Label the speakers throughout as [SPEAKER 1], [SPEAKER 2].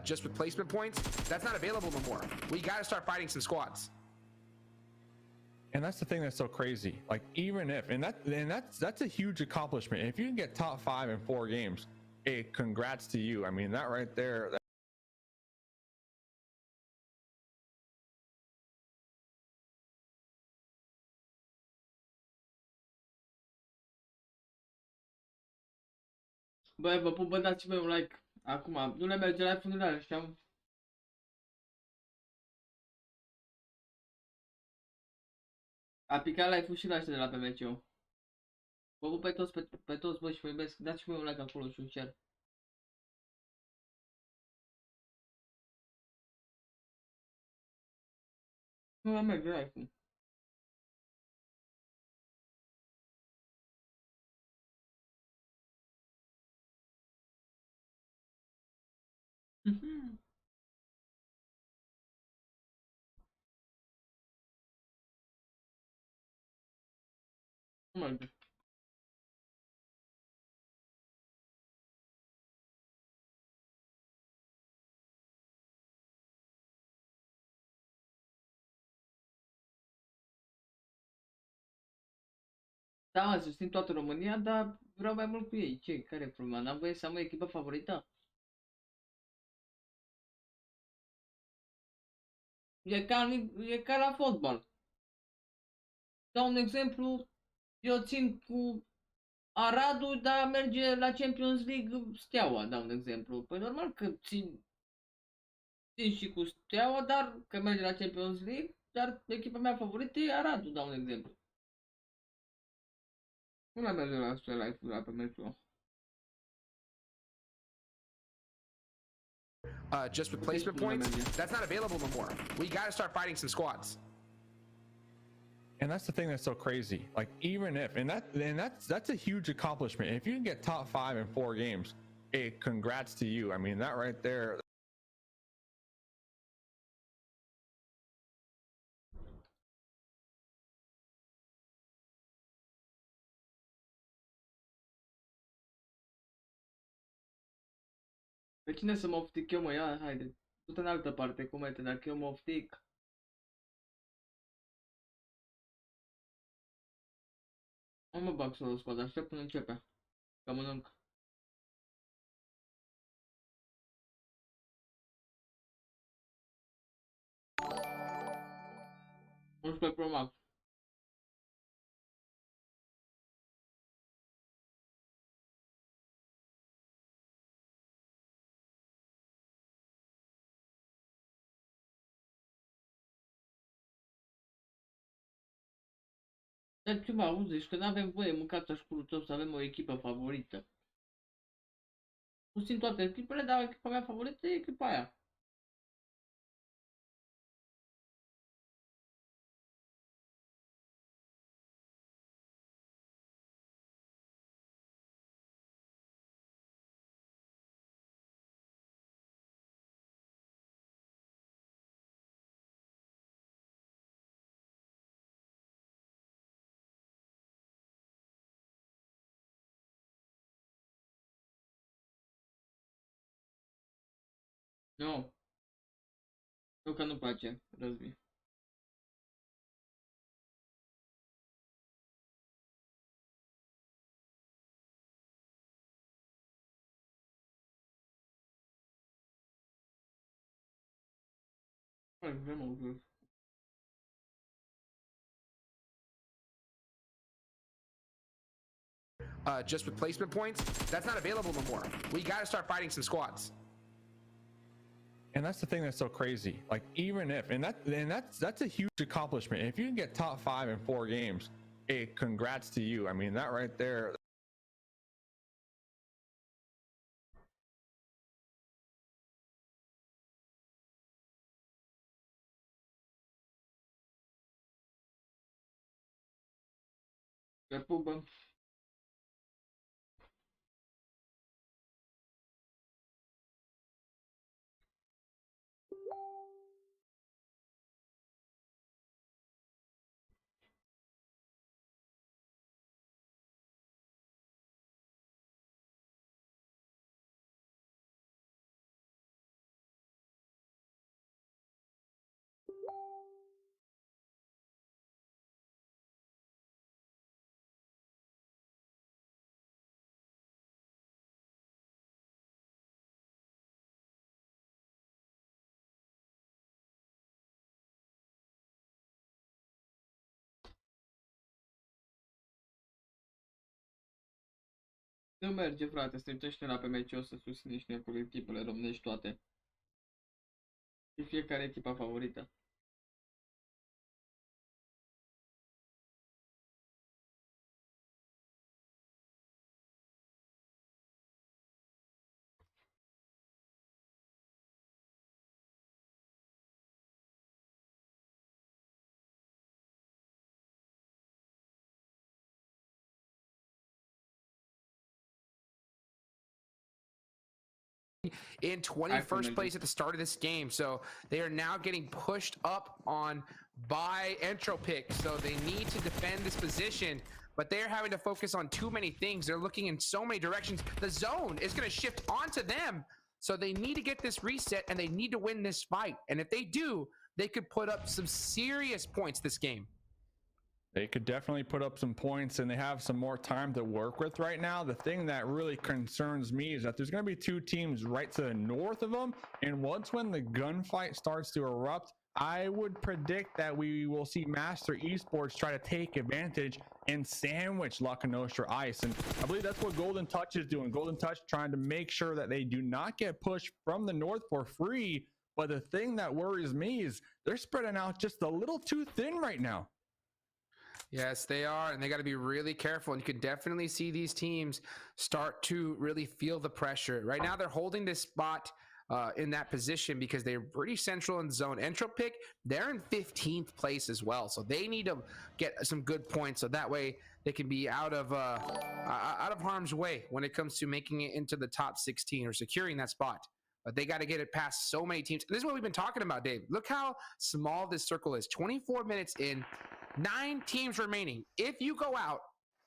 [SPEAKER 1] just with placement points, that's not available no more. We got to start fighting some squads.
[SPEAKER 2] And that's the thing that's so crazy. Like, even if, and that's a huge accomplishment. If you can get top 5 in 4 games, hey, congrats to you. I mean, that right there.
[SPEAKER 3] Băi, vă pup, bă, dați-mi un like. Acum, nu le merge la funeral, așa. A picat live-ul și la ăștia de la PMCO. Vă pup pe toți, bă, și vă iubesc. Dați-mi un like acolo și un share. Nu le merge live-ul. Nu merge. Da, mă, susțin toată România, dar vreau mai mult cu ei. Ce? Care e problema? N-am voie să am o echipă favorită? E ca la fotbal. Dau un exemplu, eu țin cu Aradul, dar merge la Champions League Steaua, dau un exemplu. Păi normal că țin și cu Steaua, dar că merge la Champions League, dar echipa mea favorită e Aradul, dau un exemplu. Nu la merge la live la PMCO.
[SPEAKER 1] Just with placement points, that's not available no more. We got to start fighting some squads.
[SPEAKER 2] And that's the thing that's so crazy. Like, even if, and that's a huge accomplishment. If you can get top 5 in 4 games, hey, congrats to you. I mean, that right there.
[SPEAKER 3] Pe cine să mă oftic eu, mă? Ia, haide. Du-te în altă parte, comente, dacă eu mă oftic. Nu mă bag solo squad, aștept până începe. Că mănânc. Pe Pro Max. Dar ce mă auzi, zici că n-avem voie, mâncați aș tău să avem o echipă favorită. Susțin toate echipele, dar echipa mea favorită e echipa aia. Nu. Nu că nu place, Răzbi. Hai, vrem o vârf.
[SPEAKER 1] Just with placement points, that's not available no more. We got to start fighting some squads.
[SPEAKER 2] And that's the thing that's so crazy. Like, even if, and that's a huge accomplishment. If you can get top 5 in 4 games, hey, congrats to you. I mean, that right there.
[SPEAKER 3] Pe Pubg. Nu merge, frate, strângește la PMCO să susține și acolo echipele românești toate. Și fiecare echipa favorită.
[SPEAKER 1] In 21st place at the start of this game, so they are now getting pushed up on by Entropic, so they need to defend this position, but they're having to focus on too many things. They're looking in so many directions. The zone is going to shift onto them, so they need to get this reset and they need to win this fight, and if they do, they could put up some serious points this game.
[SPEAKER 2] They could definitely put up some points, and they have some more time to work with right now. The thing that really concerns me is that there's going to be two teams right to the north of them, and once when the gunfight starts to erupt, I would predict that we will see Master Esports try to take advantage and sandwich La Nostra Ice, and I believe that's what Golden Touch is doing. Golden Touch trying to make sure that they do not get pushed from the north for free, but the thing that worries me is they're spreading out just a little too thin right now.
[SPEAKER 1] Yes, they are, and they got to be really careful. And you can definitely see these teams start to really feel the pressure. Right now, they're holding this spot in that position because they're pretty central in zone. Entropic, they're in 15th place as well, so they need to get some good points, so that way they can be out of harm's way when it comes to making it into the top 16 or securing that spot. But they got to get it past so many teams. This is what we've been talking about, Dave. Look how small this circle is. 24 minutes in. 9 teams remaining. If you go out,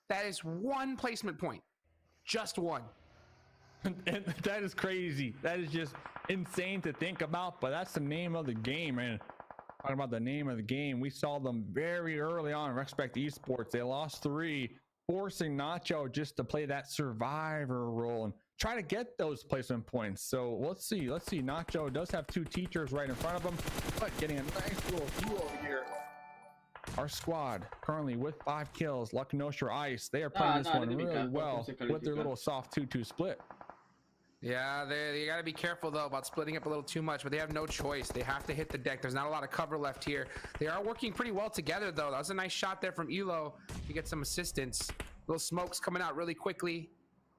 [SPEAKER 1] that is 1 placement point. Just 1.
[SPEAKER 2] And that is crazy. That is just insane to think about, but that's the name of the game, man. Talking about the name of the game, we saw them very early on in Respect Esports. They lost 3, forcing Nacho just to play that survivor role and try to get those placement points. So let's see. Nacho does have 2 teachers right in front of him, but getting a nice little view over here. Our squad currently with 5 kills. La Nostra Ice, they are playing this one really well with their little soft 2-2 split.
[SPEAKER 1] Yeah, they got to be careful though about splitting up a little too much, but they have no choice. They have to hit the deck. There's not a lot of cover left here. They are working pretty well together though. That was a nice shot there from Elo to get some assistance. Little smokes coming out really quickly.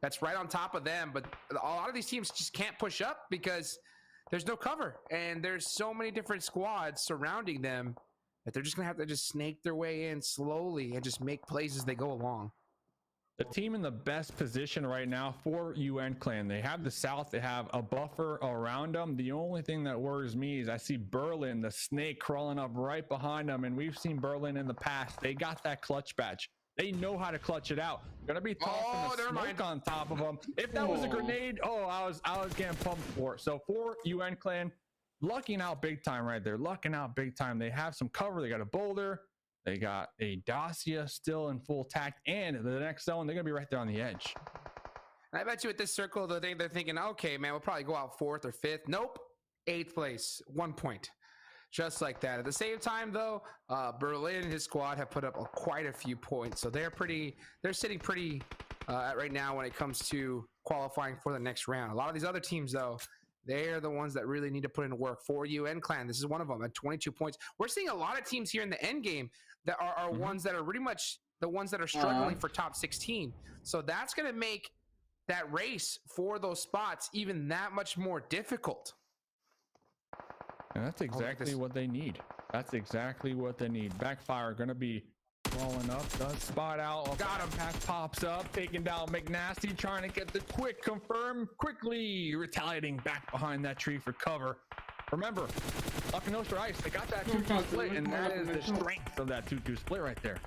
[SPEAKER 1] That's right on top of them, but a lot of these teams just can't push up because there's no cover, and there's so many different squads surrounding them that they're just gonna have to just snake their way in slowly and just make plays as they go along.
[SPEAKER 2] The team in the best position right now for UN Clan. They have the south, they have a buffer around them. The only thing that worries me is I see Berlin, the snake, crawling up right behind them, and we've seen Berlin in the past. They got that clutch badge. They know how to clutch it out. Gonna be tossing the smoke on top of them. If that was a grenade, I was getting pumped for it. So for UN Clan, lucking out big time right there. Lucking out big time. They have some cover. They got a boulder. They got a Dacia still in full tact. And the next zone, they're going to be right there on the edge.
[SPEAKER 1] I bet you at this circle, they're thinking, okay, man, we'll probably go out 4th or 5th. Nope. 8th place. 1 point. Just like that. At the same time, though, Berlin and his squad have put up quite a few points. So they're sitting pretty right now when it comes to qualifying for the next round. A lot of these other teams, though, they are the ones that really need to put in work. For UN Clan, this is one of them at 22 points. We're seeing a lot of teams here in the end game that are ones that are pretty much the ones that are struggling for top 16. So that's going to make that race for those spots even that much more difficult.
[SPEAKER 2] And that's exactly what they need. That's exactly what they need. Backfire going to be rolling up, does spot out.
[SPEAKER 1] Got him.
[SPEAKER 2] Pack pops up, taking down McNasty, trying to get the quick confirm, quickly retaliating back behind that tree for cover. Remember, La Nostra Ice, they got that 2-2 split, and that is the strength of that 2-2 split right there.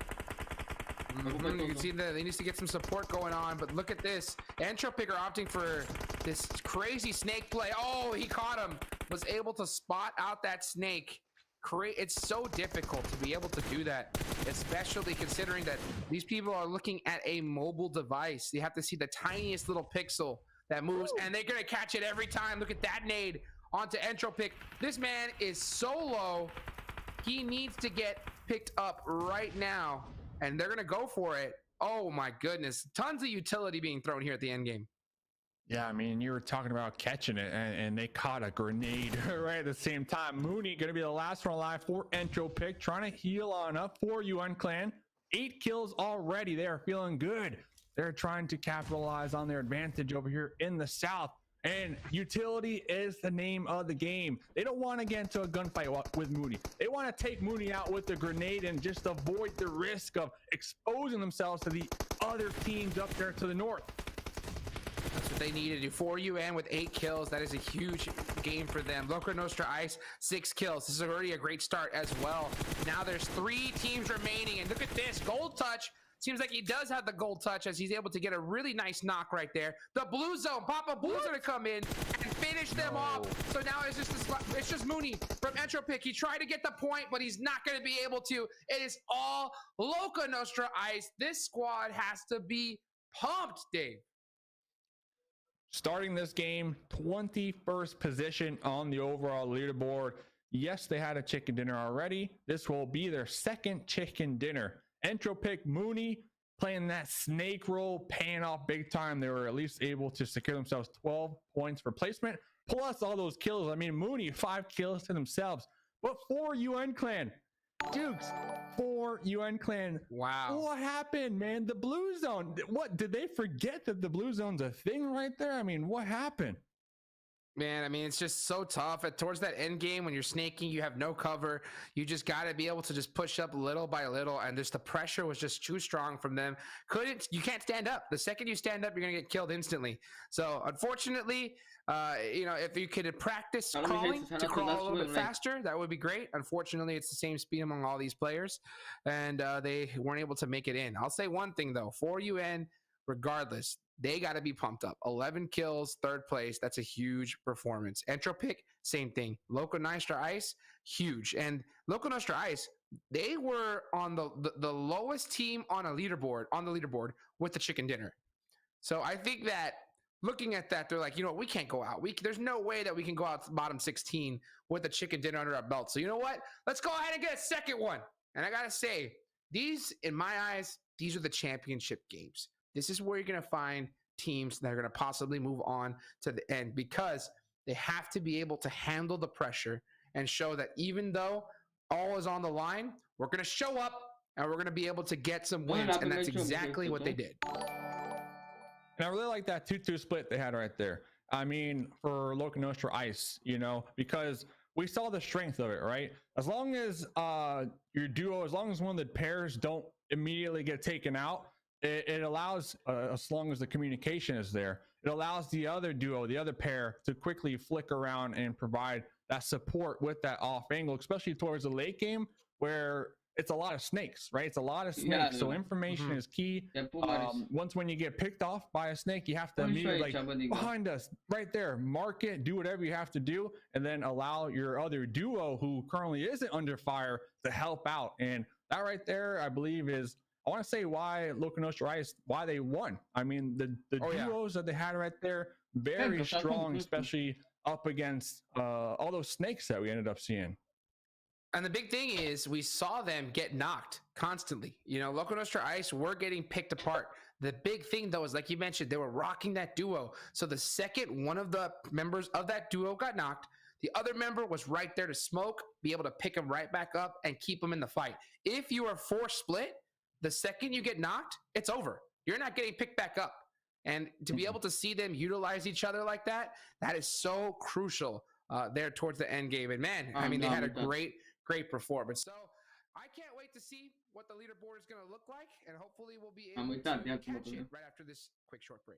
[SPEAKER 1] You can see that they need to get some support going on, but look at this. Entropic are opting for this crazy snake play. Oh, he caught him. Was able to spot out that snake. It's so difficult to be able to do that, especially considering that these people are looking at a mobile device. You have to see the tiniest little pixel that moves, and they're going to catch it every time. Look at that nade onto Entropic. This man is so low. He needs to get picked up right now, and they're going to go for it. Oh my goodness. Tons of utility being thrown here at the end game.
[SPEAKER 2] Yeah, I mean, you were talking about catching it, and they caught a grenade right at the same time. Mooney going to be the last one alive for Entropic, trying to heal on up for UN Clan. 8 kills already. They are feeling good. They're trying to capitalize on their advantage over here in the south. And utility is the name of the game. They don't want to get into a gunfight with Mooney. They want to take Mooney out with a grenade and just avoid the risk of exposing themselves to the other teams up there to the north.
[SPEAKER 1] That's what they need to do. 4UN with 8 kills. That is a huge game for them. Loco Nostra Ice, 6 kills. This is already a great start as well. Now there's 3 teams remaining. And look at this. Gold touch. Seems like he does have the gold touch as he's able to get a really nice knock right there. The blue zone. Papa Blue's going to come in and finish them off. So now it's just Mooney from Entropic. He tried to get the point, but he's not going to be able to. It is all Loco Nostra Ice. This squad has to be pumped, Dave.
[SPEAKER 2] Starting this game, 21st position on the overall leaderboard. Yes, they had a chicken dinner already. This will be their second chicken dinner. Entropic, Mooney playing that snake roll, paying off big time. They were at least able to secure themselves 12 points for placement, plus all those kills. I mean, Mooney, 5 kills to themselves, but 4 UN Clan. Dukes, 4 UN Clan.
[SPEAKER 1] Wow.
[SPEAKER 2] What happened, man? The blue zone. What, did they forget that the blue zone's a thing right there? I mean, what happened?
[SPEAKER 1] Man, I mean, it's just so tough. Towards that end game, when you're snaking, you have no cover. You just got to be able to just push up little by little, and just the pressure was just too strong from them. You can't stand up. The second you stand up, you're going to get killed instantly. So, unfortunately, if you could practice crawling to crawl a little bit faster, that would be great. Unfortunately, it's the same speed among all these players, and they weren't able to make it in. I'll say one thing, though. For UN, regardless, they got to be pumped up. 11 kills, 3rd place. That's a huge performance. Entropic, same thing. Loco Nostra Ice, huge. And Loco Nostra Ice, they were on the lowest team on the leaderboard with the chicken dinner. So I think that looking at that, they're like, you know what, we can't go out. There's no way that we can go out to bottom 16 with the chicken dinner under our belt. So you know what? Let's go ahead and get a second one. And I got to say, these, in my eyes, these are the championship games. This is where you're going to find teams that are going to possibly move on to the end, because they have to be able to handle the pressure and show that even though all is on the line, we're going to show up and we're going to be able to get some wins. And that's exactly what they did.
[SPEAKER 2] And I really like that 2-2 split they had right there. I mean, for Loco Nostra Ice, because we saw the strength of it, right? As long as your duo, as long as one of the pairs don't immediately get taken out, it allows, as long as the communication is there, it allows the other duo, the other pair, to quickly flick around and provide that support with that off angle, especially towards the late game where it's a lot of snakes, right? It's a lot of snakes. Yeah, so information is key. Once when you get picked off by a snake, you have to immediately behind us, right there, mark it, do whatever you have to do, and then allow your other duo who currently isn't under fire to help out. And that right there, I believe, is, I want to say why Loco Nostra Ice, why they won. I mean, the duos that they had right there, very strong, especially up against all those snakes that we ended up seeing.
[SPEAKER 1] And the big thing is we saw them get knocked constantly. Loco Nostra Ice were getting picked apart. The big thing, though, is like you mentioned, they were rocking that duo. So the second one of the members of that duo got knocked, the other member was right there to smoke, be able to pick him right back up and keep him in the fight. If you are 4 split, the second you get knocked, it's over. You're not getting picked back up. And to be able to see them utilize each other like that, that is so crucial there towards the end game. And man, I mean, they had a great performance. So I can't wait to see what the leaderboard is going to look like. And hopefully we'll be able to catch it right after this quick short break.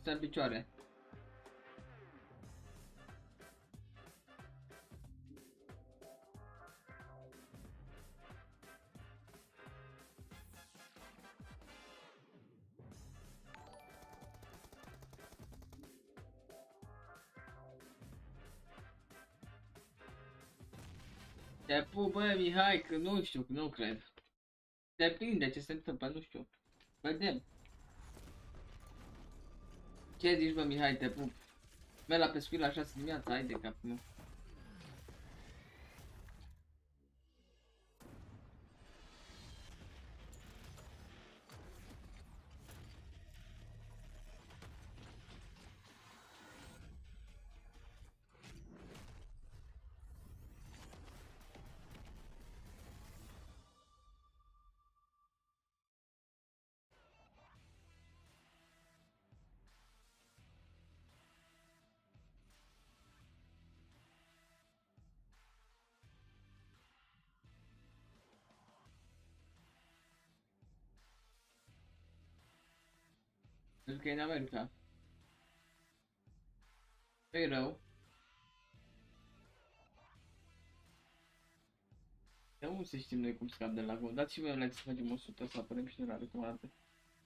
[SPEAKER 3] Stă în picioare. Te pup, bă, Mihai, că nu știu, nu cred. Depinde ce se întâmplă, nu știu. Vedem. Ce zici, bă, Mihai, te pup? Merg la pescuit la 6 dimineața, hai de cap, nu. Pentru că e în America. Nu-i rău. De unde să știm noi cum scap de la gol? Dați-mi un like să facem 100 să apărăm și noi la dată.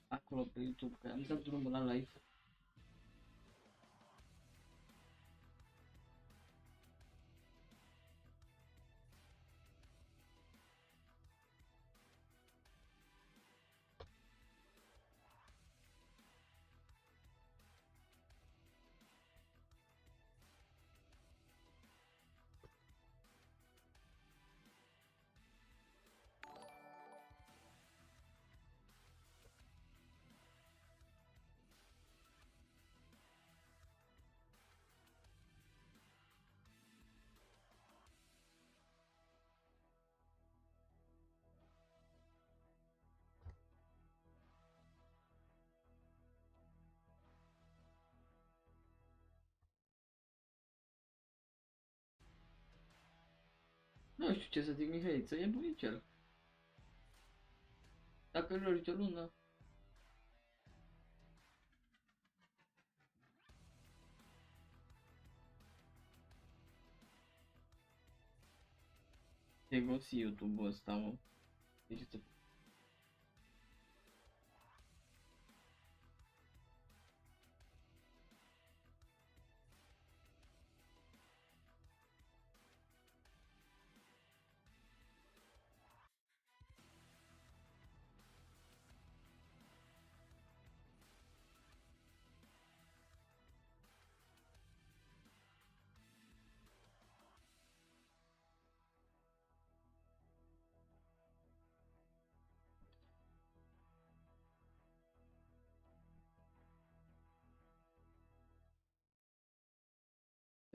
[SPEAKER 3] Acolo pe YouTube, că am dat drumul la live. Nu știu ce să zic, Mihai, să e bunicel. Dacă îl ridici o lună. Te gosi YouTube-ul ăsta, mă. Deci să...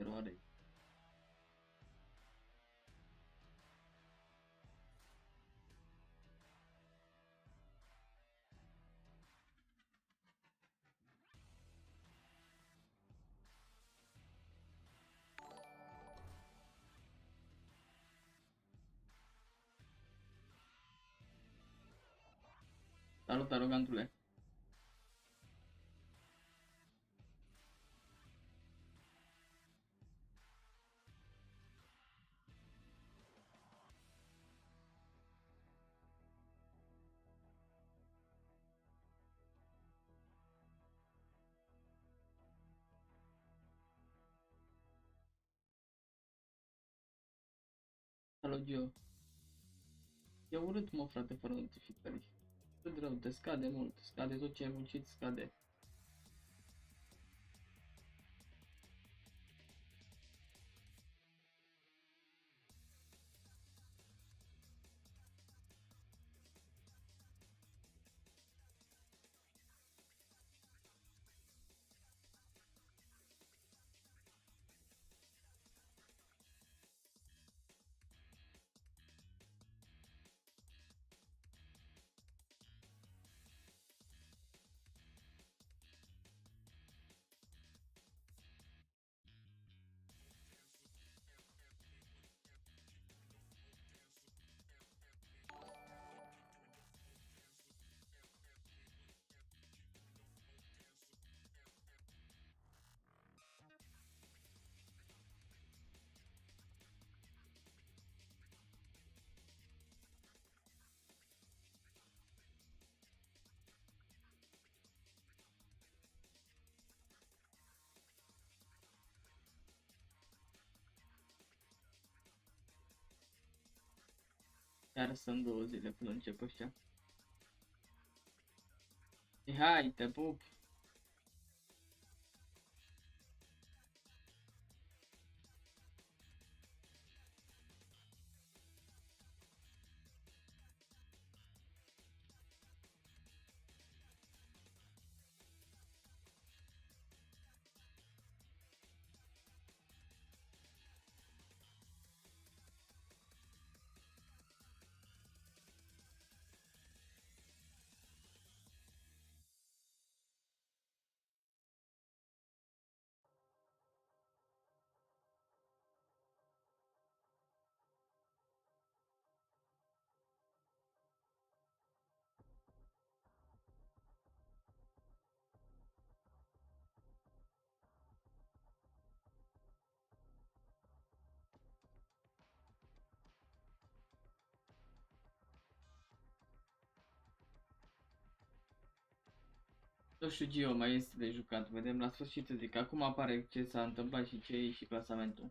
[SPEAKER 3] Eroare. Salut, arogantule. Salut, Gio. E urât, mă, frate, fără notificări. Cât rău, te scade mult, scade tot ce ai muncit, scade. Chiar sunt 2 zile până încep ăștia. Hai, te pup! Nu știu, Gio, mai este de jucat. Vedem la sfârșit, zic. Acum apare ce s-a întâmplat și ce e și clasamentul.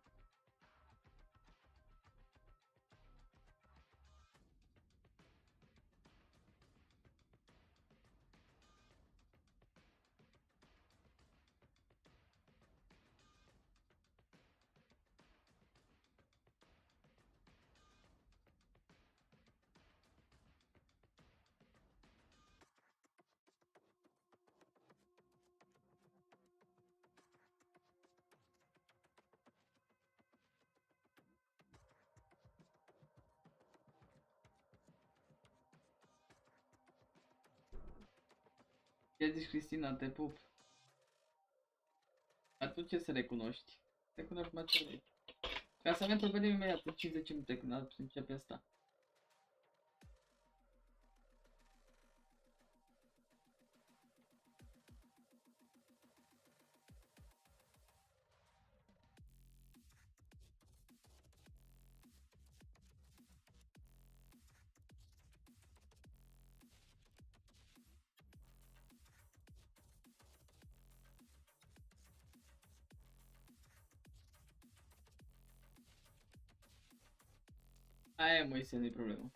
[SPEAKER 3] Ce zici, Cristina, te pup? Dar tu ce să recunoști? Recunoști material. Clasamentul vedem imediat în 50 minute când începe asta. Aia, Moise, nu-i problemă.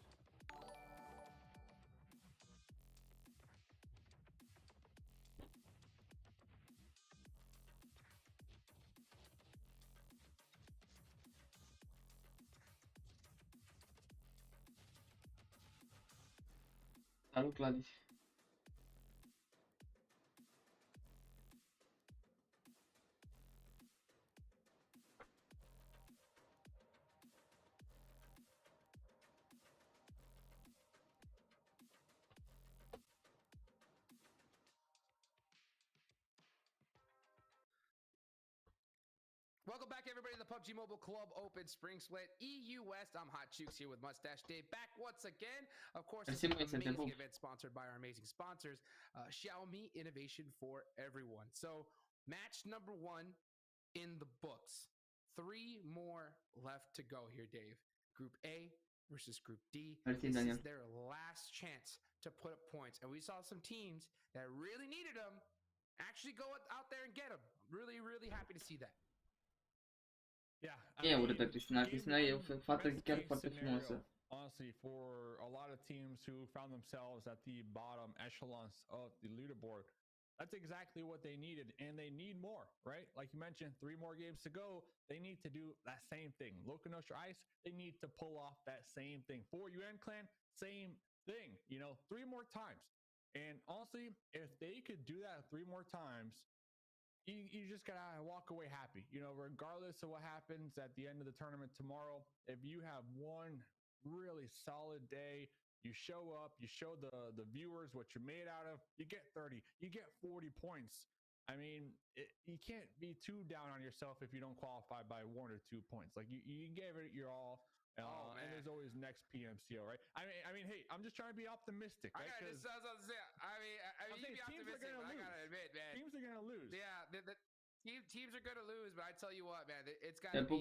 [SPEAKER 3] Salut, Gladys.
[SPEAKER 1] Welcome back, everybody, to the PUBG Mobile Club Open Spring Split EU West. I'm Hot Chooks here with Mustache Dave, back once again. Of course, this is an amazing event sponsored by our amazing sponsors, Xiaomi Innovation for Everyone. So, match number 1 in the books. 3 more left to go here, Dave. Group A versus Group D. This is their last chance to put up points, and we saw some teams that really needed them actually go out there and get them. Really, really happy to see that.
[SPEAKER 2] Yeah.
[SPEAKER 3] E urâtă, Cristina. Cristina e o fată chiar foarte frumoasă.
[SPEAKER 2] Honestly, for a lot of teams who found themselves at the bottom echelons of the leaderboard, that's exactly what they needed, and they need more, right? Like you mentioned, 3 more games to go. They need to do that same thing. Loconostra Ice, they need to pull off that same thing. For UN Clan, same thing. You know, 3 more times. And honestly, if they could do that 3 more times, you just gotta walk away happy. You know, regardless of what happens at the end of the tournament tomorrow, if you have one really solid day, you show up, you show the viewers what you're made out of, you get 30, you get 40 points. I mean, you can't be too down on yourself if you don't qualify by 1 or 2 points. Like you gave it your all. And there's always next PMCO, right? I mean, hey, I'm just trying to be optimistic. Right?
[SPEAKER 1] I mean, you be optimistic, but I gotta admit, man,
[SPEAKER 2] teams are gonna lose.
[SPEAKER 1] Yeah, teams are gonna lose, but I tell you what, man, it's gotta be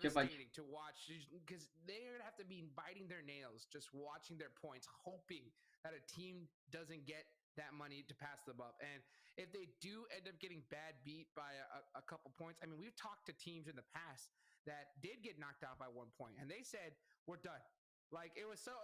[SPEAKER 3] devastating
[SPEAKER 1] to watch because they're gonna have to be biting their nails, just watching their points, hoping that a team doesn't get that money to pass them up. And if they do end up getting bad beat by a couple points, I mean, we've talked to teams in the past that did get knocked out by 1 point, and they said, we're done. Like it was so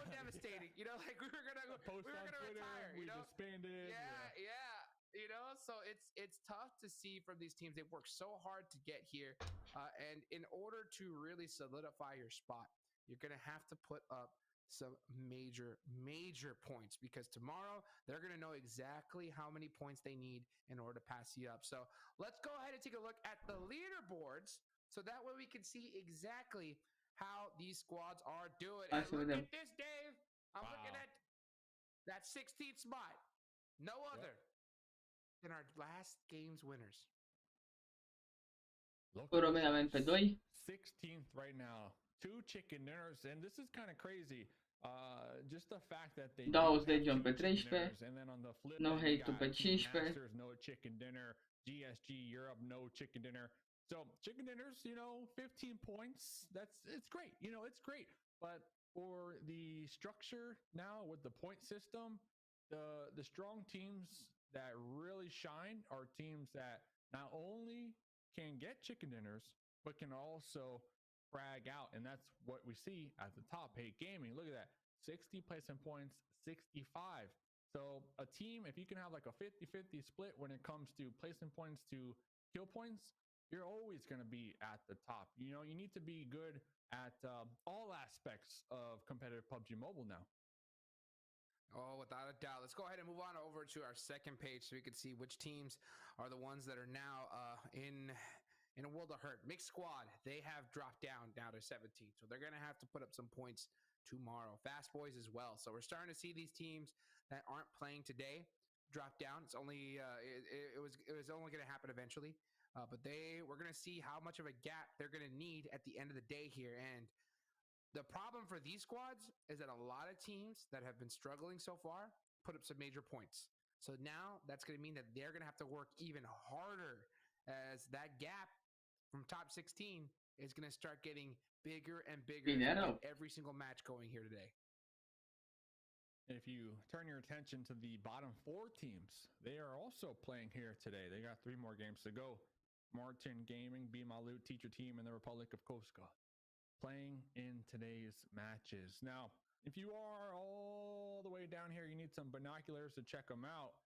[SPEAKER 1] devastating. You know, like we were gonna retire.
[SPEAKER 2] We
[SPEAKER 1] You know,
[SPEAKER 2] disbanded.
[SPEAKER 1] yeah. You know, so it's tough to see from these teams. They've worked so hard to get here, and in order to really solidify your spot, you're gonna have to put up some major points, because tomorrow they're going to know exactly how many points they need in order to pass you up. So let's go ahead and take a look at the leaderboards, so that way we can see exactly how these squads are doing. And look at this, Dave. I'm looking at that 16th spot. No other than our last game's winners.
[SPEAKER 3] România avem pe 2.
[SPEAKER 2] 16th right now. 2 chicken dinners, and this is kind of crazy. Just the fact that they
[SPEAKER 3] 20 pe 13.
[SPEAKER 2] and then on the flip,
[SPEAKER 3] No hate-ul pe 15.
[SPEAKER 2] Masters, no chicken dinner. GSG Europe, no chicken dinner. So chicken dinners, you know, 15 points. It's great. You know, it's great. But for the structure now with the point system, the strong teams that really shine are teams that not only can get chicken dinners, but can also frag out. And that's what we see at the top. Hey, Gaming, look at that. 60 placement points, 65. So a team, if you can have like a 50-50 split when it comes to placement points to kill points, you're always going to be at the top. You know, you need to be good at all aspects of competitive PUBG Mobile now.
[SPEAKER 1] Oh, without a doubt. Let's go ahead and move on over to our second page so we can see which teams are the ones that are now in a world of hurt. Mixed squad, they have dropped down now to 17. So they're going to have to put up some points tomorrow. Fast Boys as well. So we're starting to see these teams that aren't playing today drop down. It's only it was only going to happen eventually. But we're going to see how much of a gap they're going to need at the end of the day here. And the problem for these squads is that a lot of teams that have been struggling so far put up some major points. So now that's going to mean that they're going to have to work even harder, as that gap from top 16 is going to start getting bigger and bigger every single match going here today.
[SPEAKER 2] If you turn your attention to the bottom 4 teams, they are also playing here today. They got 3 more games to go. Martin Gaming, Be Malut, Teacher Team, and the Republic of Koska playing in today's matches. Now, if you are all the way down here, you need some binoculars to check them out.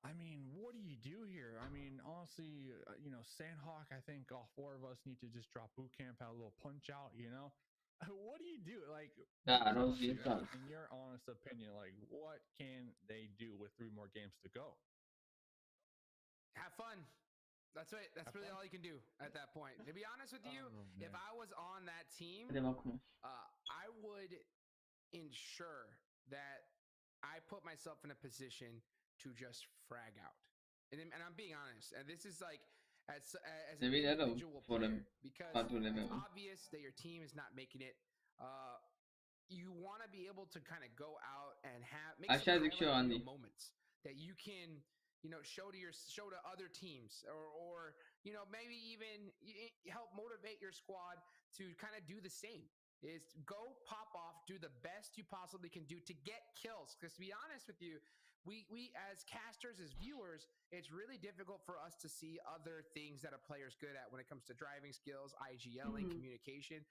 [SPEAKER 2] I mean, what do you do here? I mean, honestly, you know, Sandhawk, I think all 4 of us need to just drop boot camp, have a little punch out, you know? What do you do? Like, in your honest opinion, like, what can they do with 3 more games to go?
[SPEAKER 1] Have fun. That's right. That's really all you can do at that point. To be honest with you, if I was on that team, I would ensure that I put myself in a position to just frag out. And I'm being honest. And this is like as an individual player, because it's obvious that your team is not making it. You want to be able to kind of go out and make some moments that you can, you know, show to other teams, or you know, maybe even help motivate your squad to kind of do the same. Is go pop off, do the best you possibly can do to get kills. Because to be honest with you, we as casters, as viewers, it's really difficult for us to see other things that a player's good at when it comes to driving skills, IGLing, communication.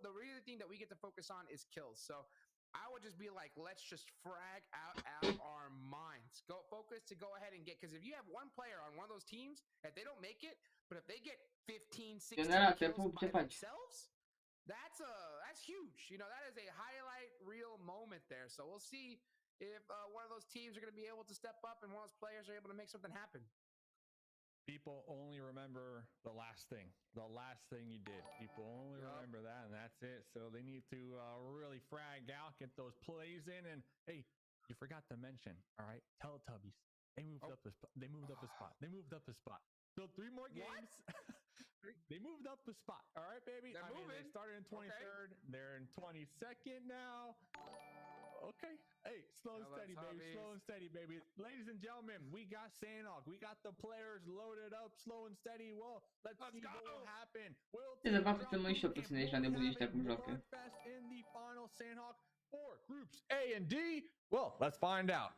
[SPEAKER 1] The really thing that we get to focus on is kills. So I would just be like, let's just frag out of our minds. Go focus to go ahead and get, because if you have one player on one of those teams, if they don't make it, but if they get 15, 16 kills by themselves, that's huge. You know, that is a highlight reel moment there. So we'll see if one of those teams are going to be able to step up and one of those players are able to make something happen.
[SPEAKER 2] People only remember the last thing you did. People only remember that, and that's it. So they need to really frag out, get those plays in. And hey, you forgot to mention, all right, Teletubbies. They moved up the spot. They moved up the spot. So 3 more games. They moved up the spot. All right, baby. They started in 23rd. Okay. They're in 22nd now. Okay. Hey, slow and steady, baby. Slow and steady, baby. Ladies and gentlemen, we got Sandhawk. We got the players loaded up, slow and steady. Well, let's see what will happen.
[SPEAKER 3] Ce de fapt suntem și eu puțin aici la nebunii ăștia cum joacă.
[SPEAKER 2] In the final Sandhawk for groups A and D. Well, let's find out.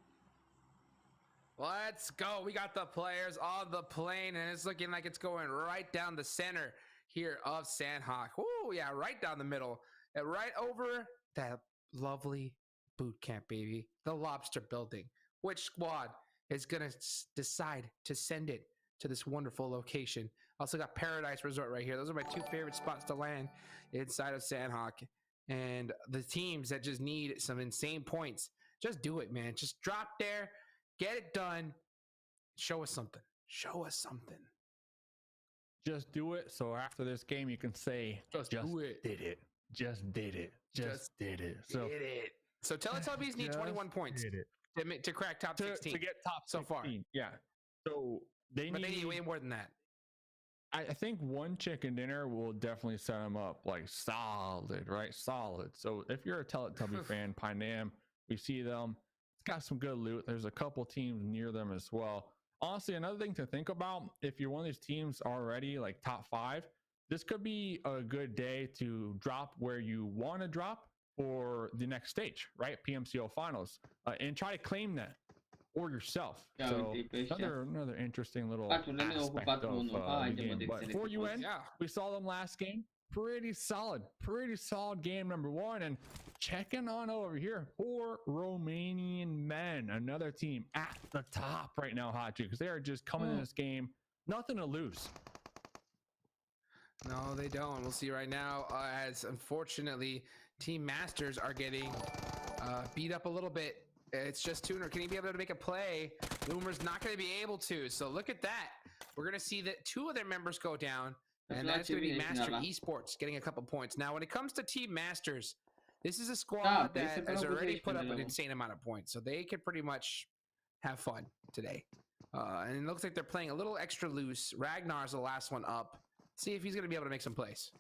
[SPEAKER 1] Let's go. We got the players on the plane, and it's looking like it's going right down the center here of Sandhawk. Oh, yeah, right down the middle. And right over that lovely boot camp, baby. The lobster building. Which squad is going to decide to send it to this wonderful location? Also got Paradise Resort right here. Those are my 2 favorite spots to land inside of Sandhawk. And the teams that just need some insane points, just do it, man. Just drop there, get it done. Show us something. Show us something.
[SPEAKER 2] Just do it. So after this game, you can say,
[SPEAKER 1] Just do it.
[SPEAKER 2] Did it. Just did it. Just did it. So
[SPEAKER 1] did it. So Teletubbies need 21 points to crack top 16
[SPEAKER 2] to get top 16,
[SPEAKER 1] so far.
[SPEAKER 2] Yeah. So they
[SPEAKER 1] need way more than that.
[SPEAKER 2] I think one chicken dinner will definitely set them up like solid, right? Solid. So if you're a Teletubby fan, Pinam, we see them. It's got some good loot. There's a couple teams near them as well. Honestly, another thing to think about, if you're one of these teams already like top 5, this could be a good day to drop where you want to drop for the next stage, right? PMCO finals, and try to claim that or yourself. So another interesting little aspect of the game. But for UN, we saw them last game. Pretty solid game number 1. And checking on over here for Romanian men, another team at the top right now, Hachi, because they are just coming in this game, nothing to lose.
[SPEAKER 1] No, they don't. We'll see right now as unfortunately Team Masters are getting beat up a little bit. It's just Tuner. Can he be able to make a play? Boomer's not going to be able to. So look at that. We're going to see that 2 of their members go down. And that's going to be Master Esports getting a couple points. Now, when it comes to Team Masters, this is a squad that has already put up an insane amount of points. So they could pretty much have fun today. And it looks like they're playing a little extra loose. Ragnar's the last one up. See if he's going to be able to make some plays.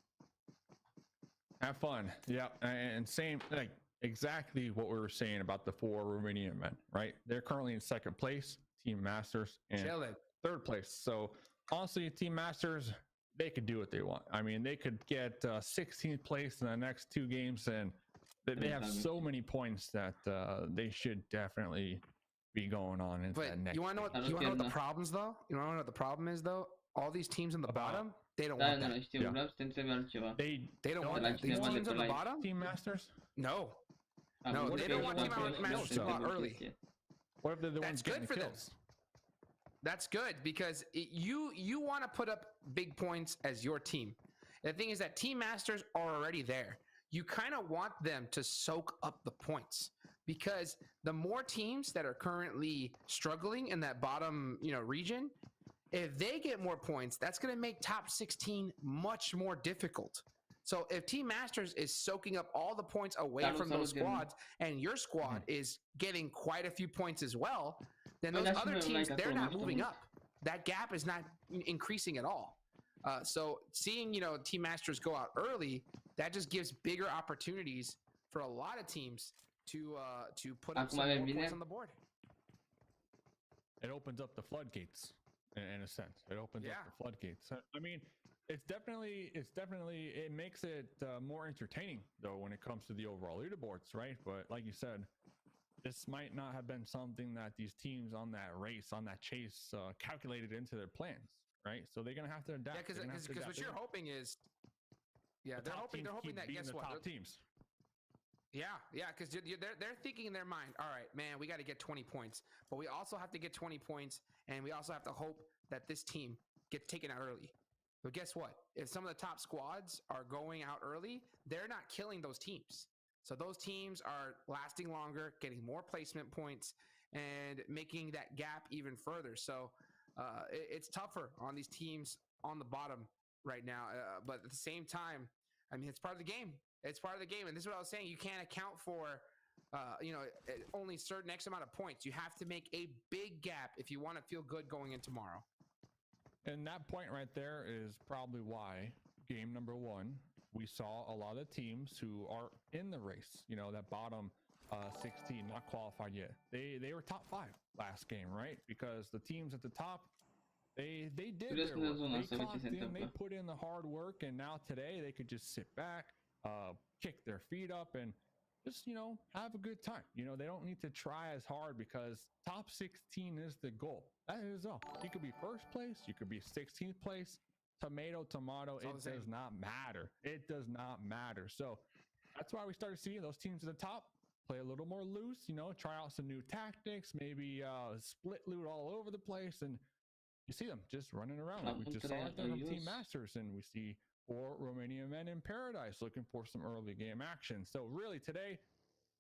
[SPEAKER 2] Have fun. Yeah. And same, like exactly what we were saying about the 4 Romanian men, right? They're currently in 2nd place, Team Masters, and 3rd place. So honestly, Team Masters, they could do what they want. I mean, they could get 16th place in the next 2 games, and they have so many points that they should definitely be going on into that next.
[SPEAKER 1] You want to know what the problems though? You want to know what the problem is though? All these teams on the bottom, they don't want that. They don't want that. These teams on the bottom,
[SPEAKER 2] Team Masters.
[SPEAKER 1] No, they don't want Team Masters to go out early.
[SPEAKER 2] What if they're the ones getting
[SPEAKER 1] good for them? That's good because you want to put up big points as your team. The thing is that Team Masters are already there. You kind of want them to soak up the points because the more teams that are currently struggling in that bottom, region, if they get more points, that's going to make top 16 much more difficult. So if Team Masters is soaking up all the points away from those squads and your squad is getting quite a few points as well, then those other teams, they're not moving up. That gap is not increasing at all. So seeing, Team Masters go out early, that just gives bigger opportunities for a lot of teams to put up some more points on the board.
[SPEAKER 2] It opens up the floodgates in a sense. It opens up the floodgates. I mean, it makes it more entertaining though when it comes to the overall leaderboards, right? But like you said, this might not have been something that these teams on that race, on that chase, calculated into their plans, right? So they're gonna have to adapt.
[SPEAKER 1] Yeah, because what you're hoping is, they're hoping that guess what?
[SPEAKER 2] Top teams.
[SPEAKER 1] Yeah, because they're thinking in their mind, all right, man, we got to get 20 points, but we also have to get 20 points, and we also have to hope that this team gets taken out early. But guess what? If some of the top squads are going out early, they're not killing those teams. So those teams are lasting longer, getting more placement points, and making that gap even further. So it's tougher on these teams on the bottom right now. But at the same time, I mean, it's part of the game. It's part of the game. And this is what I was saying. You can't account for, only certain X amount of points. You have to make a big gap if you want to feel good going in tomorrow.
[SPEAKER 2] And that point right there is probably why game number 1, we saw a lot of teams who are in the race, that bottom 16, not qualified yet. They were top 5 last game, right? Because the teams at the top, they did their work. They clocked in, they put in the hard work, and now today they could just sit back, kick their feet up, and just, have a good time. They don't need to try as hard because top 16 is the goal. That is all. You could be 1st place, you could be 16th place, tomato, it does not matter. It does not matter. So that's why we started seeing those teams at the top play a little more loose, you know, try out some new tactics, maybe split loot all over the place, and you see them just running around like we just saw right there from Team Masters, and we see 4 Romanian men in paradise looking for some early game action. So really today,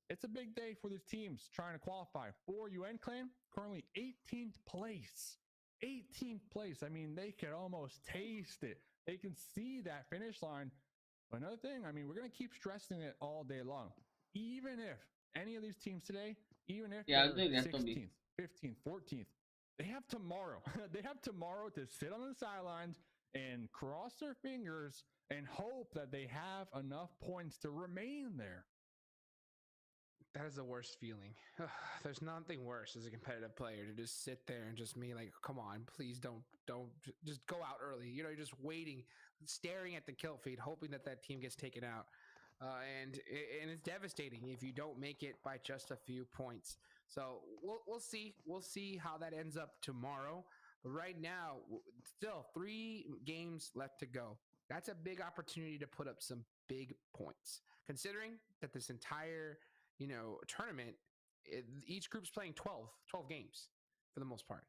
[SPEAKER 2] it's a big day for these teams trying to qualify. For UN Clan, currently 18th place. 18th place. I mean, they could almost taste it. They can see that finish line. But another thing, I mean, we're going to keep stressing it all day long. Even if any of these teams today, even if they're 16th, 15th, 14th, they have tomorrow. They have tomorrow to sit on the sidelines and cross their fingers and hope that they have enough points to remain there.
[SPEAKER 1] That is the worst feeling. There's nothing worse as a competitive player to just sit there and just me like, come on, please don't just go out early. You know, you're just waiting, staring at the kill feed, hoping that that team gets taken out. And it's devastating if you don't make it by just a few points. So we'll see how that ends up tomorrow. But right now, still 3 games left to go. That's a big opportunity to put up some big points, considering that this entire tournament, each group's playing 12 games for the most part.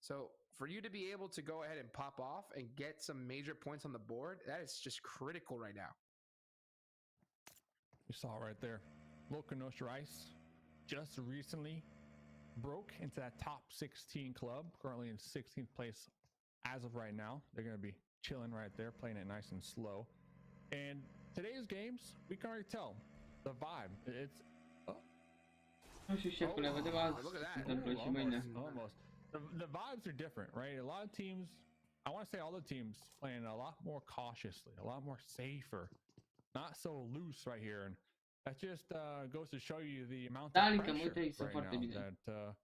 [SPEAKER 1] So for you to be able to go ahead and pop off and get some major points on the board, that is just critical right now.
[SPEAKER 2] You saw it right there. Lokonosh Rice just recently broke into that top 16 club, currently in 16th place as of right now. They're going to be chilling right there, playing it nice and slow. And today's games, we can already tell the vibe. It's
[SPEAKER 1] look at that.
[SPEAKER 2] Almost. The vibes are different, right? A lot of teams, I want to say all the teams playing a lot more cautiously, a lot more safer, not so loose right here. And that just goes to show you the amount of pressure right now that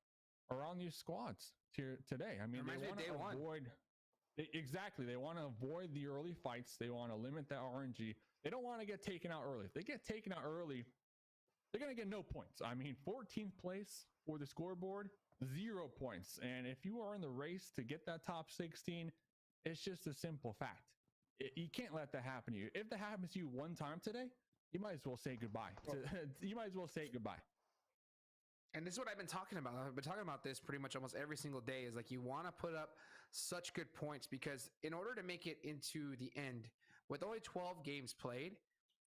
[SPEAKER 2] are on these squads here today. I mean, they want to avoid exactly. They want to avoid the early fights. They want to limit that RNG. They don't want to get taken out early. If they get taken out early, they're going to get no points. I mean, 14th place for the scoreboard, 0 points. And if you are in the race to get that top 16, it's just a simple fact. You can't let that happen to you. If that happens to you one time today, you might as well say goodbye. You might as well say goodbye.
[SPEAKER 1] And this is what I've been talking about. I've been talking about this pretty much almost every single day, is like you want to put up such good points, because in order to make it into the end with only 12 games played,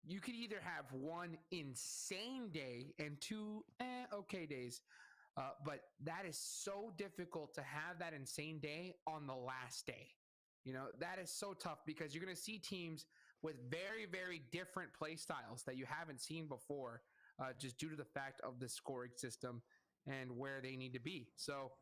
[SPEAKER 1] you could either have one insane day and 2 okay days. But that is so difficult to have that insane day on the last day. You know, that is so tough, because you're going to see teams with very, very different play styles that you haven't seen before, just due to the fact of the scoring system and where they need to be. So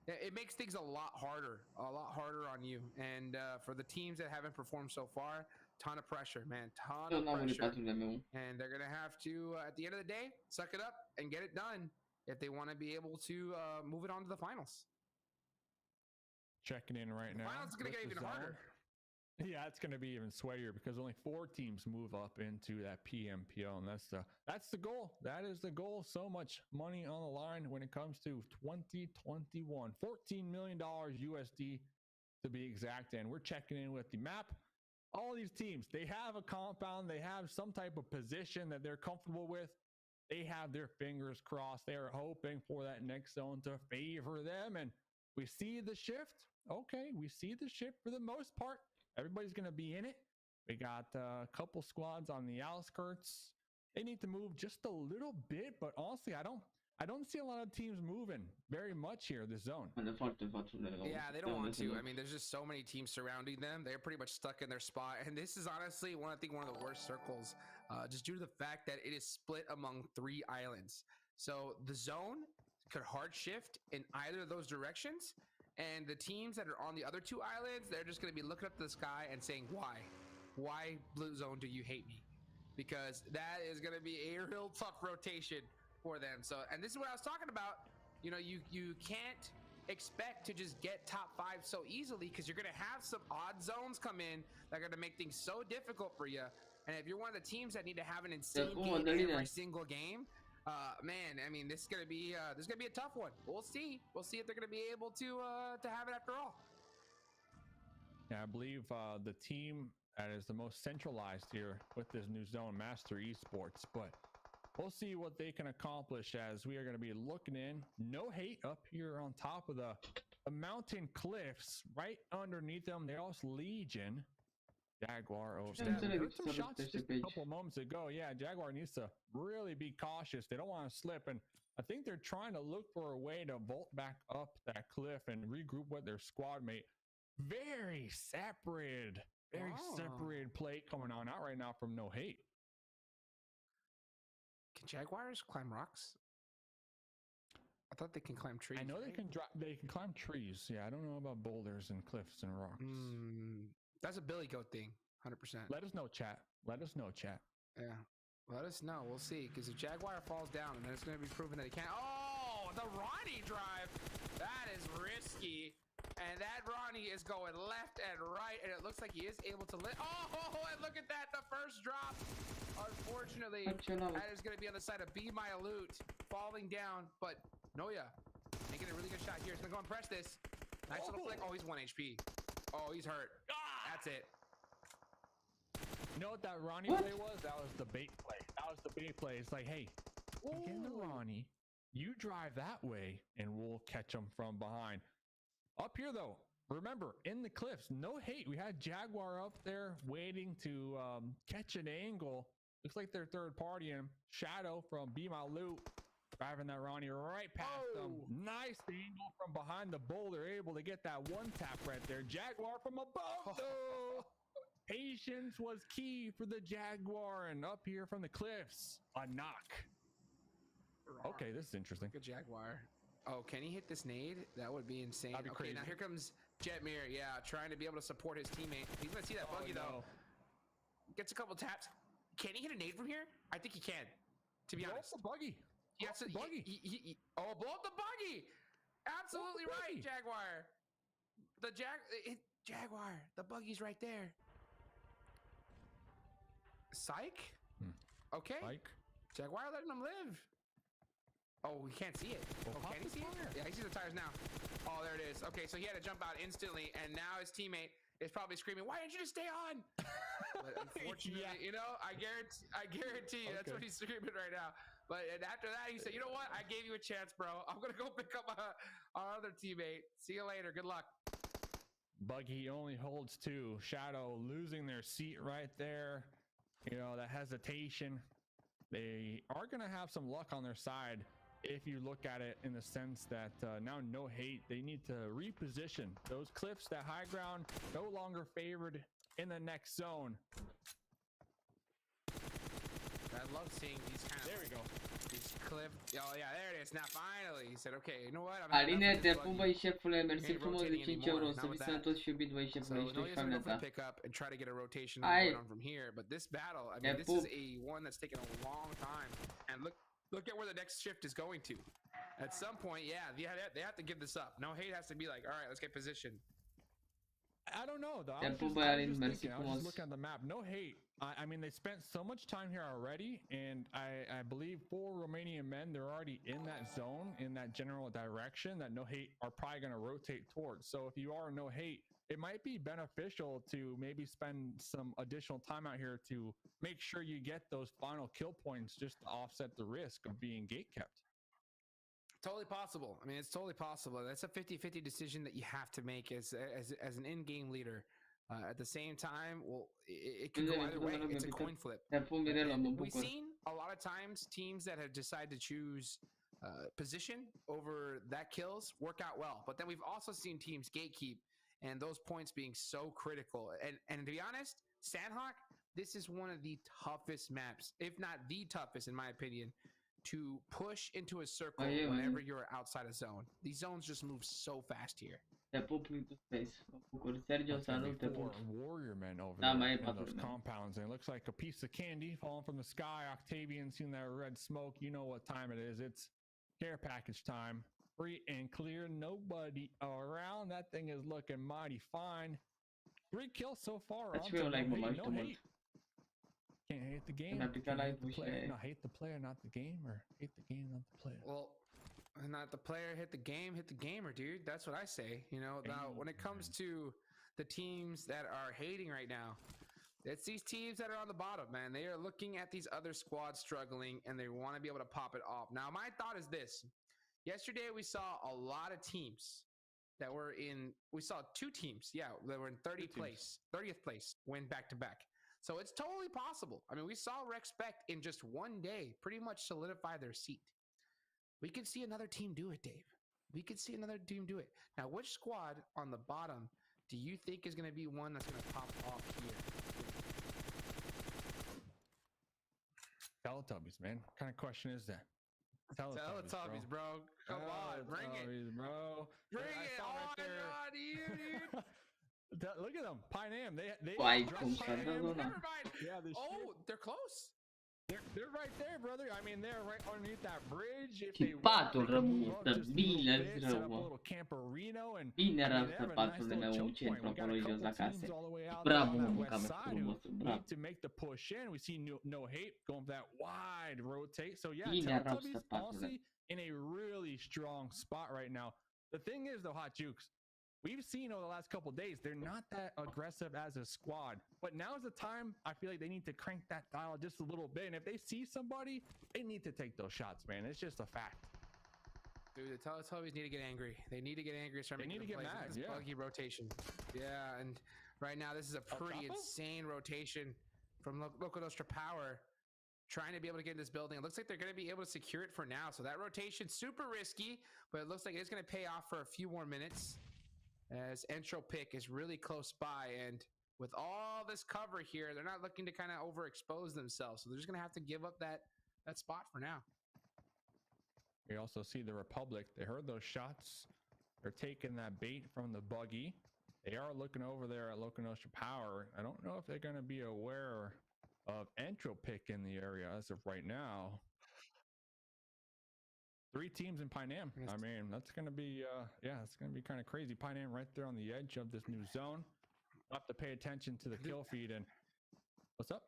[SPEAKER 1] it makes things a lot harder on you. And for the teams that haven't performed so far, ton of pressure, man, ton of pressure. And they're going to have to, at the end of the day, suck it up and get it done if they want to be able to move it on to the finals.
[SPEAKER 2] Checking in right now.
[SPEAKER 1] Finals is going to get even harder.
[SPEAKER 2] Yeah, it's going to be even sweatier, because only 4 teams move up into that PMPO, and that's the goal. That is the goal. So much money on the line when it comes to 2021. $14 million USD to be exact. And we're checking in with the map. All these teams, they have a compound. They have some type of position that they're comfortable with. They have their fingers crossed. They're hoping for that next zone to favor them. And we see the shift. Okay, we see the shift for the most part. Everybody's going to be in it. We got a couple squads on the outskirts. They need to move just a little bit, but honestly, I don't see a lot of teams moving very much here, this zone.
[SPEAKER 1] Yeah, they don't want to. I mean, there's just so many teams surrounding them. They're pretty much stuck in their spot. And this is honestly one of the worst circles, just due to the fact that it is split among 3 islands. So the zone could hard shift in either of those directions. And the teams that are on the other 2 islands, they're just going to be looking up to the sky and saying, why blue zone do you hate me? Because that is going to be a real tough rotation for them. So, and this is what I was talking about. You know, you can't expect to just get top 5 so easily, because you're going to have some odd zones come in that are going to make things so difficult for you. And if you're one of the teams that need to have an insane game every single game, man, I mean, this is gonna be a tough one. We'll see if they're gonna be able to have it after all.
[SPEAKER 2] Yeah, I believe the team that is the most centralized here with this new zone, Master Esports. But we'll see what they can accomplish as we are going to be looking in. No hate up here on top of the mountain cliffs. Right underneath them, there's Legion. Jaguar over there. Heard some shots just a couple moments ago. Yeah, Jaguar needs to really be cautious. They don't want to slip, and I think they're trying to look for a way to vault back up that cliff and regroup with their squad mate. Very separated play coming on out right now from No Hate.
[SPEAKER 1] Can Jaguars climb rocks? I thought they can climb trees.
[SPEAKER 2] I know they can climb trees. Yeah, I don't know about boulders and cliffs and rocks.
[SPEAKER 1] That's a Billy Goat thing, 100%.
[SPEAKER 2] Let us know, chat.
[SPEAKER 1] Yeah, let us know. We'll see. Because if Jaguar falls down, then it's going to be proven that he can't. Oh, the Ronnie drive. That is risky. And that Ronnie is going left and right. And it looks like he is able to lift. Oh, and look at that. The first drop. Unfortunately, that is going to be on the side of Be My Loot. Falling down. But Noya making a really good shot here. He's going to go and press this. Nice little flick. Oh, he's 1 HP. Oh, he's hurt. That's it.
[SPEAKER 2] You know what that Ronnie play was? That was the bait play. It's like, hey, get in the Ronnie. You drive that way, and we'll catch him from behind. Up here, though, remember, in the cliffs, No Hate. We had Jaguar up there waiting to catch an angle. Looks like they're third party him. Shadow from Be My Loot. Driving that Ronnie right past them. Nice angle from behind the boulder. Able to get that one tap right there. Jaguar from above, though. Patience was key for the Jaguar. And up here from the cliffs, a knock. Okay, this is interesting.
[SPEAKER 1] Good Jaguar. Oh, can he hit this nade? That would be insane.
[SPEAKER 2] That'd be crazy.
[SPEAKER 1] Now here comes Jetmir. Yeah, trying to be able to support his teammate. He's going to see that buggy, though. Gets a couple taps. Can he hit a nade from here? I think he can, to be honest.
[SPEAKER 2] The buggy.
[SPEAKER 1] Yes, the buggy. Blow up the buggy. Absolutely right, Jaguar. Jaguar. The buggy's right there. Psych. Okay.
[SPEAKER 2] Psych.
[SPEAKER 1] Jaguar letting him live. Oh, we can't see it.
[SPEAKER 2] Well,
[SPEAKER 1] can he see it? Yeah, he sees the tires now. Oh, there it is. Okay, so he had to jump out instantly, and now his teammate is probably screaming, "Why didn't you just stay on?" But unfortunately, you know, I guarantee you, that's what he's screaming right now. But and after that, he said, "You know what? I gave you a chance, bro. I'm gonna go pick up our other teammate. See you later. Good luck."
[SPEAKER 2] Buggy only holds 2. Shadow losing their seat right there. You know, that hesitation. They are gonna have some luck on their side. If you look at it in the sense that now No Hate, they need to reposition those cliffs. That high ground no longer favored in the next zone.
[SPEAKER 1] I love seeing these kind of.
[SPEAKER 2] There we go.
[SPEAKER 1] These cliff. Oh yeah, there it is. Now finally, he said, "Okay, you know what?
[SPEAKER 3] Aline, te pun, băi, șefule, mersi frumos de 5 euro. Să fii sănătos și iubit, băi, șefule, ești o familia ta.
[SPEAKER 1] Pick up and try to get a rotation going on from here, but this battle, I mean, this is one that's taken a long time. And look at where the next shift is going to. At some point, yeah, they have to give this up. No Hate has to be like, all right, let's get positioned.
[SPEAKER 2] I don't know though. I was just looking at the map. No Hate. I mean, they spent so much time here already, and I believe 4 Romanian men, they're already in that zone, in that general direction that No Hate are probably going to rotate towards. So if you are No Hate, it might be beneficial to maybe spend some additional time out here to make sure you get those final kill points just to offset the risk of being gate kept.
[SPEAKER 1] Totally possible. I mean, it's totally possible. That's a 50-50 decision that you have to make as an in-game leader. At the same time, well, it could go either way. It's a coin flip. We've seen a lot of times teams that have decided to choose position over that kills work out well. But then we've also seen teams gatekeep, and those points being so critical. And to be honest, Sandhawk, this is one of the toughest maps, if not the toughest, in my opinion, to push into a circle whenever you're outside a zone. These zones just move so fast here.
[SPEAKER 3] Te pup, Space. Sergio, salut, te pup.
[SPEAKER 2] Warrior men over there in those compounds, and it looks like a piece of candy falling from the sky. Octavian seen that red smoke. You know what time it is. It's care package time. Free and clear. Nobody around. That thing is looking mighty fine. 3 kills so far. No Hate. Can't hate the game. Hate the player, not the game, or hate the game, not the player.
[SPEAKER 1] Well, not the player, hit the game, hit the gamer, dude. That's what I say. You know, now when it comes to the teams that are hating right now, It's these teams that are on the bottom, man. They are looking at these other squads struggling, and they want to be able to pop it off. Now, my thought is this. Yesterday, we saw a lot of teams that were in, we saw 2 teams, that were in 30th place, win back-to-back. So it's totally possible. I mean, we saw RECSPECT in just one day pretty much solidify their seat. We could see another team do it, Dave. We could see another team do it. Now, which squad on the bottom do you think is going to be one that's going to pop off here?
[SPEAKER 2] Teletubbies, man. What kind of question is that?
[SPEAKER 1] Teletubbies, bro. Come on, bring it,
[SPEAKER 2] bro.
[SPEAKER 1] Bring it on, dude.
[SPEAKER 2] Look at them, Pan-Am. They
[SPEAKER 3] iPhone
[SPEAKER 1] Never mind.
[SPEAKER 2] Yeah,
[SPEAKER 1] they're close.
[SPEAKER 2] They're right there, brother. I mean, they're right underneath that bridge. If
[SPEAKER 3] Și patul rămută, bine rău. Bine arată patul meu în centru, acolo jos la case. Bravo, cameratul nostru, bravo.
[SPEAKER 2] To make the push in, we see no hate going for that wide rotate. So yeah,
[SPEAKER 3] Bine arată
[SPEAKER 2] Teletubbies
[SPEAKER 3] patul.
[SPEAKER 2] honestly in a really strong spot right now. The thing is, though, Hot Jukes, we've seen over the last couple of days, they're not that aggressive as a squad. But now's the time, I feel like they need to crank that dial just a little bit. And if they see somebody, they need to take those shots, man. It's just a fact.
[SPEAKER 1] Dude, the Teletubbies need to get angry. They need to get angry.
[SPEAKER 2] They need to get mad,
[SPEAKER 1] this buggy rotation. Yeah, and right now, this is a pretty insane rotation from Local Nostra Power. Trying to be able to get in this building. It looks like they're going to be able to secure it for now. So that rotation, super risky, but it looks like it's going to pay off for a few more minutes. As Entro Pick is really close by, and with all this cover here, they're not looking to kind of overexpose themselves, so they're just gonna have to give up that spot for now.
[SPEAKER 2] We also see the Republic. They heard those shots. They're taking that bait from the buggy. They are looking over there at Local Nostra Power. I don't know if they're going to be aware of Entro Pick in the area as of right now. 3 teams in Pan-Am. I mean, that's going to be, it's going to be kind of crazy. Pan-Am right there on the edge of this new zone. We'll have to pay attention to the kill feed. And what's up?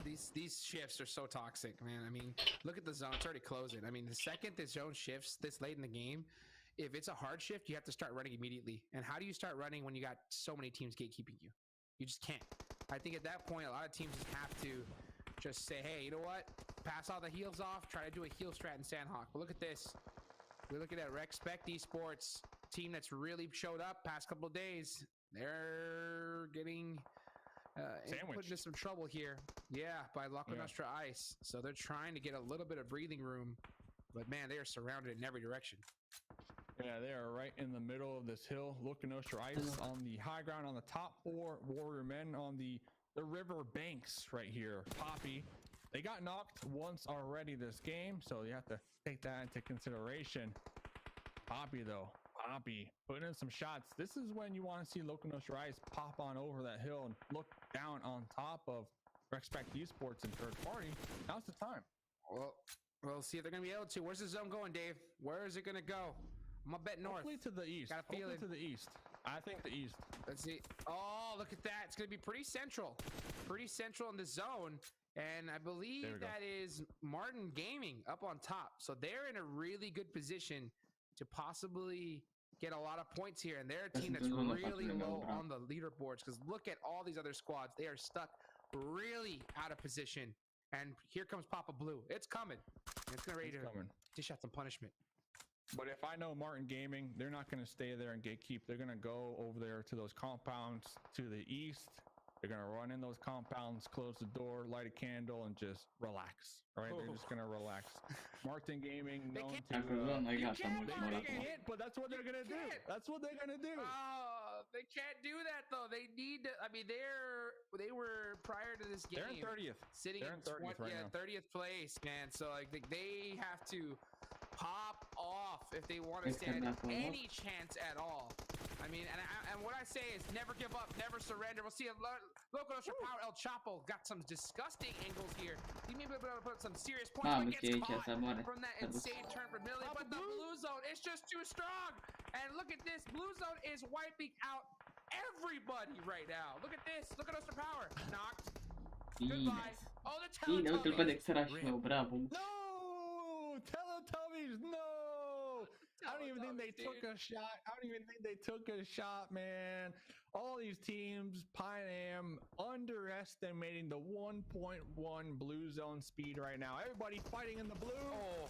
[SPEAKER 1] These shifts are so toxic, man. I mean, look at the zone. It's already closing. I mean, the second the zone shifts this late in the game, if it's a hard shift, you have to start running immediately. And how do you start running when you got so many teams gatekeeping you? You just can't. I think at that point, a lot of teams just have to just say, hey, you know what? Pass all the heals off, try to do a heal strat in Sandhawk. But look at this. We're looking at RECSPECT Esports, team that's really showed up past couple of days. They're getting put into some trouble here. Yeah, by Local Nostra Ice. So they're trying to get a little bit of breathing room. But man, they are surrounded in every direction.
[SPEAKER 2] Yeah, they are right in the middle of this hill. Local Nostra Ice on the high ground on the top 4 Warrior Men on the river banks right here. Poppy. They got knocked once already this game, so you have to take that into consideration. Poppy, though. Poppy putting in some shots. This is when you want to see Local Nostra Ice pop on over that hill and look down on top of RECSPECT Esports and third party. Now's the time.
[SPEAKER 1] Well, we'll see if they're going to be able to. Where's the zone going, Dave? Where is it going to go? I'm going to bet north.
[SPEAKER 2] Hopefully to the east.
[SPEAKER 1] Got a feeling.
[SPEAKER 2] To the east. I think the east.
[SPEAKER 1] Let's see. Oh, look at that. It's going to be pretty central. Pretty central in the zone. And I believe that is Martin Gaming up on top. So they're in a really good position to possibly get a lot of points here. And they're a team that's really low on the leaderboards. Because look at all these other squads. They are stuck really out of position. And here comes Papa Blue. It's coming. It's going to dish out some punishment.
[SPEAKER 2] But if I know Martin Gaming, they're not going to stay there and gatekeep. They're going to go over there to those compounds to the east. They're going to run in those compounds, close the door, light a candle, and just relax. Right? They're just going to relax. Martin Gaming, known to...
[SPEAKER 3] They
[SPEAKER 2] can't, but that's what they're going to do. That's what they're going to do.
[SPEAKER 1] They can't do that, though. They need to... I mean, they were, prior to this game...
[SPEAKER 2] They're in 30th.
[SPEAKER 1] Sitting in 30th right now. 30th place, man. So, like, they have to pop off if they want to stand any chance at all. I mean, and what I say is never give up, never surrender. We'll see if Local Nostra Power El Chapo got some disgusting angles here. He may be able to put some serious points, but gets caught from that insane turn from Millie. But the blue zone is just too strong. And look at this. Blue zone is wiping out everybody right now. Look at this. Look at Nostra Power. Knocked. Goodbye. Oh, the Teletubbies.
[SPEAKER 3] Bravo.
[SPEAKER 2] No! Teletubbies, no! I don't even think they took a shot. I don't even think they took a shot, man. All these teams, Pan-Am, underestimating the 1.1 blue zone speed right now. Everybody fighting in the blue. Oh,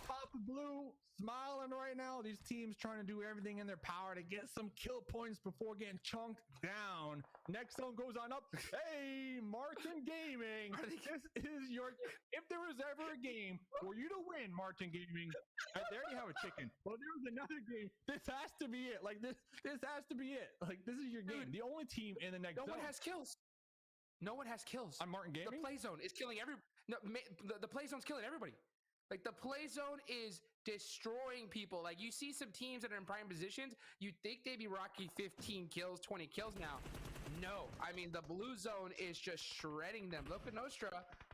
[SPEAKER 2] Papa Blue smiling right now. These teams trying to do everything in their power to get some kill points before getting chunked down. Next zone goes on up. Hey, Martin Gaming, this is your. If there was ever a game for you to win, Martin Gaming, there you have a chicken. Well, there was another game. This has to be it. Like this has to be it. Like this is your game. The only team in the next zone.
[SPEAKER 1] No one has kills. No one has kills.
[SPEAKER 2] I'm Martin Gaming.
[SPEAKER 1] The play zone is killing the play zone's killing everybody. Like the play zone is destroying people. Like you see some teams that are in prime positions, you'd think they'd be rocking 15 kills, 20 kills now. No, I mean the blue zone is just shredding them. Look at Nostra,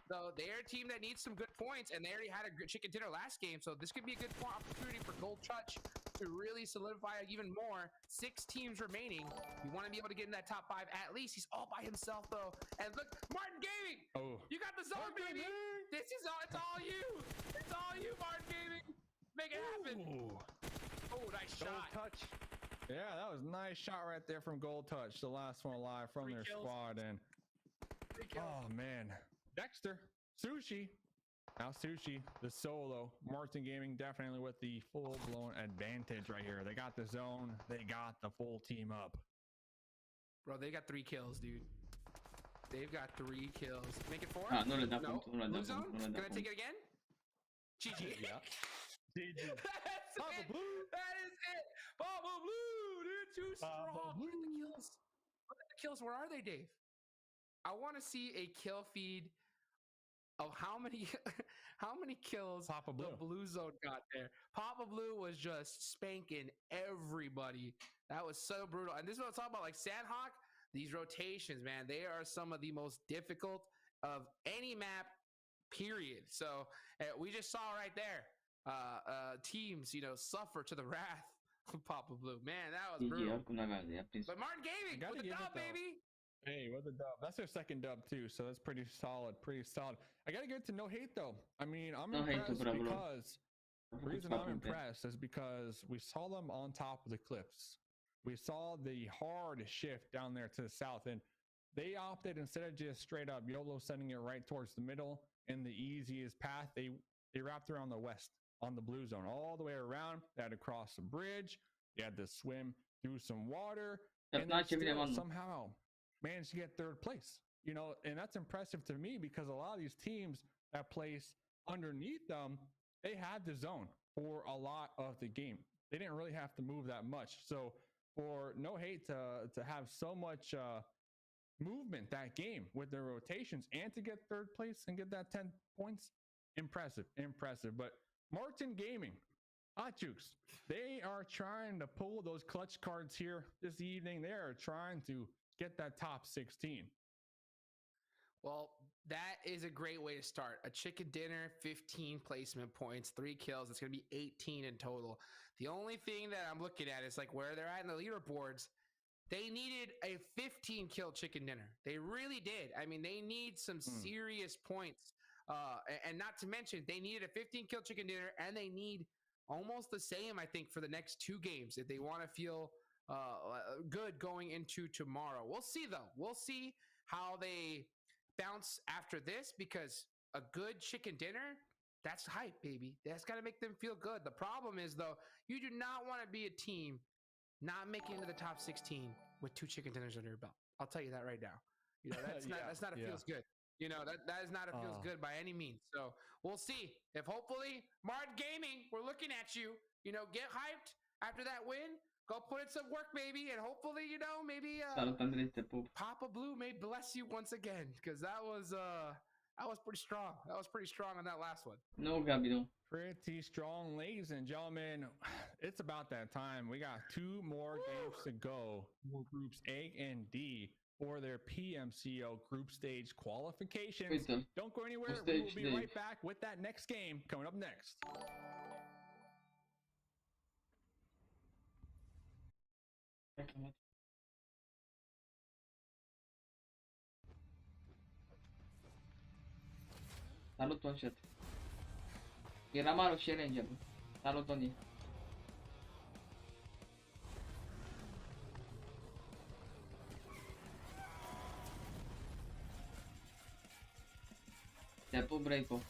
[SPEAKER 1] though they're a team that needs some good points, and they already had a good chicken dinner last game, so this could be a good opportunity for Gold Touch to really solidify even more. 6 teams remaining. You want to be able to get in that top 5 at least. He's all by himself though, and look, Martin Gaming. Oh, you got the zone, Martin baby. Gaming. This is all. It's all you. It's all you, Martin Gaming. Make it happen. Oh, nice shot.
[SPEAKER 2] Gold Touch. Yeah, that was a nice shot right there from Gold Touch. The last one alive from their squad. And oh man, Dexter, Sushi. Now Sushi, the solo. Martin Gaming definitely with the full-blown advantage right here. They got the zone. They got the full team up.
[SPEAKER 1] Bro, they got 3 kills, dude. They've got 3 kills. Make it 4?
[SPEAKER 3] No le da
[SPEAKER 1] no.
[SPEAKER 3] punto, no le da
[SPEAKER 1] Blue zone?
[SPEAKER 3] punto, no le da
[SPEAKER 1] Can I take
[SPEAKER 3] punto.
[SPEAKER 1] it again? GG.
[SPEAKER 2] Yeah. GG.
[SPEAKER 1] That's
[SPEAKER 2] Papa
[SPEAKER 1] it.
[SPEAKER 2] Blue.
[SPEAKER 1] That is it. Papa Blue, dude, too strong. Look at the kills. Look at the kills. Where are they, Dave? I want to see a kill feed of how many kills
[SPEAKER 2] Papa Blue.
[SPEAKER 1] the blue zone got there. Papa Blue was just spanking everybody. That was so brutal. And this is what I'm talking about, like Sandhawk, these rotations, man, they are some of the most difficult of any map, period. So we just saw right there, teams, suffer to the wrath of Papa Blue. Man, that was brutal. But Martin Gaming with the dub, baby.
[SPEAKER 2] Hey, with the dub. That's their second dub too, so that's pretty solid. I gotta give it to No Hate though. I mean, I'm impressed because the reason I'm impressed is because we saw them on top of the cliffs. We saw the hard shift down there to the south, and they opted, instead of just straight up YOLO sending it right towards the middle in the easiest path, they wrapped around the west on the blue zone all the way around. They had to cross a bridge. They had to swim through some water, and they still somehow managed to get 3rd place. And that's impressive to me because a lot of these teams that place underneath them, they had the zone for a lot of the game. They didn't really have to move that much. So for No Hate to have so much movement that game with their rotations and to get 3rd place and get that 10 points, impressive. But Martin Gaming, Hot Jukes, they are trying to pull those clutch cards here this evening. They are trying to get that top 16.
[SPEAKER 1] Well, that is a great way to start. A chicken dinner, 15 placement points, 3 kills. It's going to be 18 in total. The only thing that I'm looking at is like where they're at in the leaderboards. They needed a 15 kill chicken dinner. They really did. I mean, they need some serious points. And not to mention, they needed a 15 kill chicken dinner, and they need almost the same, I think, for the next 2 games if they want to feel good going into tomorrow. We'll see, though. We'll see how they bounce after this, because a good chicken dinner, that's hype, baby. That's got to make them feel good. The problem is, though, you do not want to be a team not making it to the top 16 with 2 chicken dinners under your belt. I'll tell you that right now. That's not a feels good. That is not a feels good by any means. So we'll see if hopefully Martin Gaming, we're looking at you, get hyped after that win. Go put in some work, baby, and hopefully, maybe Papa Blue may bless you once again, because that was pretty strong. That was pretty strong on that last one.
[SPEAKER 3] No, Gabi, no.
[SPEAKER 2] Pretty strong, ladies and gentlemen. It's about that time. We got 2 more games to go for groups A and D for their PMCO group stage qualifications. Don't go anywhere. We will be right back with that next game coming up next.
[SPEAKER 3] Salut, Toncet. Era maro challenge. Salut, Tony. Te pup, Breiko.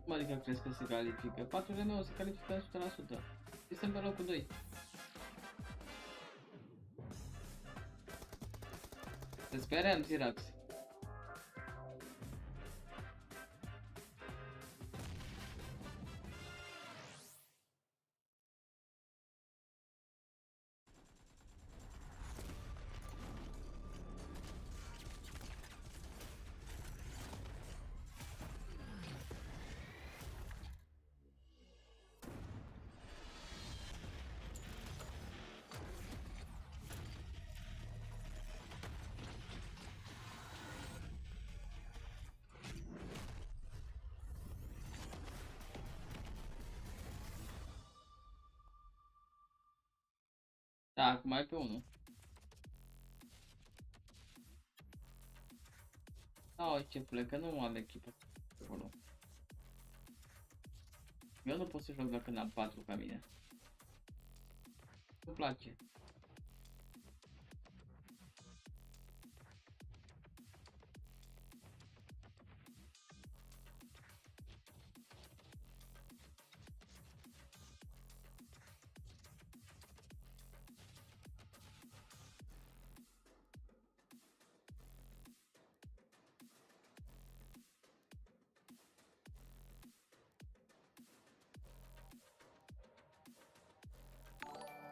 [SPEAKER 3] Cum adică crezi că se califică? 4 meu se califică 100%. Este pe locul 2. Te sperăm, Zirax. Da, acum mai pe unul. Da, ce plecă, nu am echipă acolo. Eu nu pot să joc dacă n-am 4 ca mine. Nu-mi place.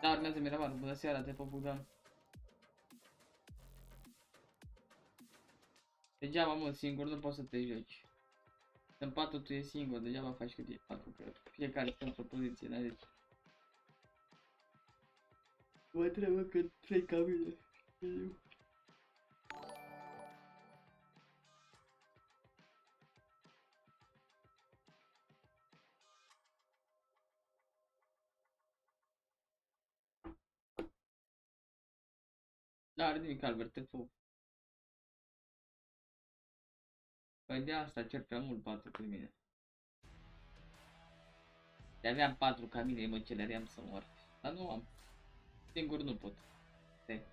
[SPEAKER 3] Da, urmează Miramar, bună seara, te pup, Bogdan. Degeaba, mă, singur nu poți să te joci. În 4 tu e singur, degeaba faci cât e 4, că fiecare stă într-o poziție, n-ai de ce. Mă trebuie că 3 ca mine. Da, are nimic, Albert, te pup. Păi de asta cer prea mult 4 cu mine. De aveam 4 ca mine, mă celeream să mor. Dar nu am. Singur nu pot. Stai.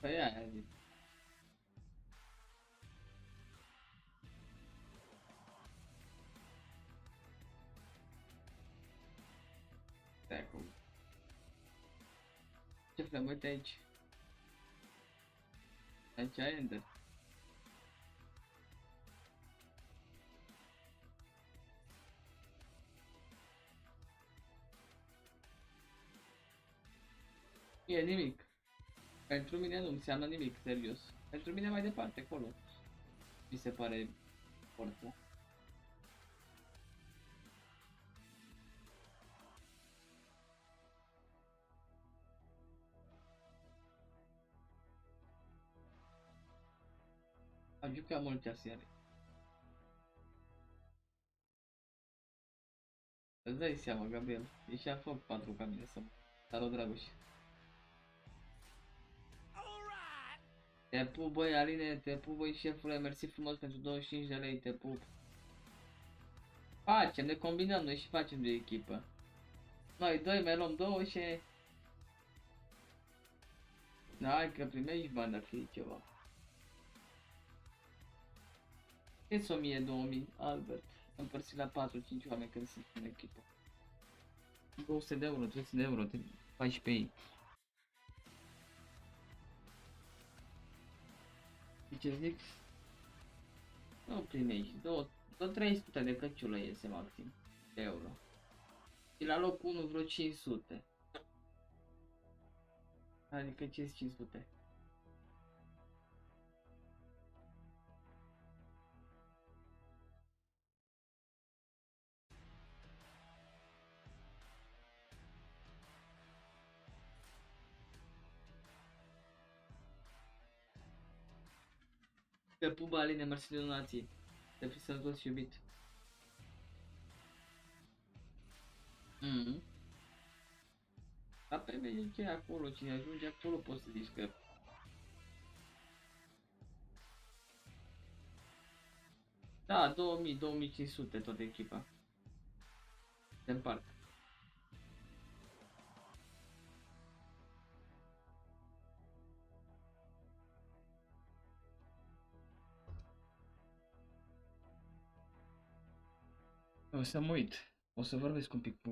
[SPEAKER 3] Păi aia zic. Stai acum. Ce vrem, uite aici. Aici ai ender. E nimic. Pentru mine nu înseamnă nimic, serios. Pentru mine mai departe, acolo. Mi se pare forță. Am jucat multe aseară. Îți dai seama, Gabriel. E și a făcut 4 ca mine să mă. Dar o Dragoș. Te pup, băi, Aline, te pup, băi, șefule, mersi frumos pentru 25 de lei, te pup. Facem, ne combinăm noi și facem de echipă. Noi doi mai luăm 2 și... Hai că primești bani dacă e ceva. Câți 1000-2000, Albert? Împărțit la 4-5 oameni când sunt în echipă. 200 de euro, 300 de euro, te faci pe ei. Ce zic? Nu primești, Tot 300 de căciulă iese maxim de euro. Și la locul 1 vreo 500. Adică ce 500? Pe Pubg, Aline, mersi de donații. Să fii sănătos și iubit. Dar pe PMCO e acolo, cine ajunge acolo poți să zici că... Da, 2000-2500 tot echipa. Se împart. O să mă uit. O să vorbesc un pic cu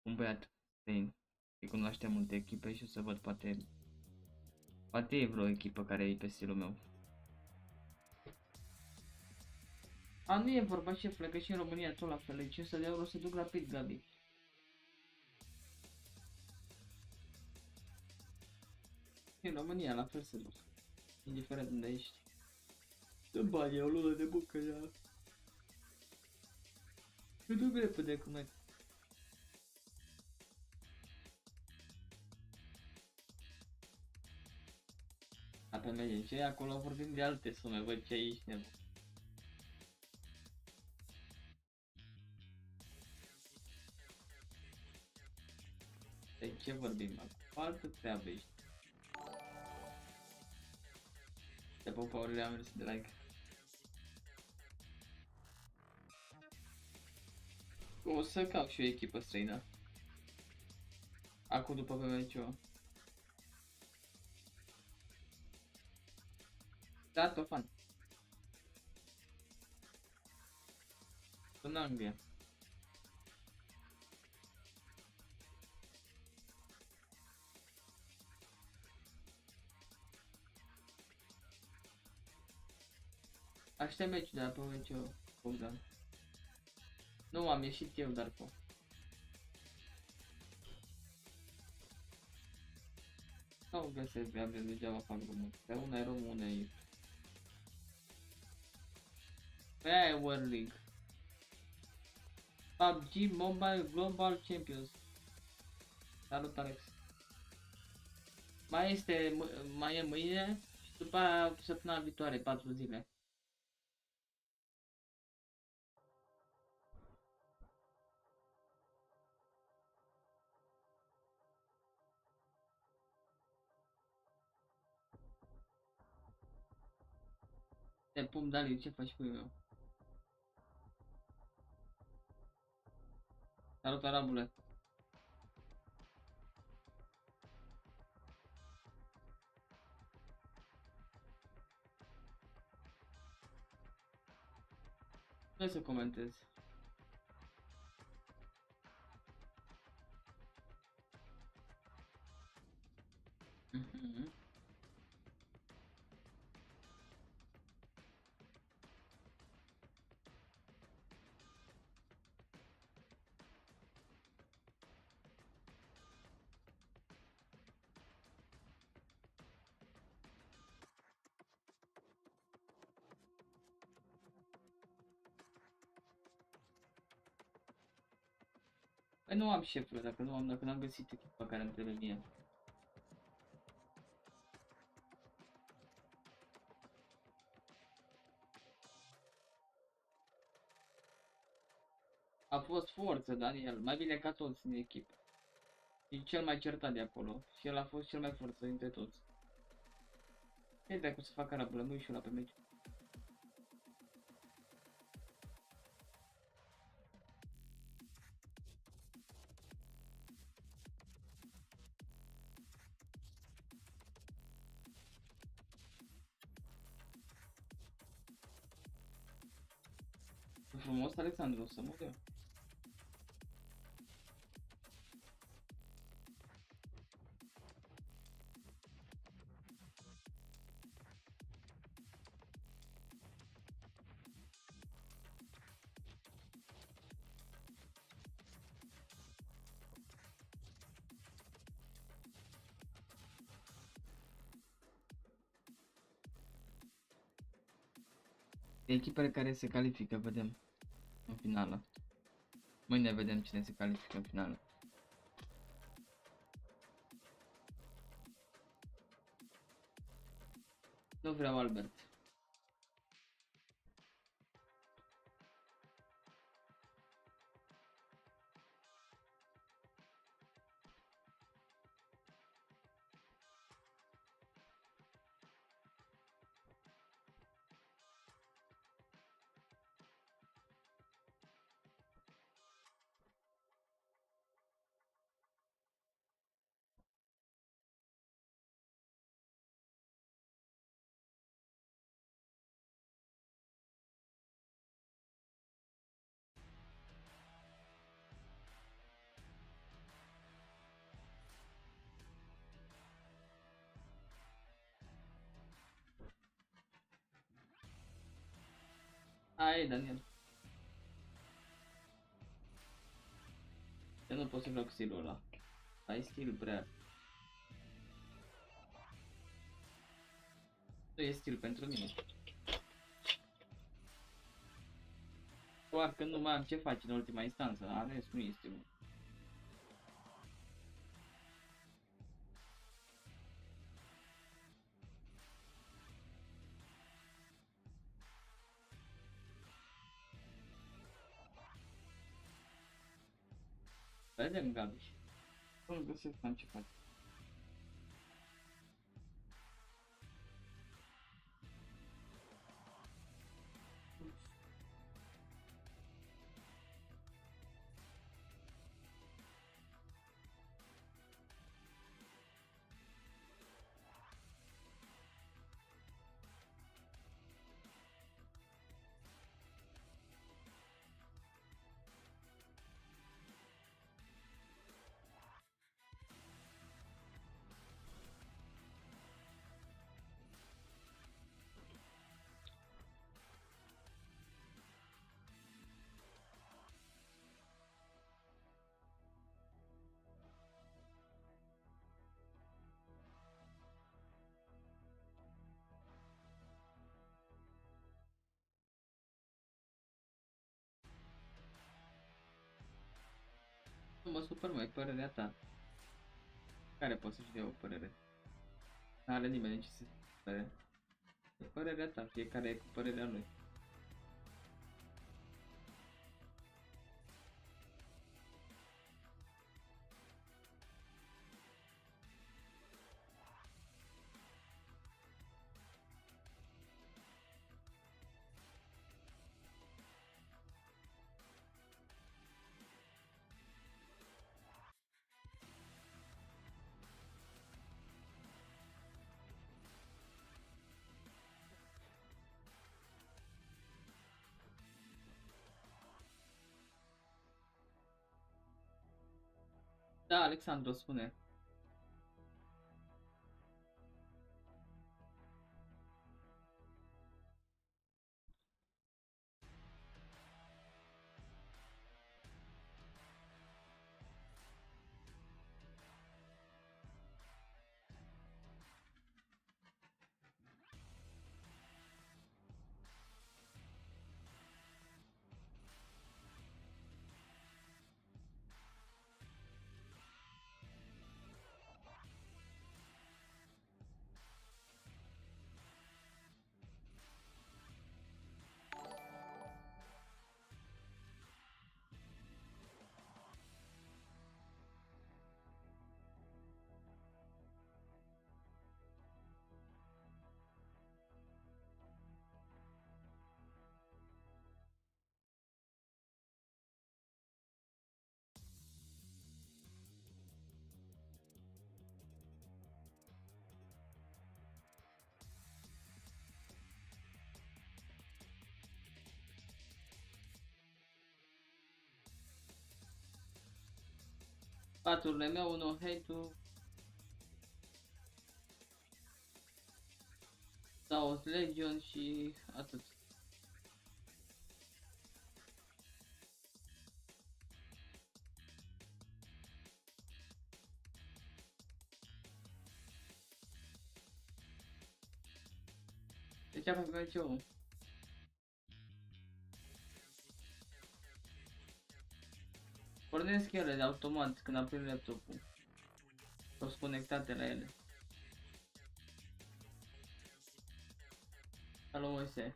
[SPEAKER 3] un băiat străin. Îi cunoaște multe echipe și o să văd poate e vreo echipă care e pe stilul meu. A, nu e vorba, șefule, că și în România tot la fel, 500 de euro se duc rapid, Gabi. În România la fel se duc, indiferent unde ești. Dă bani, o lună de muncă, ia. Se duc repede cum e. A, pe PMCO, acolo vorbim de alte sume, văd ce aici nebun. De ce vorbim acum? Altă treabă ești. Te pup, Aurelia, mersi de like. O să caut și o echipă străină. Acum după PMCO. Da, tot fan. În Anglia. Aștept meciul de la PMCO, Bogdan. Nu am ieșit eu, dar pot. Nu găsesc Gabriel, degeaba fac drumul. Pe una e România, una e... Pe aia e World League. Pubg Mobile Global Champions. Salut, Alex. Mai e mâine și după aia săptămâna viitoare, 4 zile. Te pup, Dali, ce faci, puiul meu? Salut, arabule. Vrei să comentez? Păi nu am șefule, dacă n-am găsit echipa care îmi trebuie mie. A fost forță, Daniel, mai bine ca toți în echipă. E cel mai certat de acolo și el a fost cel mai forță dintre toți. Ce dacă o să fac arabulă, mă și la pe meci. Frumos, Alexandru, să mă dea. Echipele care se califică, vedem în finală. Mâine vedem cine se califică în finală. Nu vreau Albert. Hai, Daniel. Eu nu pot să fac stilul ăla. Ai stil prea. Nu e stil pentru mine. Doar că nu mai am ce face în ultima instanță. Ales nu e stilul. Vedem, Gabi. Nu găsesc am ce face. Nu mă supăr, mai părerea ta. Care poate să-și dea o părere? N-are nimeni ce să supere. E părerea ta, fiecare e cu părerea lui. Da, Alexandru, spune. Paturile meu, unul hate-ul. Sau Legion și atât. Deci am făcut eu. Pornesc ele automat când aprind laptopul. Sunt conectate la ele. Alo, Moise.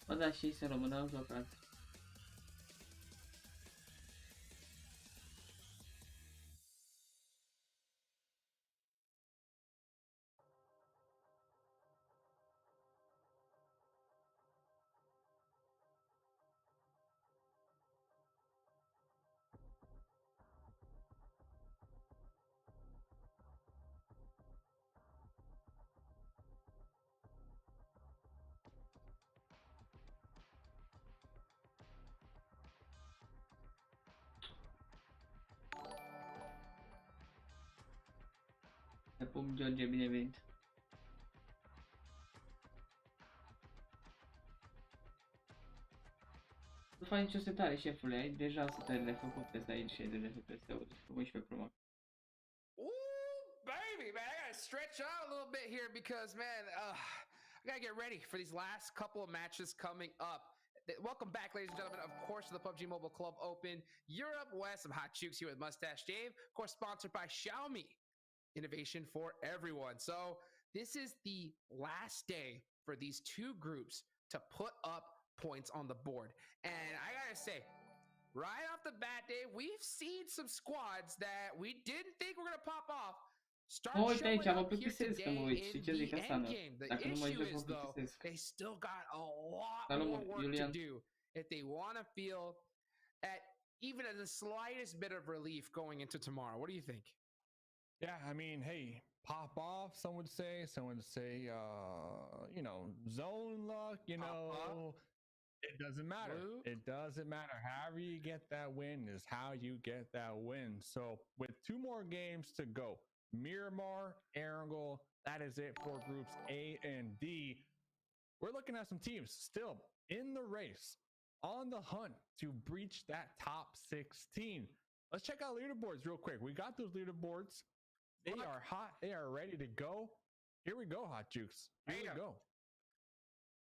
[SPEAKER 3] Bă, da, și se română au jucat. Te pup, George, bine venit. Nu faci nicio setare, șefule, ai deja setările făcute să ai 60 de FPS-uri, 11 Pro Max.
[SPEAKER 1] Ooh, baby, man, I gotta stretch out a little bit here because, man, I gotta get ready for these last couple of matches coming up. Welcome back, ladies and gentlemen, of course, to the PUBG Mobile Club Open Europe West. I'm Hot Chooks here with Mustache Dave, of course, sponsored by Xiaomi. Innovation for everyone. So this is the last day for these two groups to put up points on the board. And I gotta say, right off the bat, Dave, we've seen some squads that we didn't think were gonna pop off start
[SPEAKER 3] Uite
[SPEAKER 1] showing
[SPEAKER 3] aici, mă
[SPEAKER 1] up here
[SPEAKER 3] plictisesc că mă
[SPEAKER 1] today
[SPEAKER 3] uit. Și
[SPEAKER 1] in
[SPEAKER 3] ce zic
[SPEAKER 1] the
[SPEAKER 3] asta,
[SPEAKER 1] end
[SPEAKER 3] mă?
[SPEAKER 1] game. The
[SPEAKER 3] Dacă nu mă
[SPEAKER 1] issue
[SPEAKER 3] joc, mă
[SPEAKER 1] is, though,
[SPEAKER 3] plictisesc.
[SPEAKER 1] they still got a lot
[SPEAKER 3] Salut,
[SPEAKER 1] more work to
[SPEAKER 3] Iulian.
[SPEAKER 1] do if they want to feel at even the slightest bit of relief going into tomorrow. What do you think?
[SPEAKER 2] Yeah, I mean, hey, pop off, some would say, you know, zone luck, you know, it doesn't matter.
[SPEAKER 1] Blue.
[SPEAKER 2] It doesn't matter. However you get that win is how you get that win. So with 2 more games to go, Miramar, Erangel, that is it for groups A and D. We're looking at some teams still in the race, on the hunt to breach that top 16. Let's check out leaderboards real quick. We got those leaderboards. They are hot. They are ready to go. Here we go, Hot Jukes. Here we go.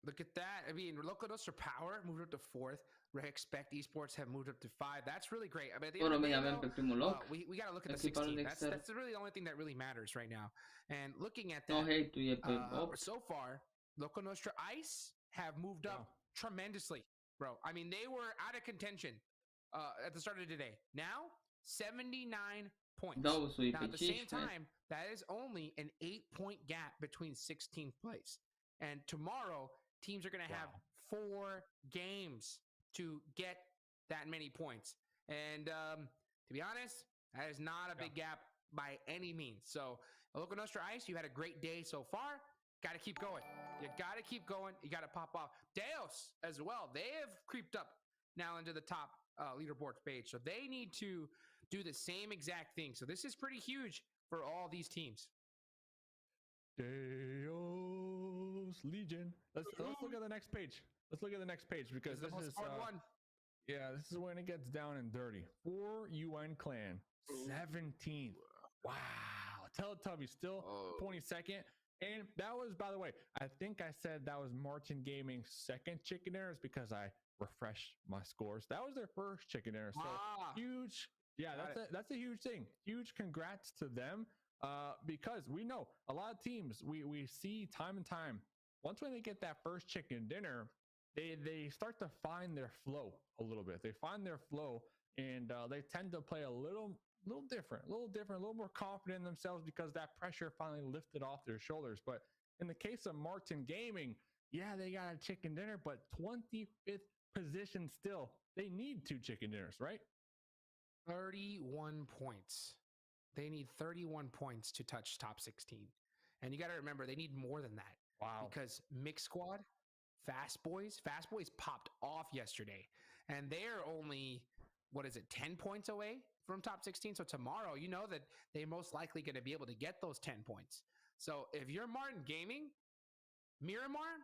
[SPEAKER 1] Look at that. I mean, Locodoster Power moved up to 4th. Respect Esports have moved up to 5. That's really great. I mean, at the end of the day,
[SPEAKER 3] România avem pe primul loc.
[SPEAKER 1] we got to look at the
[SPEAKER 3] Echipa
[SPEAKER 1] 16.
[SPEAKER 3] Lexer.
[SPEAKER 1] That's really the only thing that really matters right now. And looking at
[SPEAKER 3] No
[SPEAKER 1] that,
[SPEAKER 3] hate-ul e pe 8.
[SPEAKER 1] so far, Loco Nostra Ice have moved up tremendously, bro. I mean, they were out of contention at the start of today. Now, 79 points. Now, at the same time, that is only an 8-point gap between 16th place. And tomorrow, teams are going to have 4 games to get that many points. And to be honest, that is not a big gap by any means. So, Loco Nostra Ice, you had a great day so far. Got to keep going. You got to keep going. You got to pop off. Deos as well. They have creeped up now into the top leaderboard page. So they need to do the same exact thing. So this is pretty huge for all these teams.
[SPEAKER 2] Deos Legion. Let's look at the next page. Let's look at the next page because this is this is when it gets down and dirty. For UN Clan, 17th. Wow. Teletubby still 22nd. And that was, by the way, I think I said that was Martin Gaming's second chicken dinners because I refreshed my scores. That was their first chicken dinner. So huge. Yeah, that's a huge thing. Huge congrats to them. Because we know a lot of teams we see time and time. Once when they get that first chicken dinner, they start to find their flow a little bit. They find their flow and they tend to play a little different, a little more confident in themselves because that pressure finally lifted off their shoulders. But in the case of Martin Gaming, Yeah, they got a chicken dinner, but 25th position still. They need 2 chicken dinners, right?
[SPEAKER 1] 31 points. They need 31 points to touch top 16. And you got to remember, they need more than that.
[SPEAKER 2] Wow.
[SPEAKER 1] Because Mixed Squad, Fast Boys popped off yesterday. And they're only, 10 points away from top 16? So tomorrow, you know that they're most likely going to be able to get those 10 points. So if you're Martin Gaming, Miramar,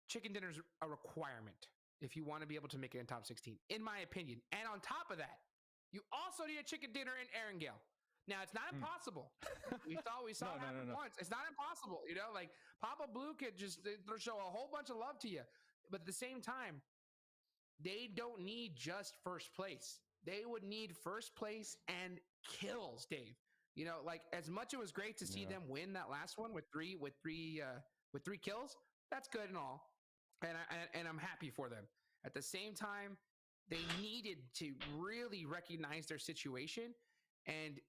[SPEAKER 1] chicken dinner's a requirement if you want to be able to make it in top 16, in my opinion. And on top of that, you also need a chicken dinner in Erangel. Now, it's not impossible. We saw it happen once. It's not impossible. You know, like Papa Blue could just show a whole bunch of love to you. But at the same time, they don't need just first place. They would need first place and kills, Dave. You know, like as much it was great to see them win that last one with three kills. That's good and all, and I'm happy for them. At the same time, they needed to really recognize their situation and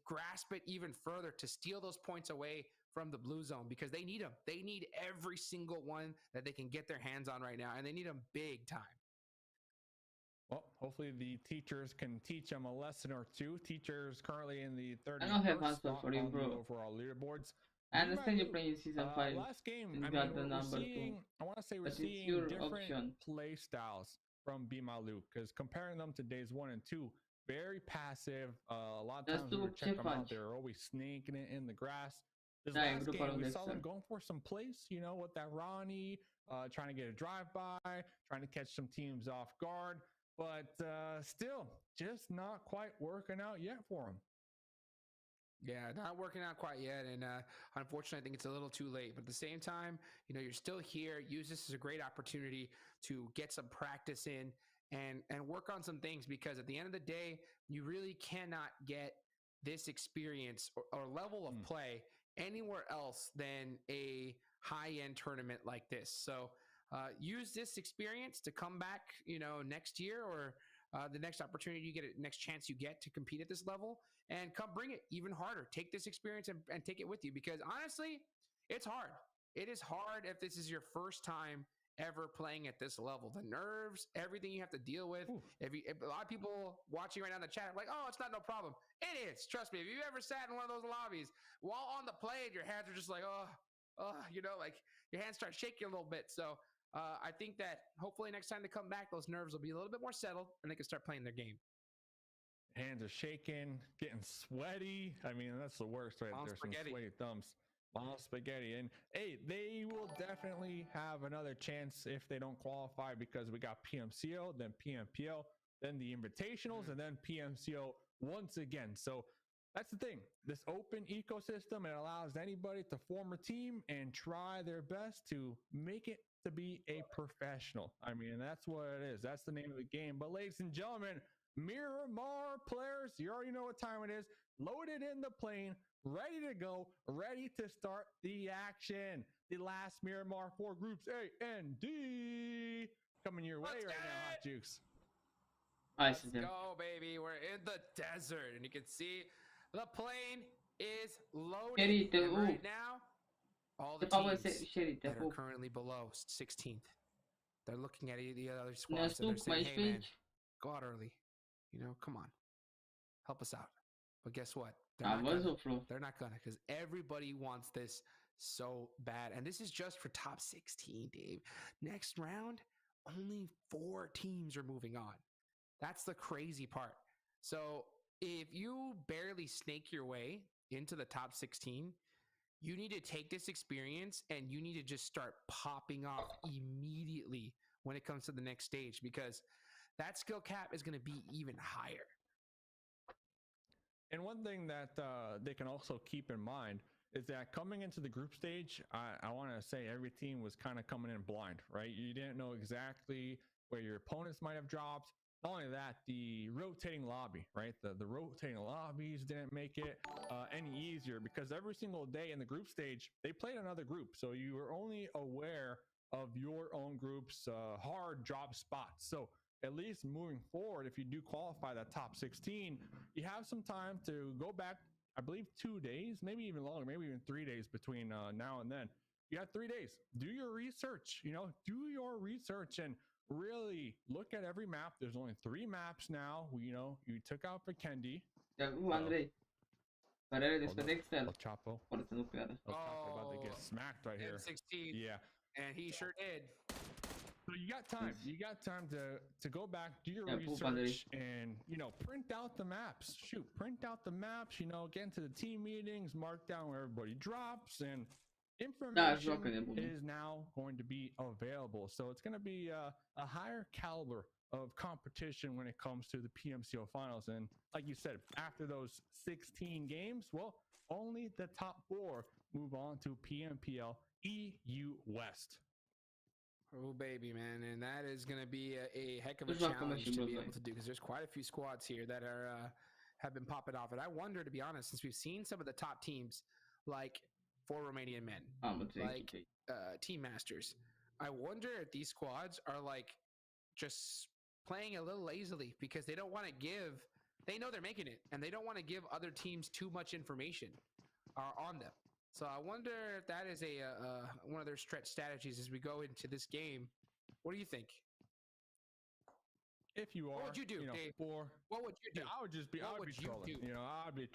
[SPEAKER 1] grasp it even further to steal those points away from the blue zone, because they need them. They need every single one that they can get their hands on right now, and they need them big time.
[SPEAKER 2] Well, hopefully the teachers can teach them a lesson or two. Teachers currently in the 30th
[SPEAKER 3] I don't have answer
[SPEAKER 2] spot
[SPEAKER 3] for you,
[SPEAKER 2] on the
[SPEAKER 3] bro.
[SPEAKER 2] overall leaderboards.
[SPEAKER 3] I understand you're playing season 5.
[SPEAKER 2] Last game,
[SPEAKER 3] You
[SPEAKER 2] I
[SPEAKER 3] got
[SPEAKER 2] mean,
[SPEAKER 3] the number 2.
[SPEAKER 2] I want to say we're
[SPEAKER 3] But it's
[SPEAKER 2] seeing
[SPEAKER 3] your
[SPEAKER 2] different
[SPEAKER 3] option.
[SPEAKER 2] play styles from Bimalu, because comparing them to days 1 and 2, very passive. A lot of times we would check them out, they're always snaking it in the grass. This last game, we saw them going for some plays, you know, with that Ronnie, trying to get a drive-by, trying to catch some teams off guard, but still just not quite working out yet for them.
[SPEAKER 1] Yeah, not working out quite yet, and unfortunately, I think it's a little too late. But at the same time, you know, you're still here. Use this as a great opportunity to get some practice in and work on some things, because at the end of the day, you really cannot get this experience or level of play anywhere else than a high-end tournament like this. So use this experience to come back, you know, next year or the next opportunity you get, next chance you get to compete at this level, and come bring it even harder. Take this experience and take it with you, because honestly, it's hard. It is hard if this is your first time ever playing at this level. The nerves, everything you have to deal with. If a lot of people watching right now in the chat are like, oh, it's not no problem. It is. Trust me. If you ever sat in one of those lobbies while on the play and your hands are just like, you know, like your hands start shaking a little bit. So I think that hopefully next time they come back, those nerves will be a little bit more settled and they can start playing their game.
[SPEAKER 2] Hands are shaking, getting sweaty. I mean, that's the worst, right? There's some sweaty thumbs. Mom spaghetti. And hey, they will definitely have another chance if they don't qualify, because we got PMCO, then PMPO, then the invitationals, and then PMCO once again. So that's the thing. This open ecosystem, it allows anybody to form a team and try their best to make it to be a professional. I mean, that's what it is. That's the name of the game. But ladies and gentlemen, Miramar players, you already know what time it is. Loaded in the plane, ready to go, ready to start the action. The last Miramar 4 groups, A and D, coming your way right now, Hot Jukes.
[SPEAKER 1] Let's go, baby. We're in the desert, and you can see the plane is loaded. And right now, all the teams that are currently below 16th, they're looking at the other squads and they're saying, hey, man, go out early. You know, come on. Help us out. But guess what? They're not gonna, because everybody wants this so bad. And this is just for top 16, Dave. Next round, only 4 teams are moving on. That's the crazy part. So if you barely snake your way into the top 16, you need to take this experience and you need to just start popping off immediately when it comes to the next stage, because that skill cap is going to be even higher.
[SPEAKER 2] And one thing that they can also keep in mind is that coming into the group stage, I want to say every team was kind of coming in blind, right? You didn't know exactly where your opponents might have dropped. Not only that, the rotating lobby, right? The rotating lobbies didn't make it any easier, because every single day in the group stage, they played another group. So you were only aware of your own group's hard drop spots. So at least moving forward, if you do qualify that top 16, you have some time to go back, I believe 2 days, maybe even longer, maybe even 3 days between now and then, You got 3 days. Do your research, you know, do your research and really look at every map. There's only 3 maps now. You know, you took out Vikendi.
[SPEAKER 3] Andrei, părere despre Dexter.
[SPEAKER 2] El Chapo.
[SPEAKER 3] Foarte nu pierde.
[SPEAKER 2] El Chapo about to get smacked right here.
[SPEAKER 1] 16.
[SPEAKER 2] Yeah.
[SPEAKER 1] And he sure did.
[SPEAKER 2] So you got time. You got time to go back, do your
[SPEAKER 3] Yeah,
[SPEAKER 2] research, and you know, print out the maps. Shoot, print out the maps. You know, get into the team meetings, mark down where everybody drops, and information is now going to be available. So it's going to be a higher caliber of competition when it comes to the PMCO finals. And like you said, after those 16 games, well, only the top 4 move on to PMPL EU West.
[SPEAKER 1] Oh baby, man, and that is going to be a heck of a challenge to be able to do, because there's quite a few squads here that are have been popping off. And I wonder, to be honest, since we've seen some of the top teams like for Romanian men, like Team Masters, I wonder if these squads are like just playing a little lazily because they don't want to give. They know they're making it, and they don't want to give other teams too much information on them. So I wonder if that is one of their stretch strategies as we go into this game. What do you think?
[SPEAKER 2] If you are,
[SPEAKER 1] what would you do,
[SPEAKER 2] you know,
[SPEAKER 1] Dave?
[SPEAKER 2] What would you do? I would just be, I would be trolling. You know, I would be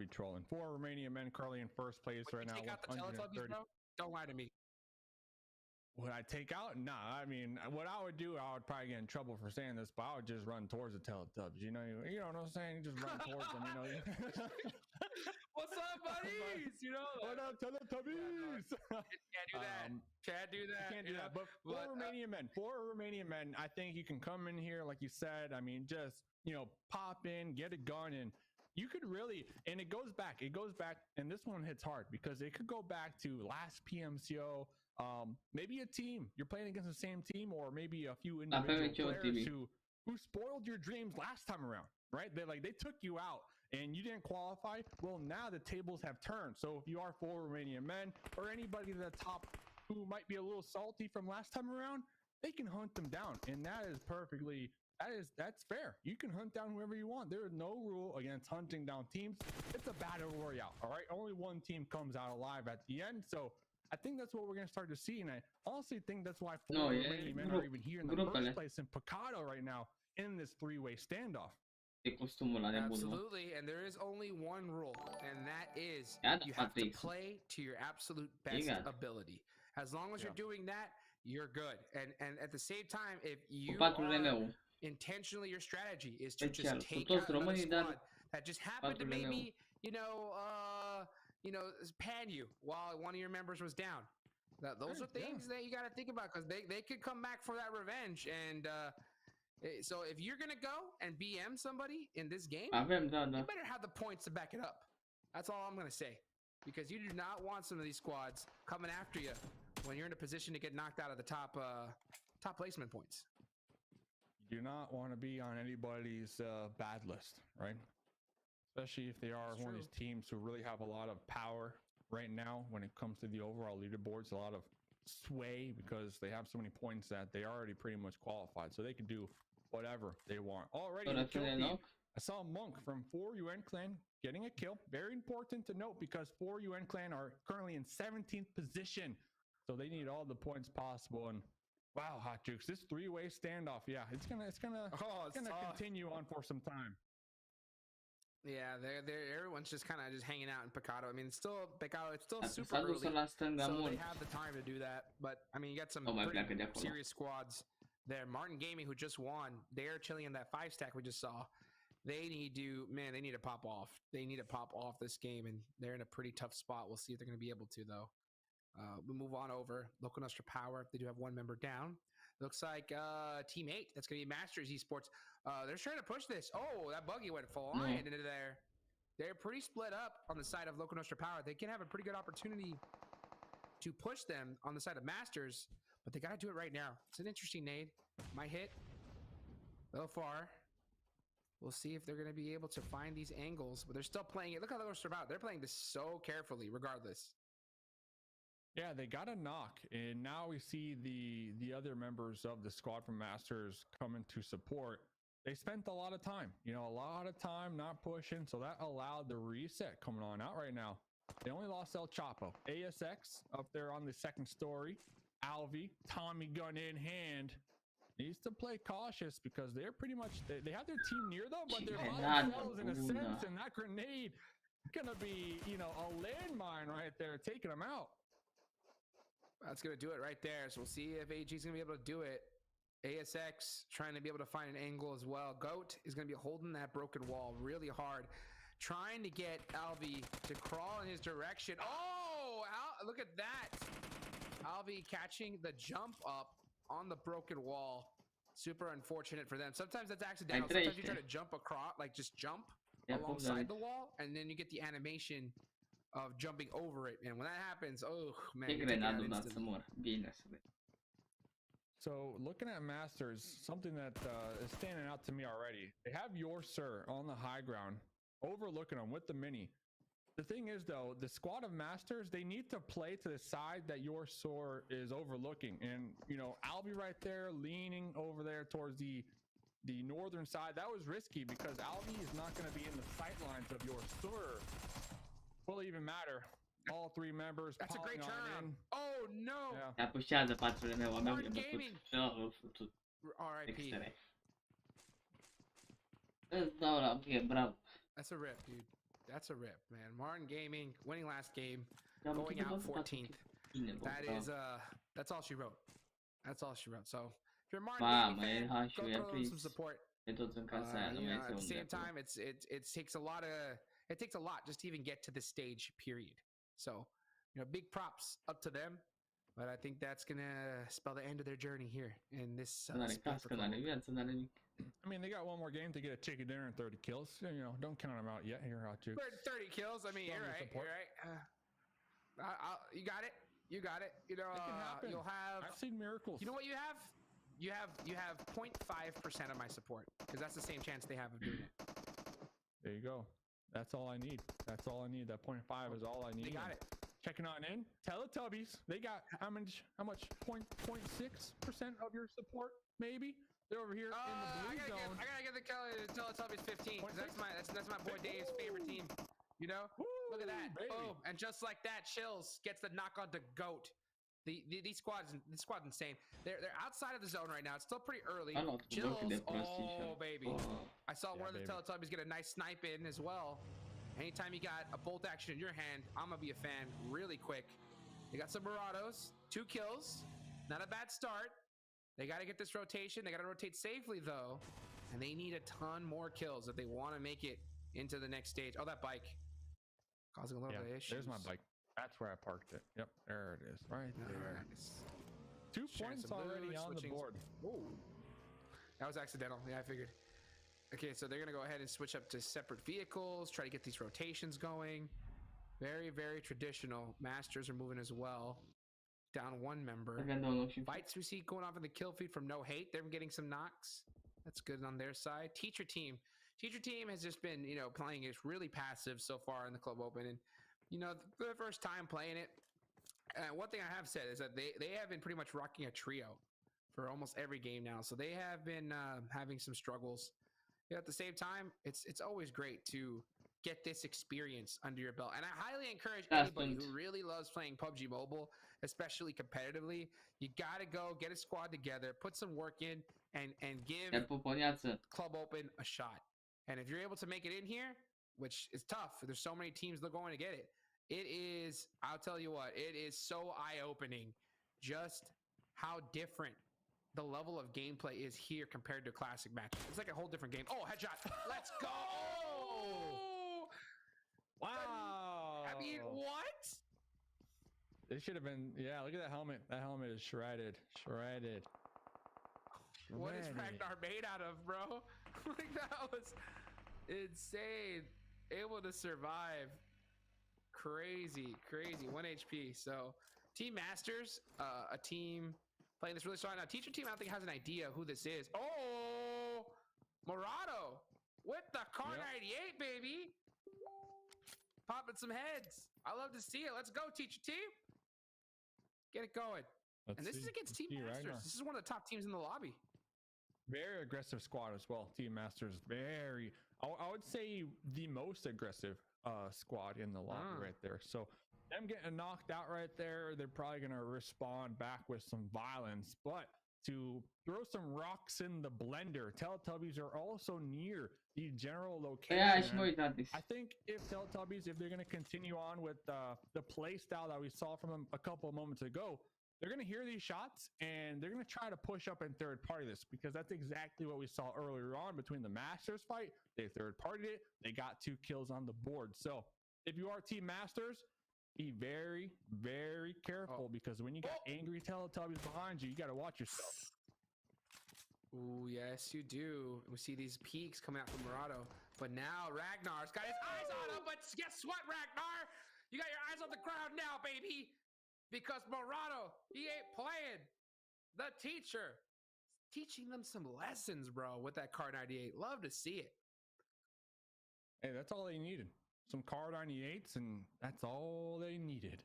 [SPEAKER 2] trolling. 4 Romanian men currently in first place right now.
[SPEAKER 1] Take out the Teletubbies, bro? Don't lie to me.
[SPEAKER 2] Would I take out? Nah, I mean, what I would do, I would probably get in trouble for saying this, but I would just run towards the Teletubbies. You know what I'm saying? Just run towards them. You know.
[SPEAKER 1] What's up, buddies? You know,
[SPEAKER 2] what up, Teletubbies?
[SPEAKER 1] Can't do that. Can't do that.
[SPEAKER 2] Can't do that. But 4 Romanian men, I think you can come in here, like you said. I mean, just, you know, pop in, get a gun, and you could really, and it goes back, and this one hits hard because it could go back to last PMCO. Maybe a team you're playing against the same team, or maybe a few individual players who spoiled your dreams last time around, right? They took you out and you didn't qualify. Well, now the tables have turned. So if you are 4 Romanian men or anybody at the top who might be a little salty from last time around, they can hunt them down, and that is perfectly. That's fair. You can hunt down whoever you want. There is no rule against hunting down teams. It's a battle royale, all right? Only one team comes out alive at the end. So I think that's what we're going to start to see. And I honestly think that's why 4 Romanian men are even here in the first place in PMCO right now in this 3-way standoff.
[SPEAKER 1] Absolutely, and there is only one rule, and that is you have to play to your absolute best ability. As long as you're doing that, you're good. And at the same time, if you are intentionally, your strategy is to just take out another squad that just happened to maybe, you know, pan you while one of your members was down. Those are things that you got to think about, because they could come back for that revenge. And so if you're gonna go and BM somebody in this game, you better have the points to back it up. That's all I'm gonna say, because you do not want some of these squads coming after you when you're in a position to get knocked out of the top placement points.
[SPEAKER 2] You do not want to be on anybody's bad list, right? Especially if they are one of these teams who really have a lot of power right now when it comes to the overall leaderboards, a lot of sway, because they have so many points that they already pretty much qualified, so they can do whatever they want. Already, I saw Monk from 4UN Clan getting a kill. Very important to note, because 4UN Clan are currently in 17th position, so they need all the points possible. And wow, Hot Jukes, this 3-way standoff, yeah, it's gonna continue on for some time.
[SPEAKER 1] Yeah, everyone's just kind of hanging out in PMCO. I mean, it's still PMCO. It's still super early, so they have the time to do that. But I mean, you got some pretty serious squads there. Martin Gaming, who just won, they're chilling in that 5-stack we just saw. They need to pop off. They need to pop off this game, and they're in a pretty tough spot. We'll see if they're going to be able to, though. We move on over Local Nostra Power. They do have one member down. Looks like Team 8. That's going to be Masters Esports. They're trying to push this. Oh, that buggy went flying into there. They're pretty split up on the side of Local Nostra Power. They can have a pretty good opportunity to push them on the side of Masters, but they got to do it right now. It's an interesting nade. Might hit a little far. We'll see if they're going to be able to find these angles, but they're still playing it. Look how Local Nostra Power. They're playing this so carefully, regardless.
[SPEAKER 2] Yeah, they got a knock, and now we see the other members of the squad from Masters coming to support. They spent a lot of time, not pushing, so that allowed the reset coming on out right now. They only lost El Chapo. ASX up there on the second story. Alvi, Tommy gun in hand. Needs to play cautious because they're pretty much, they have their team near them, but they're by themselves in a sense, and that grenade gonna be, you know, a landmine right there, taking them out.
[SPEAKER 1] That's gonna do it right there. So we'll see if AG's gonna be able to do it. ASX trying to be able to find an angle as well. Goat is gonna be holding that broken wall really hard, trying to get Alvi to crawl in his direction. Oh, look at that. Alvi catching the jump up on the broken wall. Super unfortunate for them. Sometimes that's accidental. Sometimes you try to jump across, like just jump alongside the wall, and then you get the animation of jumping over it. And when that happens, oh man.
[SPEAKER 2] So looking at Masters, something that is standing out to me already. They have your sir on the high ground, overlooking them with the mini. The thing is, though, the squad of Masters, they need to play to the side that your Soar is overlooking. And, you know, Albie right there leaning over there towards the northern side. That was risky because Albie is not going to be in the sight lines of your Soar. Will it even matter? All three members.
[SPEAKER 1] That's a great turn. Oh, no.
[SPEAKER 3] Yeah. Pușează patrurile meu, am
[SPEAKER 1] R
[SPEAKER 3] făcut.
[SPEAKER 1] R.I.P.
[SPEAKER 3] Bravo.
[SPEAKER 1] That's a rip, dude. That's a rip, man. Martin Gaming winning last game, going out 14th. That is that's all she wrote. That's all she wrote. So if you're Martin Gaming fan, go throw them some support. You know, at the same time, it takes a lot just to even get to this stage, period. So, you know, big props up to them. But I think that's gonna spell the end of their journey here in this.
[SPEAKER 2] I mean, they got one more game to get a chicken dinner and 30 kills. You know, don't count them out yet. Here,
[SPEAKER 1] 30 kills. I mean, you're right. You're right. You got it. You got it. You know, you'll have.
[SPEAKER 2] I've seen miracles.
[SPEAKER 1] You know what you have? You have 0.5% of my support because that's the same chance they have of doing it.
[SPEAKER 2] There you go. That's all I need. That's all I need. That 0.5 is all I need.
[SPEAKER 1] They got it.
[SPEAKER 2] Checking on in. Teletubbies. They got how much? 0.6% of your support, maybe. They're over here in the blue zone.
[SPEAKER 1] I gotta get the Teletubbies 15 because that's my boy Dave's favorite team. You know, look at that. Boom, and just like that, Chills gets the knock on to Goat. This squad's insane. They're outside of the zone right now. It's still pretty early. Chills, oh baby. I saw one of the Teletubbies get a nice snipe in as well. Anytime you got a bolt action in your hand, I'm gonna be a fan really quick. They got some Murados, 2 kills, not a bad start. They got to get this rotation. They got to rotate safely though, and they need a ton more kills if they want to make it into the next stage. Oh, that bike causing a little bit of issues.
[SPEAKER 2] There's my bike. That's where I parked it. Yep, there it is, right there. Nice. 2 points already on the board.
[SPEAKER 1] Oh, that was accidental. Yeah, I figured. Okay, so they're gonna go ahead and switch up to separate vehicles, try to get these rotations going. Very, very traditional. Masters are moving as well. Down 1 member. Fights we see going off in the kill feed from No Hate. They're getting some knocks. That's good on their side. Teacher team has just been, you know, playing it really passive so far in the Club Open, and you know, the first time playing it. One thing I have said is that they have been pretty much rocking a trio for almost every game now. So they have been having some struggles. Yet at the same time, it's always great to get this experience under your belt. And I highly encourage anybody who really loves playing PUBG Mobile, especially competitively, you got to go get a squad together, put some work in, and give Club Open a shot. And if you're able to make it in here, which is tough, there's so many teams that are going to get it. It is, I'll tell you what, it is so eye-opening just how different the level of gameplay is here compared to classic matches. It's like a whole different game. Oh, headshot. Let's go.
[SPEAKER 2] Wow.
[SPEAKER 1] I mean, what?
[SPEAKER 2] It should have been, yeah, look at that helmet. That helmet is shredded. Shredded.
[SPEAKER 1] What is Ragnar made out of, bro? Like, that was insane. Able to survive. Crazy, crazy. 1 HP. So, Team Masters, a team playing this really strong. Now, Teacher Team, I don't think has an idea who this is. Oh, Morado with the Car 98, baby. Popping some heads. I love to see it. Let's go, Teacher Team. Get it going. And this is against Team Masters. This is one of the top teams in the lobby.
[SPEAKER 2] Very aggressive squad as well. Team Masters, very, I would say the most aggressive. squad in the lobby right there. So them getting knocked out right there, they're probably gonna respond back with some violence, but to throw some rocks in the blender, Teletubbies are also near the general location.
[SPEAKER 3] Aia și mă uit, Atis.
[SPEAKER 2] I think if Teletubbies, if they're going to continue on with the play style that we saw from them a couple of moments ago, they're going to hear these shots and they're going to try to push up and third party this, because that's exactly what we saw earlier on between the Masters fight. They third partied it. They got 2 kills on the board. So if you are Team Masters, be very, very careful, because when you got angry Teletubbies behind you, you got to watch yourself.
[SPEAKER 1] Ooh, yes, you do. We see these peaks coming out from Murado, but now Ragnar's got his eyes on him. But guess what, Ragnar? You got your eyes on the crowd now, baby, because Murado, he ain't playing. The teacher teaching them some lessons, bro, with that Car 98. Love to see it.
[SPEAKER 2] Hey, that's all they needed. Some Car 98s, and that's all they needed.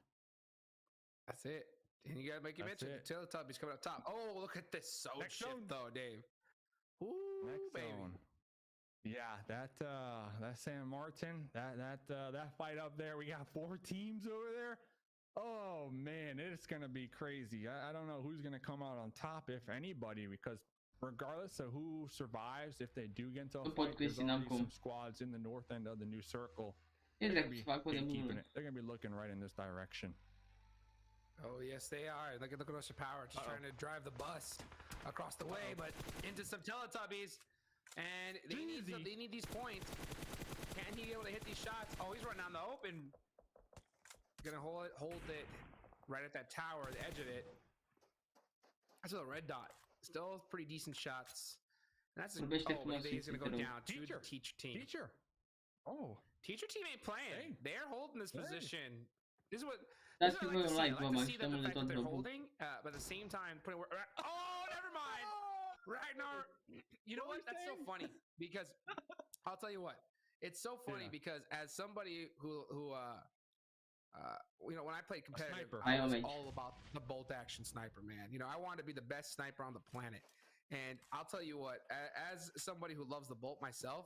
[SPEAKER 1] That's it. And you gotta make you mention Teletubbies coming up top. Oh, look at this shift though, Dave. Ooh,
[SPEAKER 2] Next
[SPEAKER 1] baby.
[SPEAKER 2] zone. Yeah, that San Martin, that fight up there. We got 4 teams over there. Oh man, it's gonna be crazy. I don't know who's gonna come out on top, if anybody, because regardless of who survives, if they do get into a fight, there's already some squads in the north end of the new circle. They're gonna be keeping it. They're gonna be looking right in this direction.
[SPEAKER 1] Oh yes, they are. Look at Mr. Power just trying to drive the bus across the way, but into some Teletubbies, and they need these points. Can he be able to hit these shots? Oh, he's running down the open. Gonna hold it right at that tower, the edge of it. That's a red dot. Still pretty decent shots. And that's he's gonna go down to the teacher team. Teacher team ain't playing. They're holding this position. This is what.
[SPEAKER 3] That's what I like
[SPEAKER 1] to see the fact that they're holding, but at the same time, putting. Oh, never mind. Ragnar, you know what? That's so funny, because I'll tell you what. It's so funny because as somebody who you know, when I played competitive, I was all about the bolt action sniper, man. You know, I wanted to be the best sniper on the planet. And I'll tell you what, as somebody who loves the bolt myself,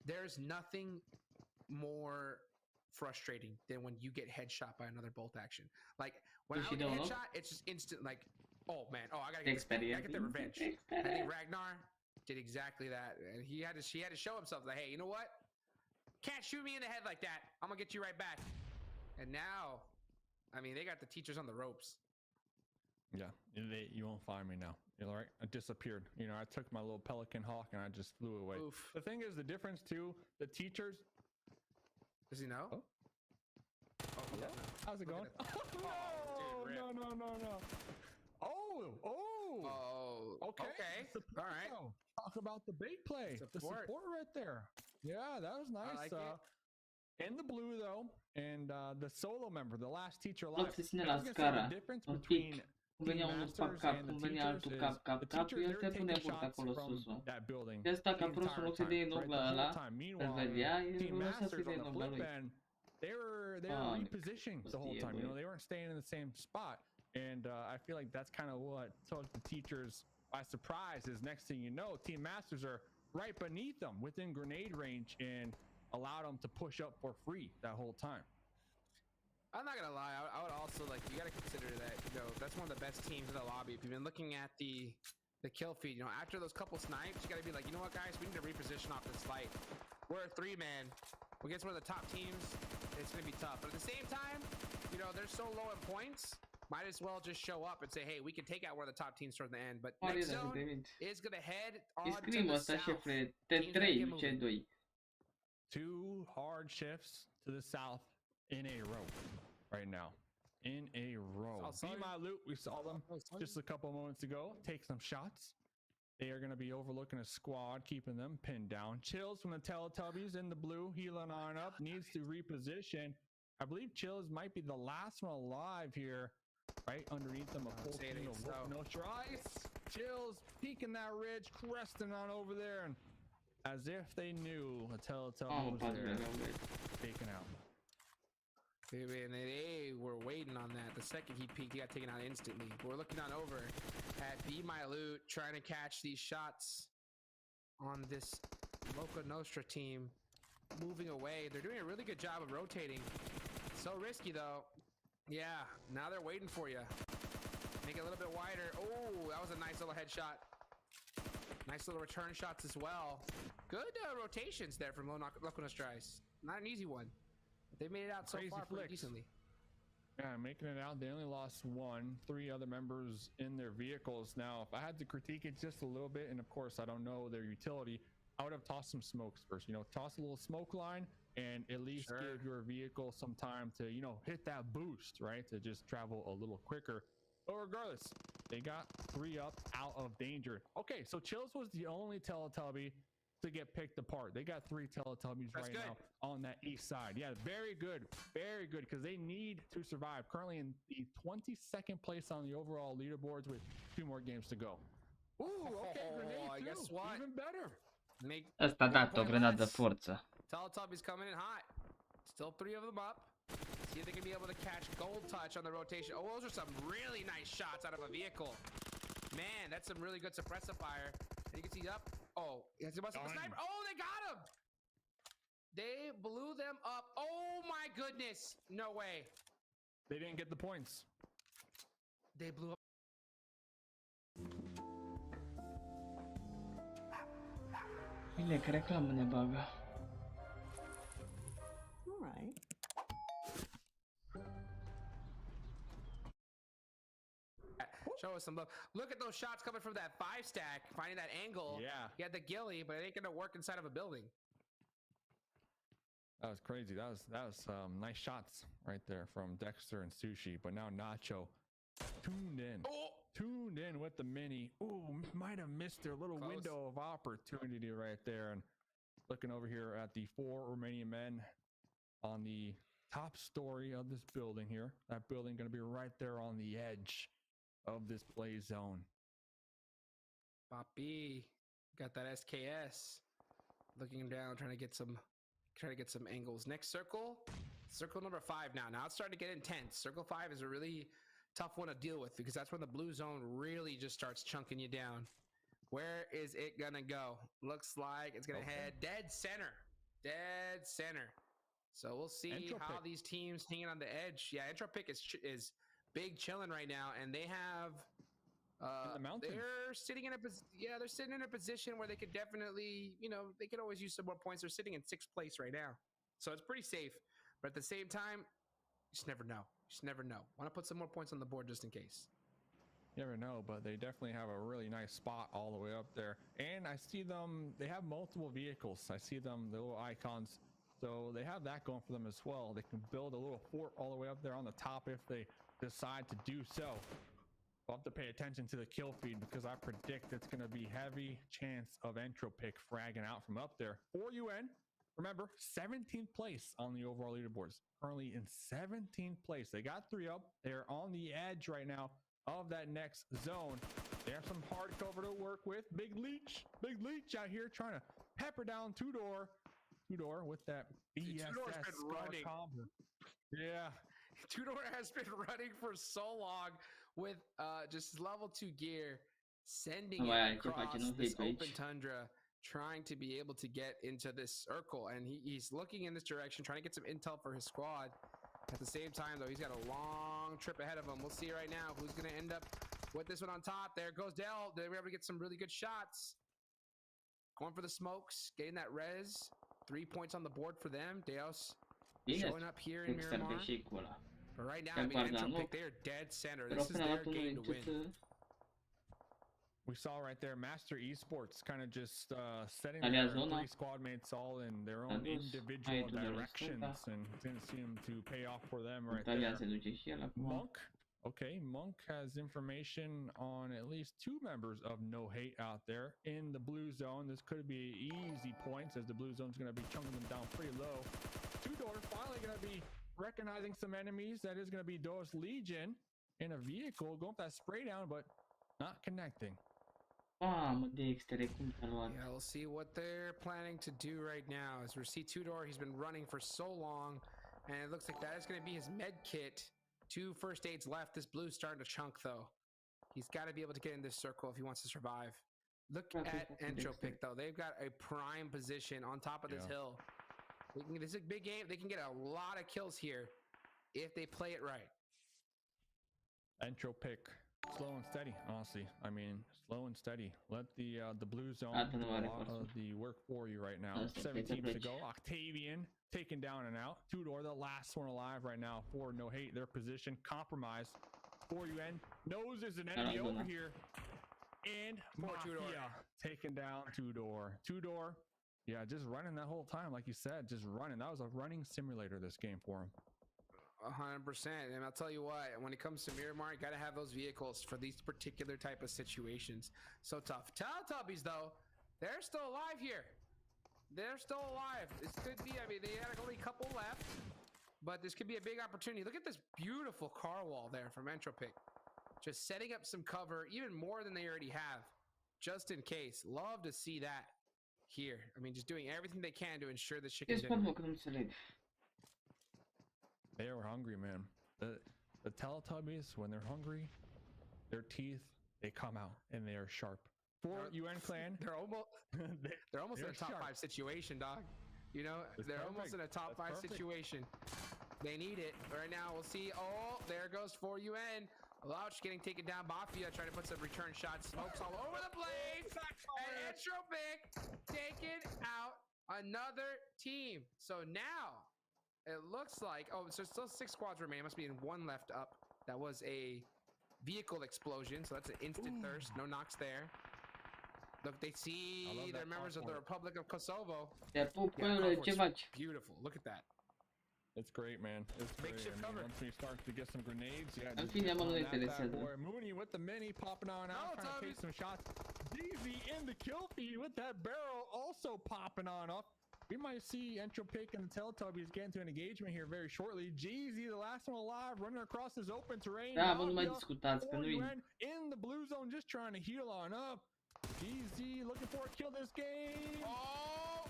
[SPEAKER 1] there's nothing more frustrating than when you get headshot by another bolt action. Like when I get headshot, it's just instant. Like, oh man, I gotta get the revenge. I think Ragnar did exactly that, and he had to show himself that, hey, you know what? Can't shoot me in the head like that. I'm gonna get you right back. And now, I mean, they got the teachers on the ropes.
[SPEAKER 2] Yeah, you won't find me now. You know, right? I disappeared. You know, I took my little Pelican Hawk and I just flew away. Oof. The thing is, the difference too, the teachers.
[SPEAKER 1] Does he know?
[SPEAKER 2] Oh, hello? How's it going? No. Oh. Okay. All right. Talk about the bait play. The support right there. Yeah, that was nice.
[SPEAKER 1] I like it.
[SPEAKER 2] In the blue though, and the solo member, the last teacher alive.
[SPEAKER 3] The difference between venea unul cap, cum venea altul cap, el te pune mult acolo sus. De asta ca prostul, în loc să dea în oglă ăla, îl vedea, el nu lăsa să dea în oglă lui.
[SPEAKER 2] They were repositioning the whole time. You know, they weren't staying in the same spot, and I feel like that's kind of what took the teachers by surprise. Is next thing you know, Team Masters are right beneath them within grenade range, and allowed them to push up for free that whole time.
[SPEAKER 1] I'm not gonna lie, I would also, like, you gotta consider that, you know, that's one of the best teams in the lobby. If you've been looking at the kill feed, you know, after those couple snipes, you gotta be like, you know what, guys, we need to reposition off this fight. We're a 3-man. Against one of the top teams, it's gonna be tough. But at the same time, you know, they're so low in points, might as well just show up and say, hey, we can take out one of the top teams toward the end. But next zone is gonna head on to the south.
[SPEAKER 3] T3,
[SPEAKER 2] 2 hard shifts to the south in a row right now. In a row. See my loot. We saw them just a couple moments ago. Take some shots. They are going to be overlooking a squad, keeping them pinned down. Chills from the Teletubbies in the blue, healing on up. Needs to reposition. I believe Chills might be the last one alive here. Right underneath them, a full team of no tries. Chills peeking that ridge, cresting on over there, and as if they knew a Teletubby was there, taken out.
[SPEAKER 1] And they were waiting on that. The second he peeked, he got taken out instantly. We're looking on over at Be My Loot, trying to catch these shots on this Loca Nostra team. moving away. They're doing a really good job of rotating. So risky though. Yeah, now they're waiting for you. Make it a little bit wider. Oh, that was a nice little headshot. Nice little return shots as well. Good rotations there from Lacuna Strice. Not an easy one. But they made it out so
[SPEAKER 2] Crazy
[SPEAKER 1] far pretty
[SPEAKER 2] flicks.
[SPEAKER 1] decently.
[SPEAKER 2] Yeah, making it out. They only lost one. 3 other members in their vehicles. Now, if I had to critique it just a little bit, and of course I don't know their utility, I would have tossed some smokes first. You know, toss a little smoke line and at least give your vehicle some time to, you know, hit that boost, right? To just travel a little quicker. But regardless, they got 3 up out of danger. Okay, so Chills was the only Teletubby to get picked apart. They got 3 Teletubbies right now on that east side. Yeah, very good, because they need to survive. Currently in the 22nd place on the overall leaderboards with 2 more games to go. Ooh, okay, grenade too.
[SPEAKER 1] Guess what?
[SPEAKER 2] Even better.
[SPEAKER 3] Ăsta a dat o grenadă de forță.
[SPEAKER 1] Teletubbies coming in hot. Still 3 of them up. See if they can be able to catch Gold Touch on the rotation. Oh, those are some really nice shots out of a vehicle. Man, that's some really good suppressive fire. And you can see up. Oh, he has a sniper. Oh, they got him. They blew them up. Oh my goodness. No way.
[SPEAKER 2] They didn't get the points.
[SPEAKER 1] They blew up.
[SPEAKER 3] Bine că reclamă ne bagă.
[SPEAKER 4] All right.
[SPEAKER 1] Show us some love. Look at those shots coming from that 5 stack, finding that angle.
[SPEAKER 2] Yeah.
[SPEAKER 1] He had the ghillie, but it ain't gonna work inside of a building.
[SPEAKER 2] That was crazy. That was nice shots right there from Dexter and Sushi. But now Nacho tuned in.
[SPEAKER 1] Oh!
[SPEAKER 2] Tuned in with the mini. Ooh, might have missed their little window of opportunity right there. And looking over here at the 4 Romanian men on the top story of this building here. That building going to be right there on the edge of this play zone.
[SPEAKER 1] Papi got that SKS. Looking down, trying to get some angles. Next circle number 5 now. Now it's starting to get intense. Circle 5 is a really tough one to deal with because that's when the blue zone really just starts chunking you down. Where is it gonna go? Looks like it's gonna head dead center. So we'll see how these teams hanging on the edge. Yeah, Intro Pick is big chilling right now, and they have
[SPEAKER 2] in the mountains.
[SPEAKER 1] They're sitting in a position where they could definitely, you know, they could always use some more points. They're sitting in 6th place right now, so it's pretty safe. But at the same time, you just never know. Want to put some more points on the board just in case.
[SPEAKER 2] You never know, but they definitely have a really nice spot all the way up there. And I see them, they have multiple vehicles. I see them, the little icons. So they have that going for them as well. They can build a little fort all the way up there on the top if they decide to do so. We'll have to pay attention to the kill feed because I predict it's going to be heavy chance of Entropic fragging out from up there. For UN, remember, 17th place on the overall leaderboards. Currently in 17th place. They got 3 up. They're on the edge right now of that next zone. They have some hard cover to work with. Big Leech out here trying to pepper down Doar with that BSS
[SPEAKER 1] running.
[SPEAKER 2] combo. Yeah.
[SPEAKER 1] Doar has been running for so long with just level 2 gear, sending it across this open tundra, trying to be able to get into this circle. And he's looking in this direction, trying to get some intel for his squad. At the same time, though, he's got a long trip ahead of him. We'll see right now who's going to end up with this one on top. There goes Dell. They were able to get some really good shots. Going for the smokes, getting that res. 3 points on the board for them. Deos showing up here in Miramar. But right now, I mean, Entropic, they are dead center. This is their game to win.
[SPEAKER 2] We saw right there, Master Esports kind of just setting their 3 squad mates all in their own individual directions, and didn't seem to pay off for them right there. Monk, okay, Monk has information on at least 2 members of No Hate out there in the blue zone. This could be easy points as the blue zone's going to be chunking them down pretty low. Doar finally going to be recognizing some enemies. That is going to be Doar's Legion in a vehicle, going for that spray down, but not connecting.
[SPEAKER 3] Yeah,
[SPEAKER 1] we'll see what they're planning to do right now. As we see Doar, he's been running for so long, and it looks like that is going to be his med kit. 2 first aids left. This blue's starting to chunk, though. He's got to be able to get in this circle if he wants to survive. Look at Entropic, though. They've got a prime position on top of this hill. This is a big game. They can get a lot of kills here if they play it right.
[SPEAKER 2] Entro pick. Slow and steady, honestly. I mean, slow and steady. Let the blue zone
[SPEAKER 3] Asta
[SPEAKER 2] do
[SPEAKER 3] nu
[SPEAKER 2] a
[SPEAKER 3] are
[SPEAKER 2] lot
[SPEAKER 3] forță.
[SPEAKER 2] of the work for you right now.
[SPEAKER 3] Asta,
[SPEAKER 2] 7
[SPEAKER 3] pleci,
[SPEAKER 2] teams to
[SPEAKER 3] pleci.
[SPEAKER 2] go. Octavian taken down and out. Doar, the last one alive right now for No Hate. Their position compromised. 4UN knows there's an enemy over here. And Mafia taken down Doar. Yeah, just running that whole time, like you said, just running. That was a running simulator, this game for him.
[SPEAKER 1] 100%. And I'll tell you what, when it comes to Miramar, you got to have those vehicles for these particular type of situations. So tough. Teletubbies, though, they're still alive here. They're still alive. This could be, I mean, they had only a couple left, but this could be a big opportunity. Look at this beautiful car wall there from Entropic. Just setting up some cover, even more than they already have, just in case. Love to see that here. I mean, just doing everything they can to ensure this chicken
[SPEAKER 3] Ce
[SPEAKER 1] dinner.
[SPEAKER 3] sport, mă, că nu înțeleg.
[SPEAKER 2] They are hungry, man. The Teletubbies, when they're hungry, their teeth, they come out and they are sharp. For UN clan,
[SPEAKER 1] They're almost in a top
[SPEAKER 2] sharp.
[SPEAKER 1] 5 situation, dog. You know,
[SPEAKER 2] That's
[SPEAKER 1] they're
[SPEAKER 2] perfect.
[SPEAKER 1] almost in a top
[SPEAKER 2] That's
[SPEAKER 1] 5
[SPEAKER 2] perfect.
[SPEAKER 1] situation. They need it right now. We'll see. Oh, there goes 4UN. Louch getting taken down. Mafia trying to put some return shots. Smokes all over the place. And Entropic taking out another team. So now it looks like, oh, so still 6 squads remain. Must be in 1 left up. That was a vehicle explosion. So that's an instant thirst. No knocks there. Look, they see they're members of the Republic of Kosovo.
[SPEAKER 3] Te pup,
[SPEAKER 1] Yeah,
[SPEAKER 3] coiule, ce
[SPEAKER 1] Kosovo's
[SPEAKER 3] faci?
[SPEAKER 1] beautiful. Look at that.
[SPEAKER 2] it's great, man. It's great.
[SPEAKER 1] Makeshift cover.
[SPEAKER 2] Once we start to get some grenades, yeah.
[SPEAKER 3] În
[SPEAKER 2] just
[SPEAKER 3] fine,
[SPEAKER 2] get
[SPEAKER 3] mă, nu
[SPEAKER 2] on
[SPEAKER 3] ne
[SPEAKER 2] that bad
[SPEAKER 3] interesează.
[SPEAKER 2] boy. Mooney with the mini popping on out,
[SPEAKER 1] No,
[SPEAKER 2] trying to
[SPEAKER 1] Tommy.
[SPEAKER 2] take some shots. DZ in the kill feed with that barrel also popping on up. We might see Entropic and the Teletubbies get into an engagement here very shortly. Jeezy, the last one alive, running across this open terrain.
[SPEAKER 3] Da, bă, nu mai
[SPEAKER 2] Mafia,
[SPEAKER 3] discutați, că nu-i...
[SPEAKER 2] 4UN in the blue zone, just trying to heal on up. Jeezy looking for a kill this game.
[SPEAKER 1] Oh,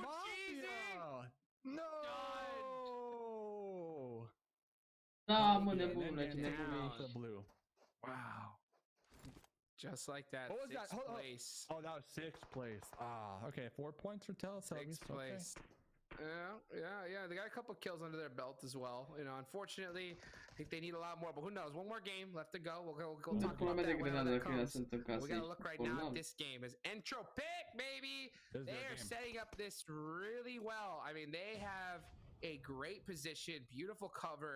[SPEAKER 2] Mafia! No!
[SPEAKER 3] Da, mă,
[SPEAKER 2] And then
[SPEAKER 3] nebunule, ce
[SPEAKER 2] gets
[SPEAKER 3] nebunule
[SPEAKER 2] down
[SPEAKER 3] ești.
[SPEAKER 2] to blue. Wow.
[SPEAKER 1] just like that.
[SPEAKER 2] What was that?
[SPEAKER 1] 6th
[SPEAKER 2] Hold on.
[SPEAKER 1] place.
[SPEAKER 2] Oh, that was 6th place. Ah, okay. 4 points for Teletubbies.
[SPEAKER 1] 6th place. Yeah. They got a couple kills under their belt as well. You know, unfortunately, I think they need a lot more. But who knows? 1 more game left to go. We'll go
[SPEAKER 3] Unde
[SPEAKER 1] talk
[SPEAKER 3] pula
[SPEAKER 1] about
[SPEAKER 3] mea de
[SPEAKER 1] that whenever
[SPEAKER 3] grenadă
[SPEAKER 1] that
[SPEAKER 3] dacă ea
[SPEAKER 1] comes.
[SPEAKER 3] sunt în casă?
[SPEAKER 1] We gotta look right now at
[SPEAKER 3] Bolnav.
[SPEAKER 1] this game as Entropic, baby.
[SPEAKER 2] This is
[SPEAKER 1] They
[SPEAKER 2] their
[SPEAKER 1] are
[SPEAKER 2] game.
[SPEAKER 1] setting up this really well. I mean, they have a great position, beautiful cover.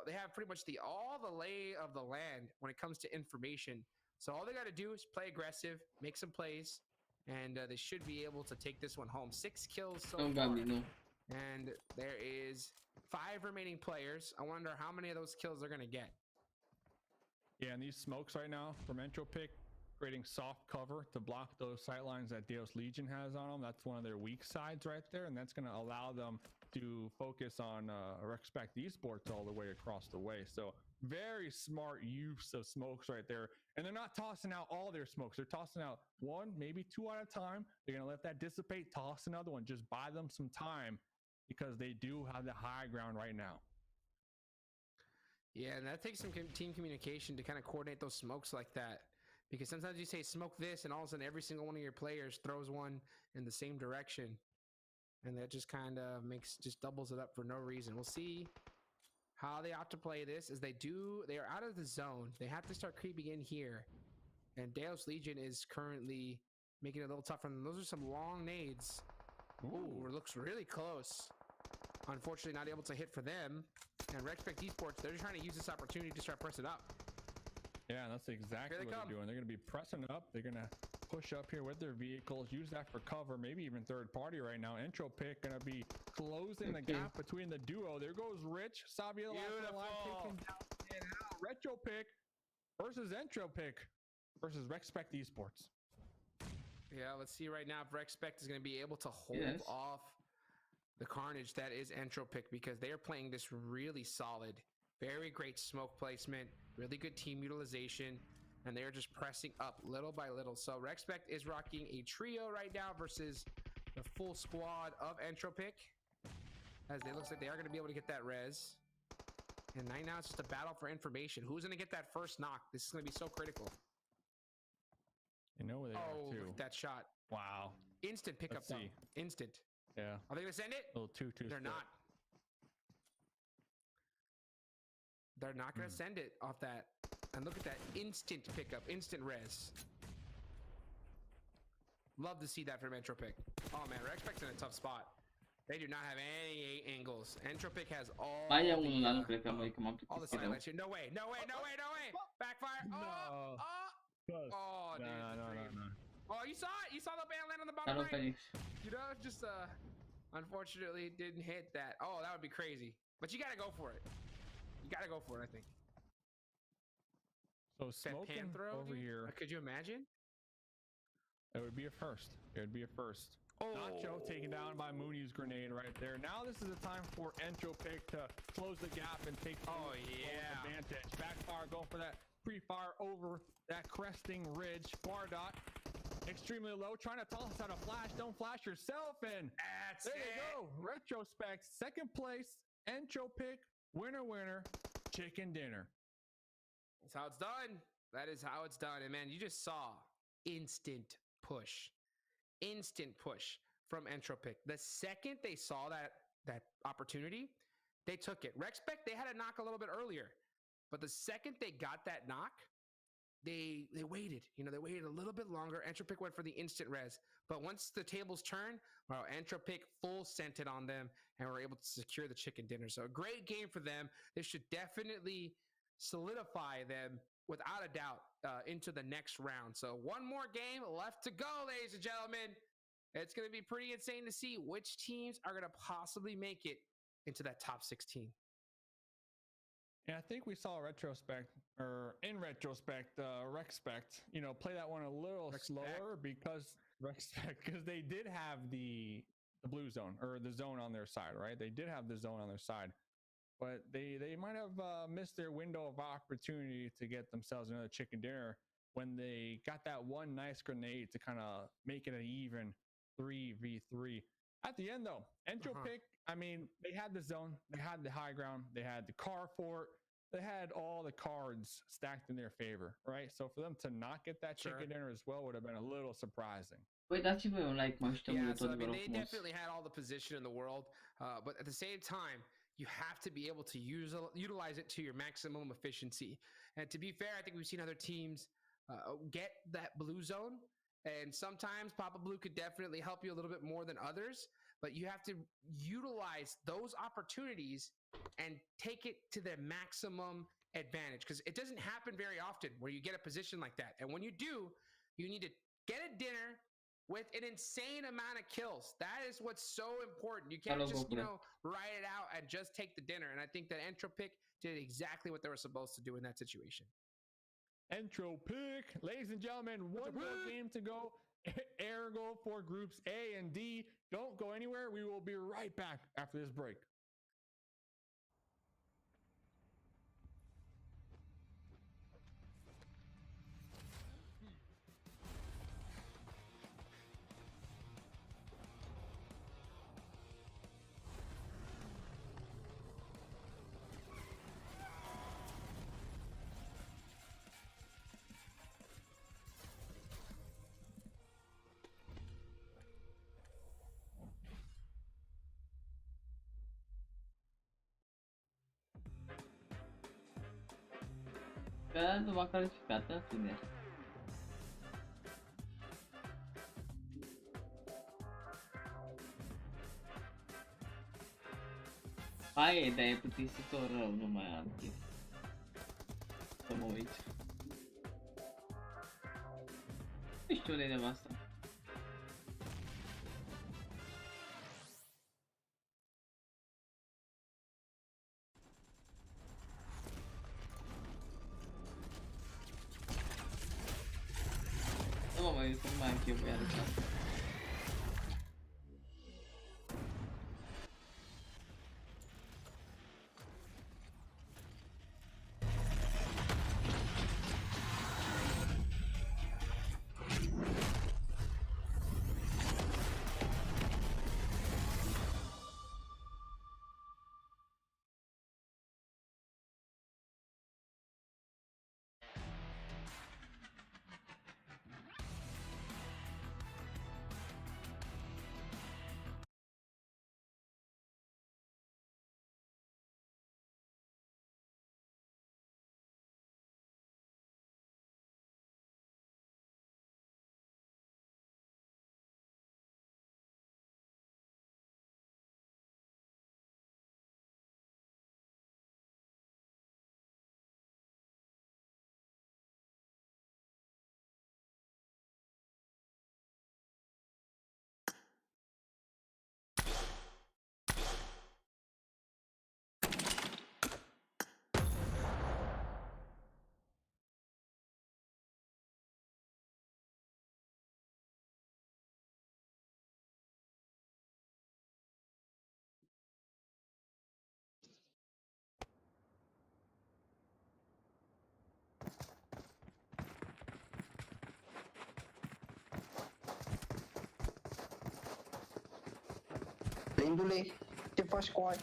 [SPEAKER 1] They have pretty much all the lay of the land when it comes to information. So all they got to do is play aggressive, make some plays, and they should be able to take this one home. 6 kills so
[SPEAKER 3] Nu,
[SPEAKER 1] far.
[SPEAKER 3] Gabi, nu.
[SPEAKER 1] And there is 5 remaining players. I wonder how many of those kills they're going to get.
[SPEAKER 2] Yeah, and these smokes right now from Entropic, creating soft cover to block those sightlines that Deus Legion has on them. That's one of their weak sides right there, and that's going to allow them to focus on Respect Esports all the way across the way. So very smart use of smokes right there. And they're not tossing out all their smokes. They're tossing out 1, maybe 2 at a time. They're going to let that dissipate, toss another one, just buy them some time because they do have the high ground right now.
[SPEAKER 1] Yeah, and that takes some team communication to kind of coordinate those smokes like that. Because sometimes you say smoke this, and all of a sudden every single one of your players throws one in the same direction. And that just kind of just doubles it up for no reason. We'll see how they opt to play this. As they are out of the zone. They have to start creeping in here. And Deus Legion is currently making it a little tough for them. Those are some long nades. Ooh, it looks really close. Unfortunately, not able to hit for them. And Respect Esports, they're just trying to use this opportunity to start pressing up.
[SPEAKER 2] Yeah, that's exactly what they're doing. They're going to be pressing up. They're going to push up here with their vehicles, use that for cover, maybe even third party right now. Entropic going to be closing the gap between the duo. There goes Rich. Sabia taking down Retropic versus Entropic versus Respect Esports.
[SPEAKER 1] Yeah, let's see right now if Respect is going to be able to hold off the carnage that is Entropic, because they are playing this really solid. Very great smoke placement, really good team utilization, and they're just pressing up little by little. So Respect is rocking a trio right now versus the full squad of Entropic, as it looks like they are going to be able to get that res. And right now it's just a battle for information. Who's going to get that first knock? This is going to be so critical.
[SPEAKER 2] You know where they are too.
[SPEAKER 1] Look at that shot.
[SPEAKER 2] Wow.
[SPEAKER 1] Instant pickup.
[SPEAKER 2] Let's see.
[SPEAKER 1] Instant.
[SPEAKER 2] Yeah.
[SPEAKER 1] Are they gonna send it?
[SPEAKER 2] A little too
[SPEAKER 1] They're
[SPEAKER 2] split.
[SPEAKER 1] not. They're not gonna send it off that. And look at that instant pickup, instant res. Love to see that from Entropic. Oh man, Rexpect's in a tough spot. They do not have any angles. Entropic has all
[SPEAKER 3] Mai e
[SPEAKER 1] the,
[SPEAKER 3] unul, dar nu cred că m-am
[SPEAKER 1] all the
[SPEAKER 3] plictisit rău.
[SPEAKER 1] silence here. No way, no way, no way, no way. Backfire. Oh,
[SPEAKER 2] Close.
[SPEAKER 1] oh, dude.
[SPEAKER 2] No,
[SPEAKER 1] the
[SPEAKER 2] no, no,
[SPEAKER 1] dream.
[SPEAKER 2] no.
[SPEAKER 1] Oh, you saw it? You saw the band land on the bottom
[SPEAKER 3] Salut,
[SPEAKER 1] right?
[SPEAKER 3] Felix.
[SPEAKER 1] You know, just unfortunately didn't hit that. Oh, that would be crazy. But you gotta go for it. You gotta go for it, I think.
[SPEAKER 2] So
[SPEAKER 1] That
[SPEAKER 2] smoking
[SPEAKER 1] pan throw
[SPEAKER 2] over
[SPEAKER 1] dude?
[SPEAKER 2] here,
[SPEAKER 1] Could you imagine?
[SPEAKER 2] it would be a first. It would be a first.
[SPEAKER 1] Oh,
[SPEAKER 2] Nacho taken down by Mooney's grenade right there. Now this is the time for Entropic to close the gap and take
[SPEAKER 1] Oh,
[SPEAKER 2] full
[SPEAKER 1] yeah.
[SPEAKER 2] advantage. Backfire going for that pre-fire over that cresting ridge. Bar dot extremely low, trying to tell us how to flash. Don't flash yourself, and
[SPEAKER 1] that's
[SPEAKER 2] there
[SPEAKER 1] it.
[SPEAKER 2] you go. Retrospect, second place. Entropic, winner, chicken dinner.
[SPEAKER 1] That's how it's done. That is how it's done. And man, you just saw instant push from Entropic. The second they saw that opportunity, they took it. Rexpect, they had a knock a little bit earlier, but the second they got that knock, they waited. You know, they waited a little bit longer. Entropic went for the instant res, but once the tables turned, well, Entropic full sent it on them and were able to secure the chicken dinner. So a great game for them. This should definitely solidify them without a doubt into the next round. So one more game left to go, ladies and gentlemen. It's going to be pretty insane to see which teams are going to possibly make it into that top 16.
[SPEAKER 2] And I think we saw Rexpect, you know, play that one a little slower because they did have the blue zone or the zone on their side, right? They did have the zone on their side, but they might have missed their window of opportunity to get themselves another chicken dinner when they got that one nice grenade to kind of make it an even 3v3. At the end, though, Entropic, I mean, they had the zone, they had the high ground, they had the car fort, they had all the cards stacked in their favor, right? So for them to not get that chicken dinner as well would have been a little surprising.
[SPEAKER 3] Păi dați voi un like, mă așteptăm
[SPEAKER 1] Yeah,
[SPEAKER 3] de
[SPEAKER 1] so
[SPEAKER 3] tot,
[SPEAKER 1] I
[SPEAKER 3] vă
[SPEAKER 1] mean,
[SPEAKER 3] rog
[SPEAKER 1] they
[SPEAKER 3] frumos.
[SPEAKER 1] definitely had all the position in the world, but at the same time, you have to be able to utilize it to your maximum efficiency. And to be fair, I think we've seen other teams get that blue zone, and sometimes Papa Blue could definitely help you a little bit more than others, but you have to utilize those opportunities and take it to the maximum advantage, because it doesn't happen very often where you get a position like that. And when you do, you need to get a dinner with an insane amount of kills. That is what's so important. You can't just, you know, write it out and just take the dinner. And I think that Entropic did exactly what they were supposed to do in that situation.
[SPEAKER 2] Entropic, ladies and gentlemen, one more game to go. Air goal for groups A and D. Don't go anywhere. We will be right back after this break.
[SPEAKER 3] Că nu m-a calificat, în fine. Hai, dar e plictisitor rău, nu mai am chef să mă uit. Nu știu unde e nevasta. Nu mă mai uit, nu mai am chef, iar asta.
[SPEAKER 4] Blindule, ce faci cu aia?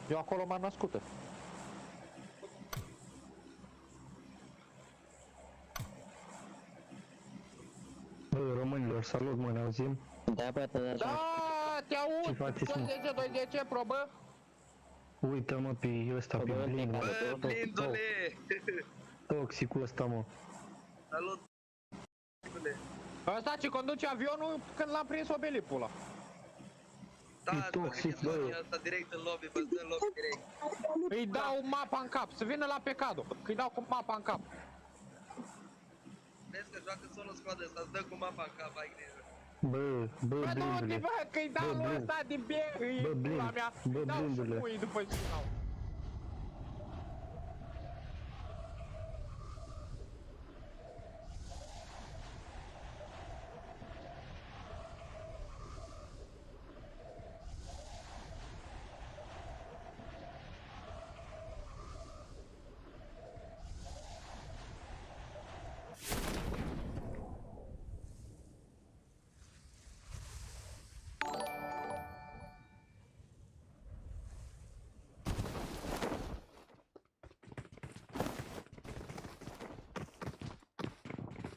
[SPEAKER 5] Eu acolo m-am născută.
[SPEAKER 6] Bă, românilor, salut, mă, ne auzim?
[SPEAKER 4] Da, bătă, da,
[SPEAKER 5] Da, te
[SPEAKER 6] Ce
[SPEAKER 5] aud!
[SPEAKER 6] faceți, mă?
[SPEAKER 5] 210, probă!
[SPEAKER 6] Uită-mă pe ăsta, pe Blind, mă.
[SPEAKER 7] Blindule!
[SPEAKER 6] Toxicul ăsta, mă.
[SPEAKER 7] Salut!
[SPEAKER 5] Ăsta ce conduce avionul când l-am prins o belipula.
[SPEAKER 7] Da,
[SPEAKER 6] E toxic, bă.
[SPEAKER 7] Asta direct în lobby, vă stă în lobby direct.
[SPEAKER 5] Îi dau mapa în cap, să vină la pecado, că îi dau cu mapa în cap.
[SPEAKER 7] Vezi că joacă solo squad ăsta, îți dă cu mapa în cap, ai grijă.
[SPEAKER 6] Bă,
[SPEAKER 5] Bă, nu,
[SPEAKER 6] Blindule.
[SPEAKER 5] bă, că-i dau
[SPEAKER 6] Blind.
[SPEAKER 5] ăsta din bier, îi
[SPEAKER 6] Bă,
[SPEAKER 5] pula
[SPEAKER 6] Blind.
[SPEAKER 5] mea,
[SPEAKER 6] Bă,
[SPEAKER 5] îi dau și
[SPEAKER 6] Blindule.
[SPEAKER 5] pui după ce dau.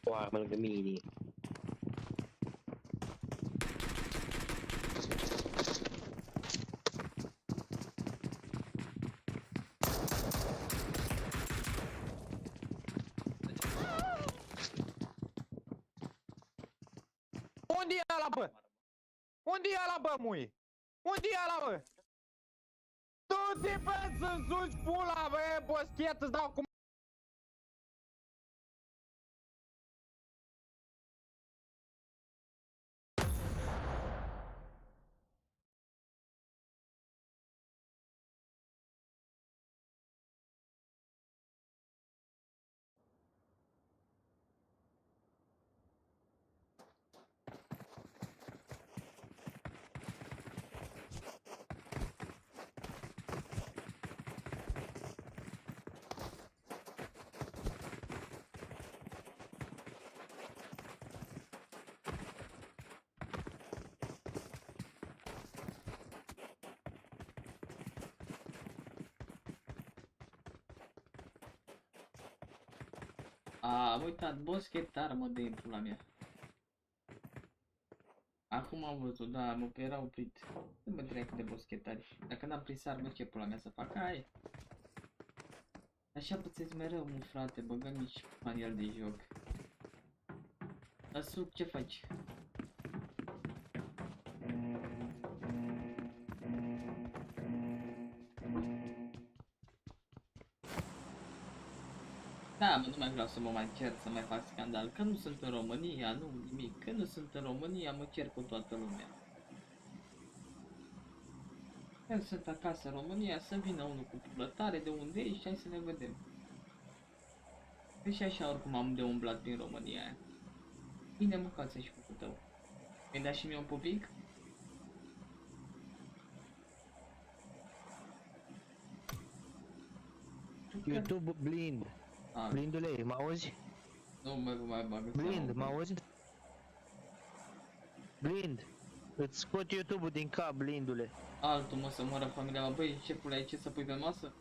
[SPEAKER 4] o armă lângă mine.
[SPEAKER 5] Unde e ăla, bă? Unde e ăla, bă, mui? Unde e ăla, bă? Du-te, bă, să suci pula, bă, boschet, îți dau cu...
[SPEAKER 3] Am uitat, boschetar, mă, de pula mea. Acum am văzut, da, mă, că era oprit. Nu mă dracu de boschetari. Dacă n-am prins armă, ce pula mea să fac? Hai! Așa puteți mereu, mă, frate, băgăm nici manual de joc. Dar sub, ce faci? Da, mă, nu mai vreau să mă mai cer, să mai fac scandal, că nu sunt în România, nu nimic, că nu sunt în România, mă cer cu toată lumea. Când sunt acasă în România, să vină unul cu plătare de unde ești, hai să ne vedem. Că și așa oricum am de umblat prin România aia. Bine, mâncați și cu tău. Mi-ai dat și mie un Pubg?
[SPEAKER 4] YouTube Blind.
[SPEAKER 3] Ah,
[SPEAKER 4] Blindule, mă auzi?
[SPEAKER 3] nu mă mai bagă
[SPEAKER 4] Blind,
[SPEAKER 3] seama.
[SPEAKER 4] mă auzi? Blind. Îți scot YouTube-ul din cap, blindule.
[SPEAKER 3] Altul mă să moară familia mea. Băi, șefule, ai ce să pui pe masă?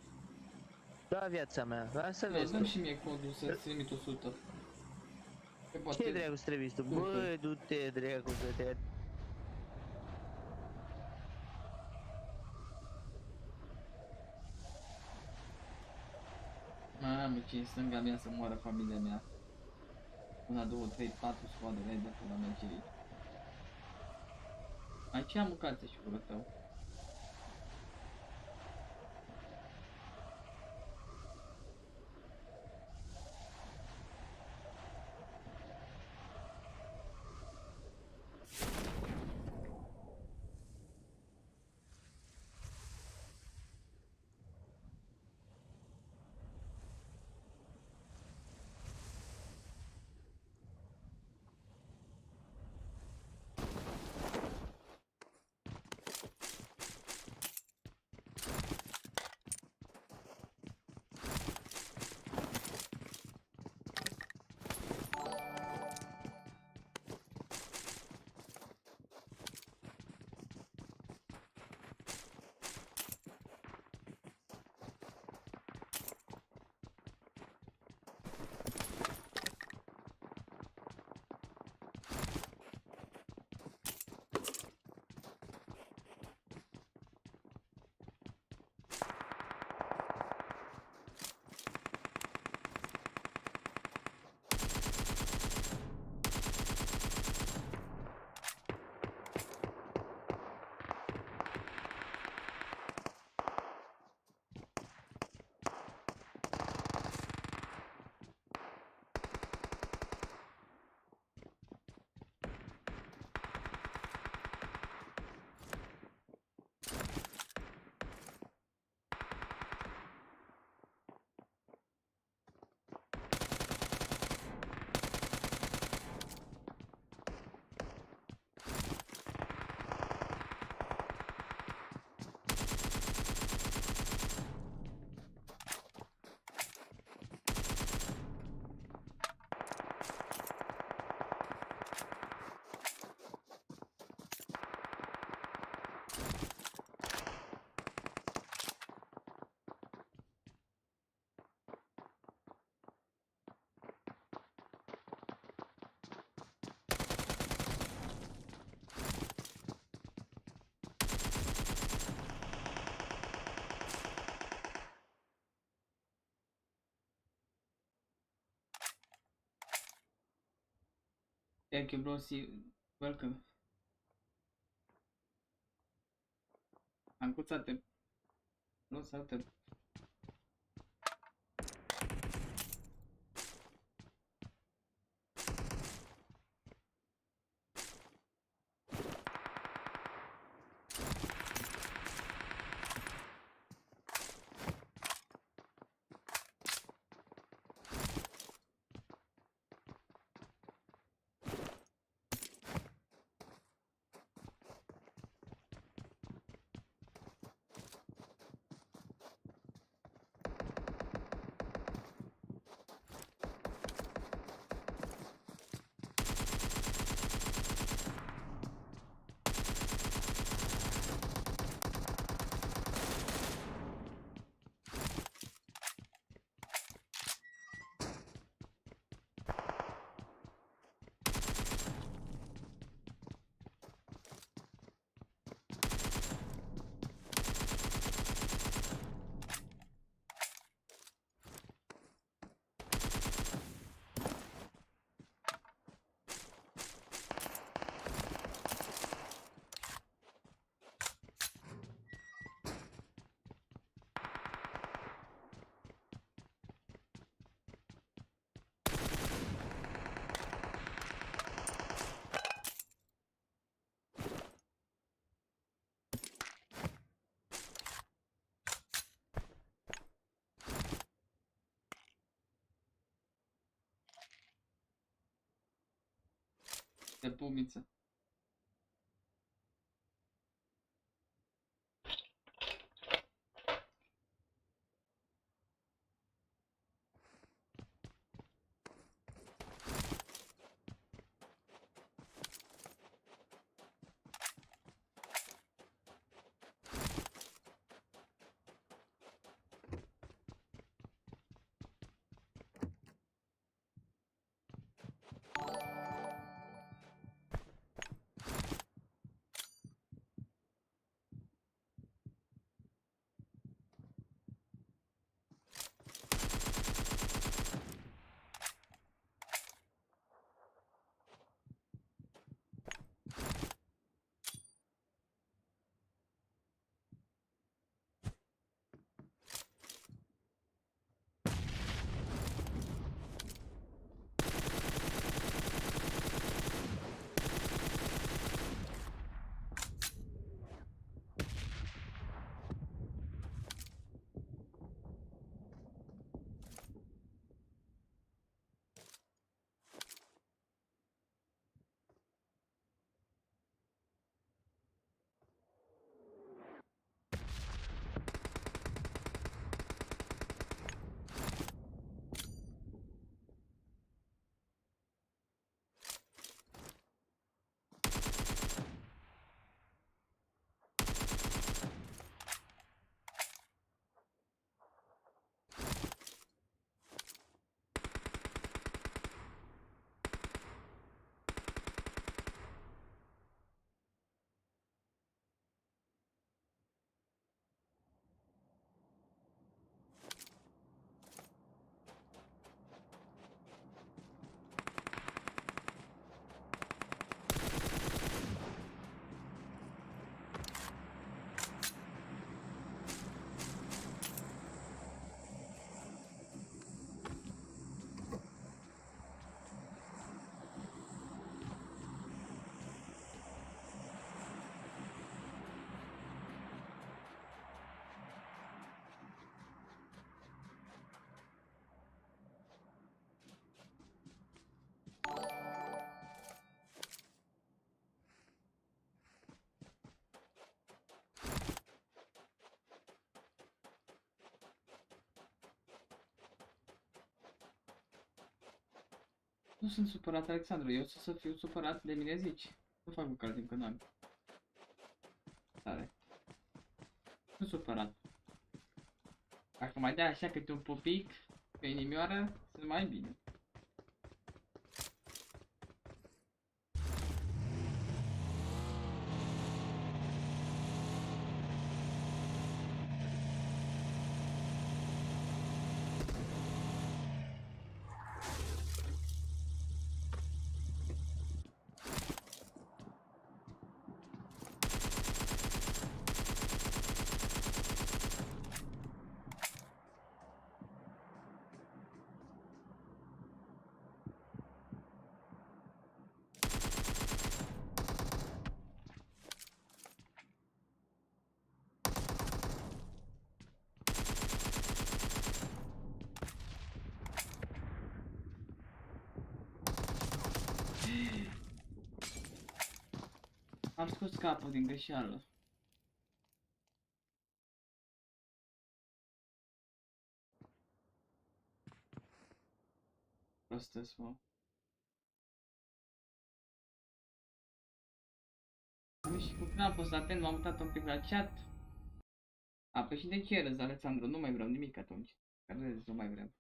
[SPEAKER 4] Da, viața mea, lasă
[SPEAKER 3] Nu,
[SPEAKER 4] vezi
[SPEAKER 3] dăm
[SPEAKER 4] tu.
[SPEAKER 3] și mie codul să-ți trimit 100. Că poate...
[SPEAKER 4] Ce dracu trebuie tu? Bă, du-te dracu să te...
[SPEAKER 3] Mamă, ce în stânga mea să moară familia mea. 1, 2, 3, 4 scoade, hai de pula mea ce aici. Aici am mâncat și gură tău. Thank you, bro. See you. Welcome. Ancuțate. Nu, saltă. De pumiță. Nu sunt supărat, Alexandru, eu să fiu supărat de mine zici. Nu fac măcar timp că n-am. Tare. Nu supărat. Dacă mai dai așa câte un pupic pe inimioară, sunt mai bine. Am scos capul din greșeală. Prostăs, mă. Am și cu n-am fost atent, m-am mutat un pic la chat. A, păi și de ce râzi, Alexandru? Nu mai vreau nimic atunci. Că râzi, nu mai vrem.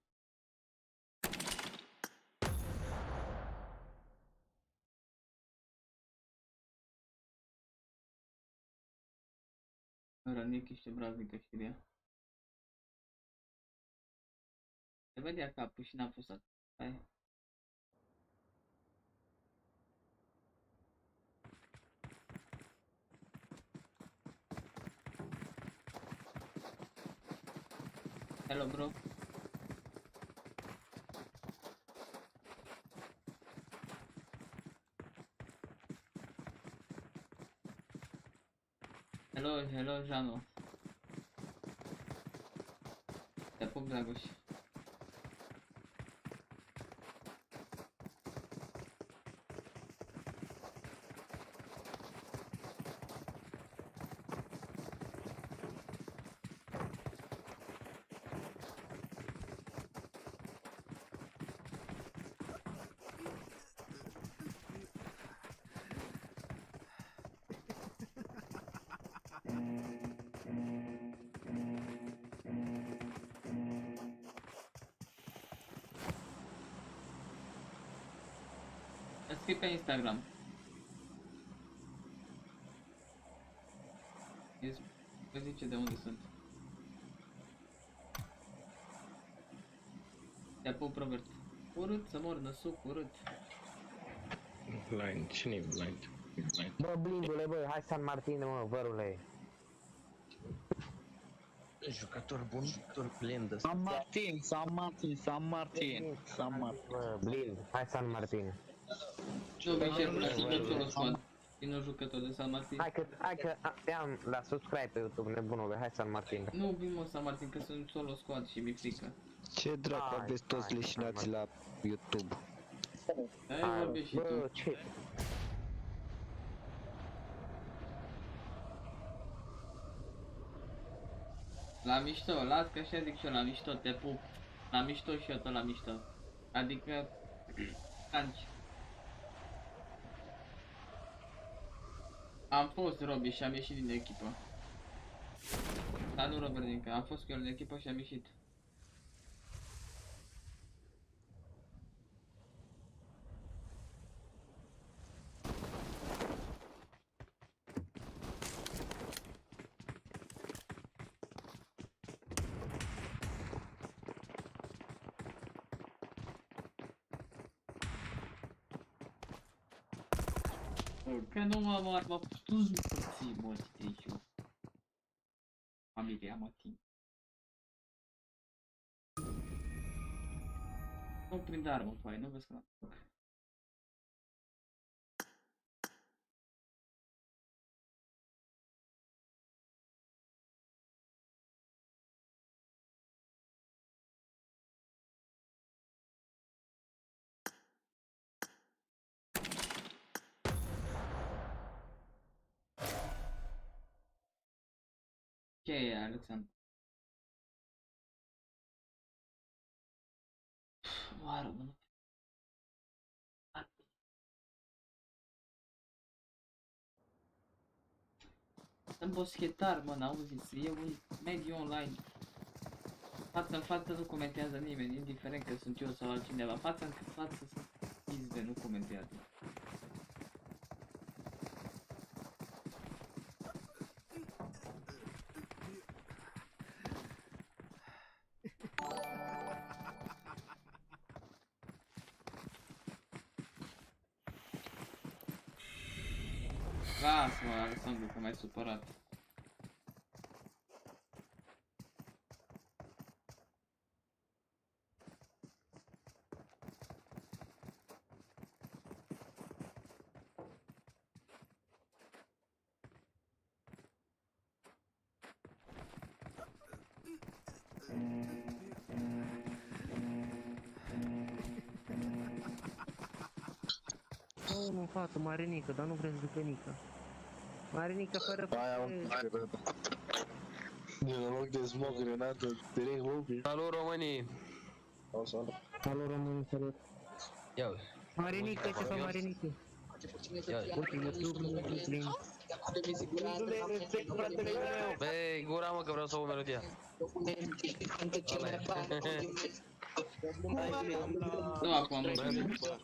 [SPEAKER 3] Rănic, ești obraznică știrea. Se vedea capul și n-am fost atent. Hai. Hello, bro. Hello, Jano. Te pup, Dragoș. Scrii pe Instagram. Îți zice de unde sunt. Te pup, Robert. Urât să mor, năsuc, urât.
[SPEAKER 8] Blind, cine-i blind?
[SPEAKER 5] Bă, blindule, bă, hai San Martin, mă, vărule.
[SPEAKER 8] Jucător bun, jucător blind.
[SPEAKER 9] San Martin.
[SPEAKER 5] Bă, blind, hai San Martin.
[SPEAKER 3] Nu, vei și până să văd solo squad. E un jucător de San Martin.
[SPEAKER 5] Hai că te-am la subscribe pe YouTube, nebunule, hai San Martin.
[SPEAKER 3] Nu vin mă San Martin că sunt solo squad și mi-e frică.
[SPEAKER 8] Ce dracu
[SPEAKER 5] Hai,
[SPEAKER 8] aveți toți
[SPEAKER 5] hai,
[SPEAKER 8] leșinați la YouTube?
[SPEAKER 3] Hai, vorbești și
[SPEAKER 5] Bă,
[SPEAKER 3] tu.
[SPEAKER 5] ce?
[SPEAKER 3] La mișto, las că așa zic și eu, la mișto, te pup. La mișto și eu tot la mișto. Adică, canci. Am fost Robi și am ieșit din echipă. Dar nu Robert încă, am fost cu el în echipă și am ieșit. Că nu m-a pus puțin, mă, Sticiu. Familia mă timp. Nu prind armă, pai, nu vezi că n-am. Ce e, Alexandru? Oară, mă, Sunt boschetar, mă, n-auziți, e un mediu online. Față în față nu comentează nimeni, indiferent că sunt eu sau altcineva. Față în față sunt izbe, nu comentează. Lasă-mă, Alexandru, că m-ai supărat.
[SPEAKER 4] Oh, nu, fată, marinică, dar nu vrem să ducă nică. Marinică fără
[SPEAKER 8] Din loc de smog, grenadă, direct lobby. Salut, românii!
[SPEAKER 6] Salut români, salut.
[SPEAKER 8] Ia uite.
[SPEAKER 4] Marinică, ce fac marinică?
[SPEAKER 8] Ia uite.
[SPEAKER 4] Uite, YouTube, plin.
[SPEAKER 8] Băi, gura mă că vreau să o melodia.
[SPEAKER 3] Nu, acum nu știu.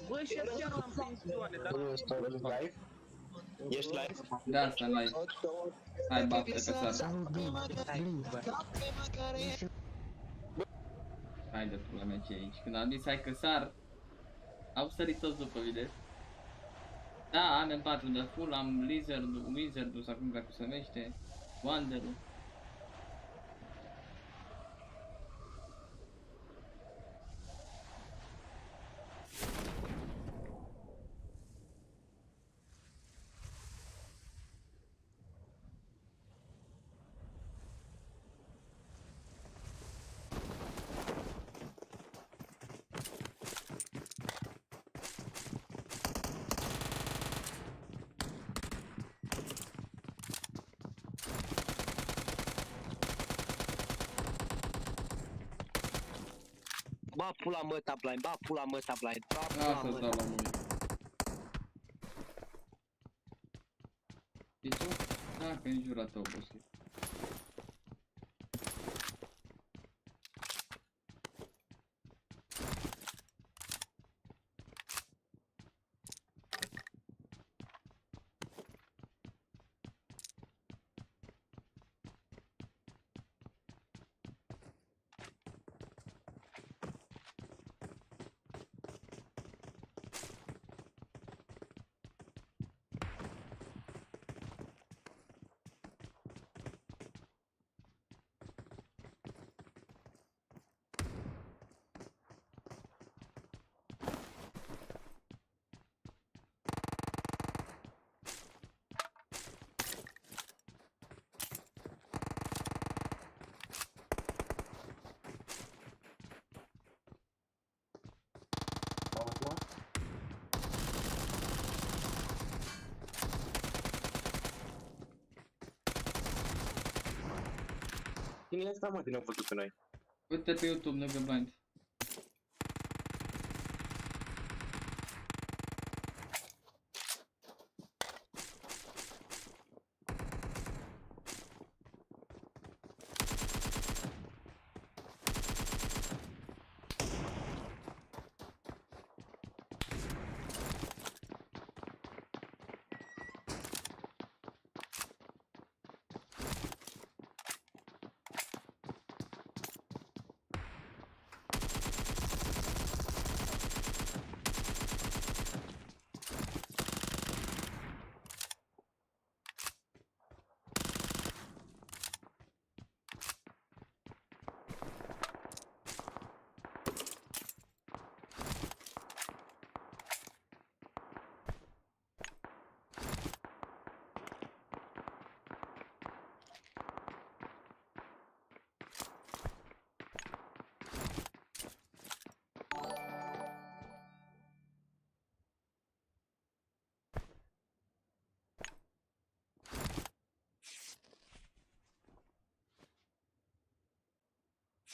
[SPEAKER 4] Bă, și așa l-am prins,
[SPEAKER 5] Live? Ești live?
[SPEAKER 3] Da, asta live. Hai, baftă, că s-ar.
[SPEAKER 6] Salut, Blin. Blin.
[SPEAKER 3] Hai de pula mea ce e aici. Când am zis hai că sar, au sărit toți după mine. Da, am M4 de full, am Wizard-ul sau cum dracu se numește, Wanderer-ul.
[SPEAKER 4] Ba pula mă, top-line, ba pula mă, top-line, ba pula
[SPEAKER 3] Asta
[SPEAKER 4] mă.
[SPEAKER 3] stau la mine. E tu? Da, că în jura tău, boss.
[SPEAKER 5] Cine e asta, mă, din nou făcut pe noi?
[SPEAKER 3] Uite pe YouTube, lângă blind.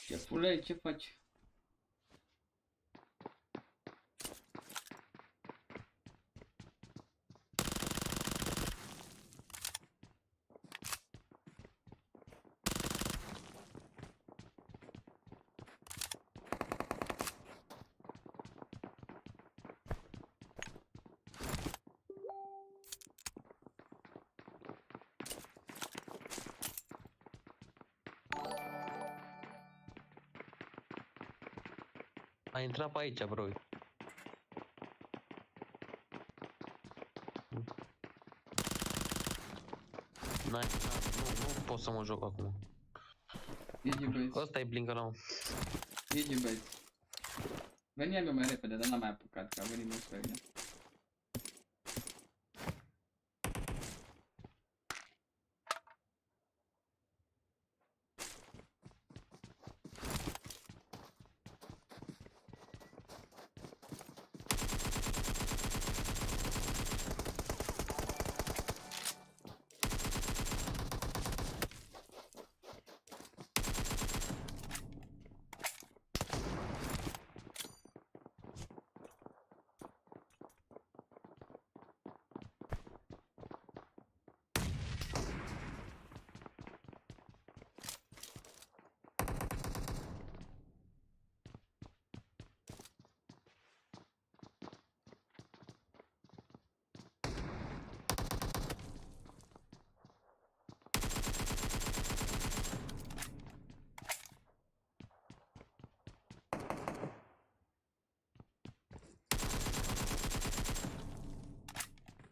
[SPEAKER 3] Șefule, ce faci?
[SPEAKER 8] A intrat pe aici, bro. Nu pot să mă joc acum.
[SPEAKER 3] GG băieți,
[SPEAKER 8] Ăsta e blincă-ul.
[SPEAKER 3] GG băieți. Veneam eu mai repede, dar n-am mai apucat, că a venit mulți pe mine.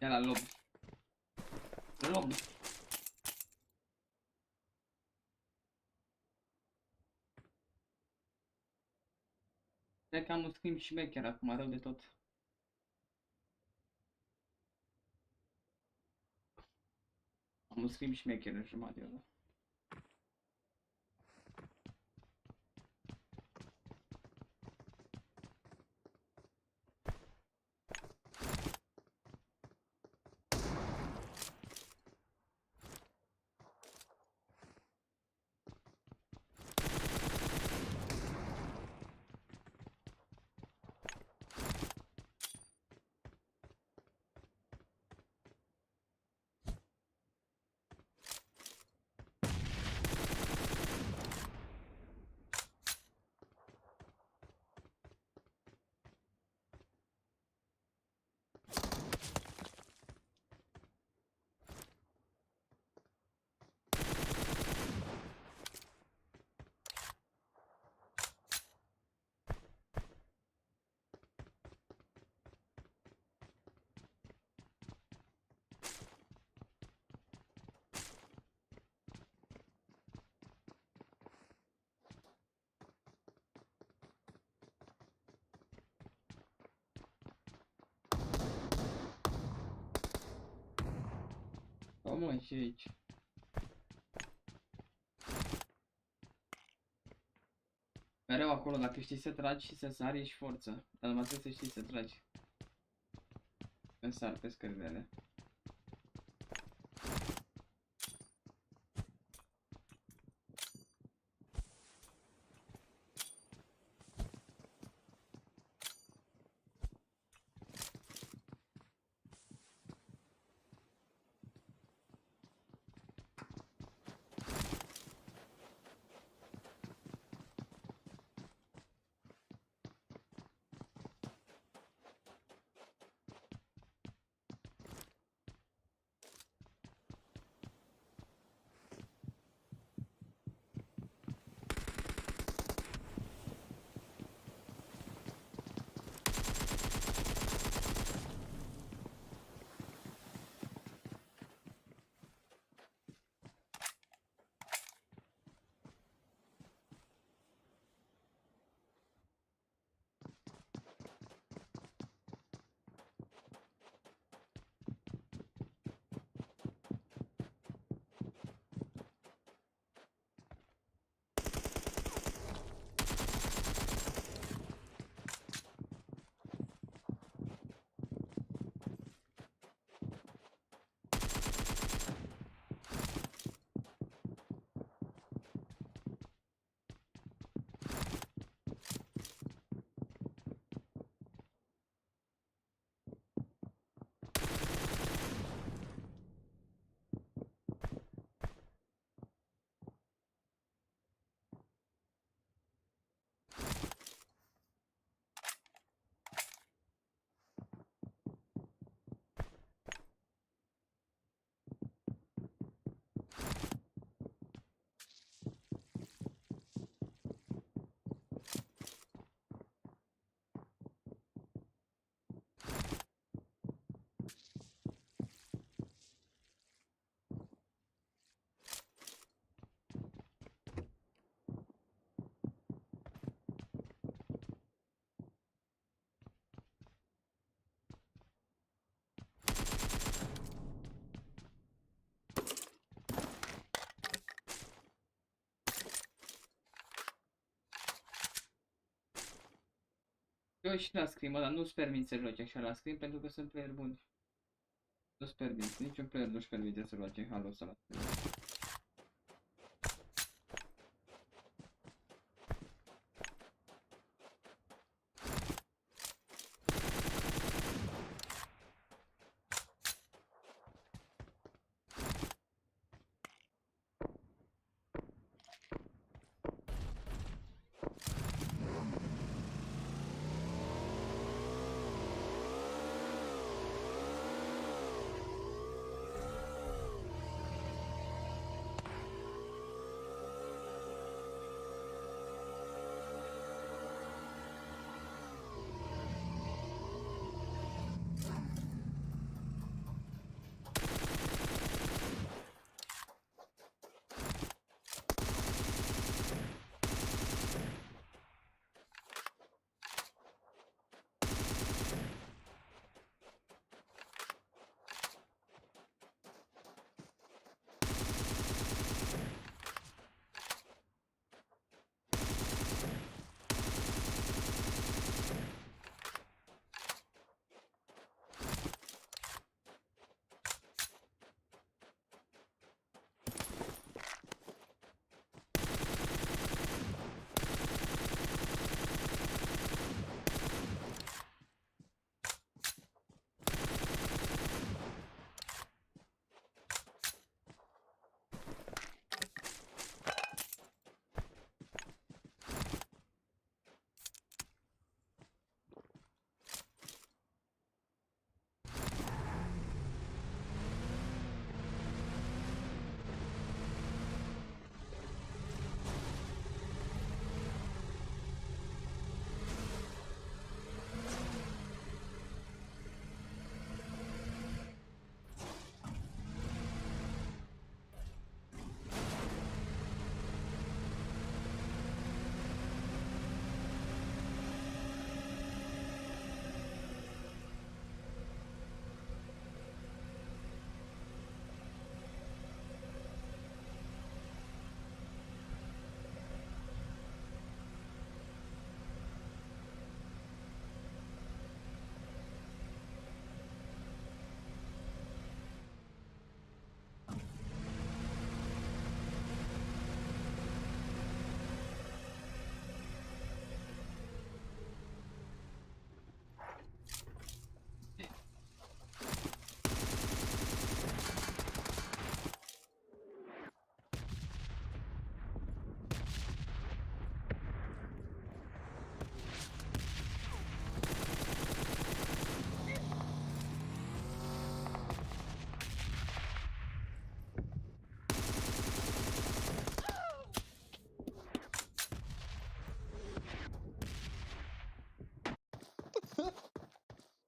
[SPEAKER 3] Ia la lobby. Lobby. Cred că am un schimb șmecher acum, rău de tot. Am un schimb șmecher în jumătate de oră. Mă, și aici. Mereu acolo, dacă știi să tragi și să sari, ești forță. Dar numai trebuie să știi să tragi. Când sar pe scările alea. Eu și la scrim, dar nu-ți permit să joci așa la scrim pentru că sunt player buni. Nu-ți permit, niciun player nu-și permite să joace halul ăsta la scrim.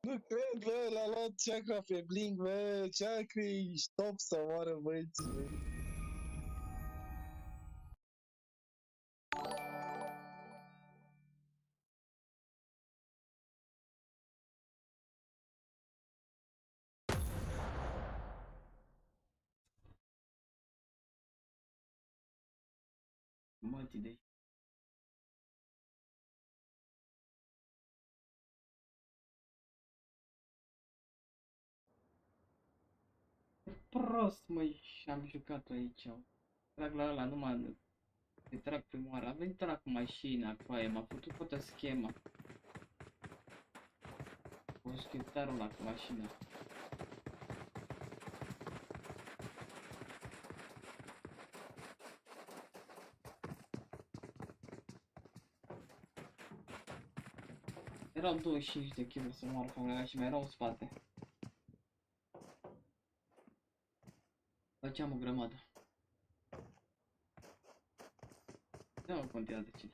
[SPEAKER 8] Nu cred, bă, l-a luat ceacra pe Blink, bă, ceacri, stop să moară băieții, bă.
[SPEAKER 3] Mulți idei. Prost, măi, și-am jucat aici. Trag la ăla, numai îi trag prima oară. A venit ăla cu mașina, cu aia, m-a făcut toată schema. Cu scriptarul ăla cu mașina. Erau 25 de kg să moară familia și mai erau în spate. Făceam o grămadă. Nu contează cine.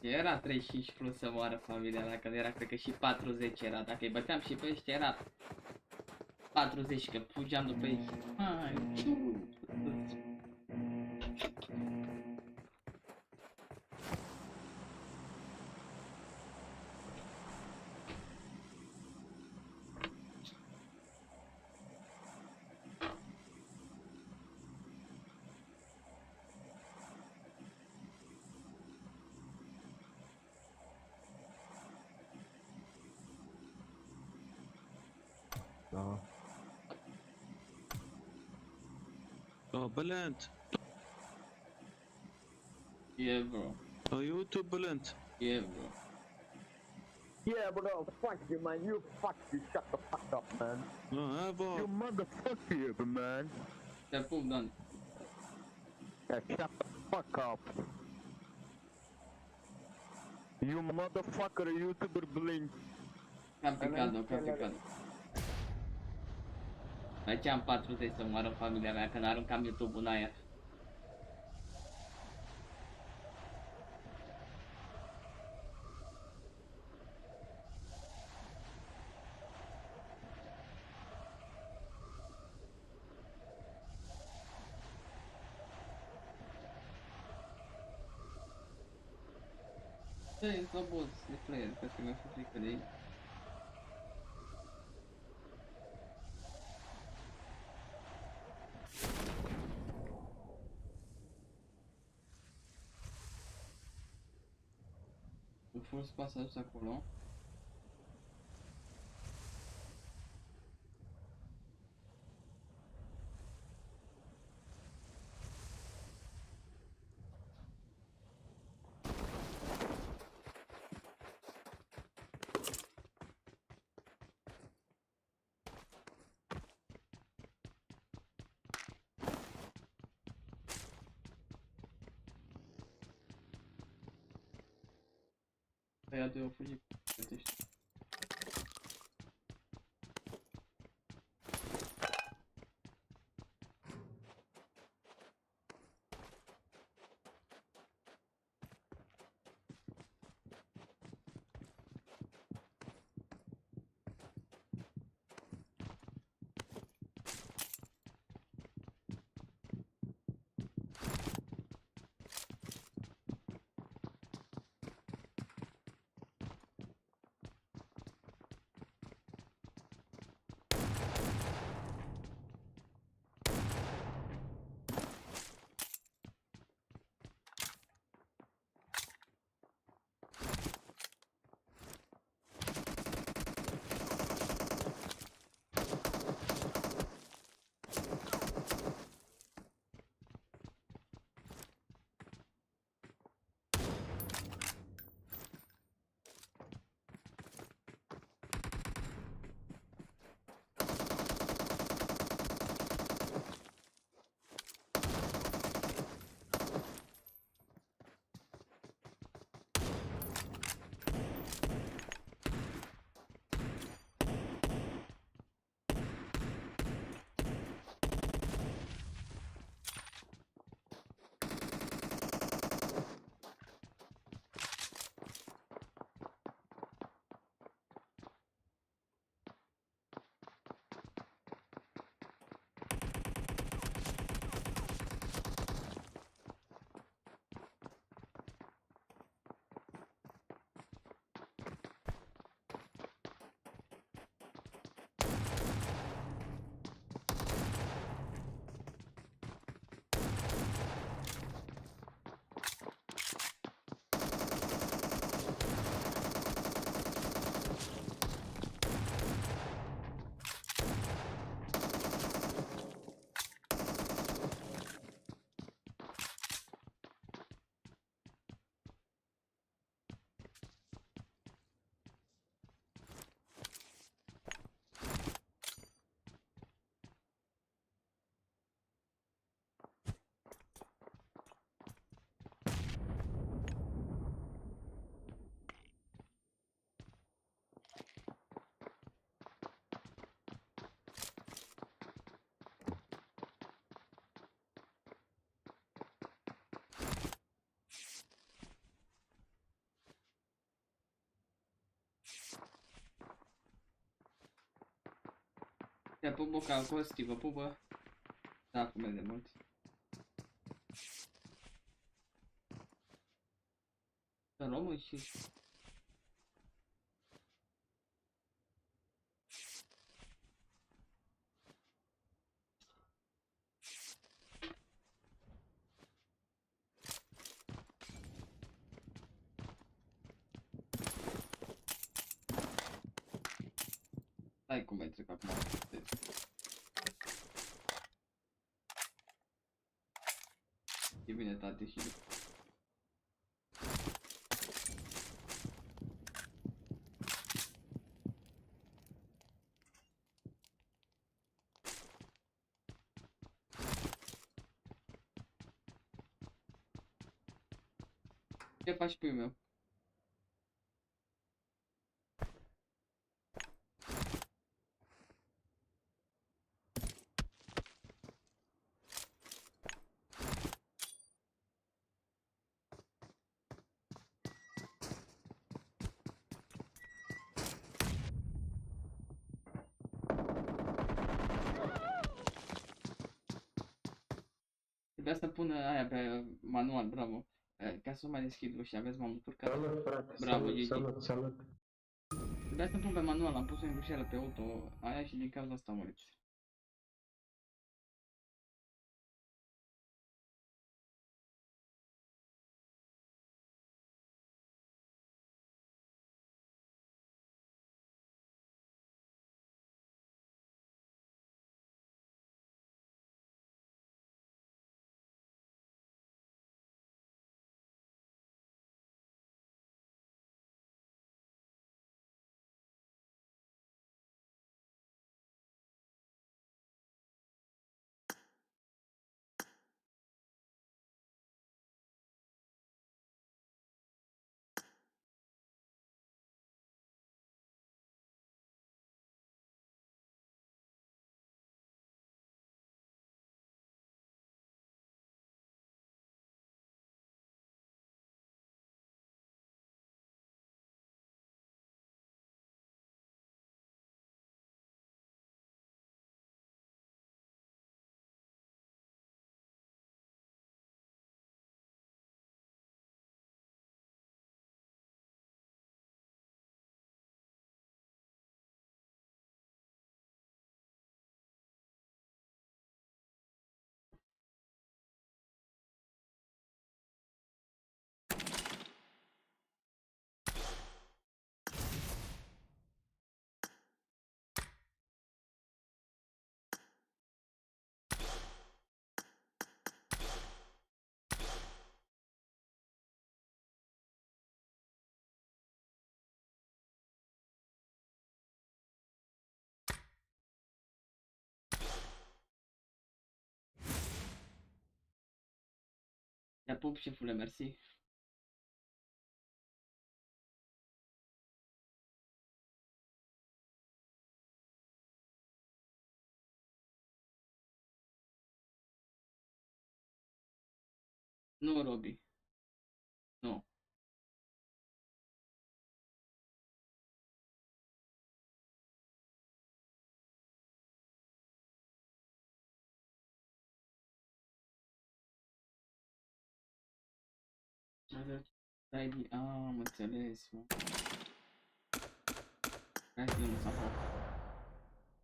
[SPEAKER 3] Era 35 plus să moară familia, dacă nu era, cred că și 40 era. Dacă îi băteam și pe ăștia era 40, că fugeam după ei. Hai.
[SPEAKER 8] Oh, Brilliant.
[SPEAKER 3] Yeah, bro.
[SPEAKER 8] Oh, YouTube Brilliant.
[SPEAKER 3] Yeah, bro.
[SPEAKER 5] Yeah, bro, fuck you, man. You fuck you. Shut the fuck up, man.
[SPEAKER 8] Oh, Evo.
[SPEAKER 5] You motherfucker, man.
[SPEAKER 3] Te pup, Dan.
[SPEAKER 5] Yeah, shut the fuck up. You motherfucker, YouTuber Blink.
[SPEAKER 3] Cam picado, cam picado. Aici am 40 să moară familia mea, că n-aruncam YouTube-ul în aer. Ei, slăbuți de player, că să mi-a fost frică de ei. Full space a dus acolo. Ăia doi au fugit. Gătește. Te pupă ca Costi, vă pupă. Da, cum e de mult. Să luăm și... Hai cum mai trec acum. străinătate și... Ce faci, puiul meu? Trebuia să pun aia pe manual, bravo. Ca să nu mai deschid ușa, aveți m-am încurcat.
[SPEAKER 6] Salut, frate,
[SPEAKER 3] Bravo,
[SPEAKER 6] salut,
[SPEAKER 3] GG.
[SPEAKER 6] salut, salut.
[SPEAKER 3] Trebuia să pun pe manual, am pus în greșeală pe auto aia și din cauza asta am murit. Te pup, șefule, mersi. Nu, Robi. Nu. Am înțeles, mă. Hai să dăm sapă.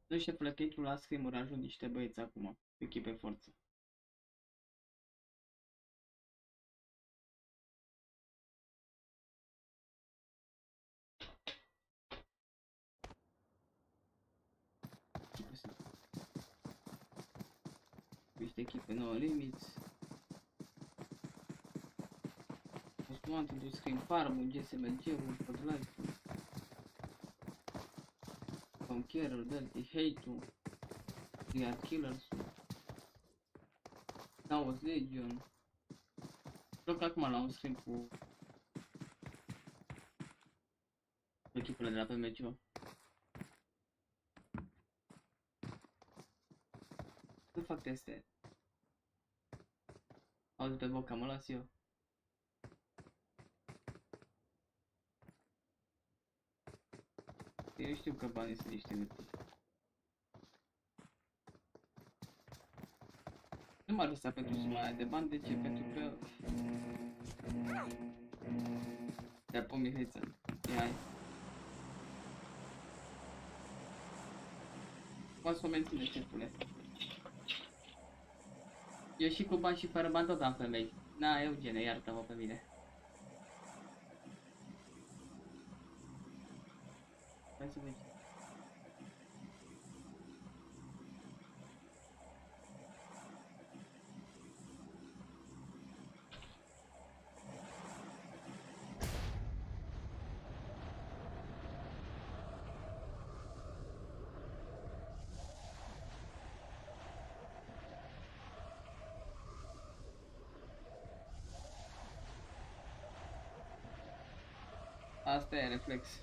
[SPEAKER 3] Nu, șefule, că intru la scrimuri, ajung niște băieți acum. Echipe forță. Niște echipe No Limits. Postulante do Screen Farm, GSMG-ul, Podlife-ul. Conqueror, Dirty Hate-ul. Real Killers-ul. Chaos Legion. Joc acum la un screen cu echipele de la PMCO. Nu fac teste. Auzi pe boca, mă las eu. Eu știu că banii sunt niște hârtii. Nu m-ar lăsa pentru suma de bani, de ce? Pentru că... Te-a pun Mihaiță. Hai. Poți să o menține, șefule. Eu și cu bani și fără bani tot am femei. Na, Eugene, iartă-mă pe mine. Hai să vezi. Asta e reflex.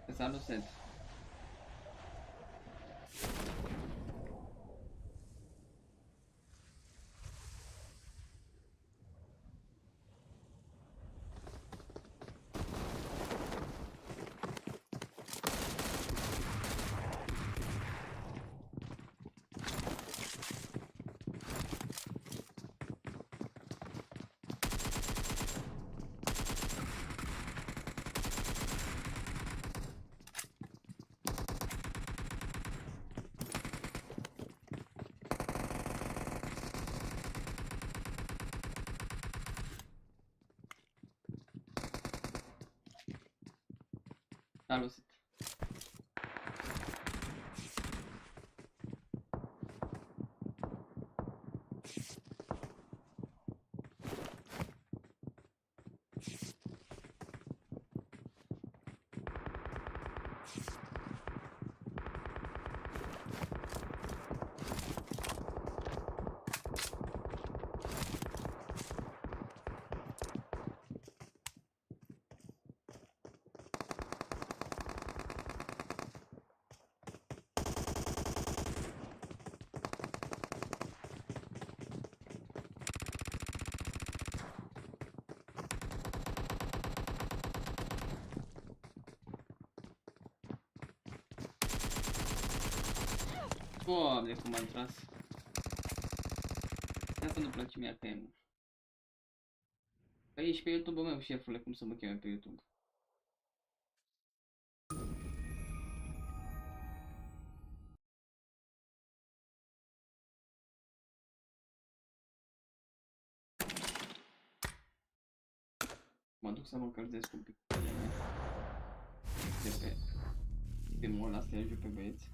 [SPEAKER 3] Te salut, Seth. Salut, Seth. Doamne, cum am tras. Asta nu place mie că e, mă. Păi ești pe YouTube-ul meu, șefule, cum să mă cheme pe YouTube. Mă duc să mă încălzesc un pic de pe filmul ăla, să-i ajut pe băieți.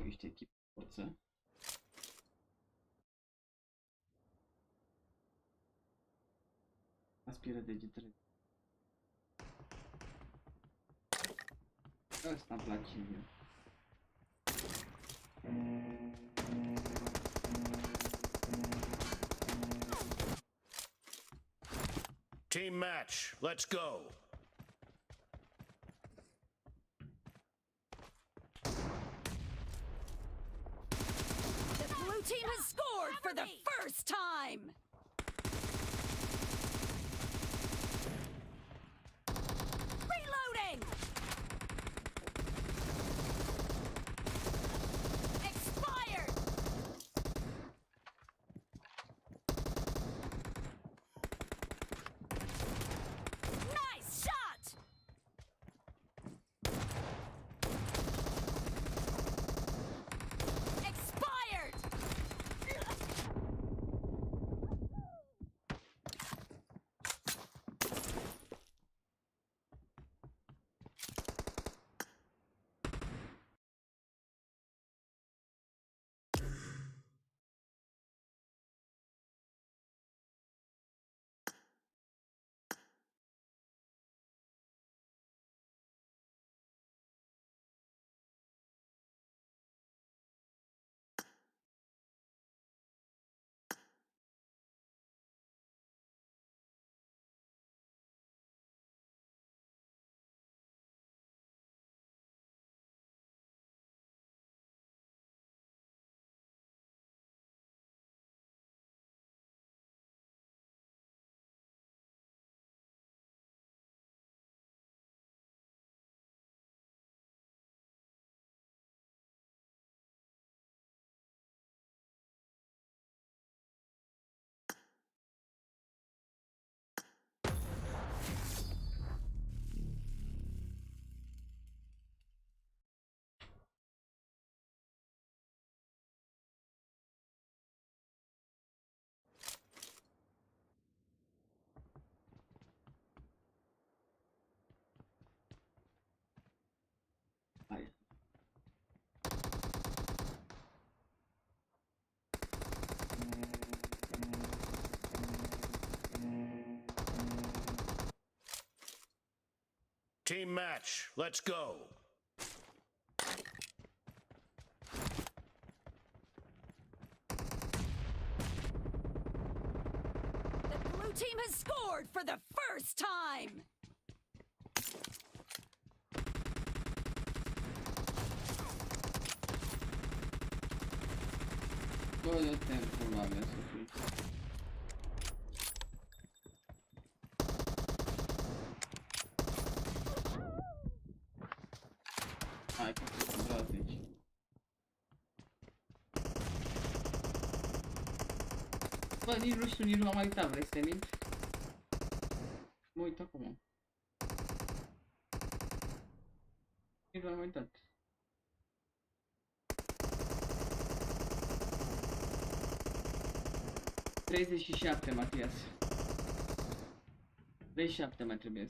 [SPEAKER 3] Ești echipă forță. Aspiră degetele. Ăsta îmi place mie.
[SPEAKER 9] Team match, let's go.
[SPEAKER 10] The blue team has scored for the first time. Reloading. Expired. Nice shot. Expired. Hai.
[SPEAKER 9] Team match, let's go.
[SPEAKER 10] team has scored for the first time.
[SPEAKER 3] Dă timpul la mea să fii. Hai că te draznici. Bă, nici nu știu, nici nu am uitat, vrei să te mint? Mă uit acum. Nici nu am uitat. ...37, Matias. 37 mai trebuie.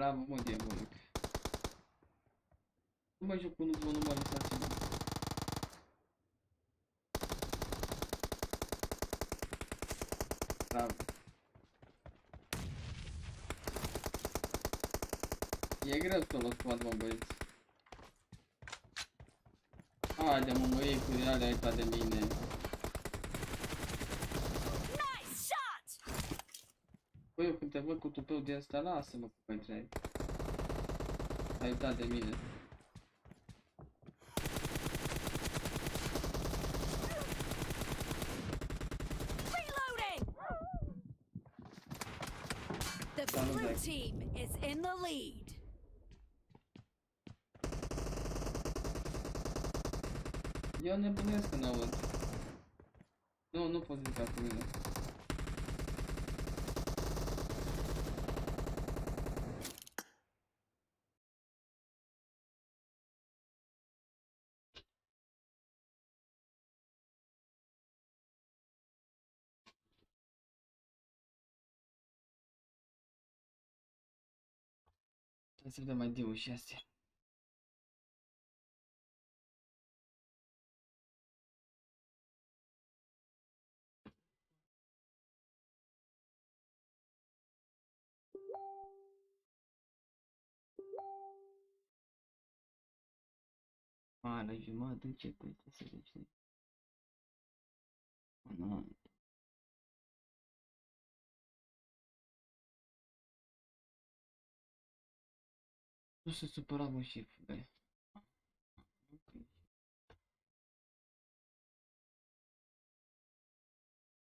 [SPEAKER 3] Bravo, mă, diabolic. Nu mă joc cu nu mă lăsați-mă. Bravo. E greu să o luat squad, mă, băieți. Haide, mă, iei cu reale aici de mine. Băi, eu când te văd cu tupeu de asta, lasă-mă cu pentru ai uitat de mine.
[SPEAKER 10] The blue team is in the lead.
[SPEAKER 3] Eu nebunesc când aud. Nu pot zica cu mine. Trebuie să vedem mai diu și astea. La jumătate ce puteți să ziceți? Nu. Nu se supăra, mă, șefule.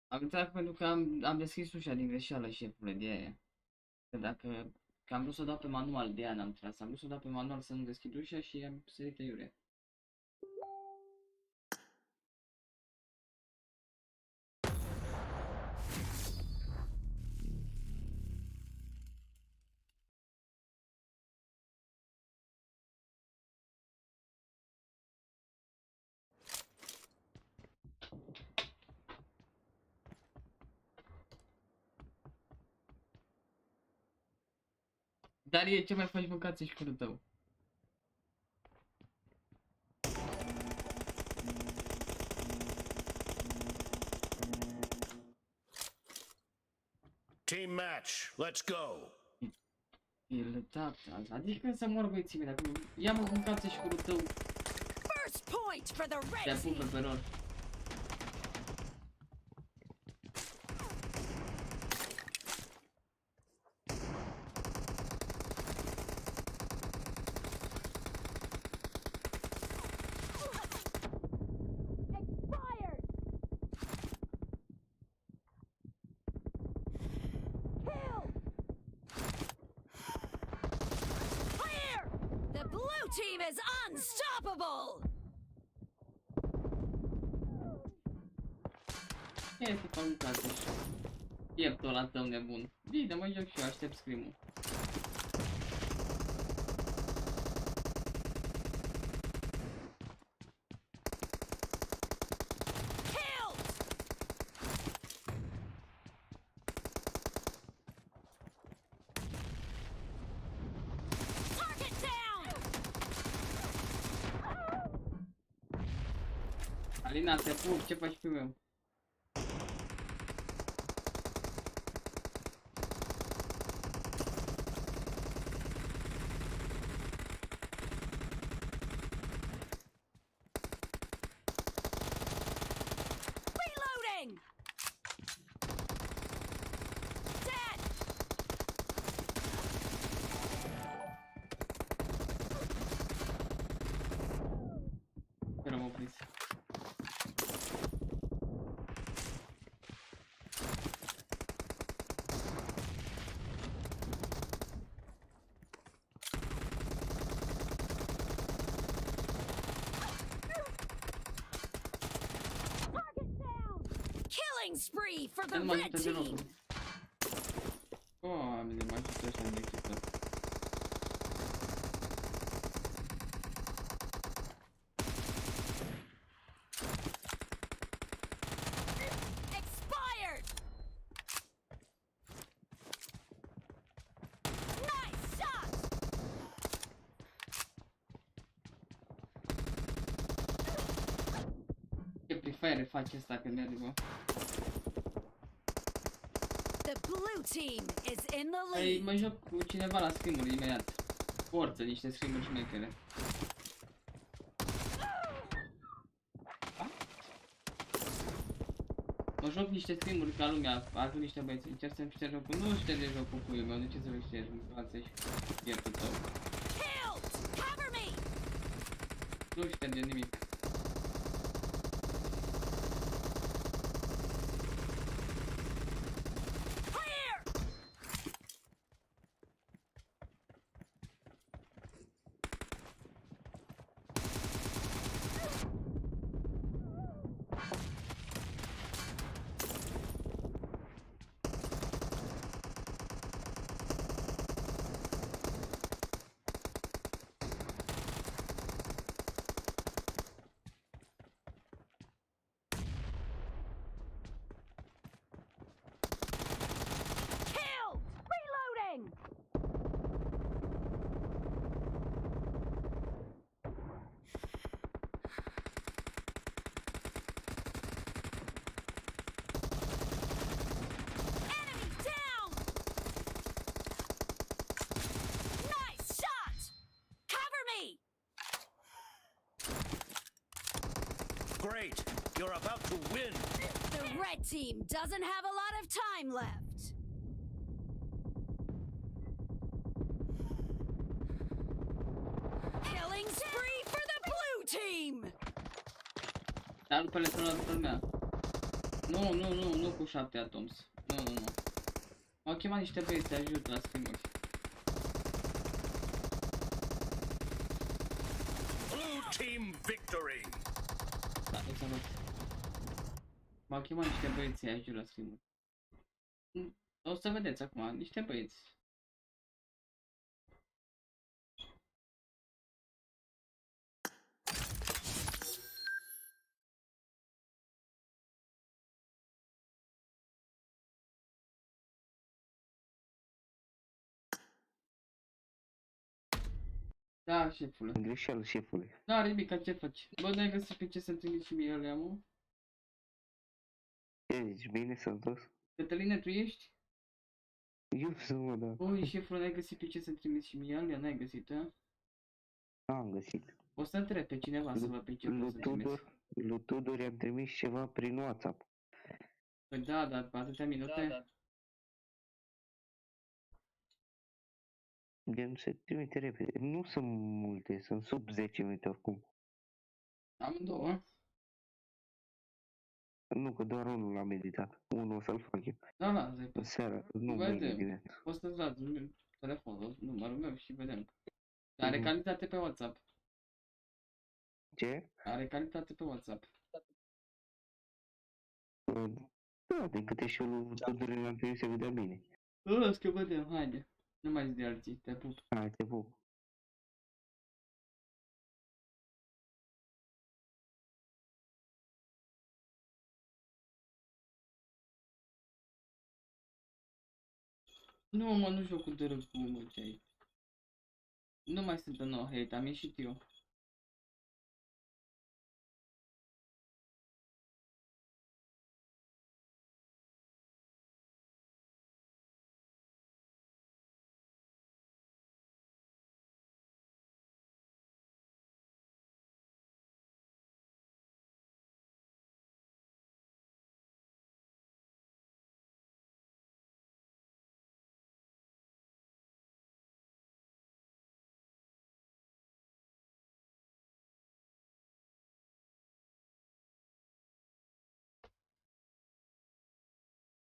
[SPEAKER 3] Am uitat pentru că am deschis ușa din greșeală, șefule, de aia. Că dacă... Că am vrut să o dau pe manual, de aia n-am tras. Am vrut să o dau pe manual să nu deschid ușa și am sărit iurea. Dar e ce mai faci mâncați și curul tău?
[SPEAKER 9] Team match, let's go.
[SPEAKER 3] Adică să mor băieții mei, dacă ia-mă mâncați și curul tău.
[SPEAKER 10] First point for the
[SPEAKER 3] Te
[SPEAKER 10] red
[SPEAKER 3] pupă pe rol.
[SPEAKER 10] Team is unstoppable.
[SPEAKER 3] E să fac un place și pieptul ăla tău nebun. Bine, mă joc și eu, aștept scrim-ul.
[SPEAKER 10] Target down!
[SPEAKER 3] Alina, te pup, ce faci pe meu?
[SPEAKER 10] Reloading! Dead!
[SPEAKER 3] Spero mă prins.
[SPEAKER 10] Target down! Killing spree for the
[SPEAKER 3] Nu mă
[SPEAKER 10] red
[SPEAKER 3] ajută deloc.
[SPEAKER 10] team!
[SPEAKER 3] Doamne, mă ajută așa în echipă.
[SPEAKER 10] Expired! Nice shot!
[SPEAKER 3] Ce prefere face asta când merge, bă?
[SPEAKER 10] The blue team is in the
[SPEAKER 3] Păi
[SPEAKER 10] lead.
[SPEAKER 3] mă joc cu cineva la scrim-uri imediat. Forță, niște scrim-uri șmechere. Mă joc niște scrim-uri ca lumea, azi niște băieți, încerc să-mi șterg jocul. Nu șterge jocul puiul meu, de ce să-l ștergi în față și pieptul tău?
[SPEAKER 10] Killed! Cover me!
[SPEAKER 3] Nu șterge nimic.
[SPEAKER 10] Clear! Killed! Reloading! Enemy down! Nice shot! Cover me!
[SPEAKER 9] Great! You're about to win!
[SPEAKER 10] The red team doesn't have a lot of time left. Killing spree for the blue team!
[SPEAKER 3] Dar după le la după lumea. Nu cu 7 atoms. Nu. M-au chemat niște băieți să ajut la scrim-uri.
[SPEAKER 9] Blue team victory!
[SPEAKER 3] Da, o să văd. M-au chemat niște băieți să ajut la scrim-uri. O să vedeți acum, niște băieți. Da, șefule.
[SPEAKER 4] Greșeală, șefule.
[SPEAKER 3] Da, Ribica, ce faci? Bă, n-ai găsit pe ce să-mi trimit și mie alea, mă?
[SPEAKER 4] Ce zici, bine, sănătos?
[SPEAKER 3] Cătăline, tu ești?
[SPEAKER 4] Eu sunt, mă, da.
[SPEAKER 3] Ui, șefule, n-ai găsit pe ce să-mi trimit și mie alea? N-ai găsit, a?
[SPEAKER 4] Am găsit.
[SPEAKER 3] O să întreb pe cineva să văd pe ce pot să trimis.
[SPEAKER 4] Lui Tudor i-am trimis ceva prin WhatsApp.
[SPEAKER 3] Păi da, dar atâtea minute?
[SPEAKER 4] Gen se trimite repede. Nu sunt multe, sunt sub 10 minute oricum.
[SPEAKER 3] Amândouă?
[SPEAKER 4] Nu, că doar unul l-am meditat. Unul o să-l fac eu.
[SPEAKER 3] Da, zi.
[SPEAKER 4] În seara, nu
[SPEAKER 3] Vedem.
[SPEAKER 4] mâine dimineața.
[SPEAKER 3] Poți să-ți dați telefonul, numărul meu și vedem. Are calitate pe WhatsApp.
[SPEAKER 4] Ce?
[SPEAKER 3] Are calitate pe WhatsApp.
[SPEAKER 4] Da, din câte și eu lui Tudorel l-am primit se vedea bine.
[SPEAKER 3] Las că vedem, haide. Nu mai zi de alții, te pup.
[SPEAKER 4] Hai, te pup.
[SPEAKER 3] Nu, mă, nu joc cu dărât cu mulți. Nu mai sunt în no hate, am ieșit eu.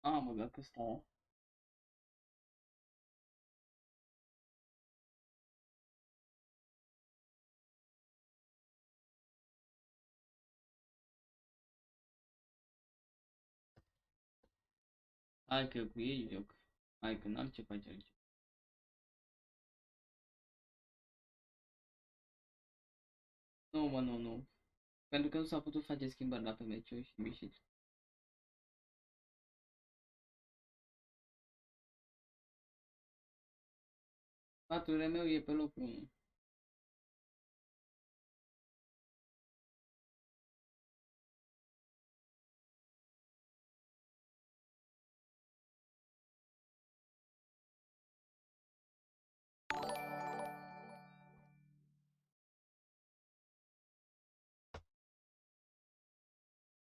[SPEAKER 3] Mă, dacă stau. Hai că cu ei joc. Hai că n-am ce face altceva. Nu, mă, nu. Pentru că nu s-a putut face schimbări la PMCO și mi ieșit. Patrul meu e pe locul 1.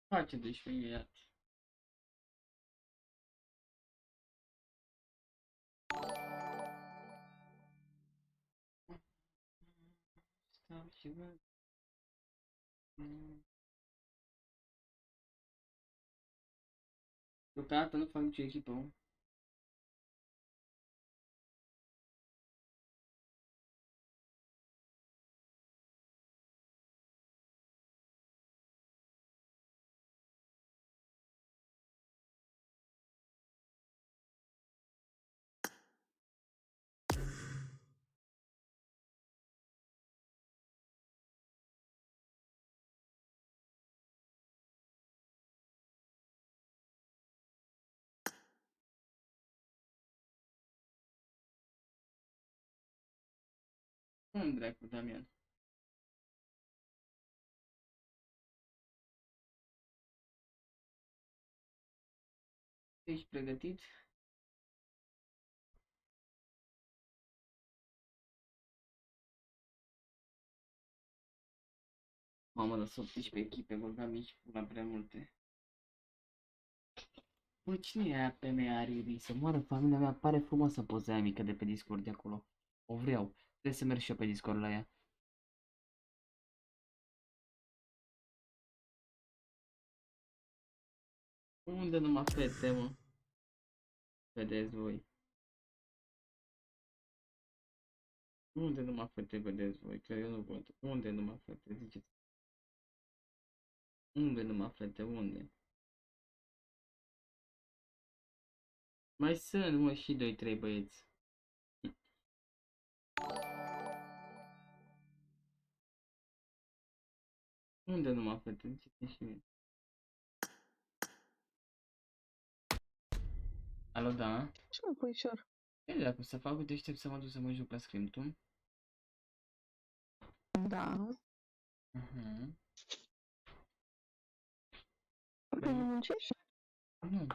[SPEAKER 3] Face de șuiat. Stau și văd. Deocamdată nu fac nicio echipă, mă. Cum dracu, Damian? Ești pregătit? Mamă, dar sunt 18 echipe, băga mici, la prea multe. Bă, cine e aia pe mea Ariri? Să moară familia mea, pare frumoasă poza aia mică de pe Discord de acolo. O vreau. Trebuie să merg și eu pe Discord la ea. Unde numai fete, mă? Vedeți voi. Unde numai fete vedeți voi? Că eu nu văd. Unde numai fete? Ziceți. Unde numai fete? Unde? Mai sunt, mă, și 2-3 băieți. Unde numai fete? Ziceți și mie. Alo, da?
[SPEAKER 11] Ce mă, puișor?
[SPEAKER 3] E, dacă să fac, uite, aștept să mă duc să mă joc la Scrim.
[SPEAKER 11] Da.
[SPEAKER 3] Mhm.
[SPEAKER 11] Nu muncești?
[SPEAKER 3] Nu.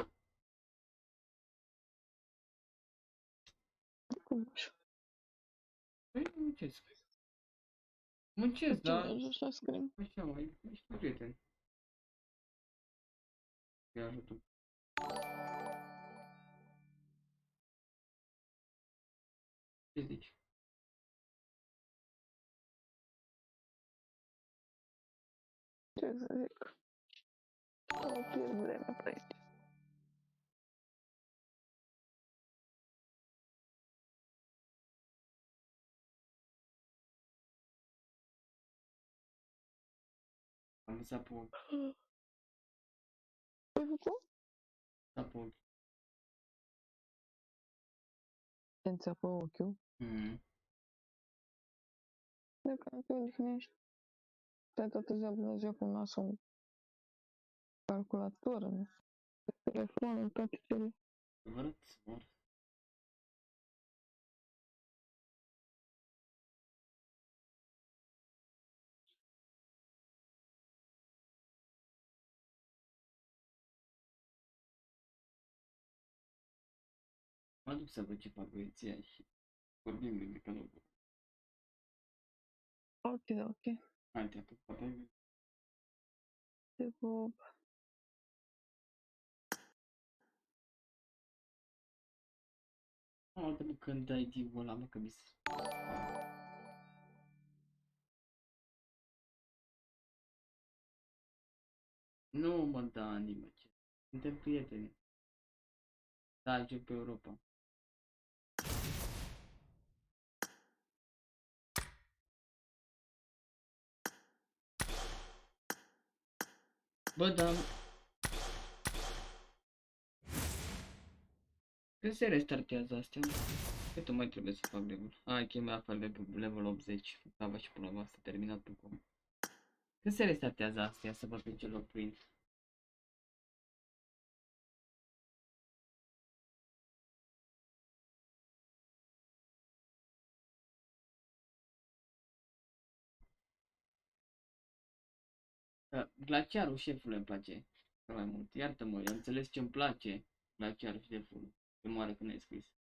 [SPEAKER 11] Cum așa?
[SPEAKER 3] Păi nu muncesc. Muncesc,
[SPEAKER 11] Cine
[SPEAKER 3] dar...
[SPEAKER 11] ajungi la Scrim?
[SPEAKER 3] Așa, mai ești prieten. Te ajută. Ce zici?
[SPEAKER 11] Ce să zic? Nu pierd vremea pe aici.
[SPEAKER 3] Am lăsat pe...
[SPEAKER 11] Ce ai făcut?
[SPEAKER 3] Apoi.
[SPEAKER 11] Te înțepă ochiul. De când te odihnești, stai toată ziua Dumnezeu cu nasul în calculator, în telefon, în toate cele.
[SPEAKER 3] Adevărat, mor. Mă duc să văd ce fac băieții și vorbim de că nu.
[SPEAKER 11] Ok.
[SPEAKER 3] Hai, te apuc, poate.
[SPEAKER 11] Te pup.
[SPEAKER 3] Mă, când dai ID-ul ăla, mă, că mi se... Nu, mă, Dani, mă, ce... Suntem prieteni. Da, joc pe Europa. Bă, dar... Când se restartează astea? Cât mai trebuie să fac level? Hai, chemai afară de level 80. Cava și până la voastră terminat pe cum. Când se restartează astea să văd pe ce loc prind? Glaciarul, șefule, îmi place cel mai mult. Iartă-mă, eu înțeles ce îmi place glaciarul, șeful. E moare când ai scris.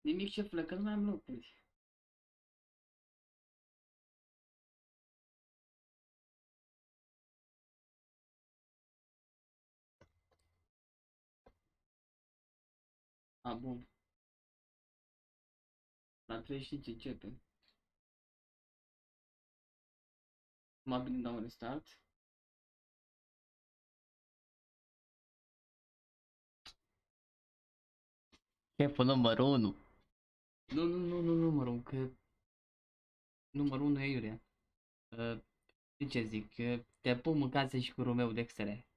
[SPEAKER 3] Nimic, șefule, că nu mai am locuri. A, bun. La 35 începe. Mă bine dau un restart. Șeful numărul 1. Nu, numărul 1, că... Numărul 1 e iurea. Ce zic? Te pun în casă și cu Romeo de XR.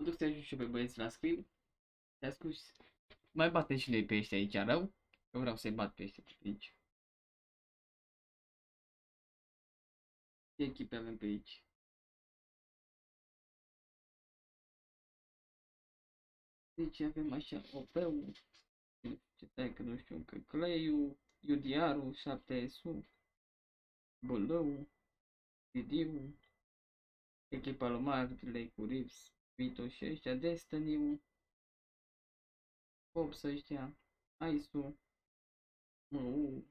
[SPEAKER 3] Mă duc să ajung și pe băieți la screen. Te asculti. Mai bate și noi pe ăștia aici rău. Eu vreau să-i bat pe ăștia pe aici. Ce echipe avem pe aici? Deci avem așa OP-ul. Ce tai că nu știu încă. Clay-ul, UDR-ul, 7S-ul, BL-ul, DD-ul, echipa lui Marley cu Rips, Vito și ăștia, Destiny-ul, Pops ăștia, Ice-ul, MU,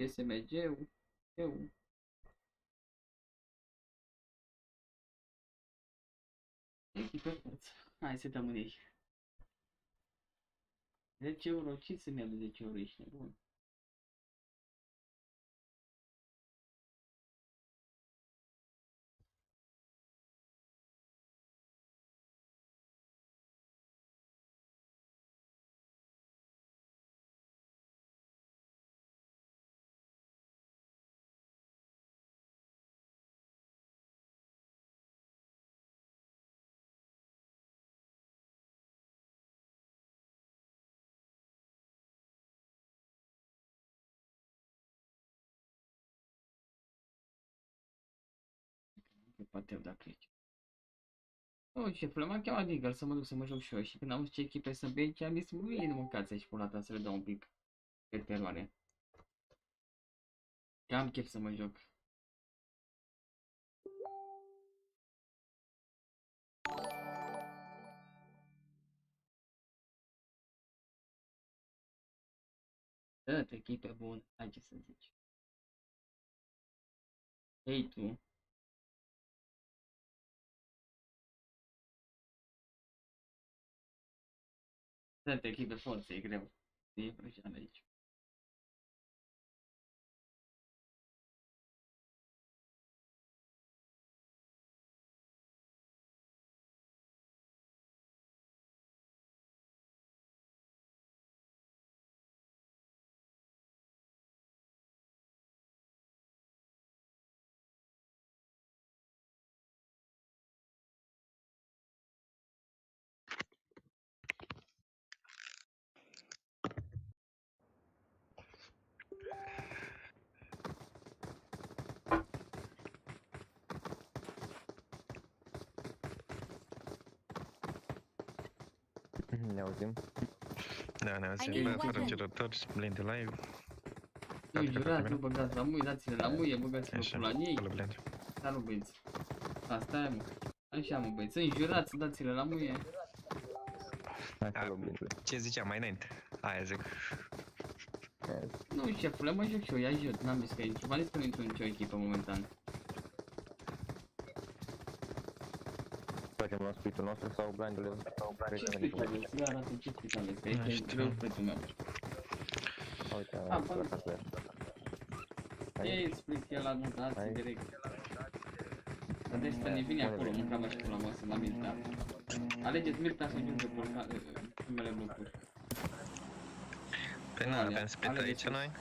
[SPEAKER 3] SMG-ul, eu. Echipe forță. Hai să dăm în ei. 10 euro, ce să-mi ia de 10 euro, ești nebun? pe pateu dacă ești. Nu, șefule, m-a chemat Digger să mă duc să mă joc și eu și când am văzut ce echipe să bei, chiar mi se bine mâncați aici pula ta să le dau un pic de teroare. Că am chef să mă joc. Dă-te echipe bune, hai ce să zici. Ei tu. Dă-te echipe forță, e greu. E prăjean aici.
[SPEAKER 4] Ne auzim?
[SPEAKER 8] Da, ne auzim, bă, fără gerători, blind de live.
[SPEAKER 3] Nu jurați, nu băgați la muie, dați-le la muie, băgați-le pula în ei. Salut băieți. Asta e, mă. Așa, mă băieți, înjurați, dați-le la muie.
[SPEAKER 8] Ce ziceam mai înainte? Aia zic.
[SPEAKER 3] Nu, șefule, mă joc și eu, i-ai jut, n-am zis că intru, v-am zis că nu intru în nicio echipă momentan.
[SPEAKER 4] Facem la scritul nostru sau blindul sau
[SPEAKER 3] Ce split aveți? Da, arată ce split aveți, că aici e greu splitul meu.
[SPEAKER 4] Uite, am la casă.
[SPEAKER 3] E split, el a dat direct. Dar de asta ne vine acolo, mâncam și pula masă la Milta. Alegeți Milta să ajungă pe primele blocuri.
[SPEAKER 8] Păi nu avem split aici noi?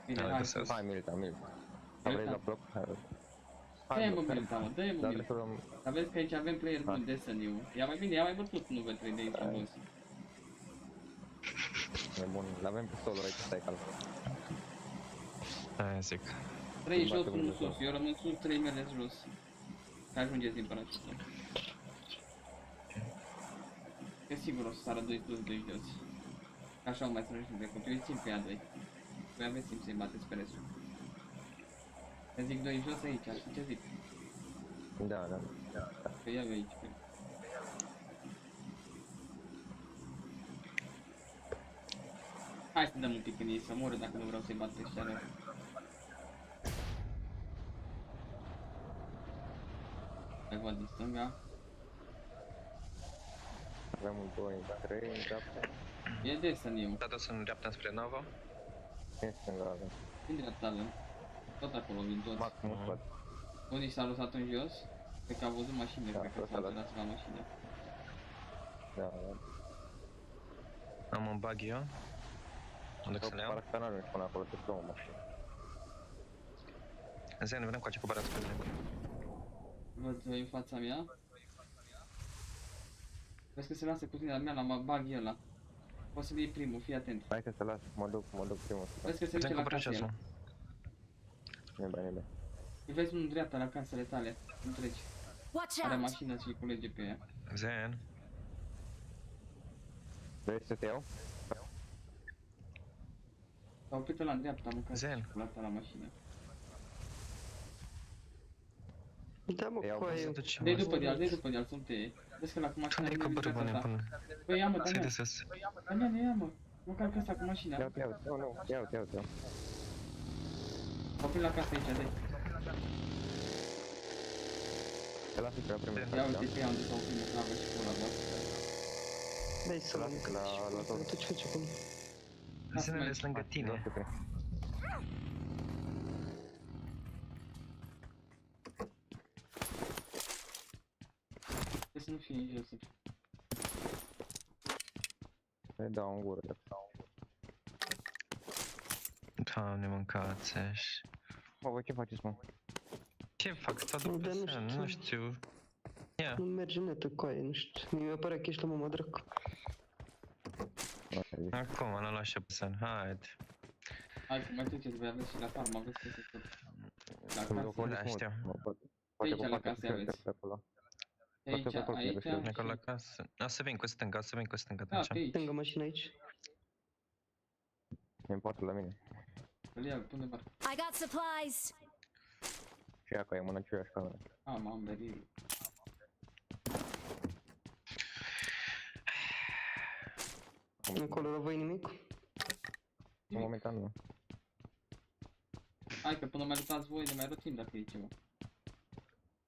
[SPEAKER 3] Bine,
[SPEAKER 4] hai Milta. Vrei la bloc?
[SPEAKER 3] Dă-i mă Milta, mă, dă-i mă Milta. Dar vezi că aici avem player bun de ZIUA. Ia mai bine, ia mai bătut 1v3 de aici în boss.
[SPEAKER 4] E bun, l-avem pe solo aici, stai calm.
[SPEAKER 8] Aia zic.
[SPEAKER 3] 3 jos, 1 sus, eu rămân sus, 3 mele jos. Că ajungeți din parașută. Că sigur o să sară 2 sus, 2 jos. Așa o mai strângi de copii, eu îi țin pe ea 2. Voi aveți timp să-i bateți pe restul. Că zic 2 jos aici, știi ce zic?
[SPEAKER 4] Da.
[SPEAKER 3] Că ia aici, pe. Hai să dăm un pic în ei să moră dacă nu vreau să-i bat pe ăștia rău. Hai văd din stânga.
[SPEAKER 4] Avem un 2, 3, în dreapta.
[SPEAKER 3] E de ZIUA.
[SPEAKER 8] Da, dus în dreapta spre Novo.
[SPEAKER 4] În stânga avem.
[SPEAKER 3] Din dreapta avem. Tot acolo vin toți.
[SPEAKER 4] Maximum squad.
[SPEAKER 3] Unii s-a lăsat în jos. Cred că au văzut mașinile, cred că s-au lăsat la mașină.
[SPEAKER 4] Da.
[SPEAKER 8] Am un bug eu. Mă duc să le iau.
[SPEAKER 4] Parcă că n-ajungi până acolo, te plouă mașină.
[SPEAKER 8] Zi, ne vedem cu acea bărați pe zi.
[SPEAKER 3] Văd în fața mea. Vezi că se lasă cu tine la mea, la bug ăla. Poți să-l iei primul, fii atent.
[SPEAKER 4] Hai că se las, mă duc primul.
[SPEAKER 3] Vezi că se duce la casă el.
[SPEAKER 4] Nebe.
[SPEAKER 3] Îi vezi unul dreapta la casele tale, nu treci. Are mașină și culege pe ea.
[SPEAKER 8] Zen.
[SPEAKER 4] Vrei să te iau?
[SPEAKER 3] S-a oprit ăla în dreapta, mâncat și culata la mașină.
[SPEAKER 11] Da, mă, coaie.
[SPEAKER 3] Dă-i după de-al, sunt pe ei. Vezi că ăla cu mașina nu e viața ta. Băi, ia mă, Daniel, ia mă. Măcar că ăsta cu mașina.
[SPEAKER 4] Iau.
[SPEAKER 3] S-a oprit la casă aici, dă-i.
[SPEAKER 4] Te las pe la primul.
[SPEAKER 3] Ia uite pe ea unde s-a oprit măcravă și pula, bă.
[SPEAKER 11] Dai să mă mică la tot. Tu ce faci acum?
[SPEAKER 8] Zenele sunt lângă tine.
[SPEAKER 3] Trebuie să nu fie în jos.
[SPEAKER 4] Îi dau în gură.
[SPEAKER 8] Doamne, mâncați așa.
[SPEAKER 4] Mă, voi ce faceți, mă?
[SPEAKER 8] Ce fac? Stau după sen, nu știu. Ia.
[SPEAKER 11] Nu merge netă, coaie, nu știu. Mi-a părea că ești la mama dracu.
[SPEAKER 8] Acum, n-a luat și pe sen, haide.
[SPEAKER 3] Hai că mai treceți, voi aveți și la farmă, aveți peste tot. La casă.
[SPEAKER 8] Da, știu.
[SPEAKER 3] Aici la casă aveți. Aici, aici.
[SPEAKER 12] Acolo la casă. O să vin cu stânga,
[SPEAKER 3] Da, pe aici.
[SPEAKER 4] Stângă mașină aici.
[SPEAKER 12] E în patul la mine.
[SPEAKER 3] Îl ia, pune bar.
[SPEAKER 10] I got supplies.
[SPEAKER 12] Și acolo e mână aceeași cameră.
[SPEAKER 3] M-am berit.
[SPEAKER 4] Acolo la voi nimic?
[SPEAKER 12] În momentan nu.
[SPEAKER 3] Hai că până mai luptați voi de mai rotim dacă e ceva.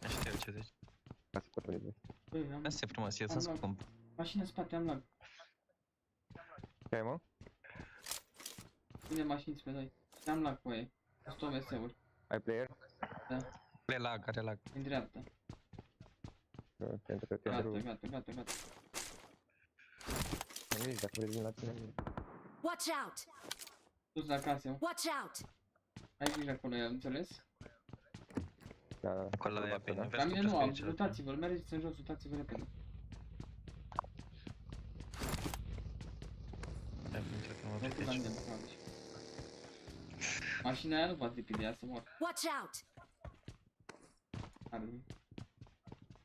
[SPEAKER 12] Știu ce zici. Asta e foarte bine.
[SPEAKER 3] Băi, am...
[SPEAKER 12] Asta e frumos, eu sunt scump.
[SPEAKER 3] Mașina în spate, am lag.
[SPEAKER 12] Ce ai, mă?
[SPEAKER 3] Bine mașini pe noi. Am lag cu aia. 100 OMS-uri.
[SPEAKER 12] Ai player?
[SPEAKER 3] Da.
[SPEAKER 12] Are lag, are lag.
[SPEAKER 3] În dreapta.
[SPEAKER 12] Pentru că te
[SPEAKER 3] Gata.
[SPEAKER 12] Nu zici dacă vrei din la tine.
[SPEAKER 10] Watch out.
[SPEAKER 3] Sus la casă.
[SPEAKER 10] Watch out.
[SPEAKER 3] Ai grijă acolo, ai înțeles?
[SPEAKER 12] Da. Acolo la ea pe
[SPEAKER 3] La mine nu am, lutați-vă, mergeți în jos, lutați-vă repede. Mașina aia nu poate de ea să mor.
[SPEAKER 10] Watch out.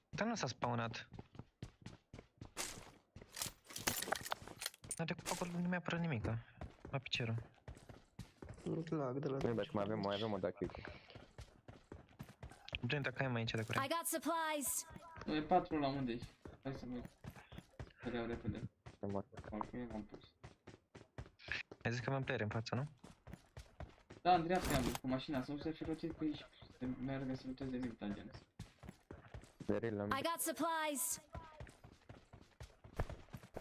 [SPEAKER 12] Dar nu s-a spawnat. N-a trecut acolo, nu mi-a apărut nimica. La picerul.
[SPEAKER 4] Lag de la...
[SPEAKER 12] Nu, dacă mai avem o dachică. Brent, dacă ai mai aici de curent.
[SPEAKER 10] I got supplies.
[SPEAKER 3] Nu, e 4 la unde ești? Hai să mă uit. Să le iau repede. Calculez, am pus.
[SPEAKER 12] Ai zis că avem player în față, nu?
[SPEAKER 3] Da, în dreapta am dus cu mașina, să nu se fi rotit pe aici. Să meargă să lupteze de mult agenți.
[SPEAKER 10] I got supplies.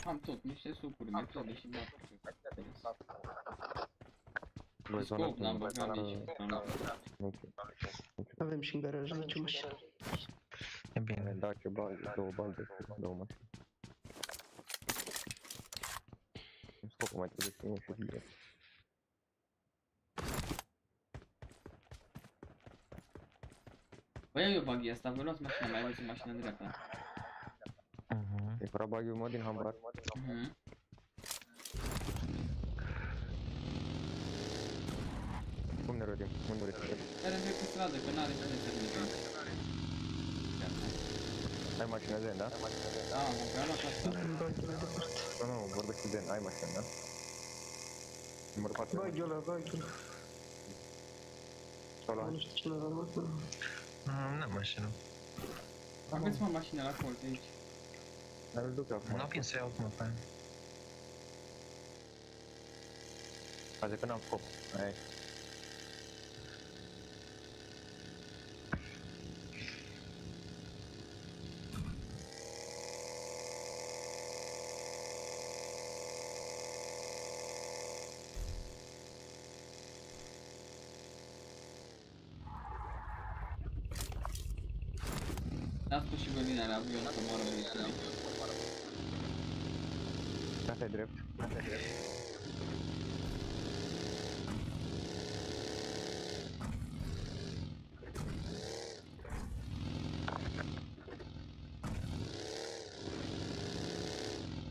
[SPEAKER 3] Am tot, niște sucuri, metode și baturi.
[SPEAKER 12] Voi
[SPEAKER 3] Scop, n-am băgat nici.
[SPEAKER 4] Avem și în garaj aici o mașină.
[SPEAKER 12] E bine, da, ce bani, două mașini. Scopul mai trebuie să fie și bine.
[SPEAKER 3] Băi, eu bug asta, voi luați mașina, mai aveți o mașină în dreapta.
[SPEAKER 12] E fără bug-ul mod din hambar. Cum ne rodim? Unde rodim?
[SPEAKER 3] Care întreb pe stradă, că n-are cine să ridică.
[SPEAKER 12] Ai mașină Zen, da?
[SPEAKER 3] Da, am băgat la casă.
[SPEAKER 12] Nu, vorbești cu Zen, ai mașină, da? Numărul 4.
[SPEAKER 4] Bag-ul ăla.
[SPEAKER 12] S-o luat.
[SPEAKER 4] Nu știu cine l-a luat.
[SPEAKER 12] N-am mașină.
[SPEAKER 3] Aveți mă mașină la colț aici.
[SPEAKER 12] Dar îl duc acum. N-am fin să iau acum pe aia. Azi că n-am scop. Aia.
[SPEAKER 3] N-a spus și Berlina la avion să moară vehiculii.
[SPEAKER 12] Asta e drept.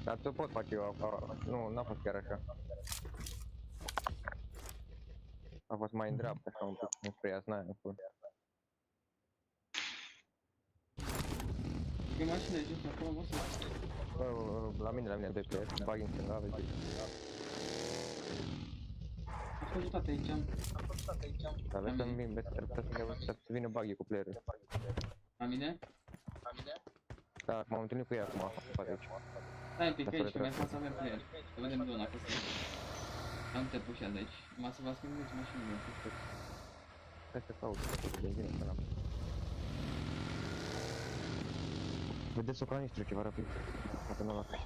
[SPEAKER 12] Dar ți-o pot face eu acolo. Nu, n-a fost chiar așa. A fost mai în dreapta, așa un pic, înspre Iasnaia, în fund.
[SPEAKER 3] E mașină de jos acolo, mă să...
[SPEAKER 12] La mine, 2 player, bag în stânga, vezi?
[SPEAKER 3] A fost toate aici.
[SPEAKER 12] Dar vezi să vină bug cu player-ul.
[SPEAKER 3] La mine?
[SPEAKER 12] Da, m-am întâlnit cu ea acum, poate aici.
[SPEAKER 3] Stai un pic aici, că mai fac să avem player. Să vedem zona, că sunt... Nu te pușează aici. Numai să vă schimbiți mașinile.
[SPEAKER 12] Hai să caut, să benzină până la... Vedeți o canistră ceva rapid. Poate nu la fel.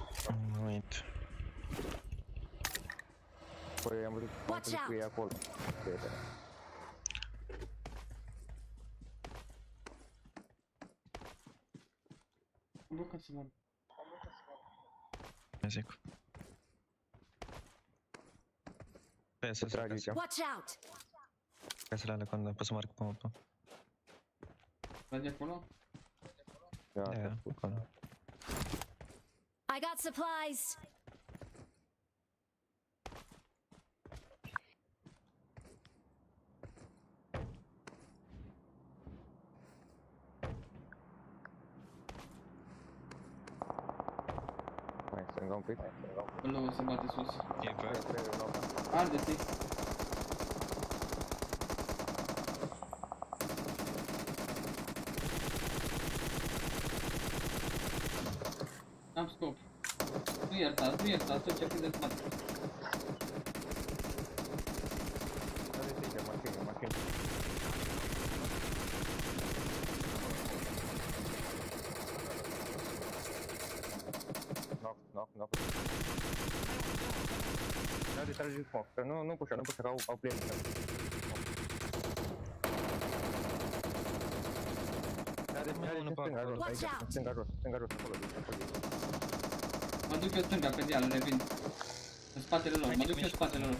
[SPEAKER 12] Nu uit. Păi am văzut cu ei acolo.
[SPEAKER 3] Bucă să mă...
[SPEAKER 12] Zic. Pe să trag aici.
[SPEAKER 10] Watch out.
[SPEAKER 12] Ca să le alea când pot să marc pe mapă.
[SPEAKER 3] Vezi acolo?
[SPEAKER 12] Da, acolo.
[SPEAKER 10] I got supplies.
[SPEAKER 12] stânga un pic.
[SPEAKER 3] Ăla se bate sus.
[SPEAKER 13] E pe.
[SPEAKER 3] Arde-te. Am scop. Nu iertați, nu iertați, tot ce fi de spate.
[SPEAKER 12] Knock. Trage smoke. Nu pușa, că au play. Stânga jos, acolo.
[SPEAKER 3] Mă duc eu stânga pe deal, revin. În spatele lor, mă duc eu în spatele lor.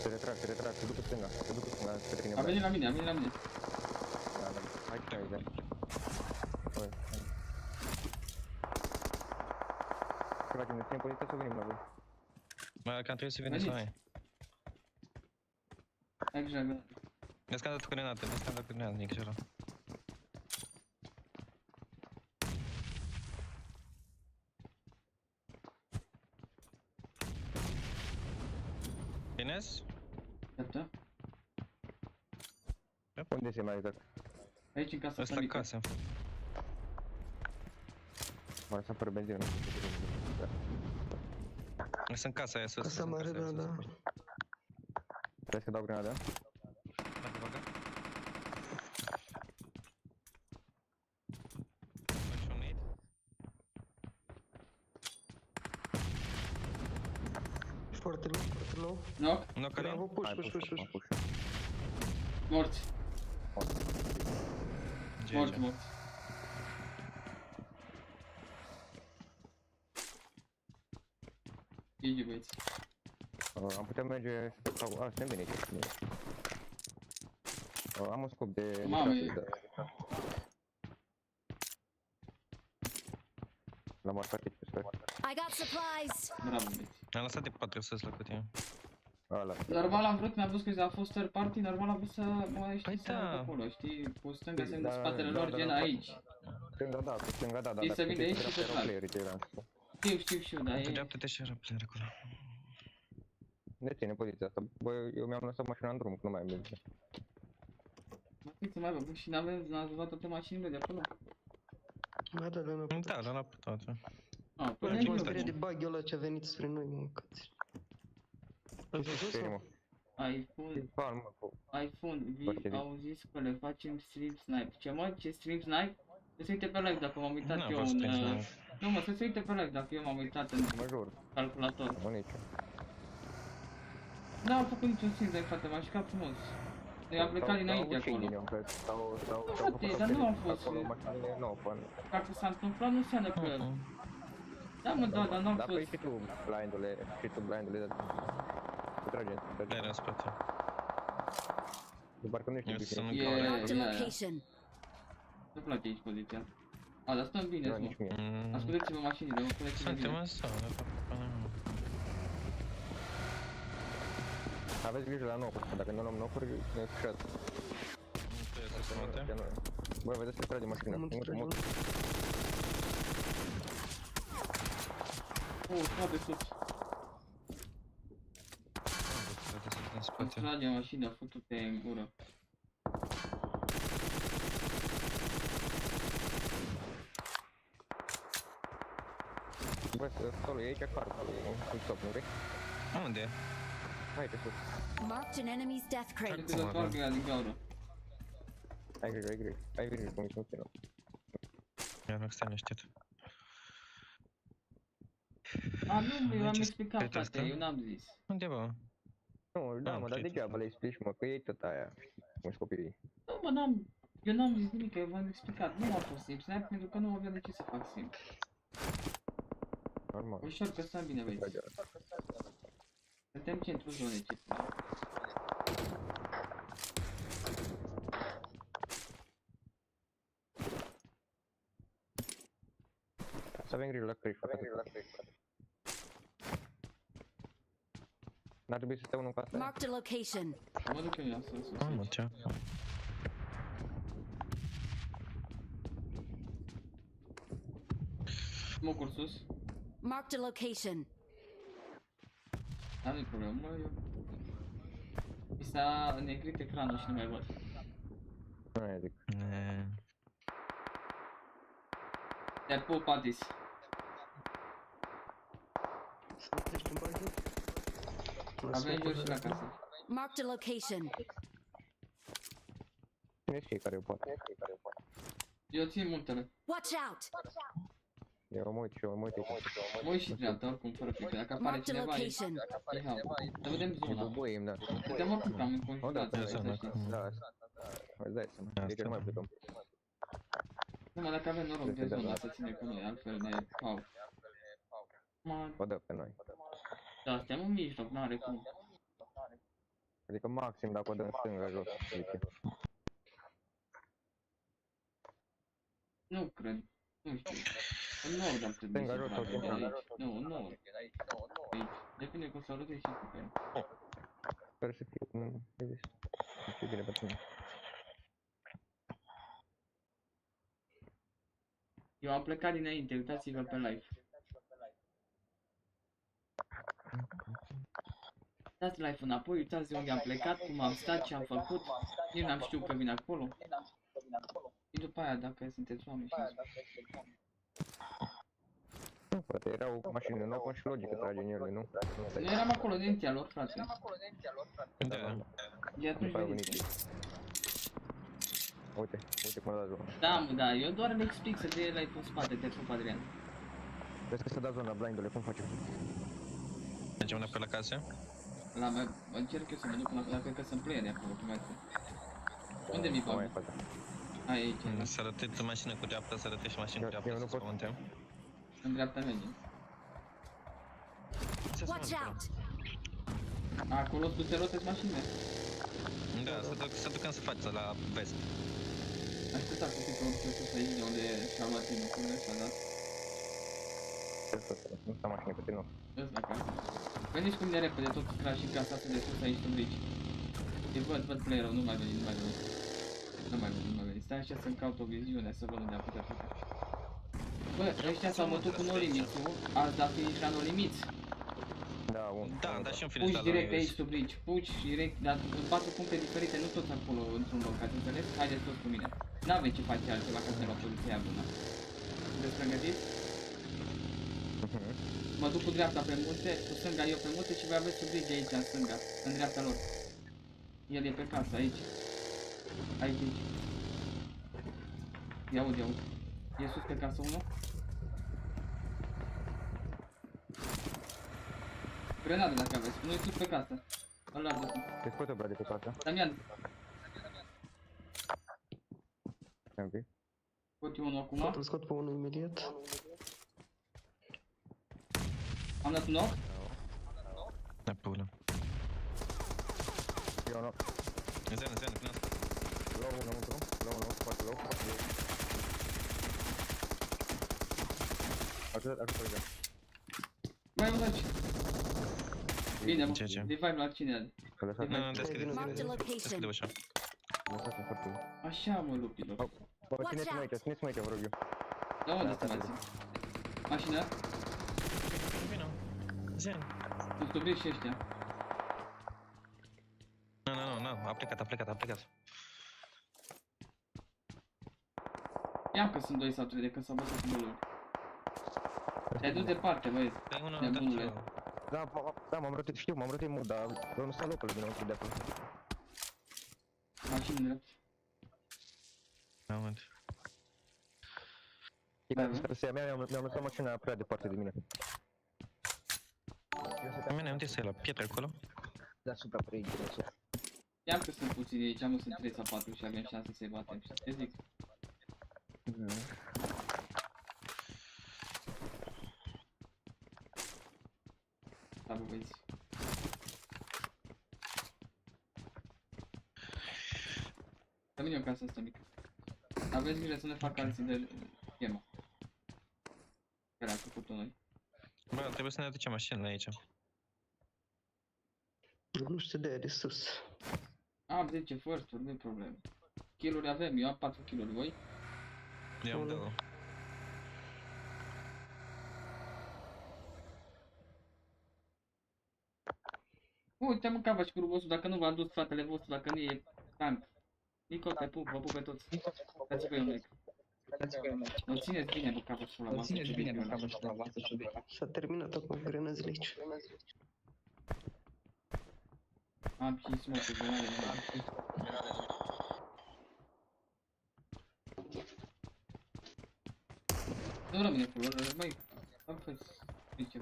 [SPEAKER 12] Se retrag, se duc stânga, spre tine.
[SPEAKER 3] A venit la mine.
[SPEAKER 12] Da. Hai că ai, da. Tragem de timpul, uite să venim la voi.
[SPEAKER 13] Mai că trebuie să veniți la noi.
[SPEAKER 3] Hai grijă, gata.
[SPEAKER 13] Vezi că am dat coordonate, nici era. Bine-s?
[SPEAKER 3] Gata.
[SPEAKER 12] Unde se mai exact?
[SPEAKER 3] Aici în casa
[SPEAKER 13] Ăsta în casă.
[SPEAKER 12] Mă lăsam fără benzină, nu știu ce benzină.
[SPEAKER 13] Ăsta în casa aia sus.
[SPEAKER 6] Casa mare, da.
[SPEAKER 12] Vrei să dau grenada?
[SPEAKER 13] Bagă. Faci un nade?
[SPEAKER 6] Foarte low.
[SPEAKER 3] Knock.
[SPEAKER 13] Nu, care?
[SPEAKER 6] Bravo, push.
[SPEAKER 3] Morți. Morți. GG, băieți.
[SPEAKER 12] Am putea merge sau... suntem bine aici. Am un scop de...
[SPEAKER 3] Mamă,
[SPEAKER 12] L-am marcat aici pe sfert.
[SPEAKER 10] I got supplies.
[SPEAKER 3] Bravo, băieți.
[SPEAKER 13] Am lăsat de 4 sus la cutie.
[SPEAKER 3] Normal am vrut, mi-a văzut că a fost third party, normal am vrut să mă știi să
[SPEAKER 13] da.
[SPEAKER 3] acolo, știi? Cu stânga să în spatele lor, gen aici.
[SPEAKER 12] Stânga, da.
[SPEAKER 3] Știi să vin de aici și să trag. Știu, dar e...
[SPEAKER 13] Dreaptă-te și era player acolo.
[SPEAKER 12] De ține poziția asta. Bă, eu mi-am lăsat mașina în drum, că nu mai am benzine.
[SPEAKER 3] Mă zic să mai bă, și n-ați luat toate mașinile de acolo?
[SPEAKER 6] Da,
[SPEAKER 13] l-am putut toate.
[SPEAKER 6] Până ce mă sperie de bug-ul ăla ce a venit spre noi, mă, câți. Ai văzut sau?
[SPEAKER 3] iPhone, au zis că le facem strip snipe. Ce mă? Ce strip snipe? Să se uite pe live dacă m-am uitat eu în... Nu mă, să se uite pe live dacă eu m-am uitat în calculator. N-am făcut niciun strip snipe, frate, m-am jucat frumos. I-am plecat dinainte acolo. Frate, dar nu am fost... Dacă s-a întâmplat nu înseamnă că... Da mă, da, dar n-am fost...
[SPEAKER 12] Dar și tu blindule, să tragem.
[SPEAKER 13] Era în spate.
[SPEAKER 12] Parcă nu știu bine.
[SPEAKER 3] Nu-mi place aici poziția. A, dar stăm bine, mă. Ascultați-vă mașinile, mă, puneți-vă bine.
[SPEAKER 13] Suntem în sală,
[SPEAKER 12] Aveți grijă la knocuri, dacă nu luăm knocuri, ne e pușat. Bă, vedeți că trage mașina.
[SPEAKER 3] Foarte sus. Îți trage mașina, fătu-te în gură.
[SPEAKER 12] Bă, acolo, e aici carul, în stop, nu vrei?
[SPEAKER 13] Unde e?
[SPEAKER 12] Hai pe sus.
[SPEAKER 10] Marked an enemy's death crate.
[SPEAKER 3] Hai să toarcă ea din gaură.
[SPEAKER 12] Ai grijă, cum ești funcționă.
[SPEAKER 13] Iar nu stai liniștit.
[SPEAKER 3] A, nu, eu am explicat, frate, eu n-am zis.
[SPEAKER 13] Unde, bă?
[SPEAKER 12] Nu, da, mă, dar degeaba le explici, mă, că e tot aia, cum ești copiii.
[SPEAKER 3] Nu, mă, eu n-am zis nimic, eu v-am explicat, nu a fost simp snap pentru că nu aveam de ce să fac simp.
[SPEAKER 12] Normal.
[SPEAKER 3] Ușor că stăm bine, băieți. Suntem centrul zonei, ce
[SPEAKER 12] Să avem grijă la creș, frate. N-ar trebui să stea unul în casă?
[SPEAKER 10] Marked a location.
[SPEAKER 3] Mă duc eu să sus.
[SPEAKER 13] Am mă, ce?
[SPEAKER 3] Smoke-uri sus.
[SPEAKER 10] Marked a location.
[SPEAKER 3] Nu-i problemă, eu... Mi s-a negrit ecranul și nu mai văd.
[SPEAKER 12] Nu aia zic.
[SPEAKER 3] Te pup, Adis.
[SPEAKER 6] Să treci în bagi.
[SPEAKER 3] Avem jos și la casă.
[SPEAKER 10] Marked a location.
[SPEAKER 12] Cine știe care o poate?
[SPEAKER 3] Eu țin multele.
[SPEAKER 10] Watch out!
[SPEAKER 12] Eu mă uit și eu mă uit.
[SPEAKER 3] Mă uit și dreapta, oricum, fără frică. Dacă apare
[SPEAKER 10] Marked a
[SPEAKER 3] cineva, e
[SPEAKER 10] location.
[SPEAKER 3] hau. Să vedem zona.
[SPEAKER 12] Bubuim, da.
[SPEAKER 3] Suntem oricum cam înconjurați,
[SPEAKER 12] Da,
[SPEAKER 3] să știți.
[SPEAKER 12] da. Îți dai seama. De ce nu mai plecăm?
[SPEAKER 3] Numai dacă avem noroc de zona să ține cu noi, altfel ne hau.
[SPEAKER 12] O dă pe noi.
[SPEAKER 3] Da, suntem în mijloc, n-are cum.
[SPEAKER 12] Adică maxim dacă o dăm stânga jos. Uite.
[SPEAKER 3] Nu cred. Nu știu. În nord am trebuit să tragem de aici. Nu, în nord. Aici. Depinde cum s-o rotezi și tu pe el.
[SPEAKER 12] Sper să fie cum există. Nu știu bine pentru mine.
[SPEAKER 3] Eu am plecat dinainte, uitați-vă pe live. Dați live înapoi, uitați de unde am plecat, cum am stat, ce am făcut. Nici n-am știut că vin acolo. Și după aia, dacă sunteți oameni, știți.
[SPEAKER 12] Nu, poate erau mașini în open și logică trage în ele, nu?
[SPEAKER 3] Noi eram acolo dintea lor, frate.
[SPEAKER 13] Da.
[SPEAKER 3] De atunci veniți.
[SPEAKER 12] Uite, uite cum a dat zona.
[SPEAKER 3] Da, mă, da, eu doar le explic să dea live în spate, te pup, Adrian.
[SPEAKER 12] Vezi că s-a dat zona blindului, cum facem?
[SPEAKER 13] Mergem înapoi la casă?
[SPEAKER 3] La mea, încerc eu să mă duc până acolo, cred că sunt playeri acolo, cum mai unde mi-i bani? Aici, da.
[SPEAKER 13] Să arătăți mașină cu dreapta, să arătăți și mașină cu dreapta, să COMENTAM.
[SPEAKER 3] În dreapta merge.
[SPEAKER 10] Watch out!
[SPEAKER 3] Acolo sus te rotezi mașinile.
[SPEAKER 13] Da, să ducăm să faci la vest.
[SPEAKER 3] Aștepta să fii pe urmă sus aici, de unde și-a luat timul, cum ne-a dat.
[SPEAKER 12] Nu sta mașină pe tine.
[SPEAKER 3] Îți la casă. Veniți cum de repede, tot crash și casa asta de sus aici în bridge. Îi văd player-ul, nu mai veni. Nu mai veni. Stai așa să-mi caut o viziune, să văd unde am putea pleca. Bă, ăștia s-au bătut cu no limits-ul, ați dat finish la no limits.
[SPEAKER 13] Da, dar și un finish la
[SPEAKER 3] Puci direct aici, tu bridge, puci direct, dar în 4 puncte diferite, nu toți acolo într-un loc, ați înțeles? Haideți toți cu mine. N-avem ce face altceva ca să ne luăm poziția bună. Sunteți pregătiți? Mă duc cu dreapta pe munte, cu stânga eu pe munte și voi aveți sub bridge aici, în stânga, în dreapta lor. El e pe casă, aici. Aici. Ia aud. E sus pe casă 1. Grenadă dacă aveți, nu e sus pe casă. Îl ardă.
[SPEAKER 12] Te scoate bra de pe casă.
[SPEAKER 3] Damian.
[SPEAKER 12] Am fi.
[SPEAKER 3] Scot eu unul acum.
[SPEAKER 6] Scot pe unul imediat.
[SPEAKER 3] Am dat un knock.
[SPEAKER 13] Da, pe unul.
[SPEAKER 12] Eu nu.
[SPEAKER 13] Zen, până asta.
[SPEAKER 12] Low, foarte low. Ajută.
[SPEAKER 3] Mai mă faci. Bine, mă. Revive la cine?
[SPEAKER 13] Nu, deschide ușa.
[SPEAKER 3] Așa, mă, lupilor.
[SPEAKER 12] Țineți-mă aici, vă rog eu.
[SPEAKER 3] Da, unde stă alții? Mașina?
[SPEAKER 13] Vino. Zen.
[SPEAKER 3] Nu stobri și ăștia.
[SPEAKER 13] Nu, a plecat.
[SPEAKER 3] Ia că sunt 2 sau 3 de când s-au bătut cu bolul. Te-ai dus departe, băieți. Nebunule.
[SPEAKER 12] Da, m-am rotit mult, dar nu sta locul dinăuntru de acolo.
[SPEAKER 3] Mașini drept.
[SPEAKER 13] Aud.
[SPEAKER 12] Mi-am lăsat mașina prea departe de mine.
[SPEAKER 13] Mine, unde este la pietre acolo?
[SPEAKER 12] Deasupra pe aici, deasupra.
[SPEAKER 3] Ia că sunt puțini aici, nu sunt 3 sau 4 și avem șanse să-i batem. Ce zic? Da, bă, băieți. Să vine o casă asta mică. Aveți grijă să ne facă alții de schemă. Care am făcut-o noi.
[SPEAKER 13] Bă, trebuie să ne aducem mașinile aici.
[SPEAKER 6] Nu știu de aia de sus.
[SPEAKER 3] Am 10 first-uri, nu-i problemă. Kill-uri avem, eu am 4 kill-uri, voi?
[SPEAKER 13] Eu am 2.
[SPEAKER 3] Uite mă cava și cu vostru, dacă nu v-a dus fratele vostru, dacă nu e tank. Nico, te pup, vă pup pe toți. Dați-vă eu mec. Mă țineți bine bă cava și la masă, ce bine eu la masă.
[SPEAKER 6] S-a terminat acum grenăzile aici.
[SPEAKER 3] Am și smoke-uri, grenade, nu rămâne full, mai, am fost, zice.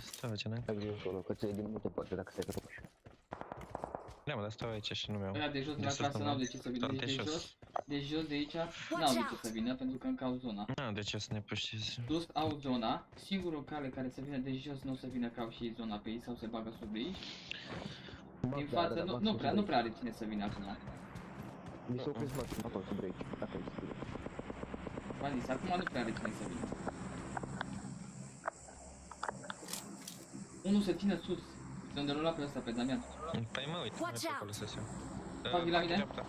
[SPEAKER 13] Stau aici, ne?
[SPEAKER 12] Ai acolo, că ți-ai din multe părți dacă stai pe totuși.
[SPEAKER 13] Da, mă, dar stau aici și nu mi-au.
[SPEAKER 3] Ăia de jos de la casă n-au de ce să vină, de jos de aici n-au de ce să vină, pentru că încă au zona.
[SPEAKER 13] De ce să ne pușezi?
[SPEAKER 3] Plus au zona, singurul cale care să vină de jos nu o să vină că au și zona pe ei sau se bagă sub ei. Din față nu prea are cine să vină acum.
[SPEAKER 12] Mi s-a oprit maxim acolo sub aici, dacă îi scrie.
[SPEAKER 3] V-am zis, acum nu prea are cine să vină. Unul se ține sus, de unde l-a luat pe ăsta, pe Damian.
[SPEAKER 13] Păi mă uit,
[SPEAKER 10] Watch
[SPEAKER 13] merg
[SPEAKER 10] out.
[SPEAKER 13] acolo să-ți iau.
[SPEAKER 3] Fac la mine?
[SPEAKER 13] Dreapta.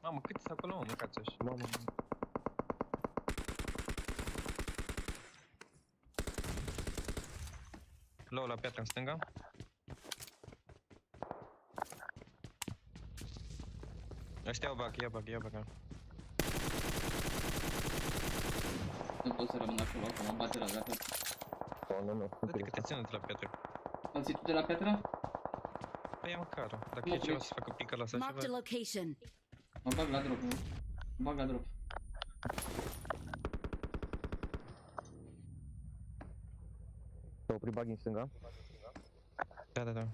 [SPEAKER 13] Mamă, cât sunt acolo, mă, mâncați așa?
[SPEAKER 12] Mamă,
[SPEAKER 13] Low la piatră în stânga. Ăștia iau bug, ia bug.
[SPEAKER 3] Nu pot să rămân acolo, acum bate la gata.
[SPEAKER 12] nu.
[SPEAKER 13] Dă-te că te țină de la piatră.
[SPEAKER 3] Îl ții tu de la piatră?
[SPEAKER 13] Păi am cară. Dacă e ceva să facă pică la așa
[SPEAKER 10] Marked a
[SPEAKER 13] ceva.
[SPEAKER 10] location.
[SPEAKER 3] Mă bag la drop, nu? Mă bag la drop.
[SPEAKER 12] s-a oprit bug în stânga.
[SPEAKER 13] Da.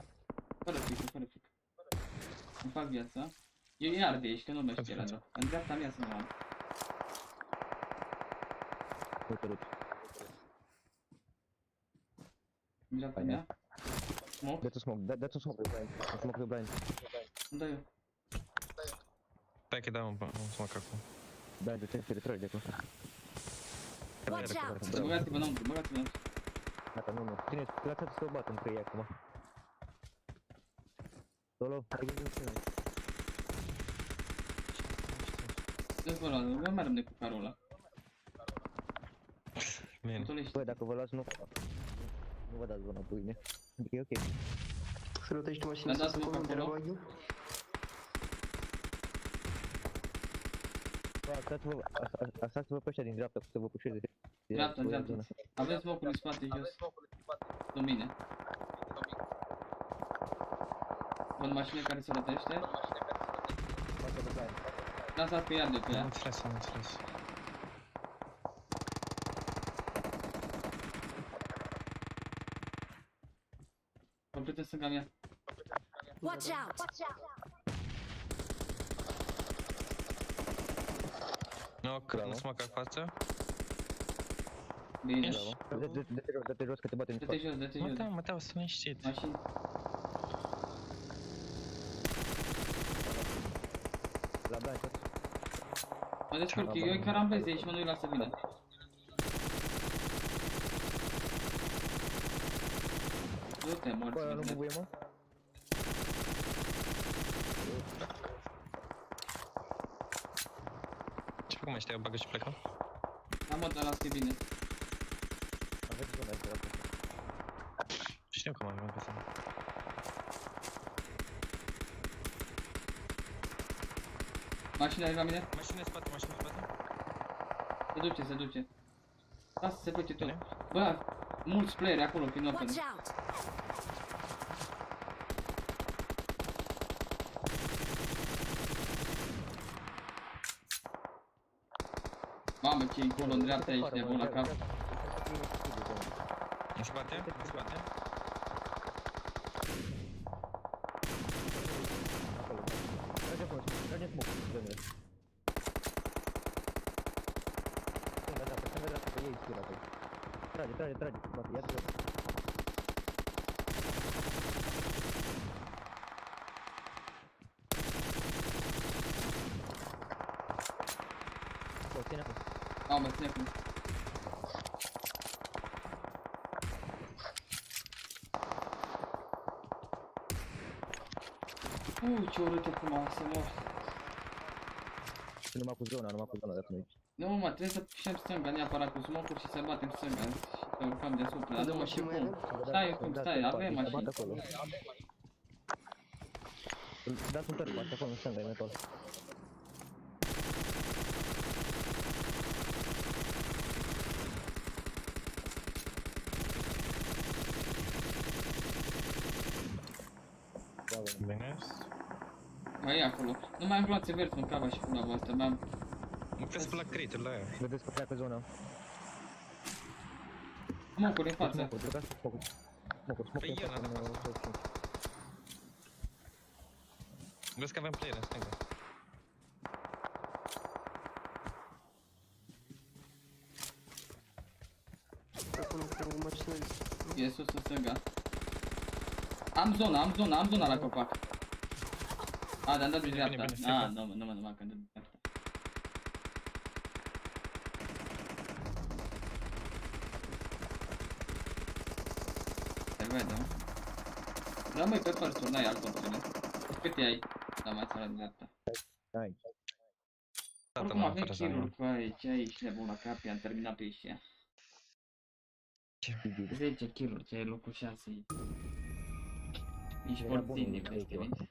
[SPEAKER 3] Fără frică. Îmi fac viața. Eu iar de aici, că nu mă știu la drop. În dreapta mea să mă am.
[SPEAKER 12] Uite.
[SPEAKER 3] În dreapta mea. Smoke.
[SPEAKER 12] Dă-ți un smoke de blind. Un smoke de blind.
[SPEAKER 3] Îmi dau eu.
[SPEAKER 13] Stai că dau un smoke acum.
[SPEAKER 12] Da, de-te retragi de acolo.
[SPEAKER 10] Watch out.
[SPEAKER 3] Băgați-vă înăuntru.
[SPEAKER 12] Gata, nu. Țineți, lăsați să o bat între ei acum. Solo, ai gândit ce ai.
[SPEAKER 3] Dă-ți vă luat, nu mai rămâne cu carul ăla.
[SPEAKER 13] Bine.
[SPEAKER 12] Băi, dacă vă luați, nu vă dați zona pâine. Adică e ok.
[SPEAKER 6] Să rotești mașina să se comente la baghiu.
[SPEAKER 12] Asați-vă pe ăștia din dreapta, să vă pușeze.
[SPEAKER 3] Dreapta. Avem smoke-ul în spate jos. În mine. Văd mașină care se rotește. Lăsați pe ea de pe ea.
[SPEAKER 13] Am înțeles.
[SPEAKER 3] Completă stânga mea.
[SPEAKER 10] Watch out.
[SPEAKER 13] Ok, nu smoke în față.
[SPEAKER 3] Bine.
[SPEAKER 12] Dă-te jos că te bate în spate.
[SPEAKER 3] Dă-te jos.
[SPEAKER 13] Mă dau, să nu știți.
[SPEAKER 3] Mașini.
[SPEAKER 12] La blind, tot.
[SPEAKER 3] Mă descurc, eu îi carambez de aici, mă, nu-i las să vină. Du-te, morți.
[SPEAKER 12] Bă, nu bubuie, mă?
[SPEAKER 13] Ce fac mai ăștia, bagă și plecă?
[SPEAKER 3] Da, mă, dar las că e bine.
[SPEAKER 12] Aveți zona aici, la putea.
[SPEAKER 13] Știu că mai avem pe seama.
[SPEAKER 3] Mașina e la mine?
[SPEAKER 13] Mașina în spate.
[SPEAKER 3] Se duce. Lasă, se face tot. Bă, mulți playeri acolo, prin open.
[SPEAKER 10] Watch out.
[SPEAKER 3] Mamă, ce-i încolo, în dreapta aici, nebun la cap.
[SPEAKER 13] În spate.
[SPEAKER 12] Trage smoke, domnule. Stânga dreapta, pe ei schira acolo. Trage, spate, ia-te jos.
[SPEAKER 3] Mamă, snap-ul. Ce urât e frumoasă, mă.
[SPEAKER 12] Numai cu zona de atunci.
[SPEAKER 3] Nu, mă, trebuie să pușem stânga neapărat cu smoke-uri și să batem stânga și să urcăm deasupra. Dar nu mă știu cum. Stai, avem mașini.
[SPEAKER 12] Dați un tărp, acolo în stânga, e metal.
[SPEAKER 3] Mai e acolo. Nu mai am gloanțe verzi, mâncava și pula voastră, m-am...
[SPEAKER 13] Mă crezi pe la crate la aia.
[SPEAKER 12] Vedeți că pleacă zona.
[SPEAKER 3] Smoke-uri în față.
[SPEAKER 12] Smoke-uri, plecați cu smoke-uri. Smoke-uri în față.
[SPEAKER 13] Vezi că avem player în stânga.
[SPEAKER 6] Acolo cu mașina.
[SPEAKER 3] E sus în stânga. Am zona la copac. A, dar-am dat pe dreapta. A, nu mă, că-mi dat pe dreapta. Se vede, mă. Da, măi, pe părțuri, n-ai alt opțiune. Cât ai? Da, mai țara de dreapta.
[SPEAKER 12] Hai.
[SPEAKER 3] Oricum avem kill-uri cu aici, nebun la cap, i-am terminat pe ăștia. 10 kill-uri, ce ai locul 6. Ești porținic peste, vezi?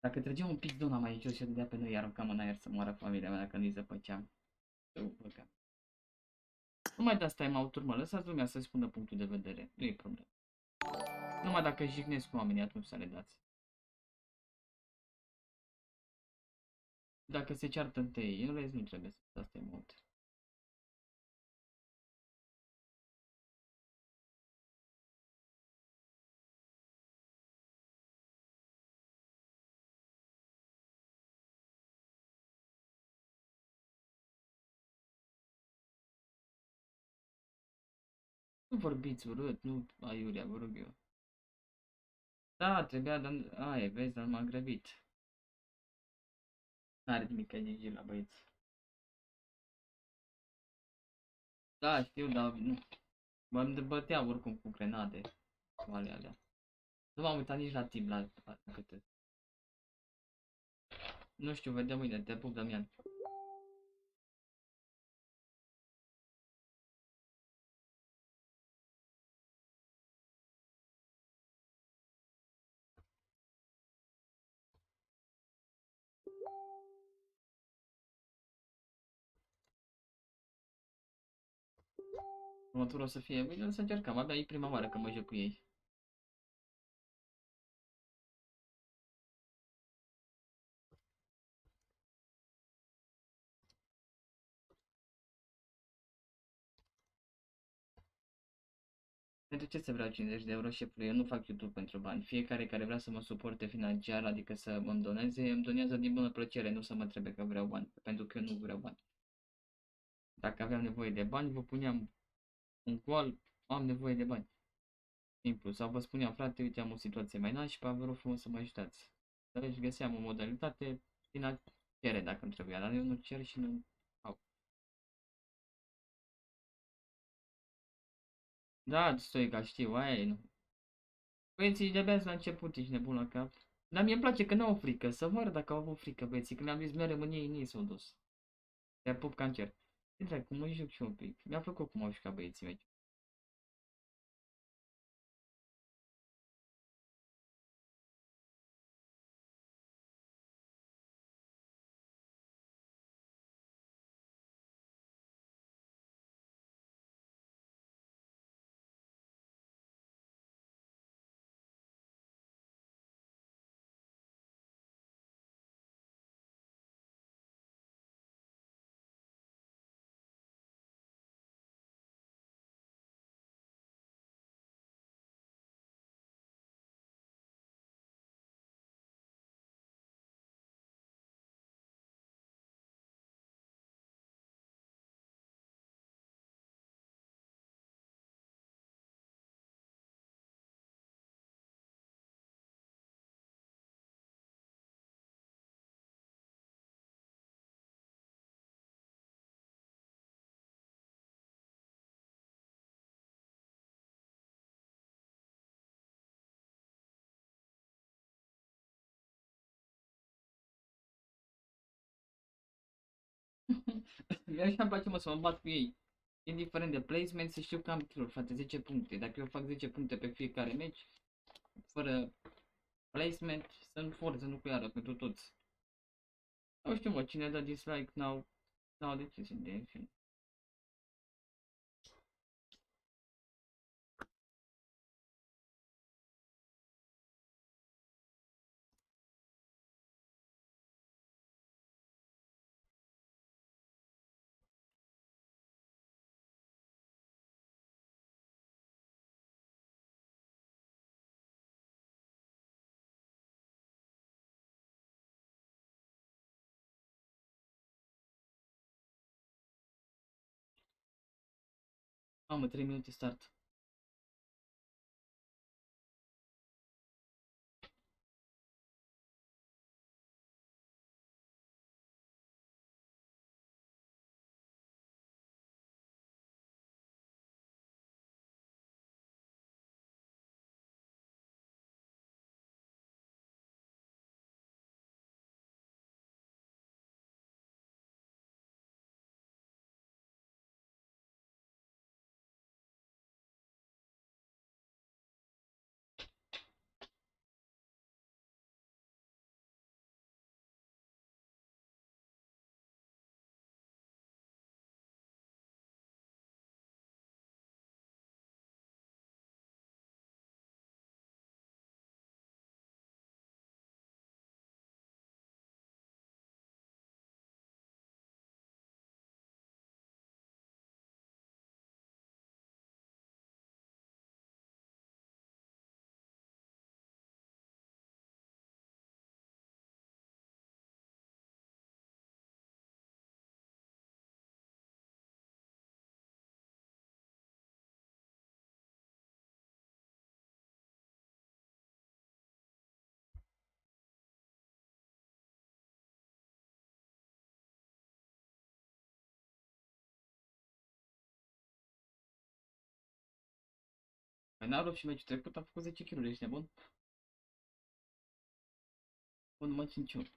[SPEAKER 3] Dacă trăgeam un pic zona mai jos și o dădea pe noi, aruncam în aer să moară familia mea dacă nu-i zăpăceam. Nu mai dați time-out-uri, mă, lăsați lumea să spună punctul de vedere, nu e problemă. Numai dacă jignesc cu oamenii, atunci să le dați. Dacă se ceartă întâi, în rest nu trebuie să dați time-out. Nu vorbiți urât, nu aiurea, vă rog eu. Da, trebuia, dar... Aia, vezi, dar m-am grăbit. N-are nimic GG la băieți. Da, știu, dar... Mă băteau oricum cu grenade. Cu alea. Nu m-am uitat nici la timp, la câte. Nu știu, vedem mâine, te pup, Damian. Următorul o să fie, bine, să încercăm, abia e prima oară că mă joc cu ei. Pentru ce să vreau 50 de euro, șefule? Eu nu fac YouTube pentru bani. Fiecare care vrea să mă suporte financiar, adică să îmi doneze, îmi donează din bună plăcere, nu să mă întrebe că vreau bani, pentru că eu nu vreau bani. Dacă aveam nevoie de bani, vă puneam un call, am nevoie de bani. Simplu. Sau vă spuneam, frate, uite, am o situație mai nașpa, vă rog frumos să mă ajutați. Deci găseam o modalitate din a cere dacă îmi trebuia, dar eu nu cer și nu au. Da, Stoica, știu, aia e, nu. Băieții de-abia la început, ești nebun la cap. Dar mie îmi place că n-au frică, să văd dacă au avut frică, băieții, când le-am zis mereu în ei s-au dus. Te pup cancer. Ce dracu, cum mă joc și un pic. Mi-a plăcut cum au jucat băieții mei. Mie așa îmi place, mă, să mă bat cu ei. Indiferent de placement, să știu că am kill-uri, frate, 10 puncte. Dacă eu fac 10 puncte pe fiecare match, fără placement, să-mi forță nucleară pentru toți. Nu știu, mă, cine dă dislike n-au de ce să dea, în fine. Mamă, 3 minute start. Păi n-a rupt și meciul trecut, am făcut 10 kill-uri, ești nebun? Bun, numai 5 ori.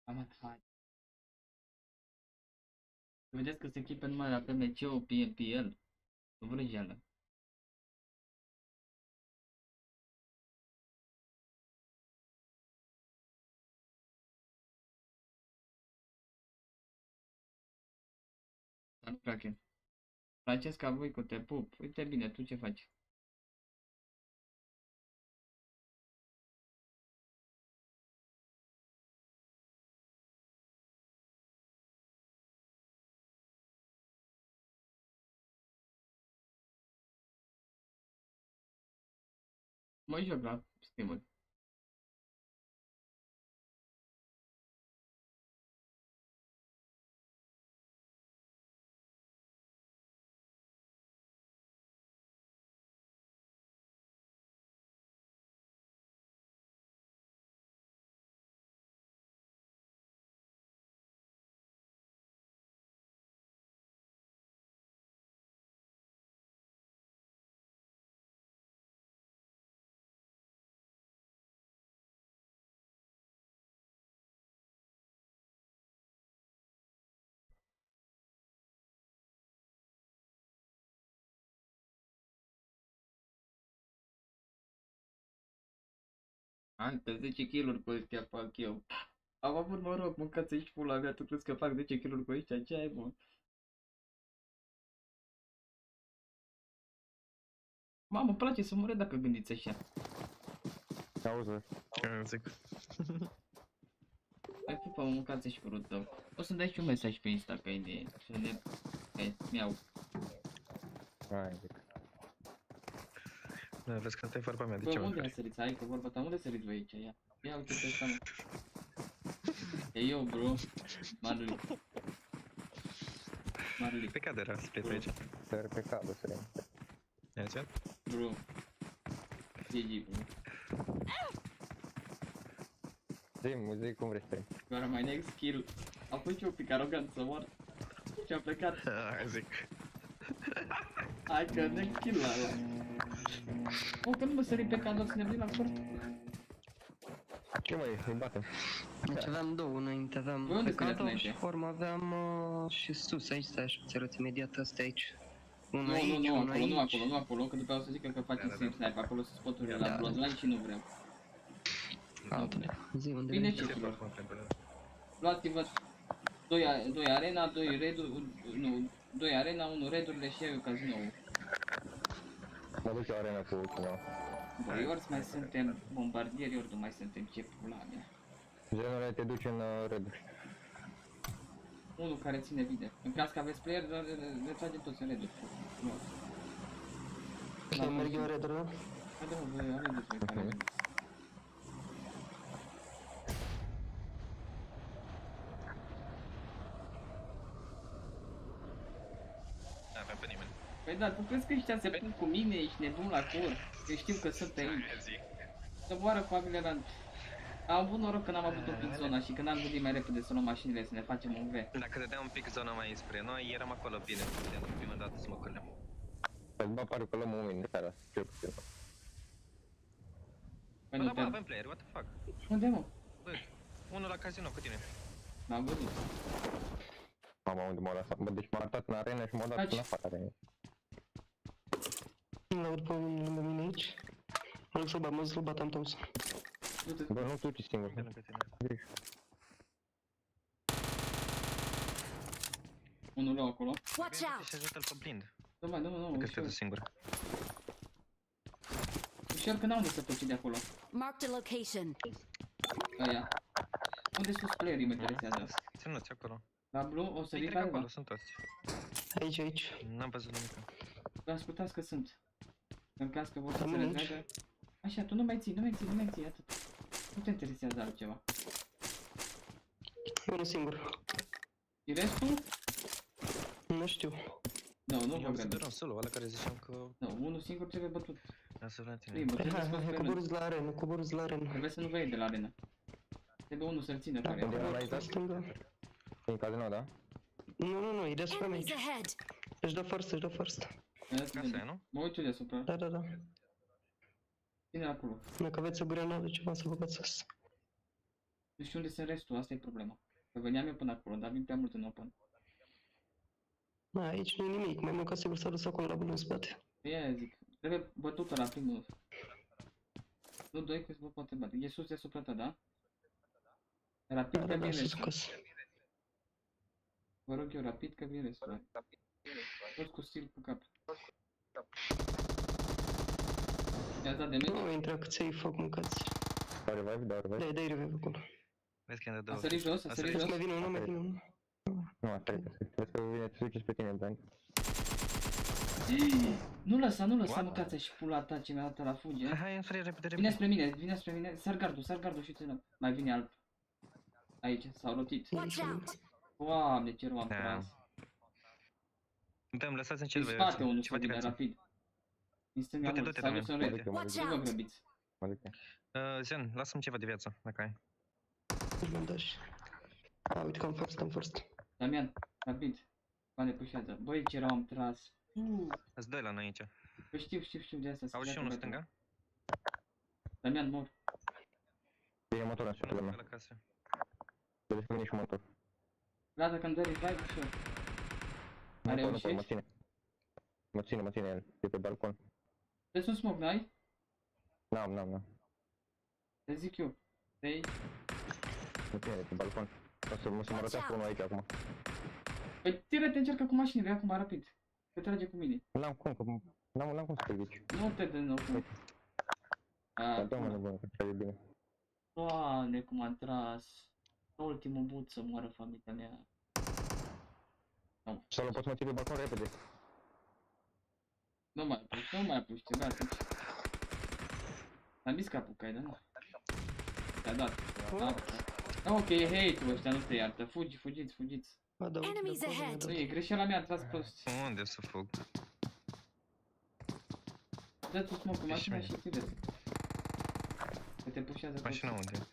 [SPEAKER 3] Am hai. Vedeți că se echipe numai la PMCO, PL, nu vrăjeală. Dar nu prea chiar. Francesca, voi cu te pup. Uite bine, tu ce faci? Mă joc la stream-uri. Hai, pe 10 kg cu ăstea fac eu. Am avut noroc, mâncați aici pula mea, tu crezi că fac 10 kg cu ăștia? Ce ai, bă? Mamă, îmi place să mure dacă gândiți așa.
[SPEAKER 12] Auzi, bă, ce zic?
[SPEAKER 3] Hai, pupa, mă, mâncați și părul tău. O să-mi dai și un mesaj pe Insta, ca idee. Să ne... Hai, mi-au.
[SPEAKER 12] Hai, zic.
[SPEAKER 13] Da, vezi că asta e vorba mea, de
[SPEAKER 3] Bă,
[SPEAKER 13] ce mă
[SPEAKER 3] unde
[SPEAKER 13] faci?
[SPEAKER 3] ai sărit? Hai, că vorba ta, unde săriți voi aici? Ia, ia uite pe ăsta, mă. E eu, bro. Marley. Marley.
[SPEAKER 13] Pe cadera, să pleci aici.
[SPEAKER 12] Sări pe cadru, sărim.
[SPEAKER 13] Ia zi?
[SPEAKER 3] Bro. GG, bro.
[SPEAKER 12] Zi cum vrei să trăi.
[SPEAKER 3] You are my next kill. A fost și un pic arogant să mor. Și a plecat.
[SPEAKER 13] Hai zic.
[SPEAKER 3] Hai că ne kill la ăla. O, că nu mă sări pe cadou să ne vin la cor.
[SPEAKER 12] Ce mai îi batem?
[SPEAKER 6] Deci aveam două înainte, aveam
[SPEAKER 3] Unde
[SPEAKER 6] pe
[SPEAKER 3] sunt
[SPEAKER 6] cadou
[SPEAKER 3] înainte?
[SPEAKER 6] și forma aveam și sus, aici, stai așa, ți arăt imediat ăsta aici. Unul
[SPEAKER 3] Nu,
[SPEAKER 6] aici,
[SPEAKER 3] nu,
[SPEAKER 6] unul
[SPEAKER 3] acolo, nu
[SPEAKER 6] aici.
[SPEAKER 3] acolo, nu acolo, că după aia o să zică că faci sim snipe, acolo sunt spoturile la bloodline și nu vrem.
[SPEAKER 6] Altul. Zi unde
[SPEAKER 3] Bine,
[SPEAKER 6] vrei.
[SPEAKER 3] cifilor. Luați-vă 2 arena, 2 reduri, nu, 2 arena, 1 redurile și eu casinoul.
[SPEAKER 12] Mă duc eu arena cu cineva.
[SPEAKER 3] Băi, ori mai suntem bombardieri, ori nu mai suntem ce pula mea.
[SPEAKER 12] Genul te duci în reduri.
[SPEAKER 3] Unul care ține bine. În caz că aveți player, le tragem toți în reduri.
[SPEAKER 6] Să merg eu în reduri, da?
[SPEAKER 3] Haide mă, voi alegeți voi care vedeți.
[SPEAKER 13] Nu avem pe nimeni.
[SPEAKER 3] Păi da, tu crezi că ăștia se pun cu mine, ești nebun la cur? Că știu că sunt aici. Să moară familia mea. Am avut noroc că n-am avut un pic zona și că n-am gândit mai repede să luăm mașinile, să ne facem un V.
[SPEAKER 13] Dacă dădeam un pic zona mai spre noi, eram acolo bine, puteam prima dată să mă culem.
[SPEAKER 12] Păi bă, pare că luăm un win de seara, cel puțin.
[SPEAKER 3] Păi
[SPEAKER 13] Bă,
[SPEAKER 3] nu
[SPEAKER 13] da, bă,
[SPEAKER 3] te-am...
[SPEAKER 13] avem player, what the fuck?
[SPEAKER 3] Unde mă?
[SPEAKER 13] Bă, unul la casino cu tine.
[SPEAKER 3] N-am văzut.
[SPEAKER 12] Mama, unde m-au lăsat? Bă, deci m-a arătat în arena și m-au dat în afara arenei.
[SPEAKER 6] Nu aud pe unul lângă mine aici. Mă duc să-l bat, mă duc să-l bat, am Thompson.
[SPEAKER 12] Bă, nu tu, ci singur.
[SPEAKER 3] Unul rău acolo.
[SPEAKER 10] Watch out!
[SPEAKER 13] Și ajută-l pe blind.
[SPEAKER 3] Da, mai, nu,
[SPEAKER 13] Că te
[SPEAKER 3] ușor.
[SPEAKER 13] duci singur.
[SPEAKER 3] Ușor că n-au unde să plece de acolo.
[SPEAKER 10] Marked a location.
[SPEAKER 3] Aia. Unde sus playerii mă interesează?
[SPEAKER 13] Ținuți acolo.
[SPEAKER 3] La blue o să
[SPEAKER 13] Îi
[SPEAKER 3] vii
[SPEAKER 13] trec
[SPEAKER 3] careva.
[SPEAKER 13] acolo, sunt toți.
[SPEAKER 6] Aici, aici.
[SPEAKER 13] N-am văzut nimic.
[SPEAKER 3] Ascultați că sunt. În caz că vor să
[SPEAKER 6] Am
[SPEAKER 3] se
[SPEAKER 6] aici.
[SPEAKER 3] retragă. Așa, tu nu mai ții, atât. Nu te interesează altceva.
[SPEAKER 6] Unul singur.
[SPEAKER 3] Și restul?
[SPEAKER 6] Nu știu.
[SPEAKER 3] Nu, nu
[SPEAKER 13] Eu
[SPEAKER 3] vă
[SPEAKER 13] am să
[SPEAKER 3] grăbiți.
[SPEAKER 13] duram solo, ăla care ziceam că...
[SPEAKER 3] Nu, unul singur trebuie bătut.
[SPEAKER 13] Lasă la tine.
[SPEAKER 3] Ei, bă, trebuie
[SPEAKER 6] Hai,
[SPEAKER 3] scos
[SPEAKER 6] hai,
[SPEAKER 3] pe
[SPEAKER 6] coborâți la arenă, coborâți la arenă.
[SPEAKER 3] Trebuie să nu vă iei de la arenă. Trebuie unul să-l țină care
[SPEAKER 12] Unde era la
[SPEAKER 6] La
[SPEAKER 12] aici?
[SPEAKER 6] stânga.
[SPEAKER 12] În casino, da?
[SPEAKER 6] Nu, e deasupra mea
[SPEAKER 10] Enemies
[SPEAKER 6] aici.
[SPEAKER 10] ahead!
[SPEAKER 6] Își dă first, își dă first.
[SPEAKER 13] Casa aia, nu?
[SPEAKER 3] Mă uit eu deasupra.
[SPEAKER 6] Da.
[SPEAKER 3] Ține acolo.
[SPEAKER 6] Dacă aveți o grenadă, ceva să băgați sus.
[SPEAKER 3] Nu știu unde sunt restul, asta e problema. Că veneam eu până acolo, dar vin prea mult în open.
[SPEAKER 6] Da, aici nu e nimic, mai mult ca sigur s-a dus acolo la bun în spate.
[SPEAKER 3] Pe aia zic, trebuie bătută la primul. Nu doi, că vă poate bate. E sus deasupra ta, da? Rapid că
[SPEAKER 6] Da,
[SPEAKER 3] vin
[SPEAKER 6] sus
[SPEAKER 3] restul.
[SPEAKER 6] scos.
[SPEAKER 3] Vă rog eu, rapid că vin restul. Tot cu stil cu cap. I-ați dat damage?
[SPEAKER 6] Nu, intră cât ți-ai foc, mâncați.
[SPEAKER 12] Dau revive, dau revive.
[SPEAKER 6] Dai revive acolo.
[SPEAKER 13] Vezi că i-am dat
[SPEAKER 3] A
[SPEAKER 13] două.
[SPEAKER 3] sărit jos, a sărit
[SPEAKER 6] Trebuie să
[SPEAKER 3] jos.
[SPEAKER 6] mai vină unul, mai vină unul.
[SPEAKER 12] Nu, asta e, trebuie să vine, să duceți pe tine, Blank.
[SPEAKER 3] Nu lăsa, mâncați și pula ta ce mi-a dat la fuge.
[SPEAKER 13] Hai, Fred, repede,
[SPEAKER 3] Vine
[SPEAKER 13] repede.
[SPEAKER 3] spre mine, sar gardul și țină. Mai vine alb. Aici, s-au rotit.
[SPEAKER 10] Watch out!
[SPEAKER 3] Doamne, ce rău am
[SPEAKER 13] Da.
[SPEAKER 3] tras.
[SPEAKER 13] Dăm, lăsați în
[SPEAKER 3] În
[SPEAKER 13] cel
[SPEAKER 3] spate unul
[SPEAKER 13] ceva
[SPEAKER 3] să vină
[SPEAKER 13] diferență.
[SPEAKER 3] rapid. Din stânga
[SPEAKER 13] Du-te,
[SPEAKER 3] mult,
[SPEAKER 13] du-te,
[SPEAKER 3] s-a dus în
[SPEAKER 13] Damian.
[SPEAKER 3] rete.
[SPEAKER 10] Watch
[SPEAKER 3] Nu vă
[SPEAKER 10] out!
[SPEAKER 3] grăbiți.
[SPEAKER 12] Mă duc.
[SPEAKER 13] Zen, lasă-mi ceva de viață, dacă ai.
[SPEAKER 6] Mi-am dat și... A, uite că am first.
[SPEAKER 3] Damian, rapid. Bane pușează. Băi, ce rău am tras.
[SPEAKER 13] Îți doi la noi aici.
[SPEAKER 3] Păi știu de asta.
[SPEAKER 13] Auzi și unul stânga?
[SPEAKER 3] Damian, mor.
[SPEAKER 12] Vine motorul în
[SPEAKER 13] Și unul
[SPEAKER 12] spatele
[SPEAKER 13] pe
[SPEAKER 12] meu.
[SPEAKER 13] la casă.
[SPEAKER 12] Trebuie să vine și motor.
[SPEAKER 3] Gata că-mi dă revive ușor. A
[SPEAKER 12] Motorul,
[SPEAKER 3] reușit?
[SPEAKER 12] mă ține. Mă ține el, e pe balcon.
[SPEAKER 3] Deci un smoke, n-ai?
[SPEAKER 12] N-am.
[SPEAKER 3] Te zic eu. 3.
[SPEAKER 12] Mă ține pe balcon. O să mă rătească unul aici acum.
[SPEAKER 3] Păi tire-te, încercă cu mașinile, acum rapid. Te trage cu mine.
[SPEAKER 12] N-am cum, că n-am cum să te zici.
[SPEAKER 3] Nu te dă înăuntru.
[SPEAKER 12] Dar dă-mă nebună, că așa e bine.
[SPEAKER 3] Doamne, cum am tras. Ultimul but să moară familia mea.
[SPEAKER 12] Sau poți mă ții pe balcon repede.
[SPEAKER 3] Nu mai apuci, trebuie atunci. Am zis că apucai, dar nu. Te-a dat. Ok, e hate-ul ăștia, nu te iartă. Fugiți.
[SPEAKER 10] Enemies ahead!
[SPEAKER 3] Nu, e greșeala mea, am tras prost.
[SPEAKER 13] Unde să fug?
[SPEAKER 3] Dă tu smoke cu mașina și tire-te. Că te pușează tot.
[SPEAKER 13] Mașina unde?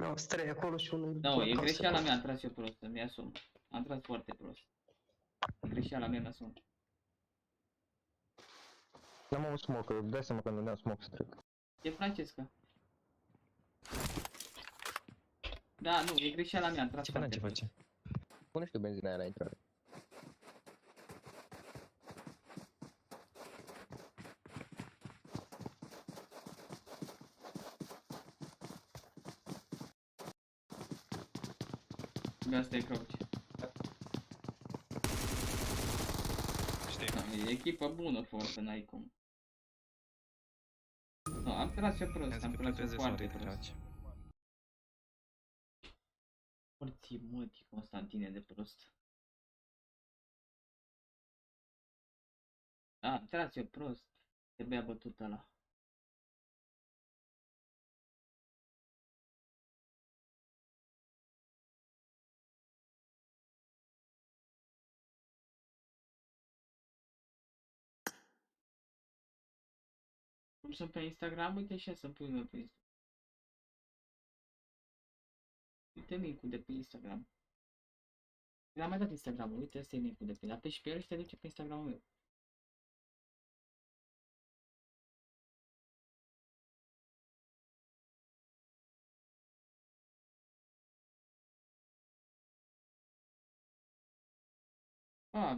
[SPEAKER 6] Nu, străi acolo și unul
[SPEAKER 3] Da,
[SPEAKER 6] la
[SPEAKER 3] e
[SPEAKER 6] casă.
[SPEAKER 3] greșeala mea, am tras eu prost, îmi asum. Am tras foarte prost. E greșeala mea, mi-asum.
[SPEAKER 12] N-am avut smoke, dai seama că nu ne-am smoke să trec.
[SPEAKER 3] E Francesca. Da, nu, e greșeala mea, am tras foarte prost.
[SPEAKER 12] Pune și tu benzina aia la intrare.
[SPEAKER 3] De asta e crouch. Da, e echipă bună, foarte, n-ai cum. Nu, am tras eu prost, am tras eu foarte prost. Porții multi, Constantine, de prost. Da, am tras eu prost. Trebuia bătut ăla. Cum sunt pe Instagram? Uite și să pui eu pe Instagram. Uite link-ul de pe Instagram. L-am mai dat Instagram-ul, uite ăsta e link-ul de pe. Apeși pe el și te duce pe Instagram-ul meu.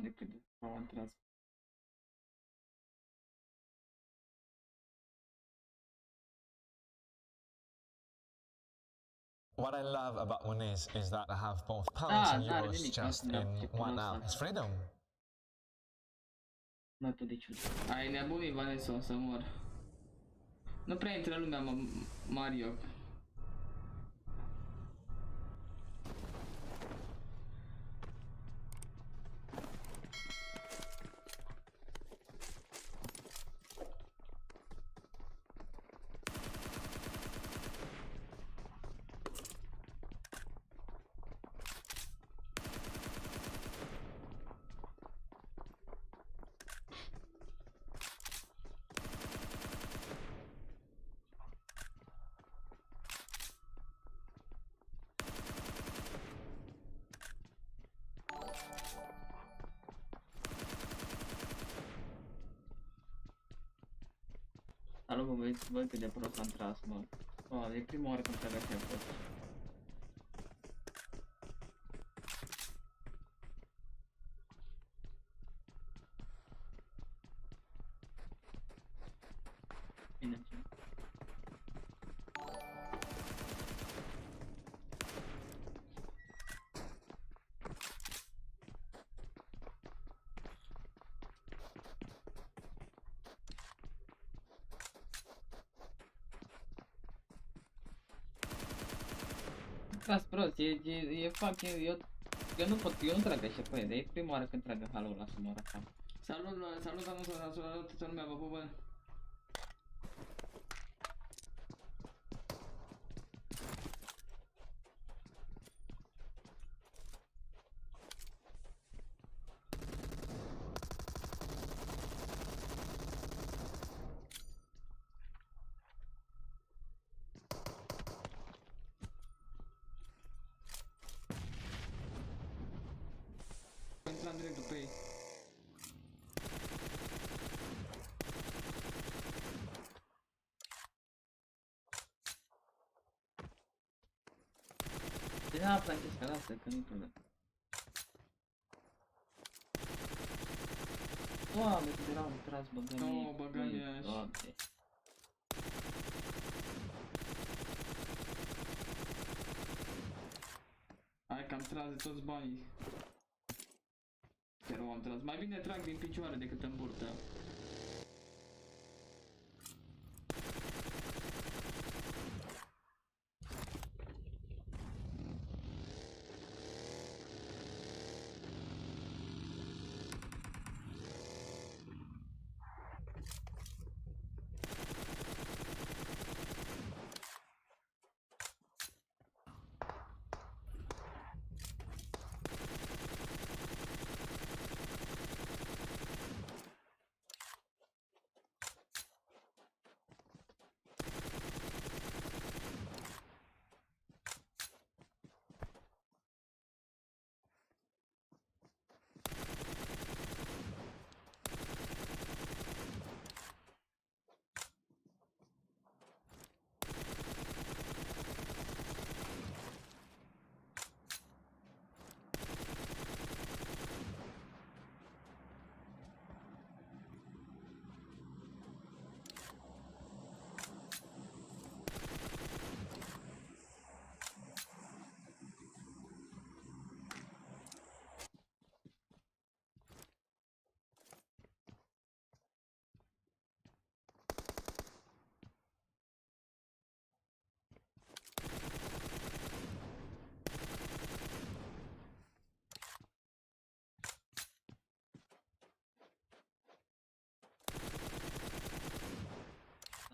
[SPEAKER 3] De cât de am tras.
[SPEAKER 14] What I love about Moniz is that I have both pounds and euros just in one app. It's freedom.
[SPEAKER 3] Mai pe de ciudă. Ai nebunit, Vanessa, o să mor. Nu prea intră lumea, Mario. Salut, bă, văd cât de prost am tras, mă. E prima oară când trag așa prost. Bine, ce? Tras prost, e fucking, eu nu pot, eu nu trag așa pe e prima oară când trag halul ăla să mor așa. Salut, toată lumea, vă pupă. Intram direct după ei. Da, Francesca, lasă, că nu-i problemă. Doamne, cât erau tras băgămii. No, băgămii așa. Hai că am tras de toți banii. Chiar o am tras. Mai bine trag din picioare decât în burtă.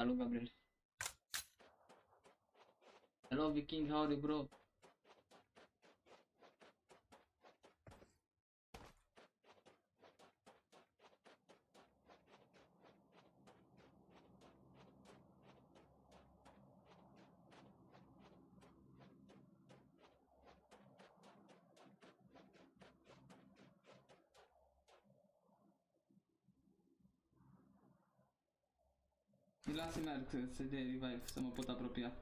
[SPEAKER 3] Salut, Gabriel. Hello, Viking, how are you, bro? Lasă merg să dea revive, să mă pot apropia.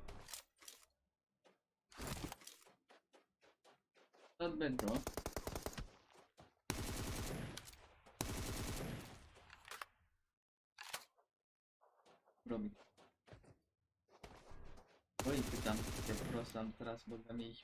[SPEAKER 3] Not bad, bro. Robi. Băi, cât am de prost am tras băga mie.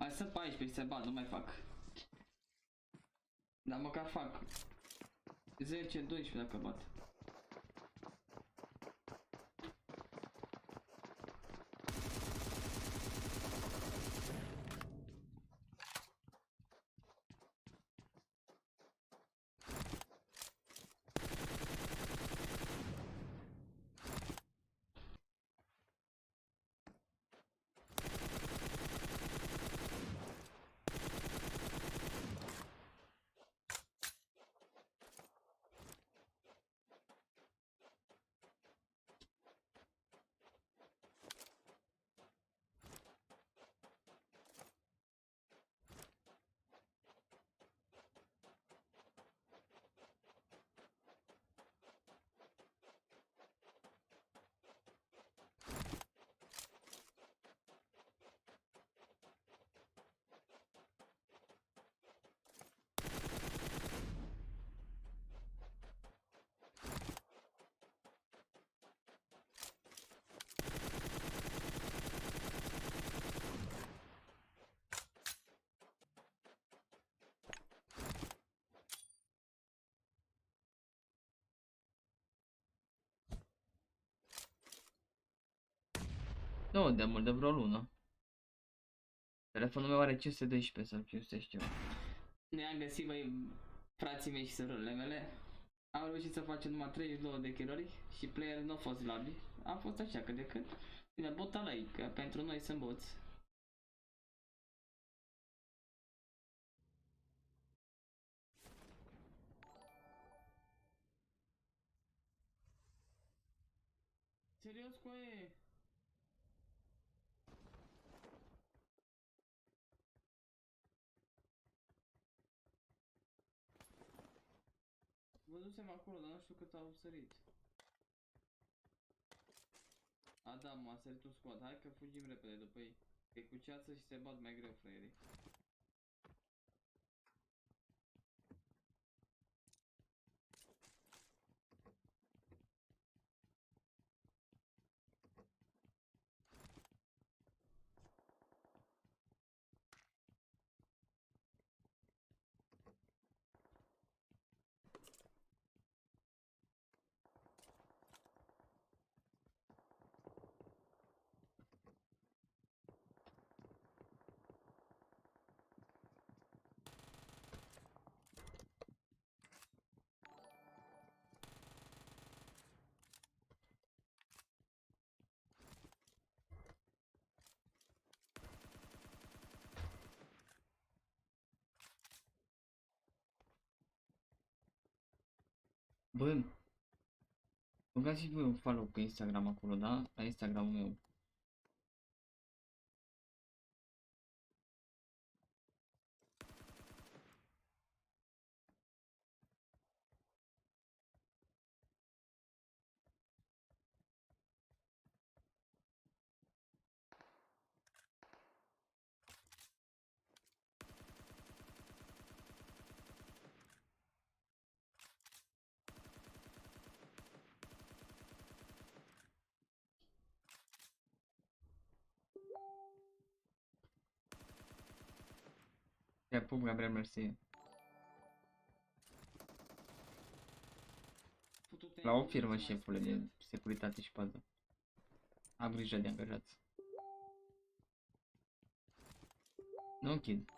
[SPEAKER 3] Hai să 14 se bat, nu mai fac. Dar măcar fac 10-12 dacă bat. Nu, de mult, de vreo lună. Telefonul meu are 512 sau 500 și ceva. Ne-am găsit, băi, frații mei și sărările mele. Am reușit să facem numai 32 de killuri și player nu a fost labi. A fost așa cât de cât. Bine, botalăi, că pentru noi sunt boți. Serios, coe? Văzusem acolo, dar nu știu cât au sărit. A, da, m-a sărit un squad. Hai că fugim repede după ei. E cu ceață și se bat mai greu fraierii. Bă, băgați și voi un follow pe Instagram acolo, da? La Instagramul meu. Ia, Pubg, Gabriel, mersi. La o firmă, șefule, de securitate și pază. Am grijă de angajați. Nu închid.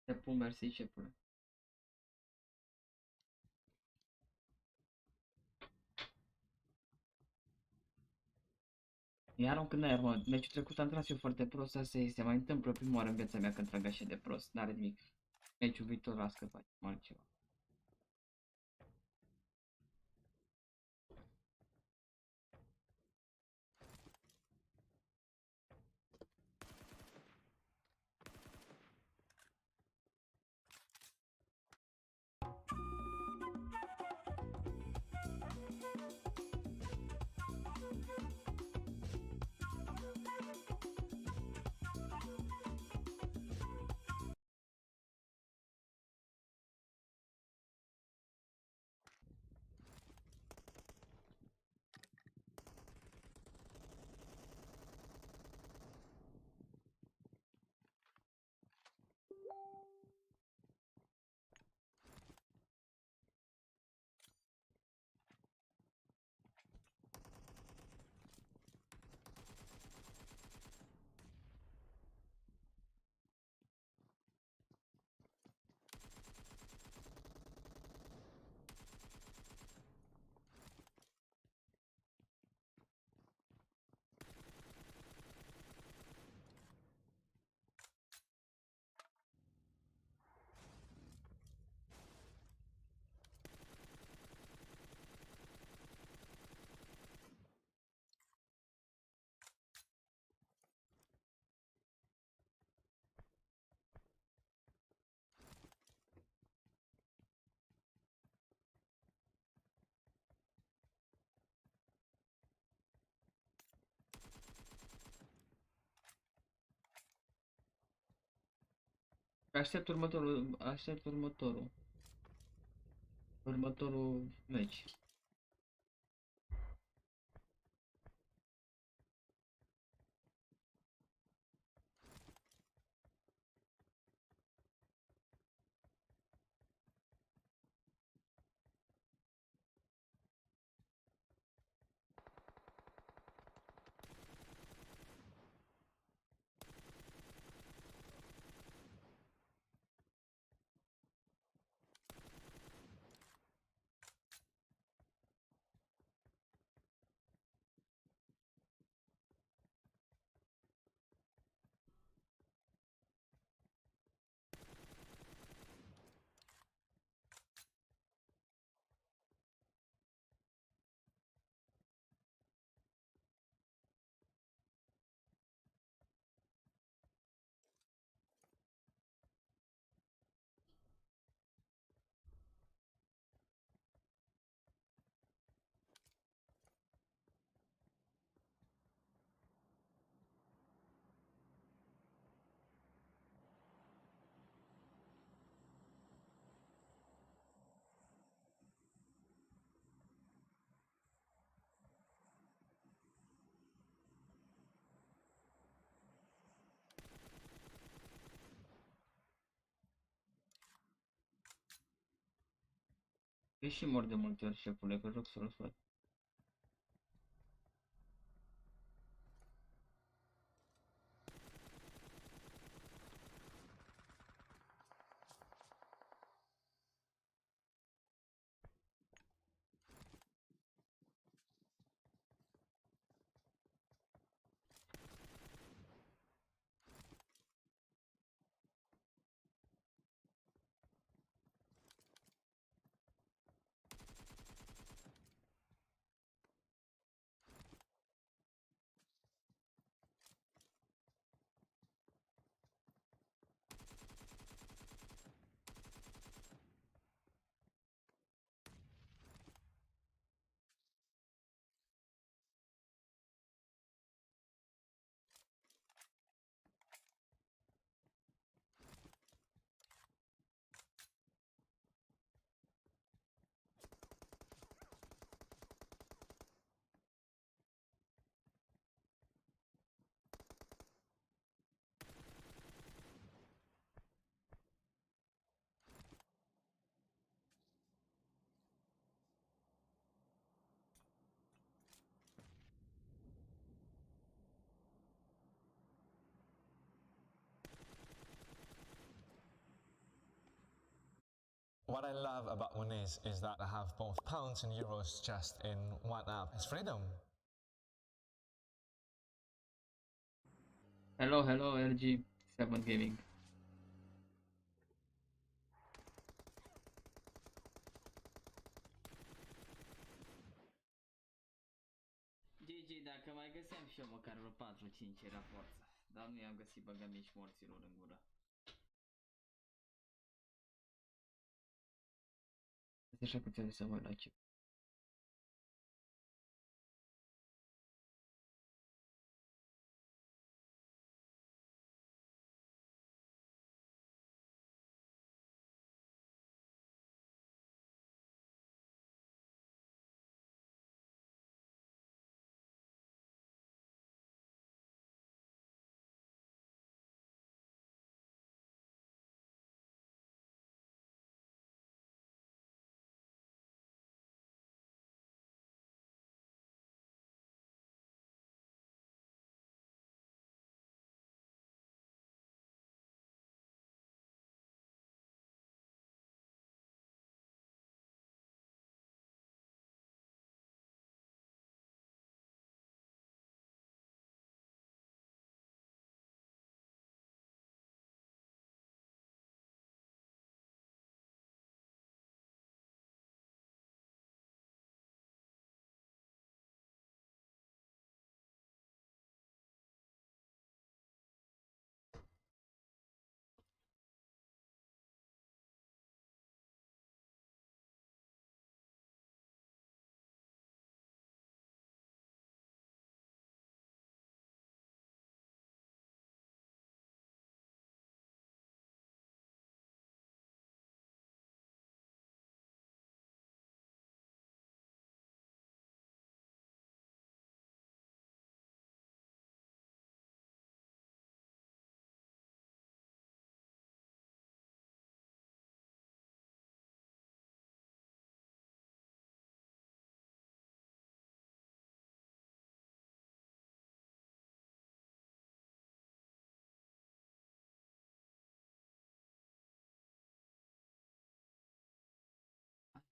[SPEAKER 3] Te pun, mersi, șefule. Iar un când aer, mă, meciul trecut am tras eu foarte prost, asta se mai întâmplă prima oară în viața mea când trag așa de prost, n-are nimic. Meciul viitor la scăpat, altceva. Aștept următorul meci. E și mor de multe ori, șefule, că joc să-l fac.
[SPEAKER 14] What I love about Moniz is that I have both pounds and euros just in one app. It's freedom.
[SPEAKER 3] Hello, RG7 Gaming. GG, dacă mai găseam și eu măcar vreo 4-5 era forța. Dar nu i-am găsit, băgam mici morților în gură. Așa că trebuie să mă uit la ce.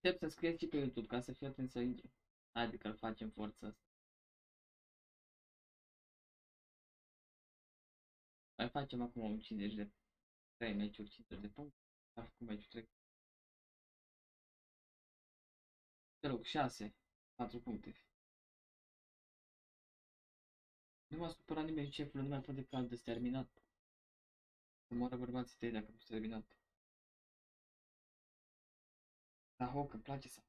[SPEAKER 3] Aștept să scrieți și pe YouTube ca să fiu atent să intru. Haide că-l facem forța asta. Mai facem acum 50 de 3 meciuri, 50 de puncte. Dar cum meciuri trec? Te rog, 6, 4 puncte. Nu m-a supărat nimeni, șeful, nu mi-a fost de cald de terminat. Să moară bărbații tăi dacă nu s-a terminat. Dar ho, că-mi place să...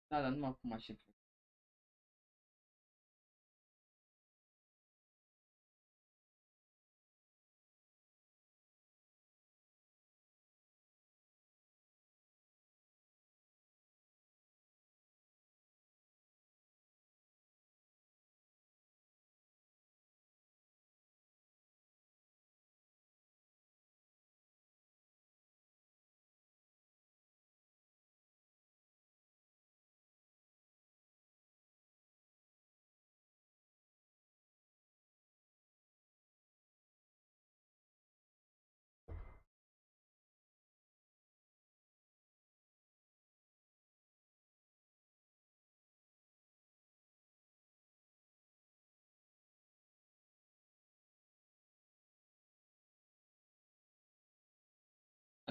[SPEAKER 3] Da, dar nu acum, șeful.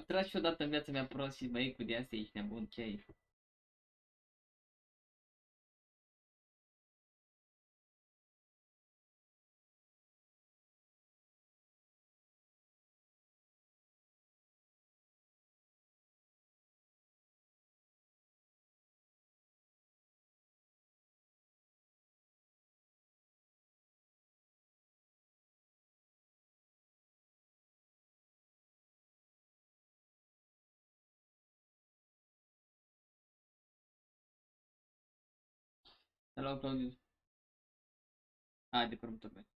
[SPEAKER 3] Am tras și odată în viața mea prost și băi, cu de asta ești nebun, ce ai? Salut, Claudiu. Haide, pe următor meci.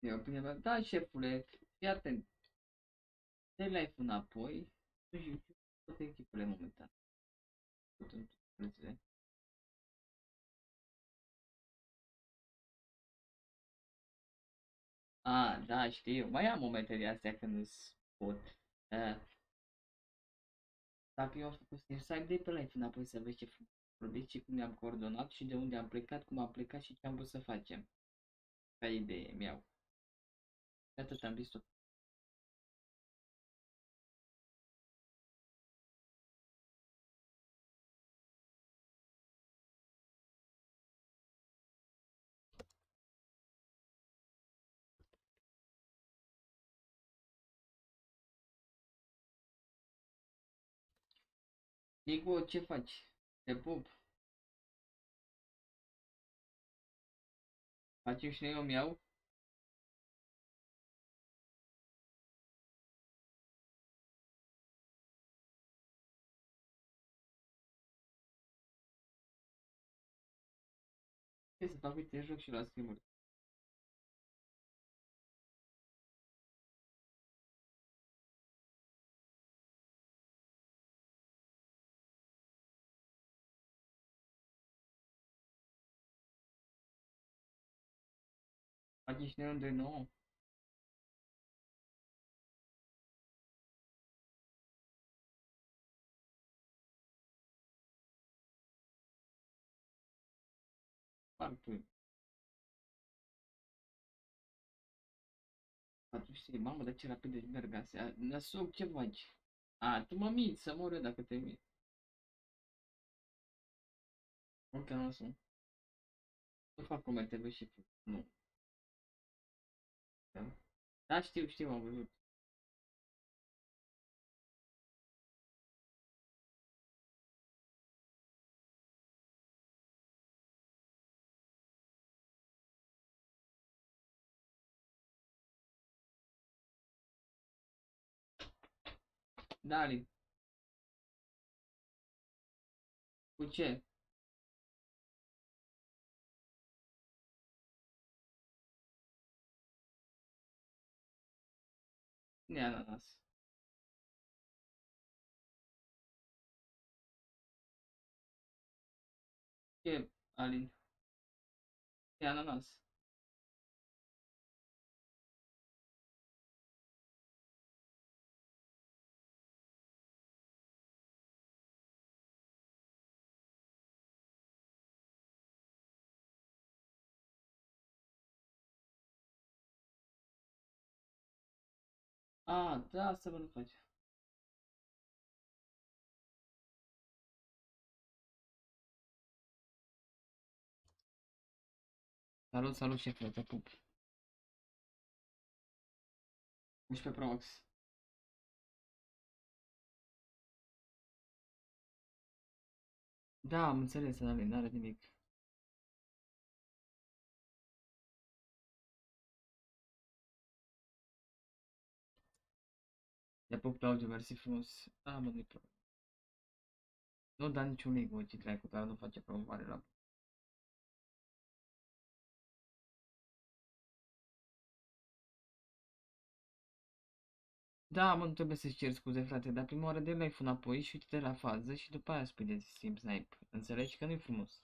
[SPEAKER 3] E opinia mea. Da, șefule, fii atent. Dă live înapoi. Nu știu, toate echipele momentan. Ah, da, știu. Mai am momente de astea când îți pot. Dacă eu am făcut să ai de pe live înapoi să vezi ce vorbiți și cum ne-am coordonat și de unde am plecat, cum am plecat și ce am vrut să facem. Ca idee mi-au. Atât am zis tot. Nico, ce faci? Te pup. Facem și noi o miau? Ce să fac? Uite, joc și la schimburi. Facem și noi un 2-9. Foarte. 400, mamă, dar ce rapid de merg astea. Năsuc, ce faci? A, tu mă minți, să mor eu dacă te minți. Ok, nu sunt. Nu fac comente, și nu. Da, știu, am văzut. Da, Alin. Cu ce? Ne ananas. Ce, Alin? Ne ananas. A, da, să vă nu faci. Salut, salut, șefule, te pup. 11 Pro Max. Da, am înțeles, Alin, n-are nimic. Te pup, Claudiu, mersi frumos. Da, mă, nu-i problemă. Nu da niciun link, mă, ce dracu, dar nu face promovare la Da, mă, nu trebuie să-ți cer scuze, frate, dar prima oară de la iPhone apoi și uite-te la fază și după aia spui de simp snipe. Înțelegi că nu-i frumos.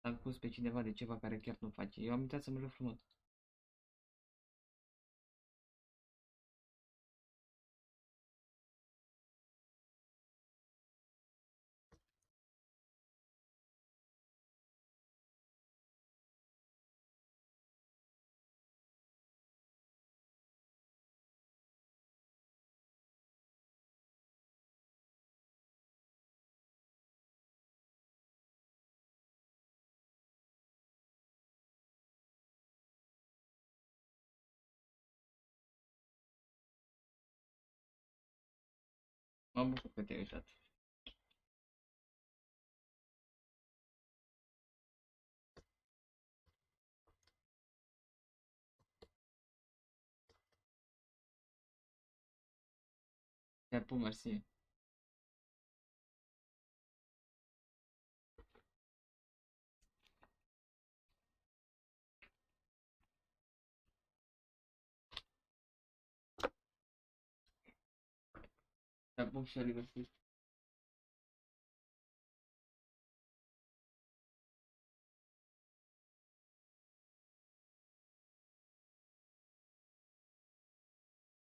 [SPEAKER 3] Să acuz pe cineva de ceva care chiar nu face. Eu am uitat să mă joc frumos. Mă bucur că te-ai uitat. Te pup, mersi. Te pup și mersi.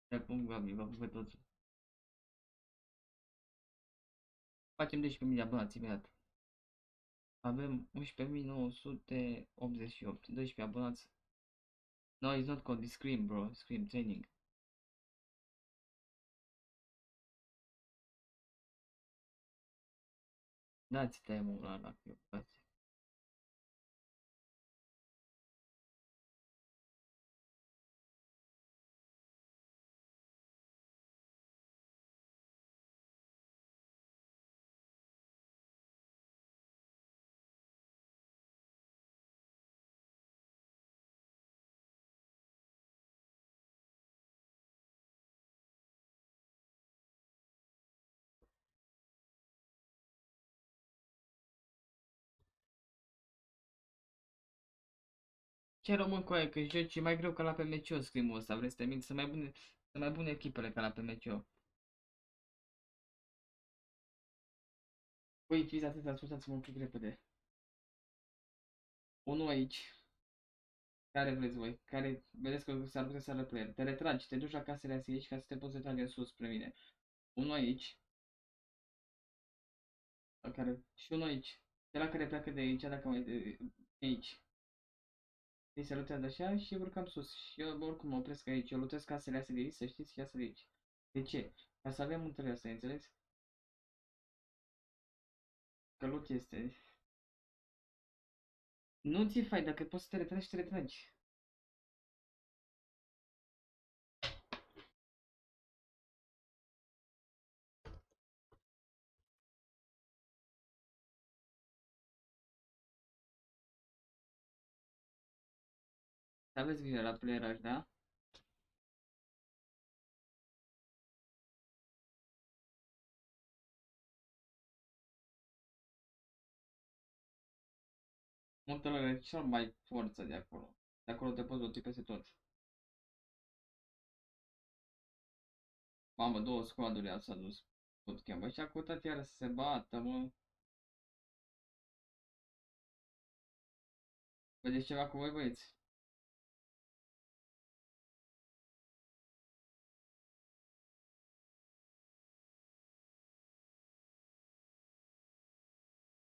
[SPEAKER 3] Te pup, Gabi, vă pup pe toți. Facem 12.000 de abonați imediat. Avem 11.988. 12 abonați. No, it's not called the Scream, bro. Scream training. Dați time-ul la dați. Ce român cu aia, că joci e mai greu ca la PMCO scrim-ul ăsta, vrei să te mint, sunt mai bune echipele ca la PMCO. Păi, fiți atât, ascultați-mă un pic repede. Unul aici. Care vreți voi? Care, vedeți că s-ar putea să arăt player. Te retragi, te duci la casele astea aici ca să te poți retrage în sus spre mine. Unul aici. La care, și unul aici. Cel care pleacă de aici, dacă mai de aici. Ei se lutează așa și urcăm sus. Și eu oricum mă opresc aici. Eu lutez casele astea de aici, să știți, și astea de aici. De ce? Ca să avem întâlnirea asta, înțeles? Că lut este. Nu ți fai, dacă poți să te retragi, te retragi. Să aveți grijă la playeraj, da? Muntele cel mai forță de acolo. De acolo te poți loti peste tot. Mamă, două squaduri au s-a dus. Bootcamp. Băi, și-a căutat iară să se bată, mă. Vedeți ceva cu voi, băieți?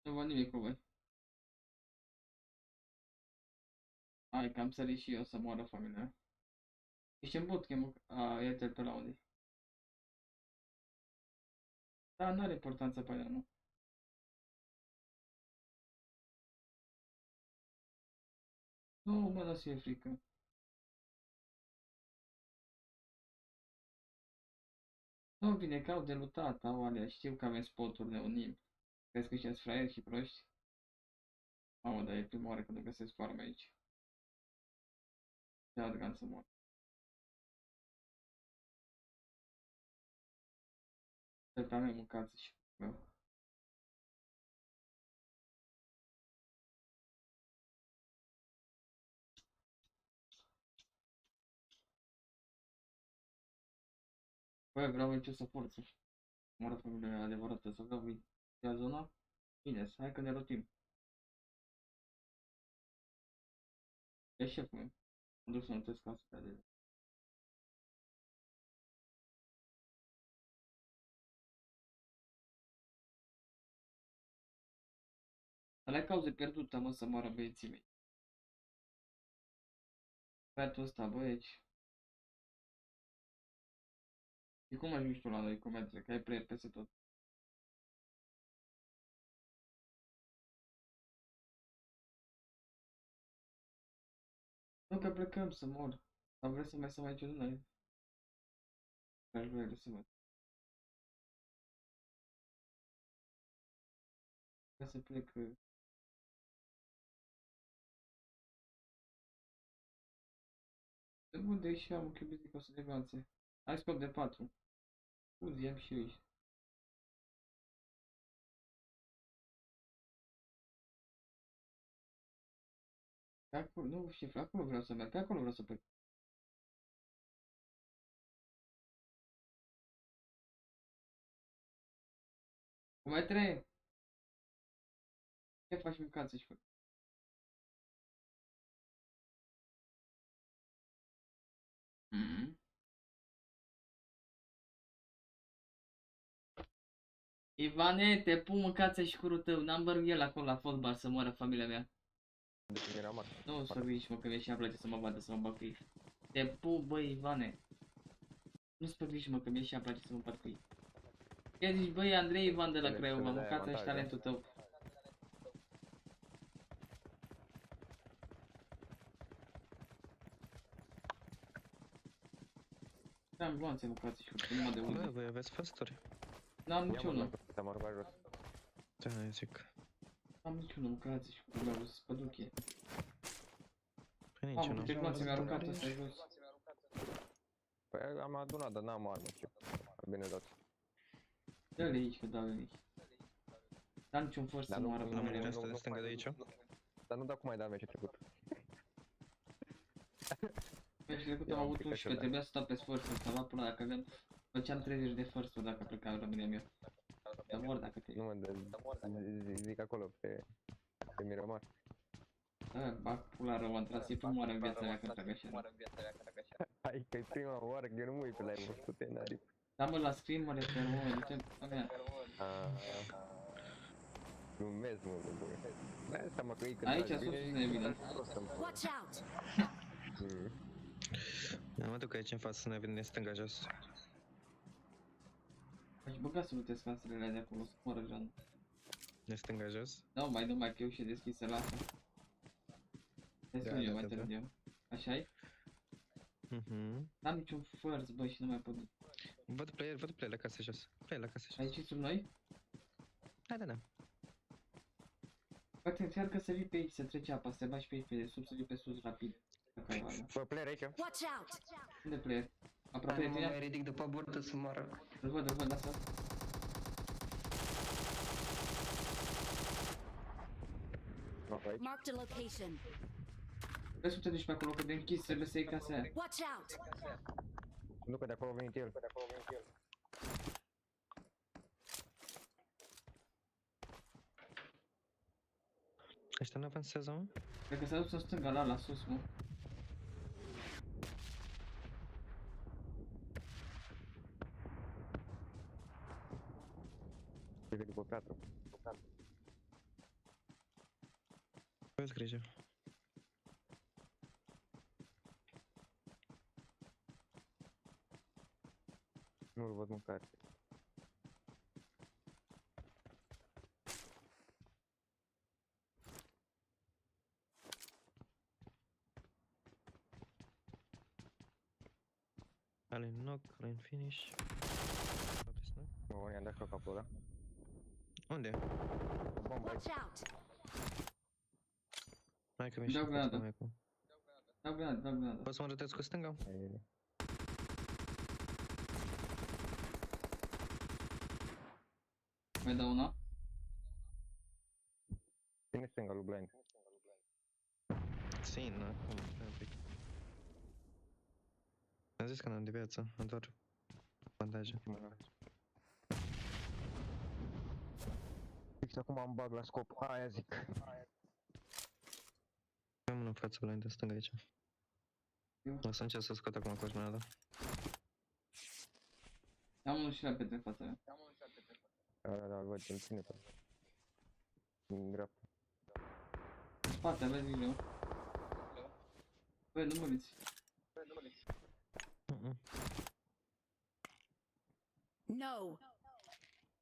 [SPEAKER 3] Nu văd nimic cu voi. Hai, că am sărit și eu să moară familia. Ești în bootcamp, iată pe la unde. Da, nu are importanță pe aia, nu. Nu, mă, da, e frică. Nu, bine, că au de lutat, au alea, știu că avem spoturi, ne unim. Crezi că ăștia-s fraieri și proști? Mamă, dar e prima oară când găsesc farme aici. Ce adgan să mor. Să pe mea mâncați și eu. Băi, vreau aici să forță. Mă rog, familia adevărată, să vreau ia zona. Bine, hai că ne rotim. E șeful meu. Mă duc să notez casă de alea cauze pierdută, mă, să moară băieții mei. Băiatul ăsta, băieți. Și cum ajungi tu la noi cu metre, că ai player peste tot? Nu că plecăm să mor. Dar vrei să mai stăm aici de noi? Aș vrea să mă. Vreau să plec. De unde și am un chibizic 100 de glanțe. Hai scop de 4. Uzi, am și aici. Pe acolo, nu știu, pe acolo vreau să merg, pe acolo vreau să plec. Mai trei. Ce faci mâncați și fă? Ivane, te pun mâncați și curul tău, n-am bărg el acolo la fotbal să moară familia mea. Nu să vii și mă, că mie și-mi place să mă vadă, să mă bag cu ei. Te pup, băi, Ivane. Nu spăviși, mă, că mie și-mi place să mă bat cu ei. Ce zici, băi, Andrei Ivan de la Craiova, mâncați și talentul tău. Am gloanțe, mâncați și numai de unde.
[SPEAKER 13] Bă, voi aveți făsturi?
[SPEAKER 3] N-am niciunul.
[SPEAKER 13] Da, zic.
[SPEAKER 3] N-am niciunul, mâncați și vreau să spăduche.
[SPEAKER 13] Păi niciunul.
[SPEAKER 3] Mamă, ce gloanțe mi-a aruncat ăsta jos.
[SPEAKER 12] Păi am adunat, dar n-am armă, ce bine dat.
[SPEAKER 3] Dă-le aici, că dă-le aici. N-am niciun făr să moară pe mine.
[SPEAKER 13] Asta de stânga de aici?
[SPEAKER 12] Dar nu dau cum ai dat meciul trecut.
[SPEAKER 3] Meciul trecut am avut 11, trebuia să stau pe sfârșit, să la până dacă aveam... Făceam 30 de first-uri dacă plecam România mea. Dar mor dacă te...
[SPEAKER 12] Nu mă, zic acolo, pe Miramar.
[SPEAKER 3] Bag pula rău, am tras, e prima oară în viața mea când trag așa.
[SPEAKER 12] Hai că e prima oară, că eu nu mă uit pe la ei, 100 în aripi.
[SPEAKER 3] Da, mă, la scrim mă refer, mă, duce pe mea.
[SPEAKER 12] Glumesc, mă, bă. Asta mă, că e când
[SPEAKER 3] aici sus susține bine.
[SPEAKER 10] Watch out!
[SPEAKER 13] Mă duc aici în față să ne vedem din stânga jos.
[SPEAKER 3] Aș băga să lutesc casele alea de acolo, să moră Jean.
[SPEAKER 13] De stânga jos?
[SPEAKER 3] Da, mai dă mai că eu și deschisă la asta. Te sun eu mai târziu. Așa-i? N-am niciun first, bă, și nu mai pot.
[SPEAKER 13] Văd player la casă jos. Player la casă jos.
[SPEAKER 3] Aici sub noi?
[SPEAKER 13] Da.
[SPEAKER 3] Poate încearcă să vii pe aici, să trece apa, să te bagi pe aici, pe de sub, să vii pe sus rapid.
[SPEAKER 12] Bă, player aici.
[SPEAKER 10] Watch out!
[SPEAKER 3] Unde player? Aproape de tine?
[SPEAKER 6] Nu mai ridic după burtă să moară.
[SPEAKER 3] Îl văd, lasă.
[SPEAKER 10] Marked a location.
[SPEAKER 3] Vreau să te duci pe acolo, că de închis trebuie să iei casa aia.
[SPEAKER 10] Watch out!
[SPEAKER 12] Nu, că de acolo a venit el.
[SPEAKER 13] Ăștia nu avansează, mă?
[SPEAKER 3] Cred că s-a dus în stânga la sus, mă.
[SPEAKER 12] Uite după piatră.
[SPEAKER 13] Aveți grijă.
[SPEAKER 12] Nu-l văd mâncare.
[SPEAKER 13] Alin knock, alin finish.
[SPEAKER 12] Mă, i-am dat capul ăla.
[SPEAKER 13] Unde?
[SPEAKER 10] Watch out!
[SPEAKER 13] Hai că mi-și
[SPEAKER 3] Dau granada.
[SPEAKER 13] mai acum.
[SPEAKER 3] Dau granada.
[SPEAKER 13] Poți să mă rătăți cu stânga?
[SPEAKER 3] Mai dau una?
[SPEAKER 12] Ține stânga lui Blind.
[SPEAKER 13] Țin, acum, stai un pic. Am zis că n-am de viață, am doar
[SPEAKER 6] bandaje.
[SPEAKER 12] Fix acum am bag la scop, aia zic.
[SPEAKER 6] Am unul în față, blind, în stânga aici. O să încerc să scot acum cu grenada.
[SPEAKER 3] Am unul și la pe în fața mea.
[SPEAKER 12] Da, îl văd, îl ține pe. În dreapta.
[SPEAKER 3] În spate, aveți grijă. Băi, nu muriți.
[SPEAKER 10] No.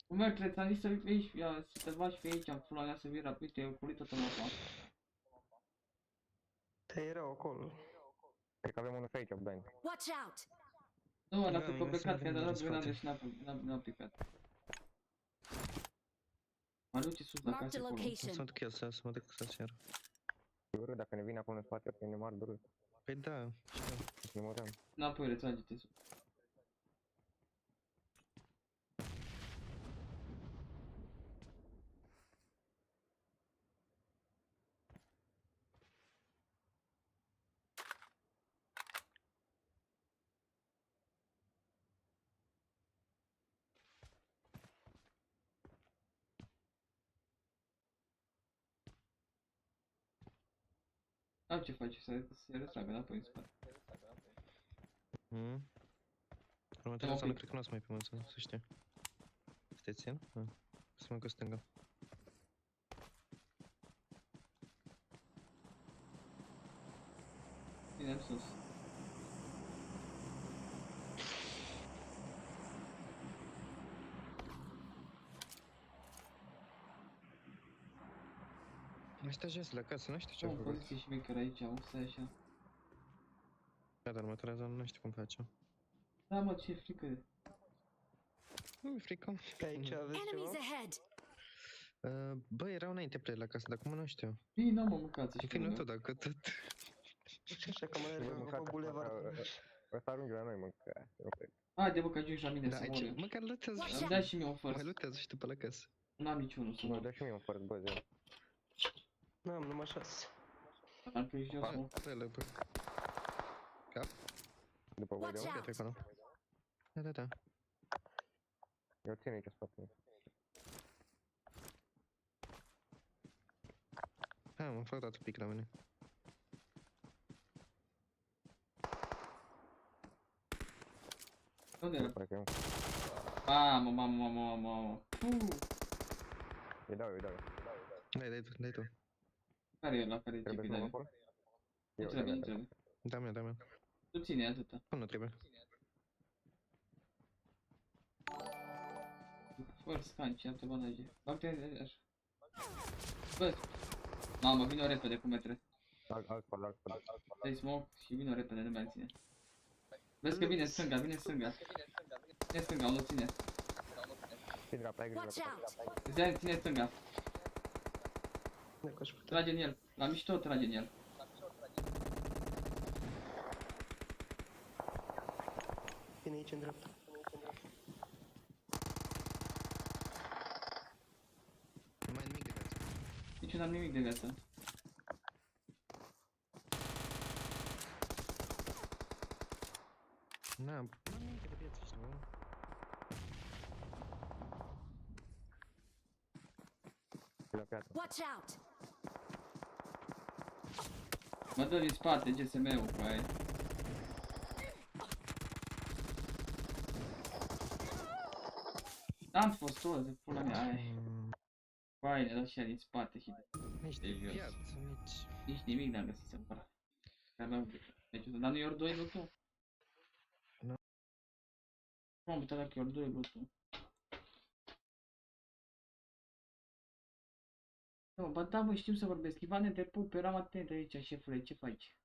[SPEAKER 3] Cum merg, trebuie să am zis să vii pe aici, ia, să te bași pe aici, am pula mea să vii rapid, te-ai oculit toată mapa.
[SPEAKER 6] Te erau acolo.
[SPEAKER 12] Cred că avem unul pe aici, blind.
[SPEAKER 10] Watch out.
[SPEAKER 3] Nu, ăla
[SPEAKER 6] Da,
[SPEAKER 3] pe
[SPEAKER 6] mine
[SPEAKER 3] plecat,
[SPEAKER 6] să
[SPEAKER 3] că a
[SPEAKER 6] mergem
[SPEAKER 3] dat
[SPEAKER 6] în
[SPEAKER 3] grenade
[SPEAKER 6] spate.
[SPEAKER 3] și n-a picat. Mă duce sus la
[SPEAKER 10] Marked
[SPEAKER 3] casă
[SPEAKER 10] a
[SPEAKER 3] acolo.
[SPEAKER 10] location.
[SPEAKER 6] Să mă duc el, să mă duc să-ți iar.
[SPEAKER 12] Urât, dacă ne vine acolo în spate, ne mari durât.
[SPEAKER 6] Păi da, știu.
[SPEAKER 12] Ne muream.
[SPEAKER 3] Înapoi, retrage-te sus. Am ce faci, să se retragă înapoi în spate.
[SPEAKER 6] Următoarea zonă cred că nu o să mai pe mânță, să știi. Să te țin? Să mă cu stânga.
[SPEAKER 3] Bine, sus.
[SPEAKER 6] Ăștia jos la casă, nu știu ce-au
[SPEAKER 3] Am
[SPEAKER 6] făcut.
[SPEAKER 3] poziție și maker aici, o stai așa.
[SPEAKER 6] Da, dar următoarea zonă nu știu cum facem.
[SPEAKER 3] Da, mă, ce frică de.
[SPEAKER 6] Nu mi-e frică.
[SPEAKER 4] Aici aveți
[SPEAKER 10] Enemies
[SPEAKER 4] ceva?
[SPEAKER 10] ahead.
[SPEAKER 6] Bă, erau înainte pre la casă, dar acum nu știu.
[SPEAKER 3] Bine, n-am mă mâncați și
[SPEAKER 6] În fine, tot dacă tot.
[SPEAKER 4] Și așa că mai mergem pe bulevard.
[SPEAKER 12] Ăsta ajunge la noi, mă, că nu cred.
[SPEAKER 3] Haide, bă, că ajungi la mine
[SPEAKER 6] Da,
[SPEAKER 3] să mor eu.
[SPEAKER 6] aici, măcar lutează.
[SPEAKER 10] Watch
[SPEAKER 3] Îmi dai și mie un
[SPEAKER 6] Mai
[SPEAKER 3] first.
[SPEAKER 6] lutează și tu pe la casă.
[SPEAKER 3] N-am niciunul să
[SPEAKER 12] Mă,
[SPEAKER 3] mor.
[SPEAKER 12] dă și mie un first, bă, zi.
[SPEAKER 4] N-am numai 6.
[SPEAKER 3] Am pe jos, mă.
[SPEAKER 6] Dă-le, bă. Cap?
[SPEAKER 12] După voi de
[SPEAKER 10] Watch
[SPEAKER 12] unde?
[SPEAKER 10] out.
[SPEAKER 6] Uite acolo. Da, da, da.
[SPEAKER 12] Eu țin aici spatele.
[SPEAKER 6] Ha, m-am făcut un pic la mine.
[SPEAKER 3] Unde
[SPEAKER 12] Nu
[SPEAKER 3] era?
[SPEAKER 12] pare că e un...
[SPEAKER 3] Mamă.
[SPEAKER 12] Îi dau.
[SPEAKER 6] Dai tu.
[SPEAKER 3] Care e ăla? Care e
[SPEAKER 12] Trebuie
[SPEAKER 3] GP
[SPEAKER 12] să mă
[SPEAKER 3] de
[SPEAKER 12] acolo?
[SPEAKER 3] Nu trebuie.
[SPEAKER 6] Da, mea.
[SPEAKER 3] Tu ține atâta.
[SPEAKER 6] Nu trebuie.
[SPEAKER 3] Fără scan, ce altă bandaje. Bag-te așa. Bă! Mamă, vino repede cu metre.
[SPEAKER 12] Alt spate.
[SPEAKER 3] Dai smoke și vino repede, nu mai ține. Vezi că vine stânga. Vine stânga, nu ține.
[SPEAKER 12] Și dreapta, ai grijă.
[SPEAKER 10] Watch out.
[SPEAKER 3] Ține stânga. Trage în el. La mișto trage în el.
[SPEAKER 4] Vine aici în dreapta.
[SPEAKER 6] Nu mai nimic de viață.
[SPEAKER 3] Nici n-am nimic de viață.
[SPEAKER 6] N-am nimic de viață, știi, nu?
[SPEAKER 12] La piață.
[SPEAKER 10] Watch out.
[SPEAKER 3] Mă dă din spate GSM-ul cu aia. Am fost tot de pula mea aia. Vai, ne-a dat și ea din spate și
[SPEAKER 6] Nici de viață,
[SPEAKER 3] nici nimic n-am găsit să împărat. Deci, dar nu e ori 2 lucru?
[SPEAKER 6] Nu.
[SPEAKER 3] Nu am uitat dacă e ori 2 lucru. Ba da, mă, știu să vorbesc. Ivane, te pup, eram atent aici, șefule, ce faci?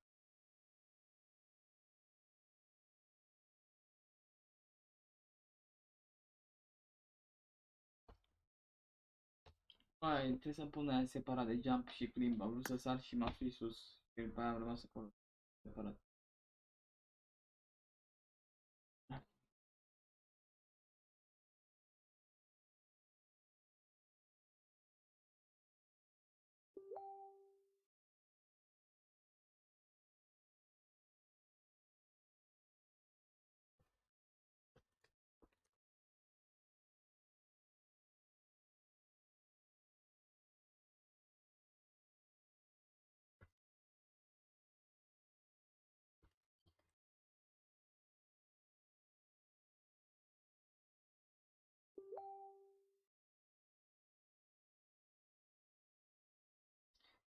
[SPEAKER 3] Hai, trebuie să pun aia separat de jump și climb. Am vrut să sar și m-a fi sus. După aia am rămas acolo, separat.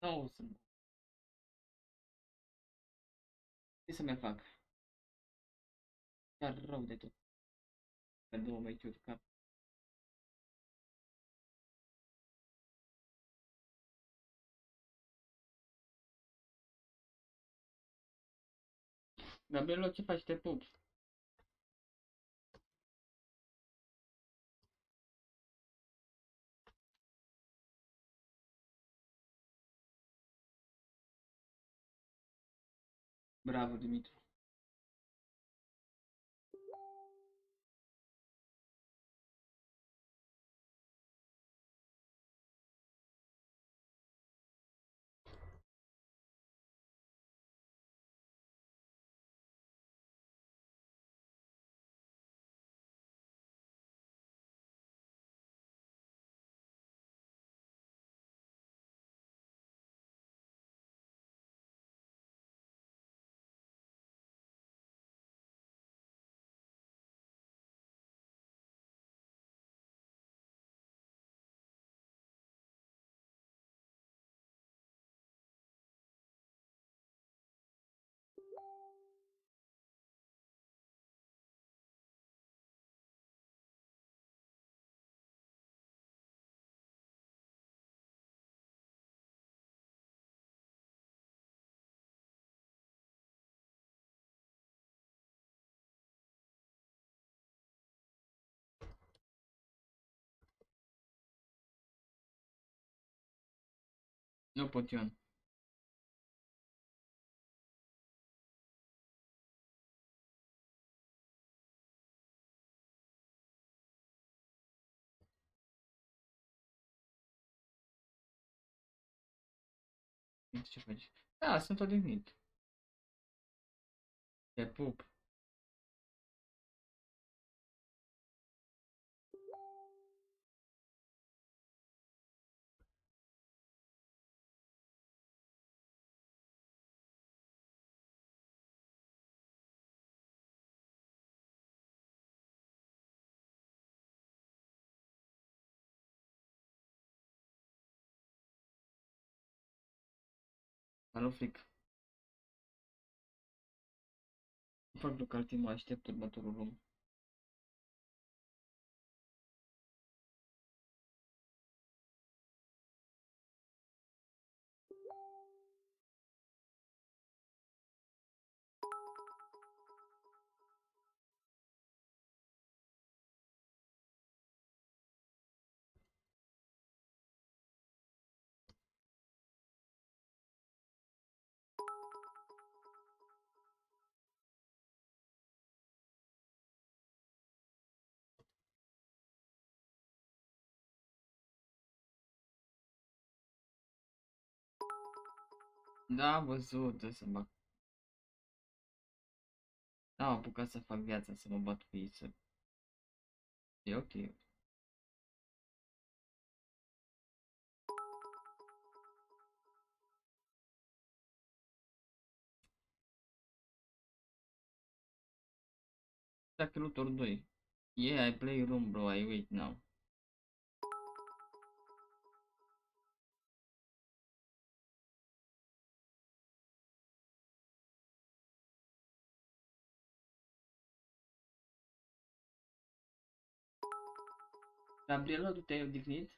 [SPEAKER 3] Nu o să... Ce să mai fac? Chiar rău de tot. Pe 2 meciuri cap. Gabrielo, ce faci? Te pup. Bravo, Dimitru. Nu pot, Ion. Ce faci? Da, sunt odihnit. Te pup. Salut, fric. Fac local team, aștept următorul rum. Da, am văzut, o să bag. Da, am apucat să fac viața, să mă bat cu ei, să... E ok. Dacă Luthor 2. Yeah, I play room, bro, I wait now. Gabriela, tu te-ai odihnit?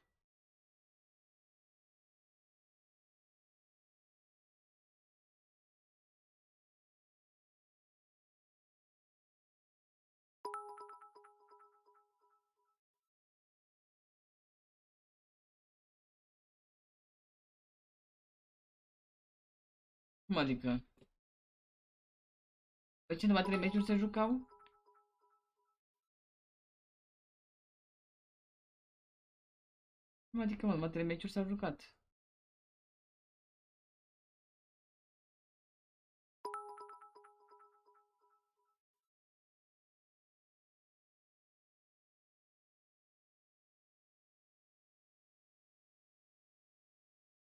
[SPEAKER 3] Cum adică? Pe ce, numai 3 meciuri se jucau? Cum adică, mă, numai 3 meciuri s-au jucat?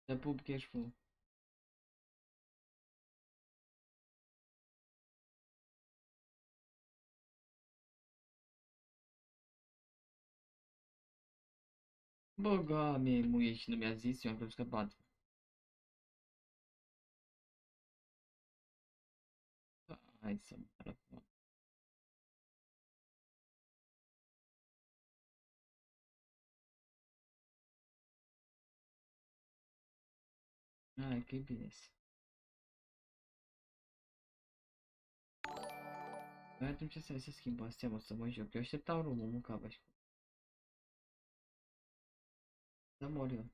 [SPEAKER 3] Te pup, cash full. Bă, ga, mie muie și nu mi-a zis, eu am crezut că bat. Hai să mă arăt. Hai că e bine. Păi atunci să schimb astea, mă, să mă joc. Eu așteptam rumul, mă, ca și să mor eu.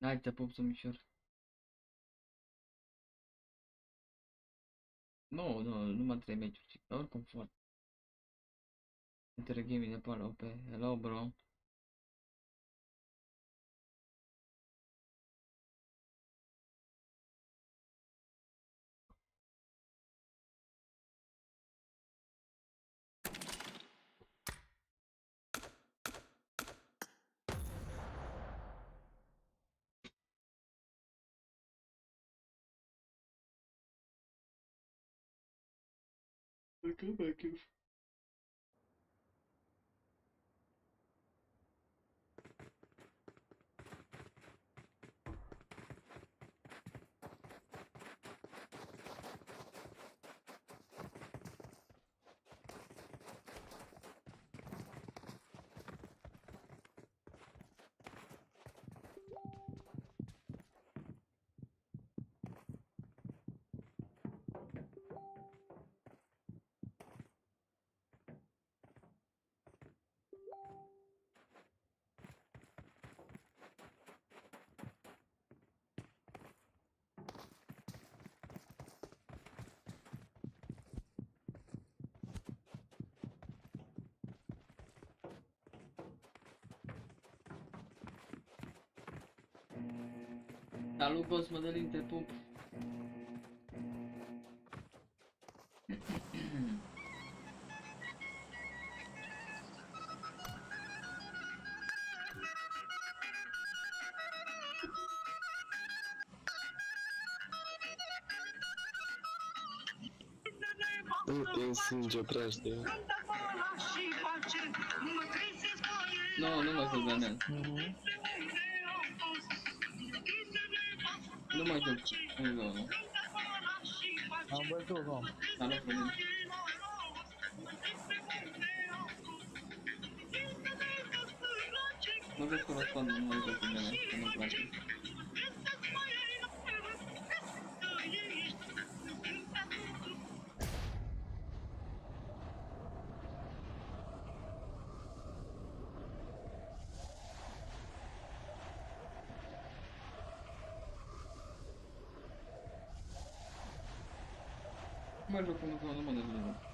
[SPEAKER 3] Hai, te pup, sumișor. Nu, numai 3 meciuri, oricum foarte. Inter gaming de pare OP. Hello, bro. Okay. Salut, Cosmodălin, te pup!
[SPEAKER 8] În sânge prea știu.
[SPEAKER 3] Nu mă joc la mea. Nu mă joc în zonă.
[SPEAKER 5] Am văzut, mă.
[SPEAKER 3] Salut, Florin. Mă joc cu răspund, nu mă joc cu mine, că nu-mi place. Mă joc cu micro, nu mă dezvoltă.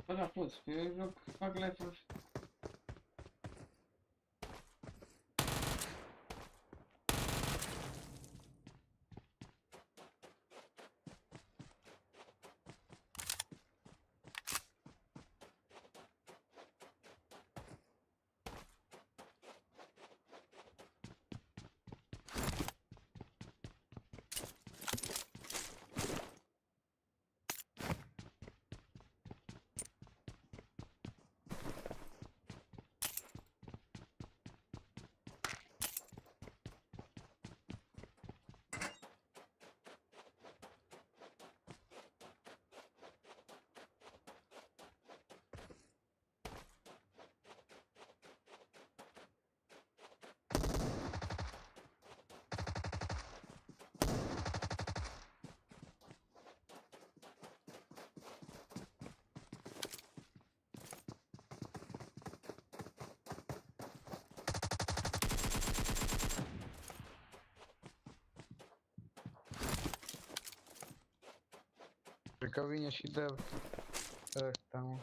[SPEAKER 3] Bă, da, poți, că eu joc, fac live-uri.
[SPEAKER 5] Cred că vine și de ăsta, mă.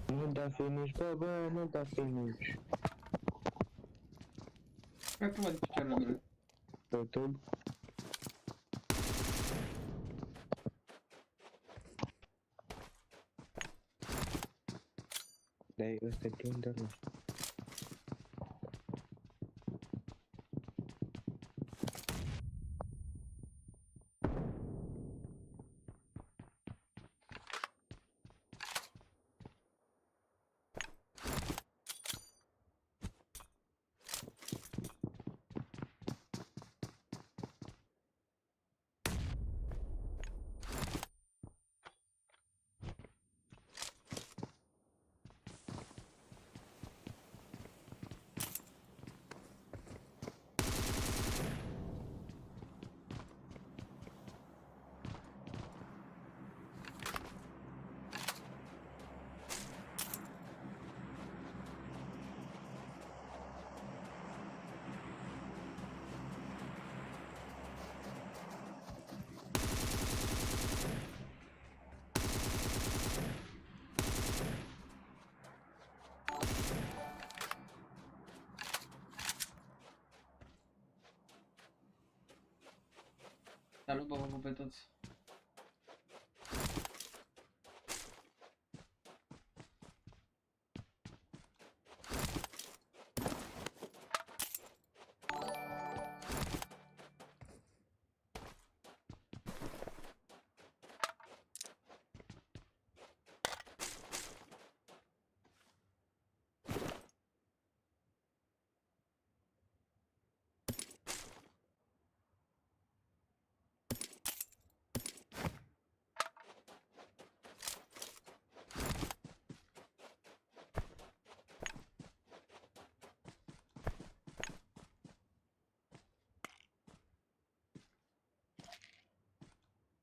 [SPEAKER 4] Nu da finish, bă, nu da finish.
[SPEAKER 3] Cred că văd picioarele mele.
[SPEAKER 4] YouTube. Dar ăsta e Tinder, nu știu.
[SPEAKER 3] Salut, vă pup pe toți.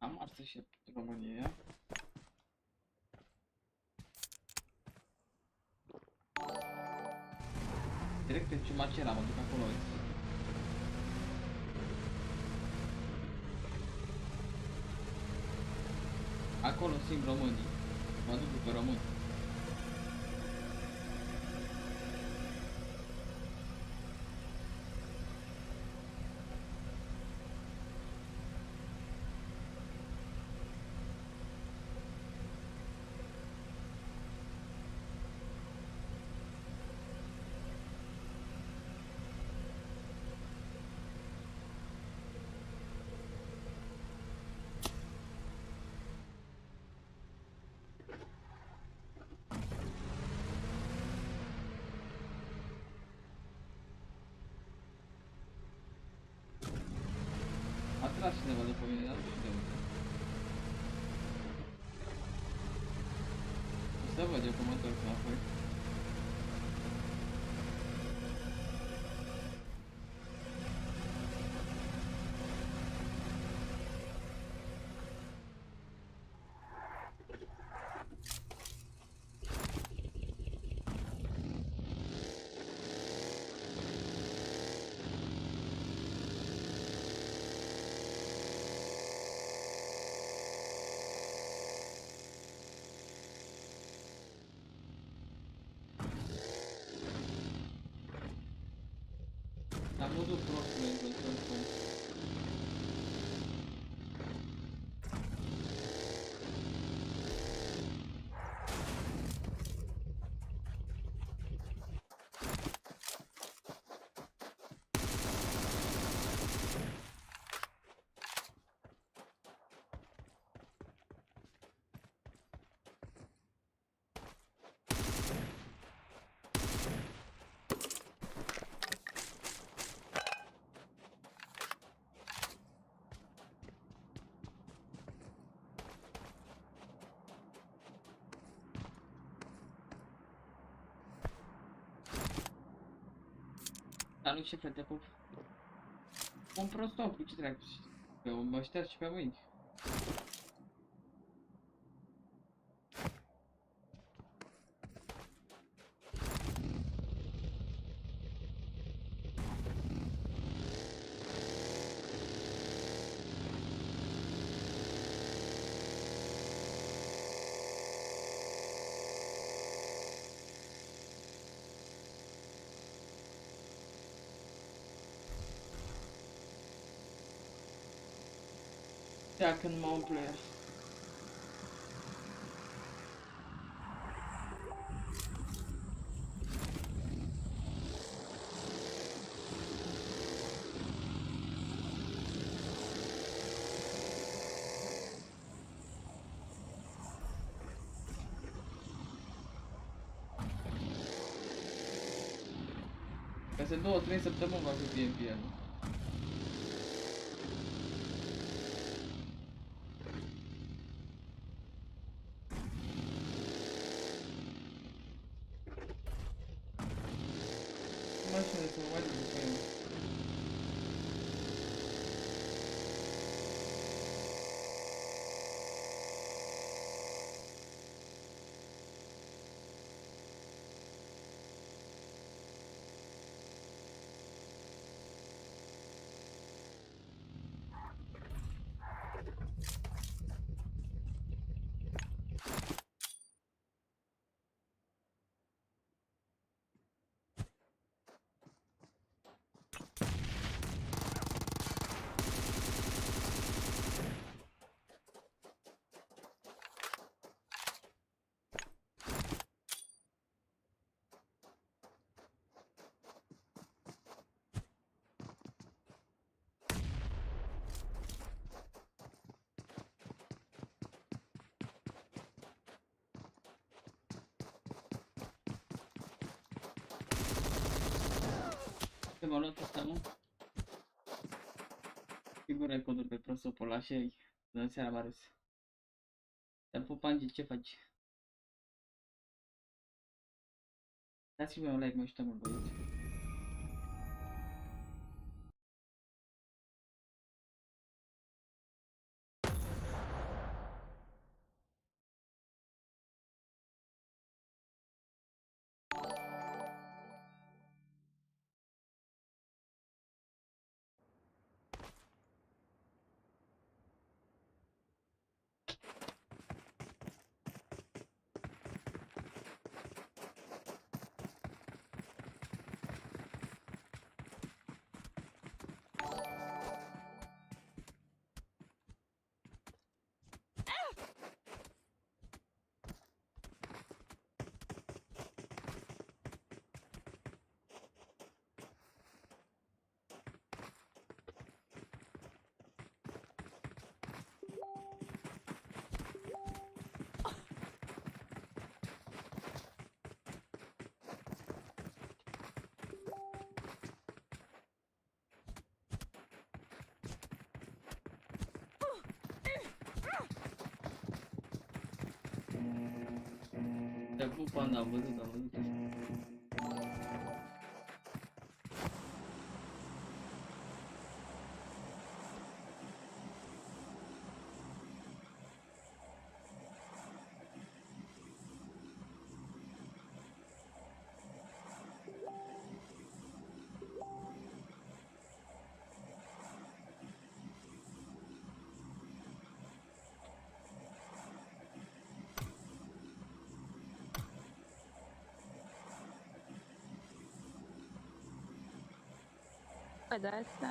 [SPEAKER 3] Am ars și România. Direct pe Ciumacera, mă duc acolo. Acolo simt românii. Mă duc după români. A tras cineva după mine, dar nu știu de unde. O să văd eu cum mă întorc înapoi. La modul prost, într-un Salut, ce frate, pup. Un prostop, ce dracu. Pe mă șterg și pe mâini. Ia când mă umplu ea. Peste 2-3 săptămâni va fi PMP-ul. Mașină să mă mai duc după el. Ce m-a luat ăsta, mă? Sigur ai codul pe prosopul, așa e. Bună seara, Marius. Te-am pupat, ce faci? Dați-mi un like, mă ajută mult, băieți. Te pup, Panda, am văzut.
[SPEAKER 11] Bă, dar asta...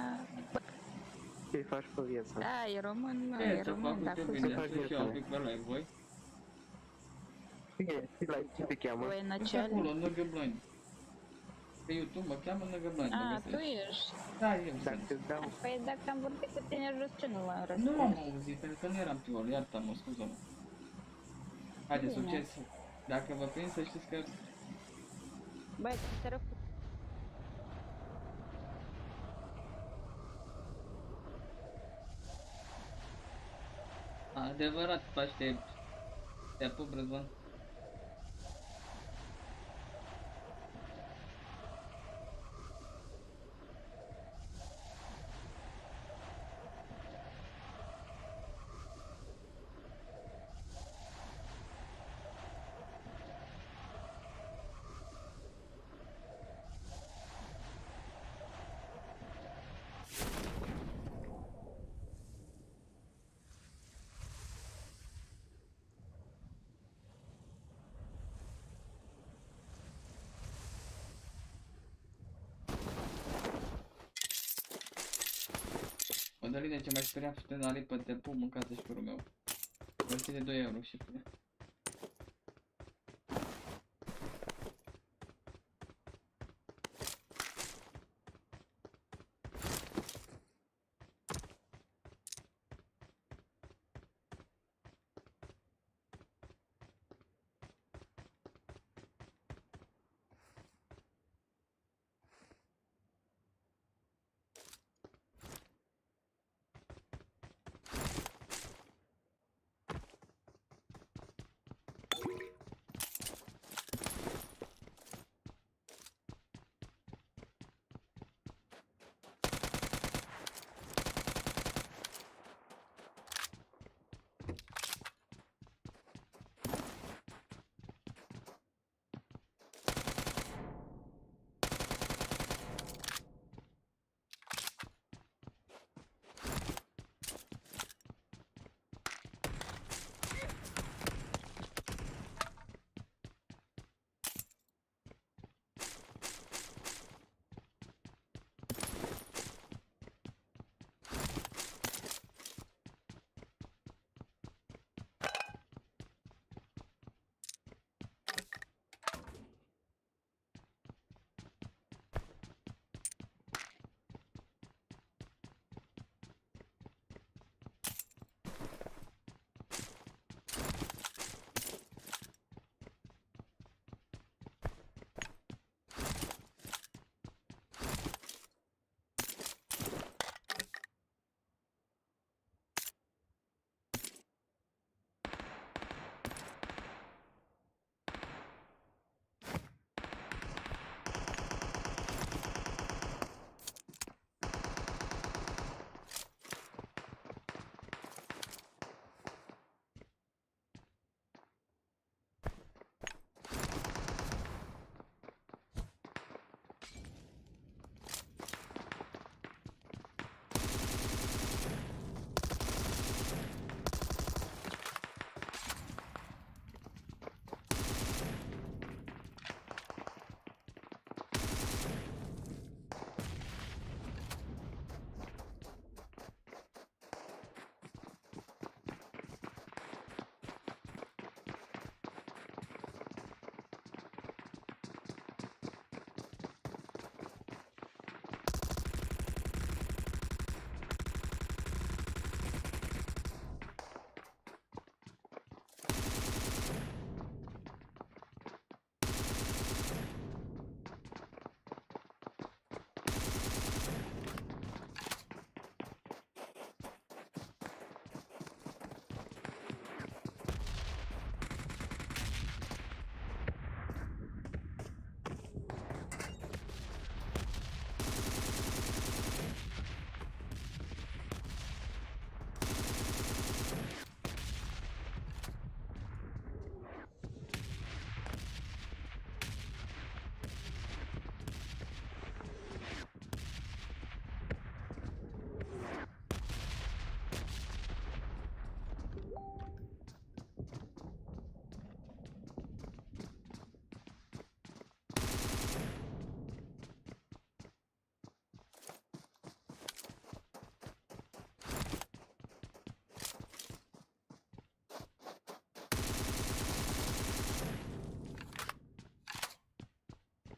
[SPEAKER 4] Ce faci pe viața?
[SPEAKER 11] Da, e român, mă, e român, dar cum
[SPEAKER 4] Ce faci viața?
[SPEAKER 3] Voi?
[SPEAKER 4] Ce te cheamă?
[SPEAKER 11] voi în
[SPEAKER 3] Uite
[SPEAKER 11] acel?
[SPEAKER 3] acolo, Nugget Blind. Pe YouTube mă cheamă Nugget Blind, mă
[SPEAKER 11] Ah, tu
[SPEAKER 3] găsești.
[SPEAKER 11] ești.
[SPEAKER 3] Da, eu
[SPEAKER 4] Dacă
[SPEAKER 3] sunt.
[SPEAKER 4] îți dau...
[SPEAKER 11] Păi dacă am vorbit cu tine jos, ce nu l-am
[SPEAKER 3] Nu
[SPEAKER 11] răspuns?
[SPEAKER 3] am auzit, pentru că nu eram piol, iartă-mă, scuză-mă. Haide,
[SPEAKER 11] Bine.
[SPEAKER 3] succes. Dacă vă prind, să știți că...
[SPEAKER 11] Băi, te rog.
[SPEAKER 3] Adevărat, faci te apup, Răzvan. Cătăline, ce mai speria ftenare pe tempo, mâncați și curul meu. Vă de 2 euro, șefule.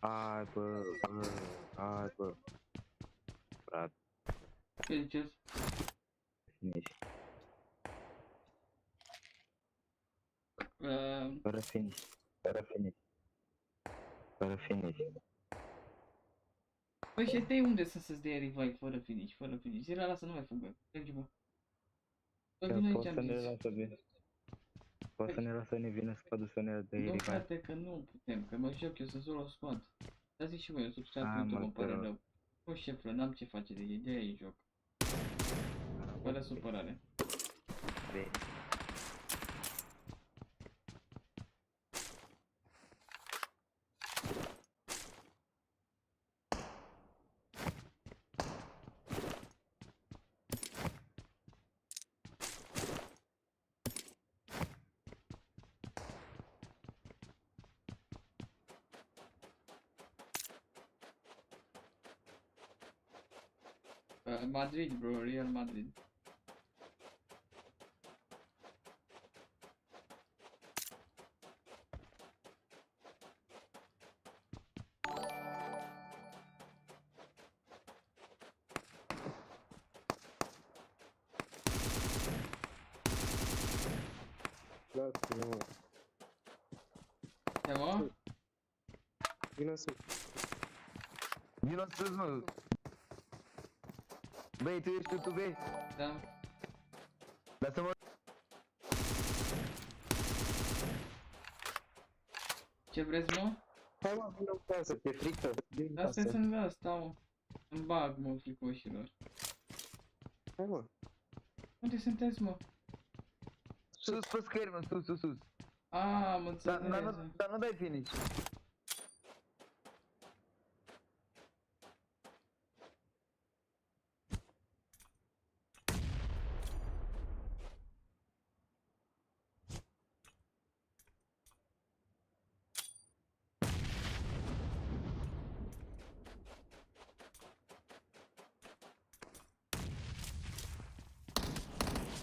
[SPEAKER 12] Hai bă. Frate,
[SPEAKER 3] Ce ziceți?
[SPEAKER 12] finish.
[SPEAKER 3] Uh,
[SPEAKER 12] Fără finish.
[SPEAKER 3] Păi și te unde să-ți dea revive fără finish? Zile ala să nu mai fugă. Mergi, bă. Bă, vin aici, am zis.
[SPEAKER 12] Poate să ne lasă să ne vină squad-ul să ne dea
[SPEAKER 3] Nu,
[SPEAKER 12] revive.
[SPEAKER 3] frate, că nu putem, că mă joc eu să solo squad. Dar zic și voi, eu subscribe pe YouTube, îmi pare rău. Nu, șefule, n-am ce face de ideea ei joc. Fără supărare.
[SPEAKER 12] Bine.
[SPEAKER 3] Madrid, bro, Real Madrid.
[SPEAKER 8] Lasă-mă, mă.
[SPEAKER 3] Ce, mă?
[SPEAKER 8] Vino sus.
[SPEAKER 5] Vino sus, mă. Băi, tu ești YouTube?
[SPEAKER 3] Da.
[SPEAKER 5] Lasă-mă.
[SPEAKER 3] Ce vreți, mă?
[SPEAKER 8] Hai, mă, vină în casă, te frică. Vino în
[SPEAKER 3] Dar stai
[SPEAKER 8] casă.
[SPEAKER 3] să-mi asta, mă. Îmi bag, mă, fricoșilor.
[SPEAKER 8] Hai, mă.
[SPEAKER 3] Unde sunteți, mă?
[SPEAKER 5] Sus pe scări, mă, sus.
[SPEAKER 3] Am înțeles.
[SPEAKER 5] Dar nu dai finish.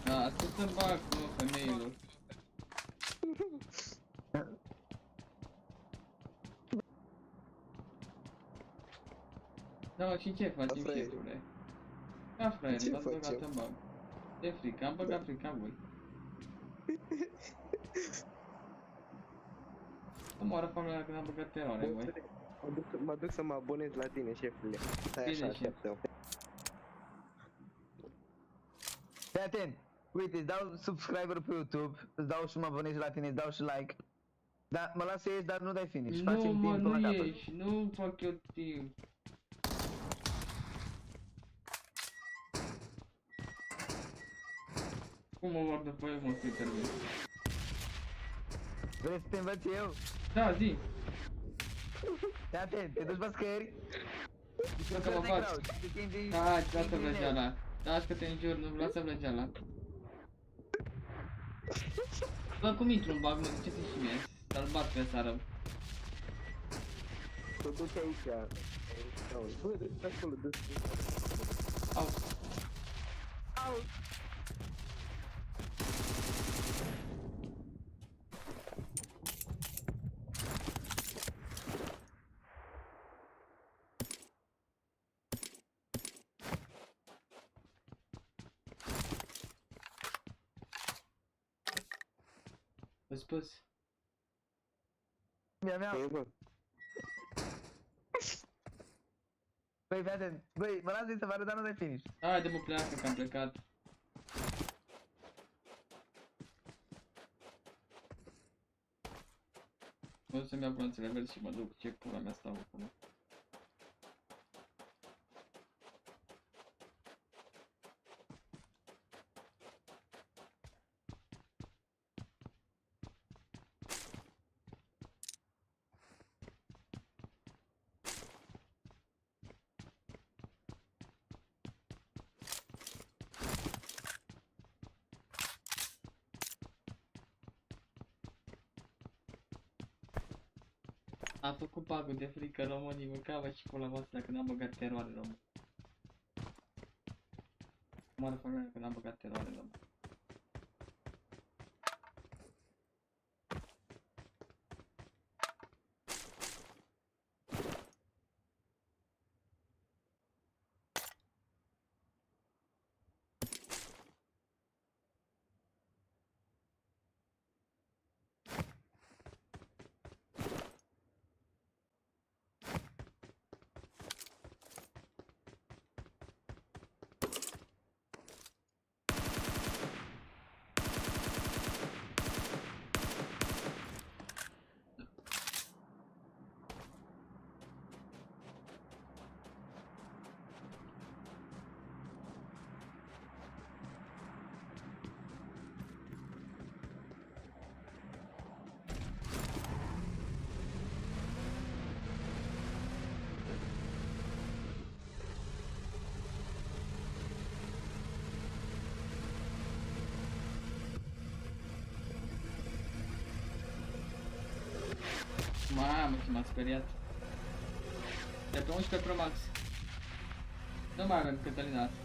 [SPEAKER 3] Da, să bag, mă, femeilor. Da, mă, și ce facem, șefule? Da, fraiere,
[SPEAKER 8] Ce
[SPEAKER 3] l-ați băgat
[SPEAKER 8] facem?
[SPEAKER 3] în bag. De frică, am băgat frica voi. Nu moară familia când am băgat teroare, voi.
[SPEAKER 8] Mă duc să mă abonez la tine, șefule. Stai
[SPEAKER 3] Bine,
[SPEAKER 8] așa,
[SPEAKER 3] șef.
[SPEAKER 8] așteaptă.
[SPEAKER 5] Fii atent. Uite, îți dau subscriber pe YouTube, îți dau și mă abonez la tine, îți dau și like. Dar mă las să ieși, dar nu dai finish.
[SPEAKER 3] Nu,
[SPEAKER 5] Facem
[SPEAKER 3] mă,
[SPEAKER 5] timp până
[SPEAKER 3] nu
[SPEAKER 5] la capăt.
[SPEAKER 3] ieși, nu fac eu timp. Cum mă fac după eu, mă, să intervin?
[SPEAKER 5] Vrei să te învăț eu?
[SPEAKER 3] Da, zi.
[SPEAKER 5] Fii atent, te duci pe scări.
[SPEAKER 3] Să că mă fac. Da, lasă vrăgeala. Las că te înjur, nu, lasă vrăgeala. Bă, cum intru în bag, mă, ziceți și mie, să-l bat pe sară.
[SPEAKER 8] Te duci aici. Bă, de acolo, de
[SPEAKER 3] Au.
[SPEAKER 5] Au!
[SPEAKER 3] Vă spus.
[SPEAKER 5] Mea. Băi, fii atent. Băi, mă las să vă arăt, dar nu dai finish.
[SPEAKER 3] Haide, mă, pleacă, că am plecat. O să-mi iau bronțele verzi și mă duc, ce pula mea stau acum. A făcut pagul de frică, românii mâncava și pula voastră când am băgat teroare, român. Moară familia când am băgat teroare, român. Mamă, ce m-a speriat. De pe 11 Pro Max. Nu mai avem Cătălina asta.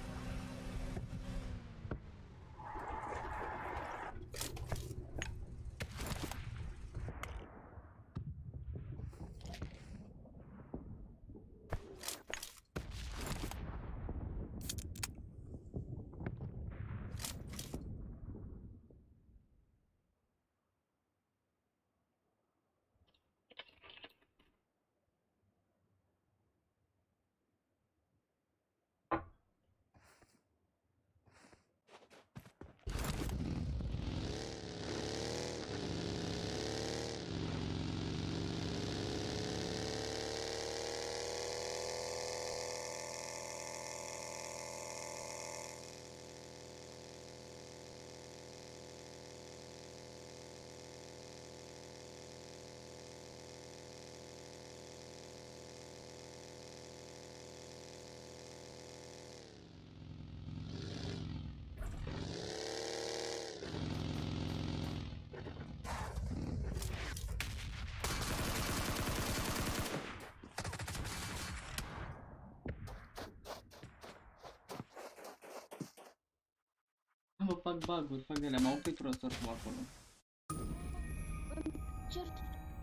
[SPEAKER 3] Mă fac bug-uri, fac ele, m-au oprit procesorul acolo.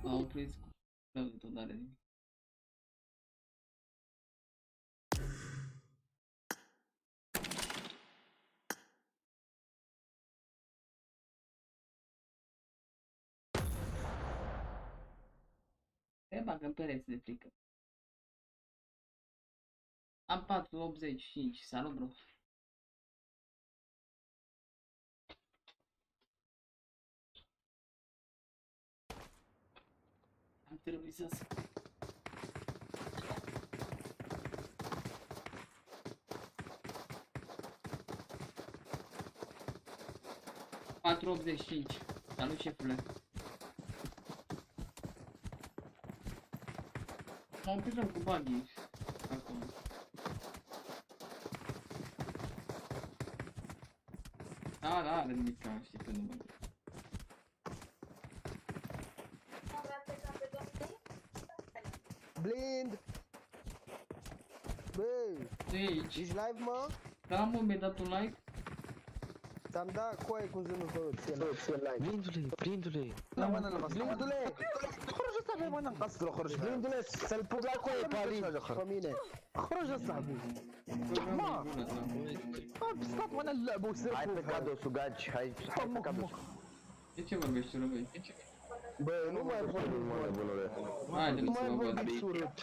[SPEAKER 3] M-au oprit cu tot are nimic. E bagă în pereți de frică. Am 485, salut bro. Am trebuit să... 485. Salut, șefule. M-am oprit cu buggy. Acum. Da, are nimic, știi că nu mă duc.
[SPEAKER 15] Blind! Băi!
[SPEAKER 3] Ești
[SPEAKER 15] live, mă?
[SPEAKER 3] Da, mă, mi-ai dat un like?
[SPEAKER 15] Ți-am dat coaie cum să nu ți live.
[SPEAKER 6] Blindule!
[SPEAKER 15] La mână la masă. Blindule! خرج صاحبي وانا نقصر خرج blindule să-l put la coaie pe Ali pe mine. خرج صاحبي. ما stat وانا اللعبة وسرقوا.
[SPEAKER 12] Hai pe cadou, sugaci, hai pe cadou.
[SPEAKER 3] De ce vorbești, răbăi?
[SPEAKER 15] Bă, nu mai vorbim,
[SPEAKER 3] Haide,
[SPEAKER 15] nu
[SPEAKER 3] să
[SPEAKER 15] mai
[SPEAKER 3] mă văd.
[SPEAKER 15] vorbiți urât.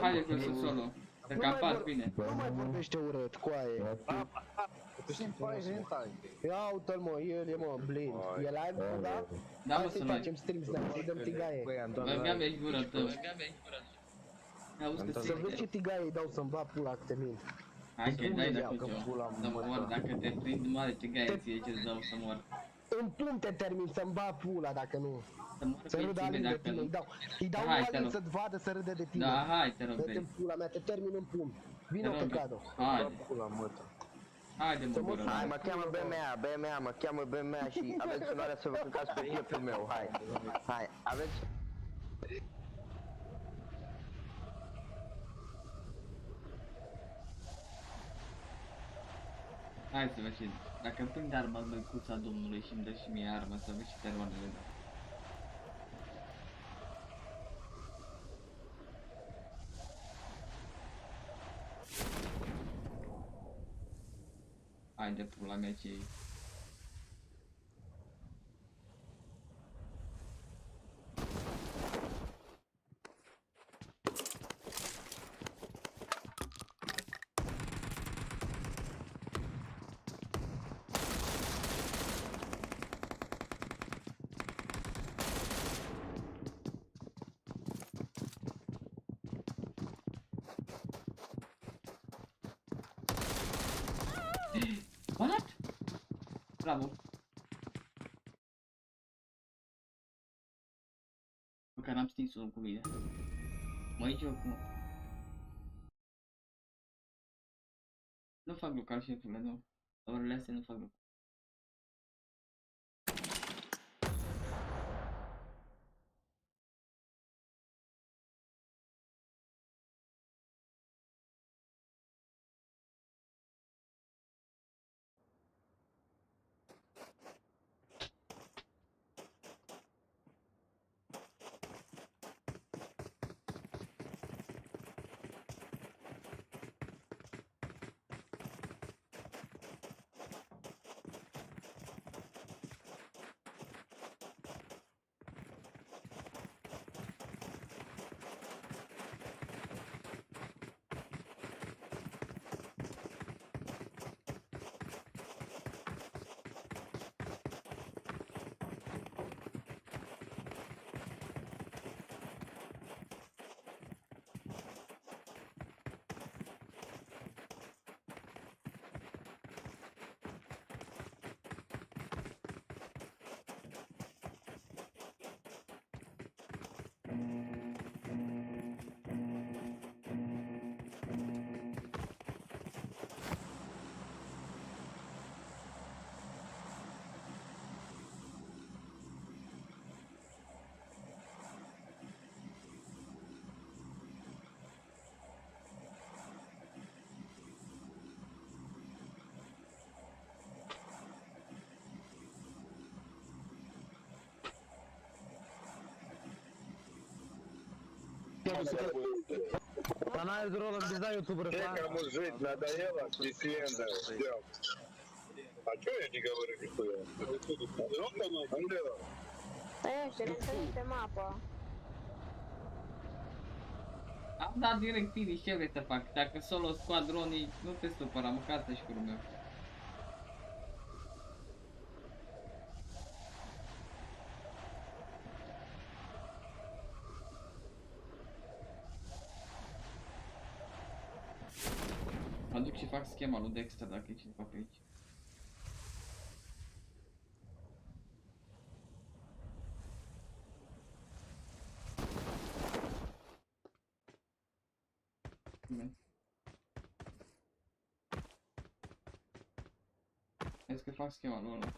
[SPEAKER 3] Haide că sunt solo. Te campați bine.
[SPEAKER 15] Nu mai vorbește urât, coaie. Ia uite-l, mă, el e, mă, blind. E live, da?
[SPEAKER 3] Da, mă,
[SPEAKER 15] Hai
[SPEAKER 3] să
[SPEAKER 15] să-i
[SPEAKER 3] live.
[SPEAKER 15] facem stream snipe, să-i dăm tigaie.
[SPEAKER 3] Băgam ești gura tău. Auzi că
[SPEAKER 15] Să vezi ce tigaie îi dau să-mi va pula câte minte.
[SPEAKER 3] Hai că dai dacă să mor, dacă te prind mare tigaie ție ce-ți dau să mor.
[SPEAKER 15] În plumb te termin să-mi va pula dacă nu. Să râdă Alin de tine, îi dau Alin să-ți vadă să râdă de tine.
[SPEAKER 3] Da, hai, te rog,
[SPEAKER 15] dă-te în pula mea, te termin în plumb. Vino pe cadou.
[SPEAKER 3] Haide. Haide, mă, gură.
[SPEAKER 12] Hai, mă cheamă BMA, mă cheamă BMA și aveți onoarea să vă cântați pe pieptul meu, hai, aveți...
[SPEAKER 3] Hai să vezi, dacă îmi prind arma în măicuța Domnului și îmi dă și mie arma, să vezi și teroanele. Hai de pula mea ce-i. What? Bravo. Măcar n-am stins-o cu mine. Mă-i joc, mă. Nu fac local, șefule, nu. Orele astea nu fac local.
[SPEAKER 15] Она из ролик без ютубера.
[SPEAKER 8] Тека мужик, надоело, писенда, ждем. А чё я не говорю нихуя?
[SPEAKER 11] Pe mapă.
[SPEAKER 3] Am dat direct finish, ce vrei să fac? Dacă solo squadronii, nu te supăra, măcar să-și curul meu. Mă duc și fac schema lui Dexter dacă e cineva pe aici. Vezi că fac schema lui ăla.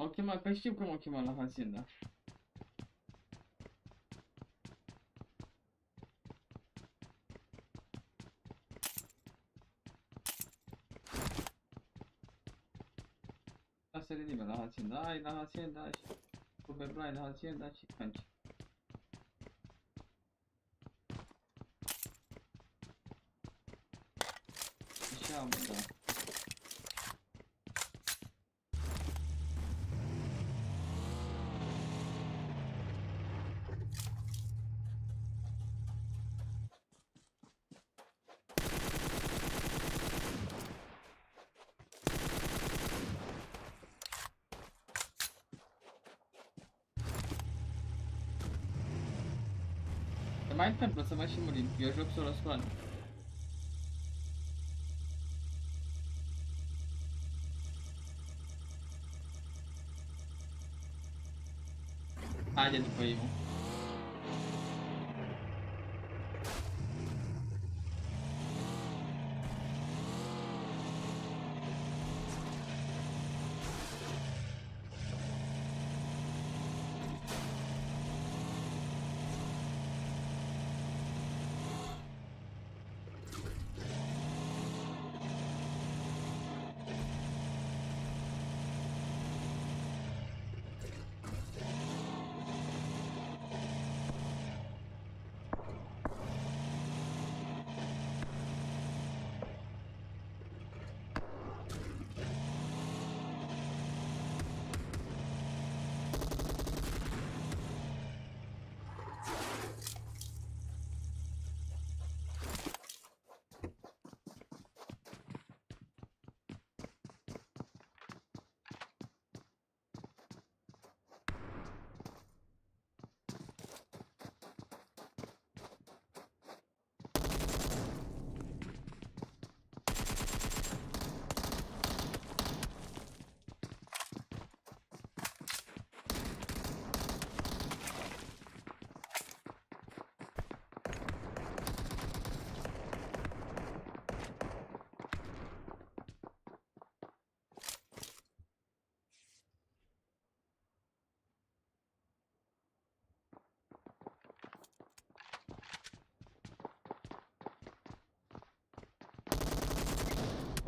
[SPEAKER 3] O chemat, păi știu cum o chemat la hacienda. Asta e nimeni la hacienda, ai la hacienda și Super Blind la hacienda și canci. Așa, mă, da. Se mai întâmplă să mai și murim, eu joc solo squad. Haide după ei, mă.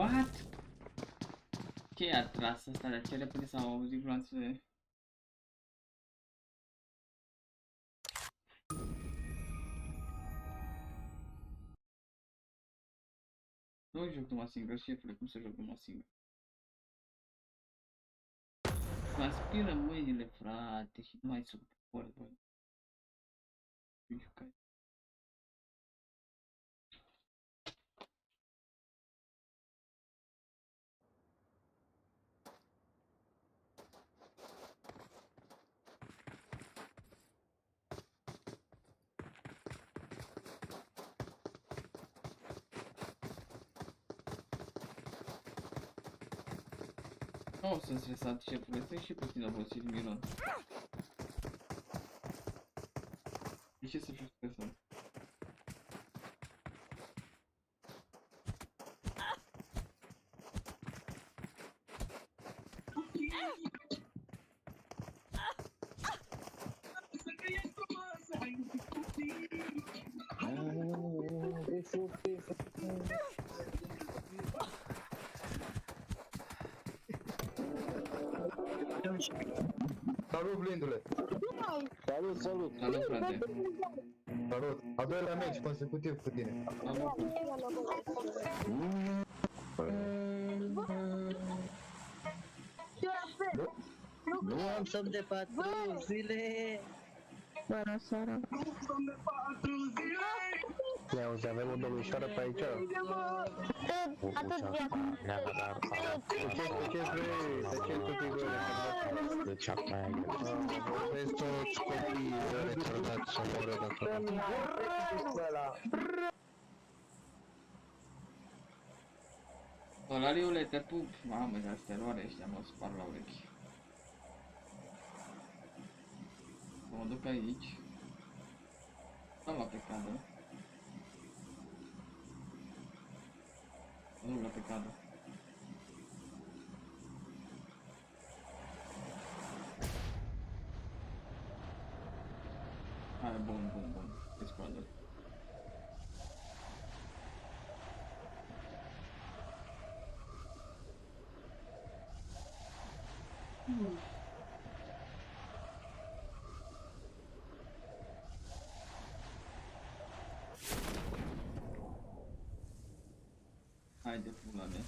[SPEAKER 3] What? Ce i-a tras ăsta? De ce repede s-au auzit gloanțele? Nu joc numai singur, șefule, cum să joc numai singur? Mă aspiră mâinile, frate, și nu mai suport, bă. Nu jucai. Nu sunt stresat, șefule, sunt și puțin obosit, Miron. De ce să fiu stresat?
[SPEAKER 5] Salut, blindule!
[SPEAKER 15] Salut, salut!
[SPEAKER 3] Salut, frate!
[SPEAKER 5] Salut! A doilea meci consecutiv cu tine.
[SPEAKER 15] Nu am somn de 4 zile!
[SPEAKER 11] Seara, seara.
[SPEAKER 15] Ne auzi, avem o domnișoară pe aici?
[SPEAKER 11] Atât viața.
[SPEAKER 15] De ce vrei? De ce tu figură?
[SPEAKER 6] De ce mai? Vezi toți copiii retardați să moară dacă...
[SPEAKER 3] Solariule, te pup! Mamă, dar steroare ăștia mă spar la urechi. Să mă duc aici. Stau la plecadă. Mă duc la plecadă. Hai, bun, bun, bun. Exploder. Haide, pula mea.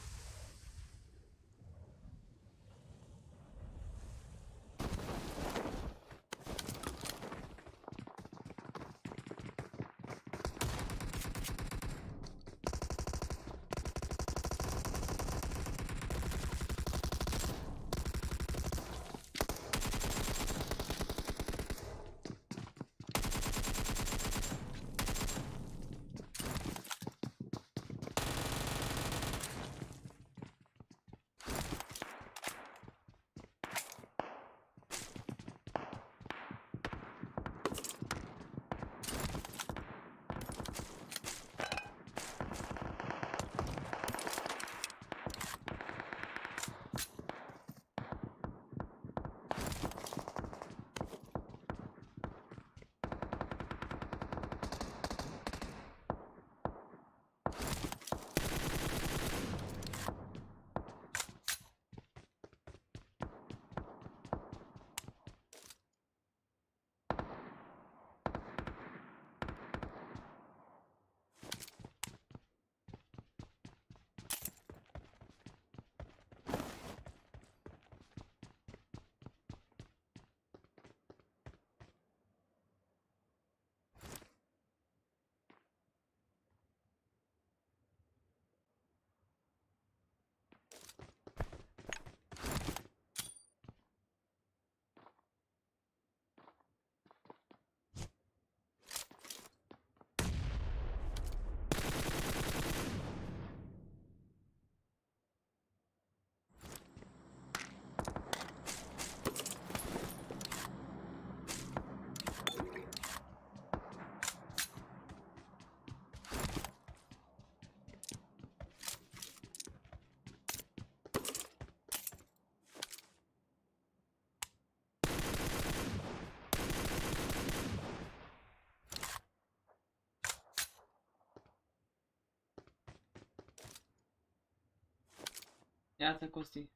[SPEAKER 3] Iată, Costi.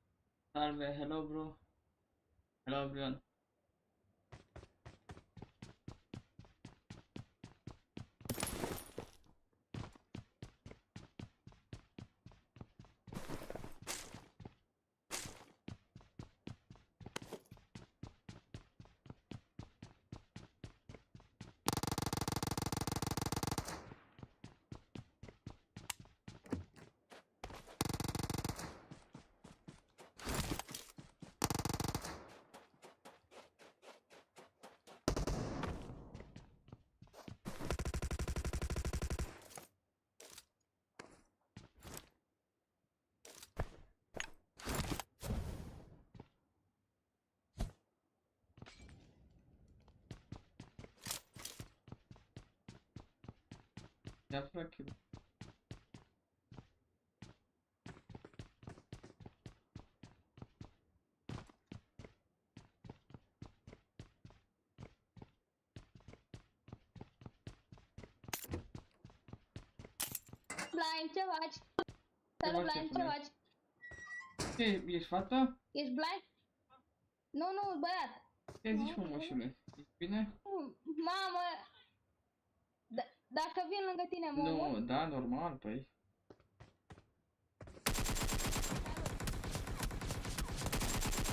[SPEAKER 3] Salve, hello, bro. Hello, everyone. Ia frag kill.
[SPEAKER 16] Blind, ce faci? Salut, Blind, ce faci?
[SPEAKER 3] Ce, ești fată?
[SPEAKER 16] Ești blind? Nu, băiat.
[SPEAKER 3] Ce zici, mă, moșule? Ești bine?
[SPEAKER 16] Mamă! Dacă vin lângă tine, mă omor?
[SPEAKER 3] Nu, da, normal, păi.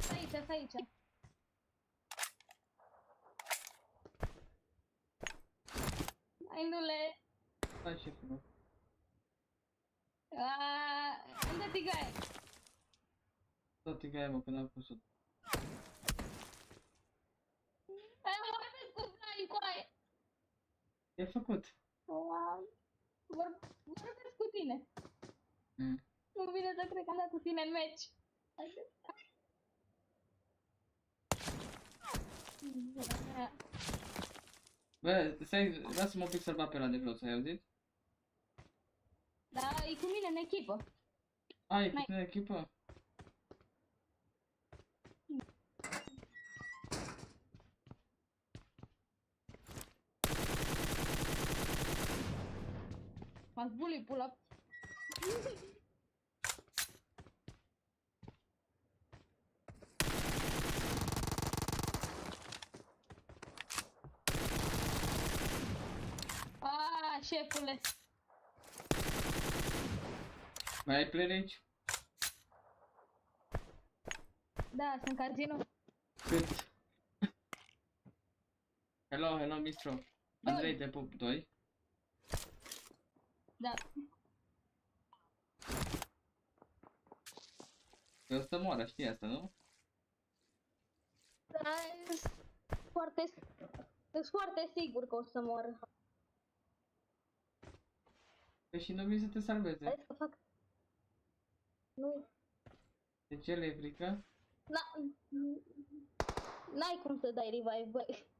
[SPEAKER 16] Stai aici. Hai, nule.
[SPEAKER 3] Stai, șeful meu.
[SPEAKER 16] Unde tigaie?
[SPEAKER 3] Da, tigaie, mă, până am pus-o.
[SPEAKER 16] Vorbesc cu Blind, coaie.
[SPEAKER 3] Ce-ai făcut?
[SPEAKER 16] Vorbesc cu tine. Nu vine să cred că am dat cu tine în meci.
[SPEAKER 3] Bă, stai, lasă-mă un pic să-l bat pe ăla de jos, ai auzit?
[SPEAKER 16] Da, e cu mine în echipă.
[SPEAKER 3] E cu tine în echipă?
[SPEAKER 16] M-ați bully pull-up. Șefule.
[SPEAKER 3] Mai ai player aici?
[SPEAKER 16] Da, sunt casino.
[SPEAKER 3] Cât? Hello, Mistro. Andrei de Pub 2.
[SPEAKER 16] Da.
[SPEAKER 3] Că o să moară, știi asta, nu?
[SPEAKER 16] Da, sunt foarte sigur că o să moară.
[SPEAKER 3] Păi și nu vii să te salveze.
[SPEAKER 16] Hai să fac. Nu.
[SPEAKER 3] De ce le-e frică?
[SPEAKER 16] N-ai cum să dai revive, băi.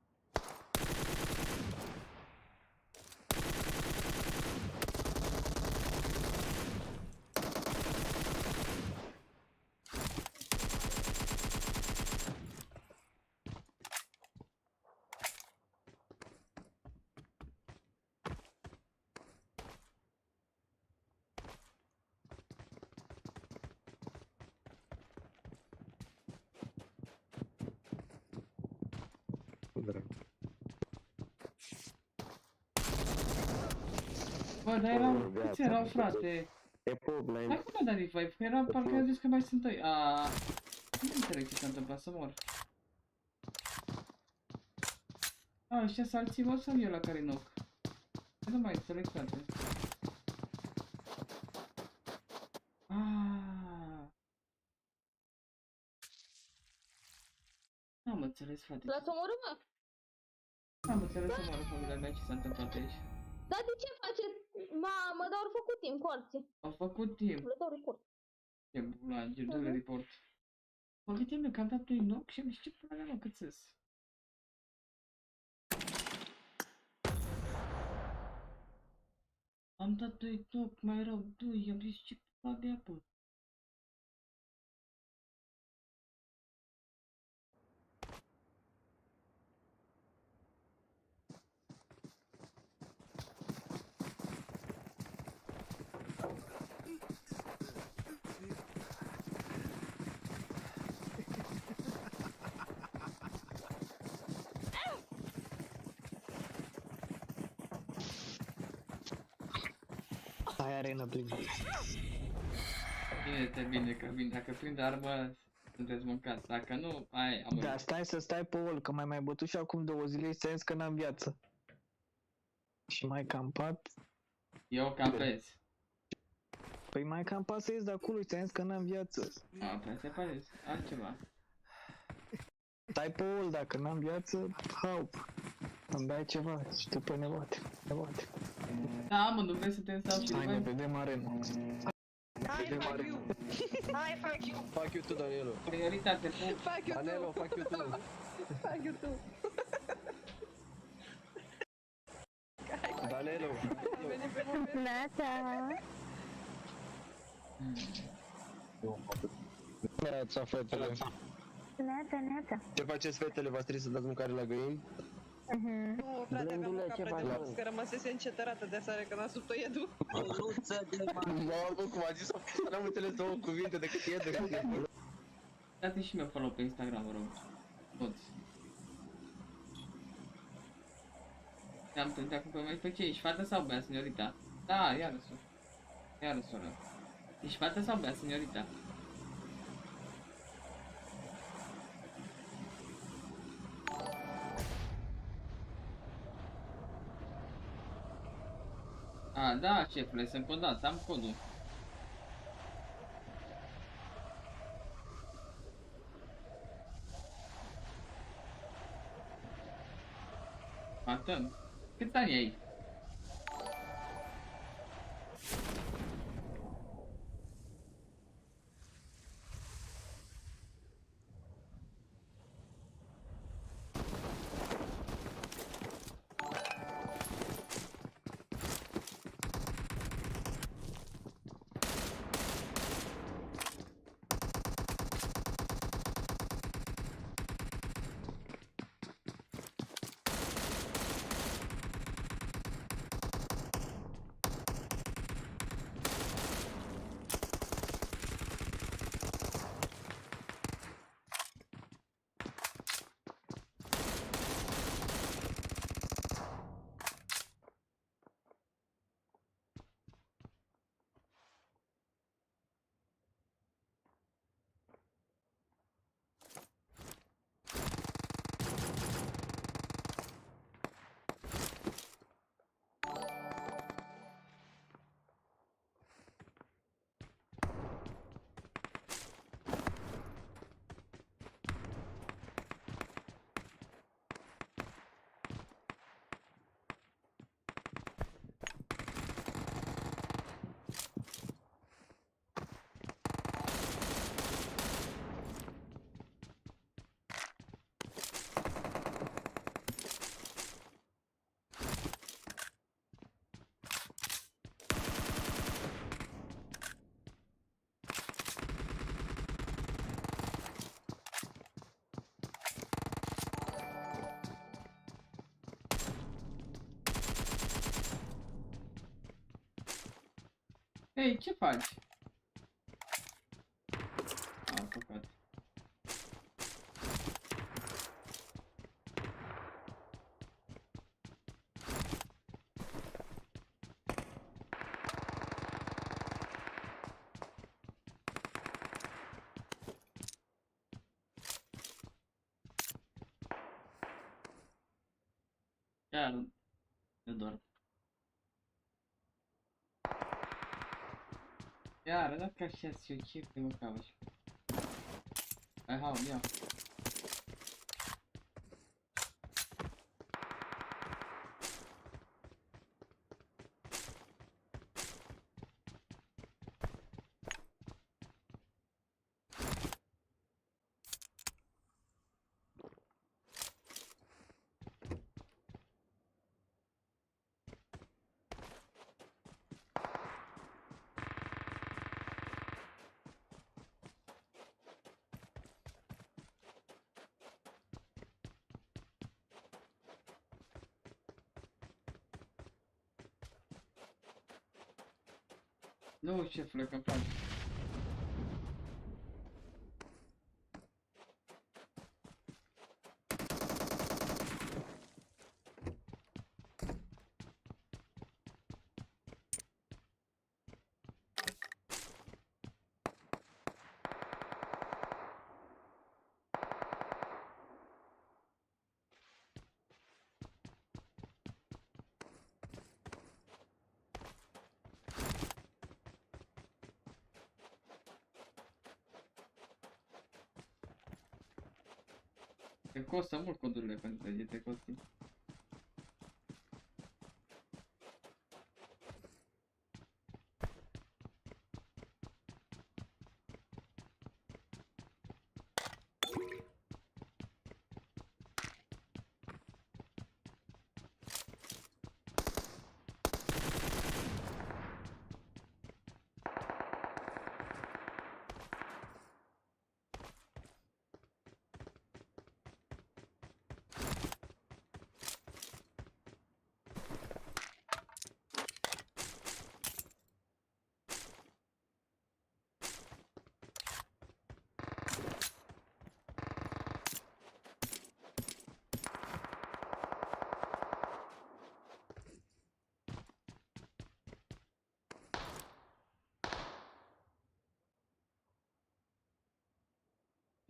[SPEAKER 3] Bă, dar erau, câți erau, frate? Hai cum a dat revive? Că erau, parcă a zis că mai sunt ăi. Nu înțeleg ce s-a întâmplat, să mor. Ăștia s-a alții, mă, sau eu la care knock? Nu mai înțeleg, frate. N-am înțeles, frate.
[SPEAKER 16] L-ați omorât, mă?
[SPEAKER 3] N-am înțeles, mă, familia mea, ce s-a întâmplat aici.
[SPEAKER 16] Dar de ce faceți? Mamă, dar au făcut timp cu alții.
[SPEAKER 3] Au făcut timp.
[SPEAKER 16] Le dau report.
[SPEAKER 3] Ce bula, dă-le report. Mă gândeam eu că am dat 2 knock și am zis ce pula mea, mă, cât ți-s? Am dat 2 knock, mai erau 2, am zis ce pula mea, bă.
[SPEAKER 15] Hai arena plin.
[SPEAKER 3] Bine, că dacă prind armă, sunteți mâncați. Dacă nu, am
[SPEAKER 15] Da, stai să stai pe ol, că mai bătut și acum 2 zile și ți-am zis că n-am viață. Și mai campat.
[SPEAKER 3] Eu campez.
[SPEAKER 15] Păi mai campat să ies de acolo și ți-am zis că n-am viață.
[SPEAKER 3] Păi se pare altceva.
[SPEAKER 15] Stai pe ol, dacă n-am viață, hau. Îmi dai ceva și după ne bate.
[SPEAKER 3] Da, mă, nu vrei să te însau și
[SPEAKER 15] hai, ne vedem arena.
[SPEAKER 11] Hai, fuck you! Hai, fuck you!
[SPEAKER 6] Fuck you tu, Danielo.
[SPEAKER 3] Prioritate, pup.
[SPEAKER 11] Fuck you
[SPEAKER 6] Danilo,
[SPEAKER 11] tu!
[SPEAKER 6] fuck you tu.
[SPEAKER 11] Fuck you tu!
[SPEAKER 8] Manelo.
[SPEAKER 11] Neața.
[SPEAKER 8] Neața, fetele.
[SPEAKER 11] Neața, neața.
[SPEAKER 8] Ce faceți, fetele? V-ați trebuit să dați mâncare la găini?
[SPEAKER 16] Nu, frate, aveam mâncat prea de mult, că rămăsese încetărată de asare când a sub toiedul.
[SPEAKER 8] Mamă, cum a zis, n-am înțeles două cuvinte decât iedul.
[SPEAKER 3] Dați-mi și mie follow pe Instagram, vă rog. Toți. Te-am întâlnit acum pe mai pe ce? Ești fată sau băiat, seniorita? Da, iară soră. Iară soră. Ești fată sau băiat, seniorita? A, da, șefule, sunt codat, am codul. Fată? Cât ani ai? Ei, ce faci? Am făcut. Chiar, eu dorm. Iar, dacă așa eu ce te mâncam așa. Hai, hau, ia. Nu, șefule, că faci. Te costă mult codurile pentru că te costi.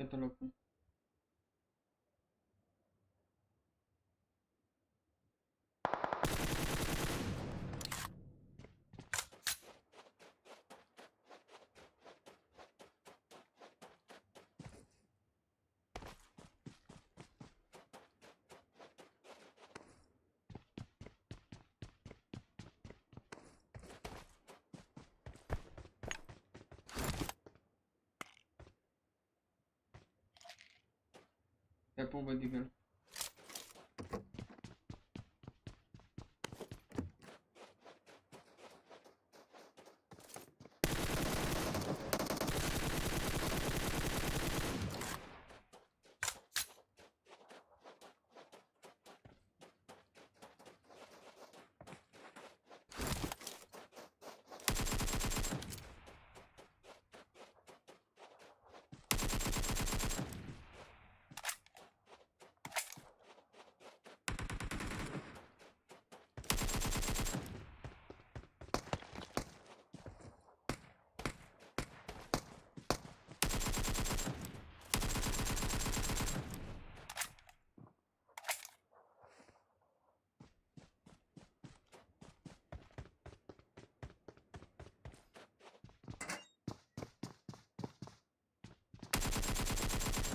[SPEAKER 3] pe locul. Pe Pubg.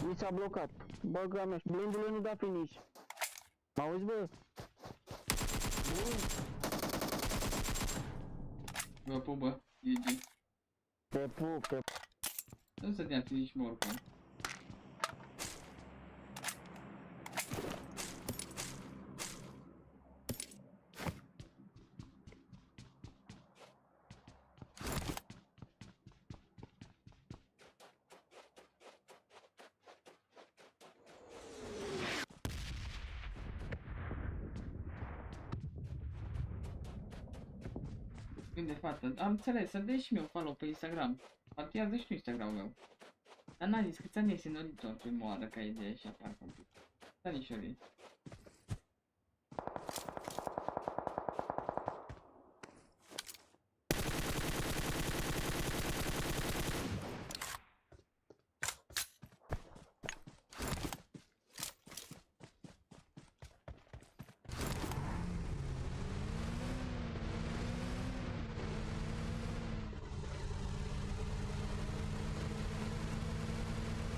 [SPEAKER 15] Mi s-a blocat. Băga mea, blindul nu da finish. Mă auzi, bă?
[SPEAKER 3] Vă pup, bă. GG.
[SPEAKER 15] Te pup, te pup.
[SPEAKER 3] Nu să dea finish mă oricum. De fată, am înțeles, să dai și mie un follow pe Instagram. Partează și tu Instagram-ul meu. Dar n-a zis câți ani este noritor pe moară ca idee și apar complet. Anișorii.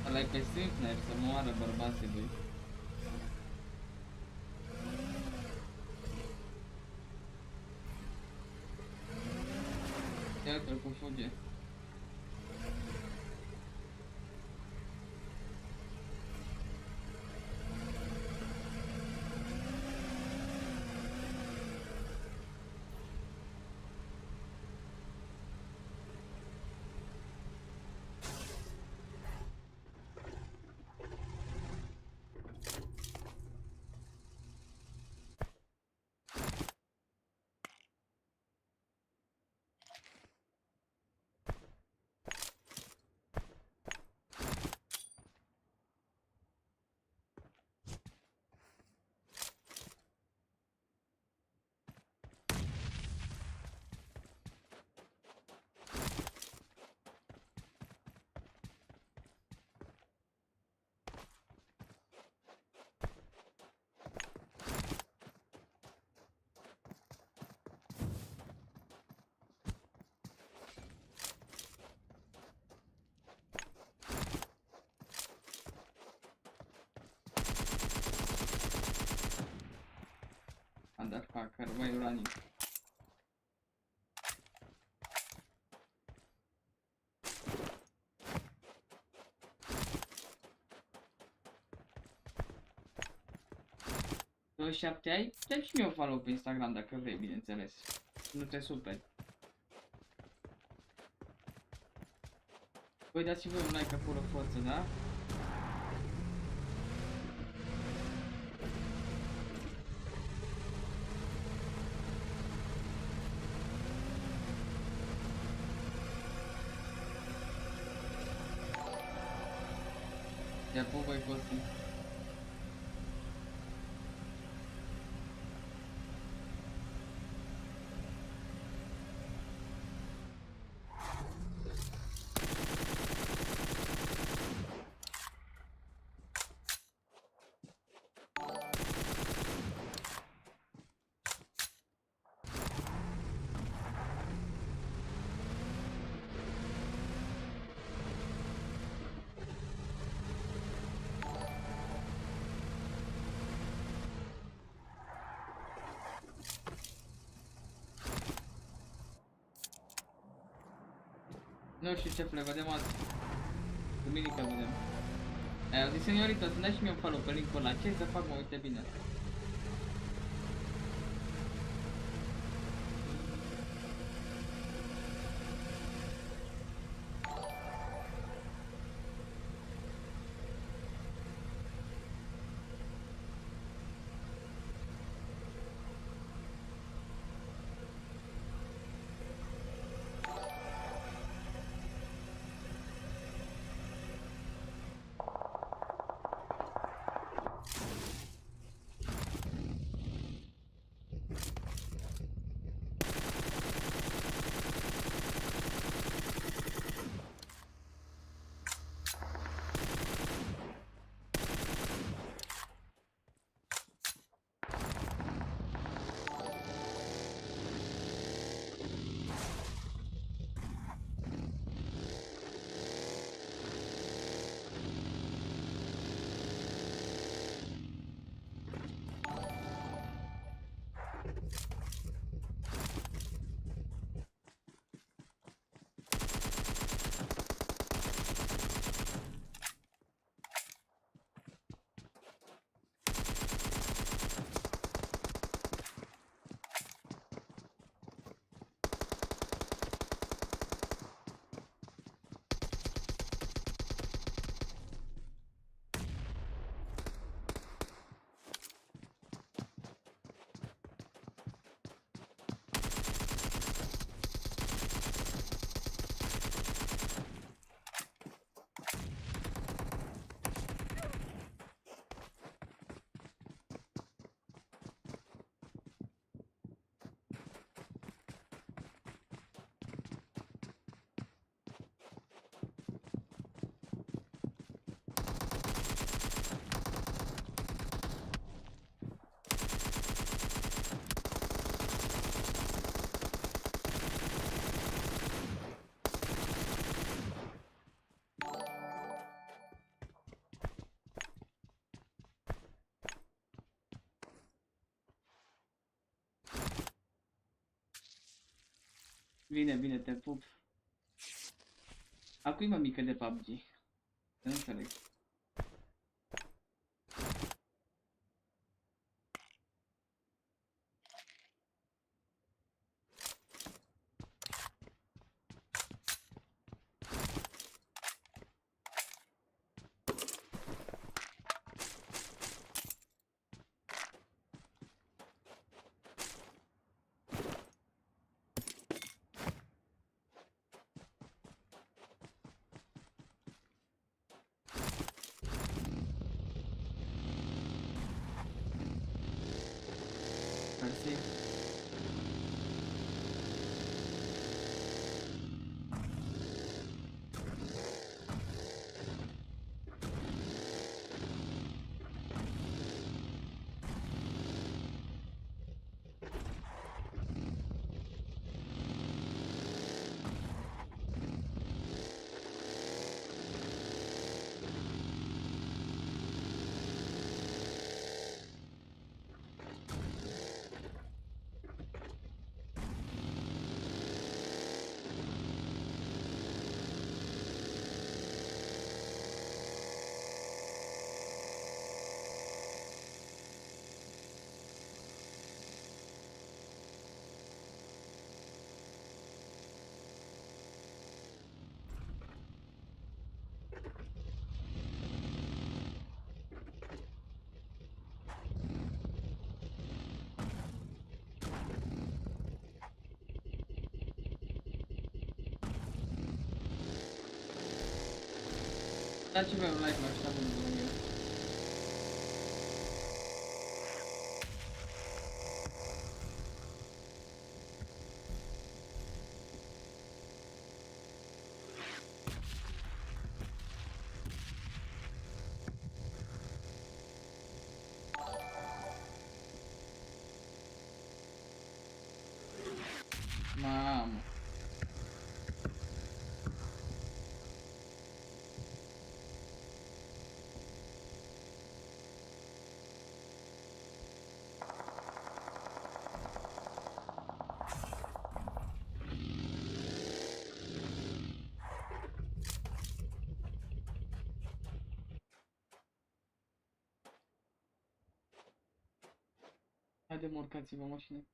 [SPEAKER 3] Ăla-i pe Swiftner să moară bărbații lui. Ia uite-l cum fuge. Motherfucker, why you running? Tu 7 ai? Dă-mi și mie un follow pe Instagram dacă vrei, bineînțeles. Nu te superi. Voi dați și voi un like acolo, forță, da? Te pup, băi, Costi. Nu știu ce plec, vedem azi. Duminică vedem. Ai auzit, seniorita, să-mi dai și mie un follow pe link-ul ăla. Ce să fac, mă, uite bine. Bine, bine, te pup. A cui mă mică de PUBG? Să nu înțeleg. Mersi. Dați-mi un like la ăsta pentru mine. Mamă. Haide, morcați-vă mașină.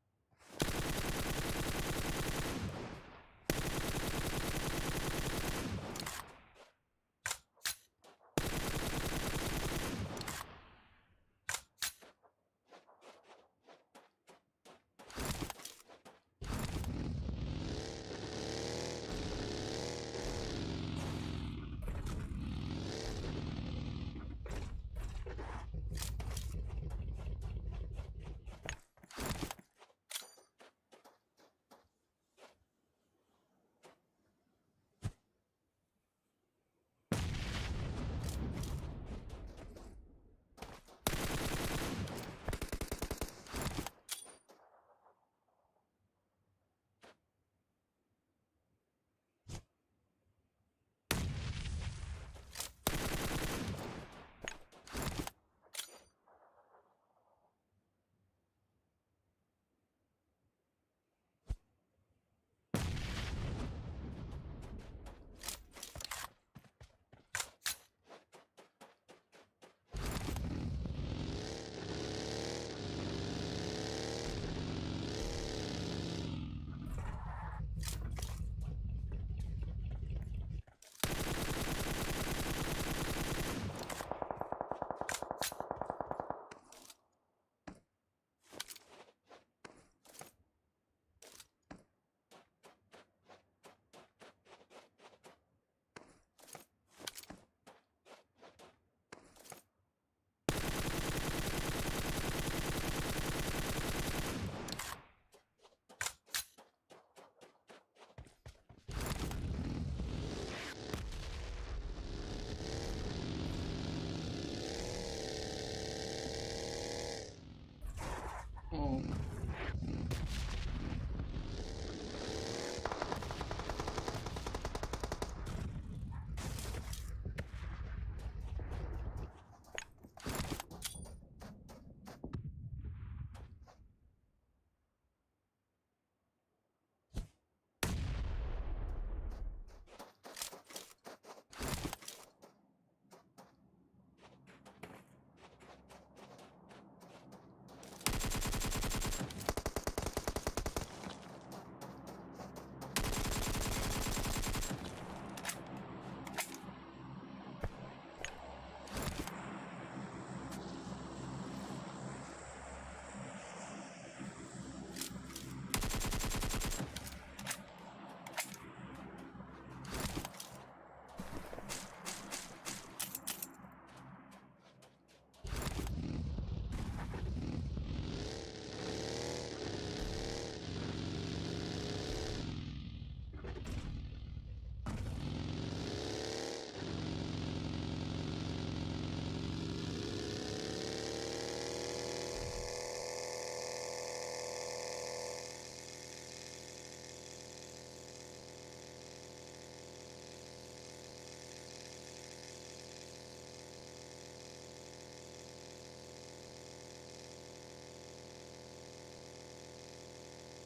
[SPEAKER 3] Oh.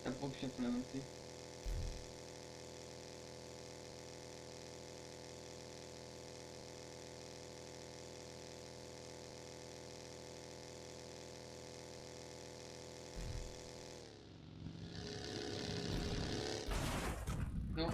[SPEAKER 3] Apuc și implementări. Nu.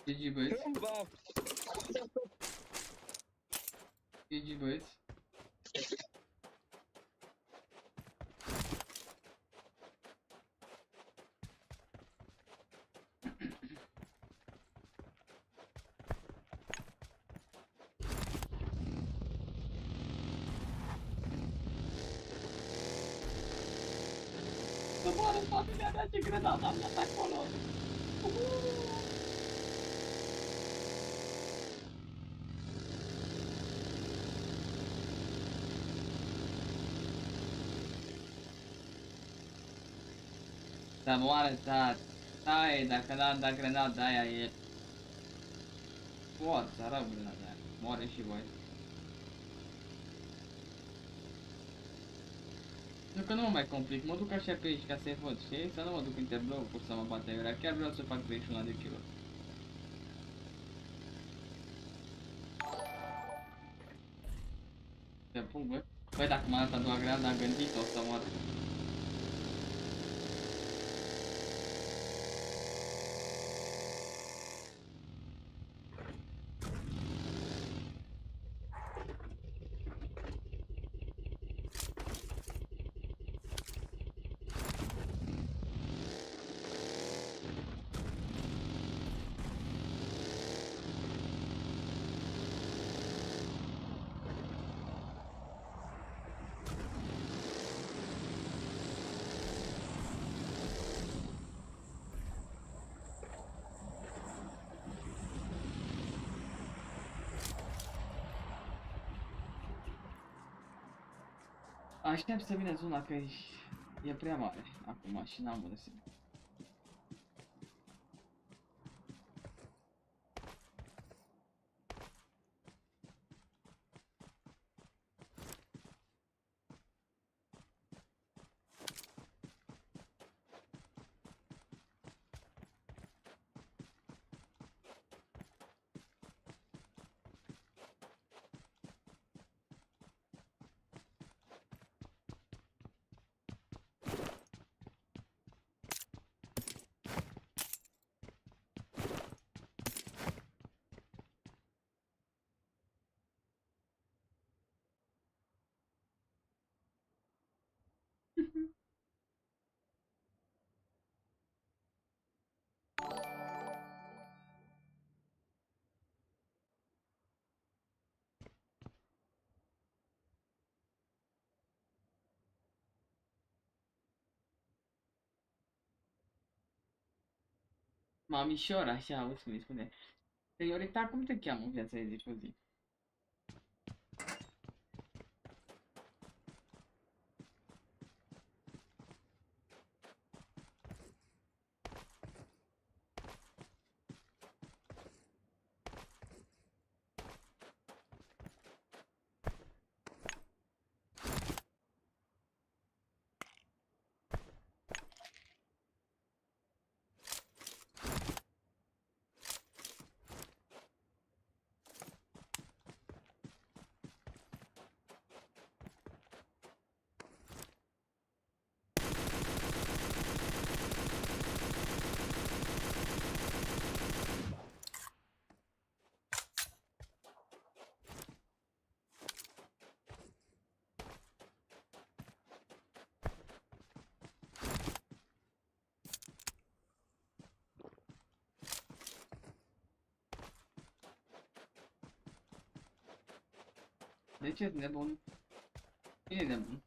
[SPEAKER 3] GG băieți. GG băieți. moară familia mea, ce grenada am dat acolo! Dar moare, tat. Hai, dacă n-am dat grenada aia e... Forța, rău grenada aia. Moare și voi. Nu că nu mă mai complic, mă duc așa pe aici ca să-i văd, știi? Să nu mă duc între blocuri să mă bată iurea. Chiar vreau să fac 31 de kg. Te pun, bă. Băi, dacă m-a dat a doua grenada, am gândit-o să mor. Aștept să vină zona că e prea mare acum și n-am unde să... Mamișor, așa, auzi cum îi spune. Seniorita, cum te cheamă în viața de zi cu zi? De ce ești nebun? Cine e nebun?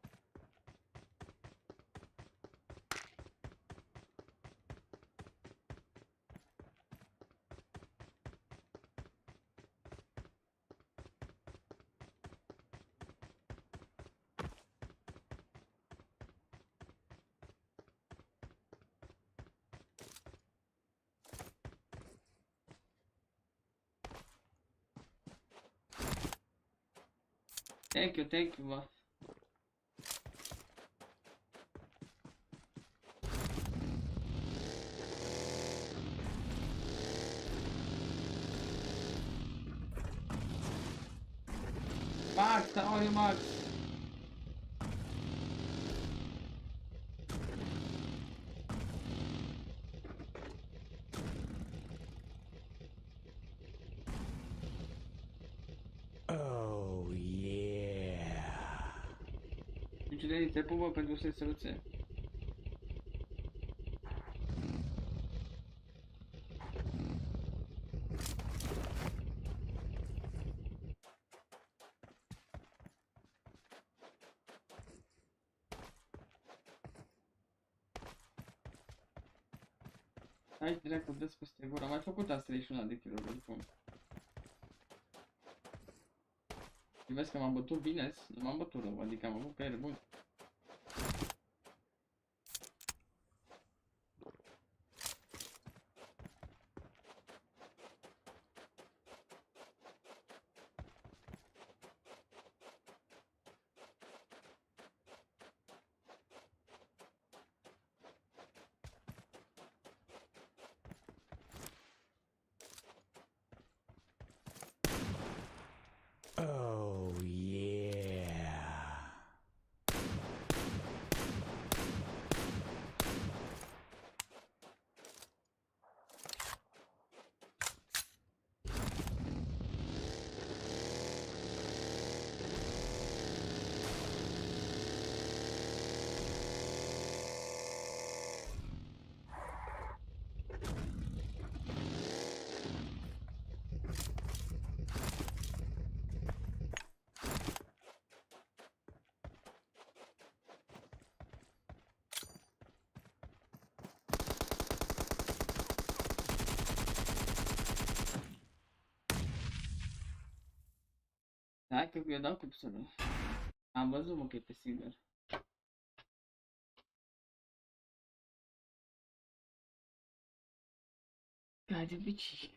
[SPEAKER 3] Thank you, boss. Max, how are you, Max?
[SPEAKER 9] Oh, yeah.
[SPEAKER 3] Te pupă pentru SSLC. Hai direct cu des peste gură. Am mai făcut asta 31 de kilograme oricum. Și vezi că m-am bătut bine, nu m-am bătut rău, adică am avut creier bun.
[SPEAKER 9] Oh, yeah.
[SPEAKER 3] Hai că eu dau cu pistolul. Am văzut, mă, că e pe single. Ca de obicei.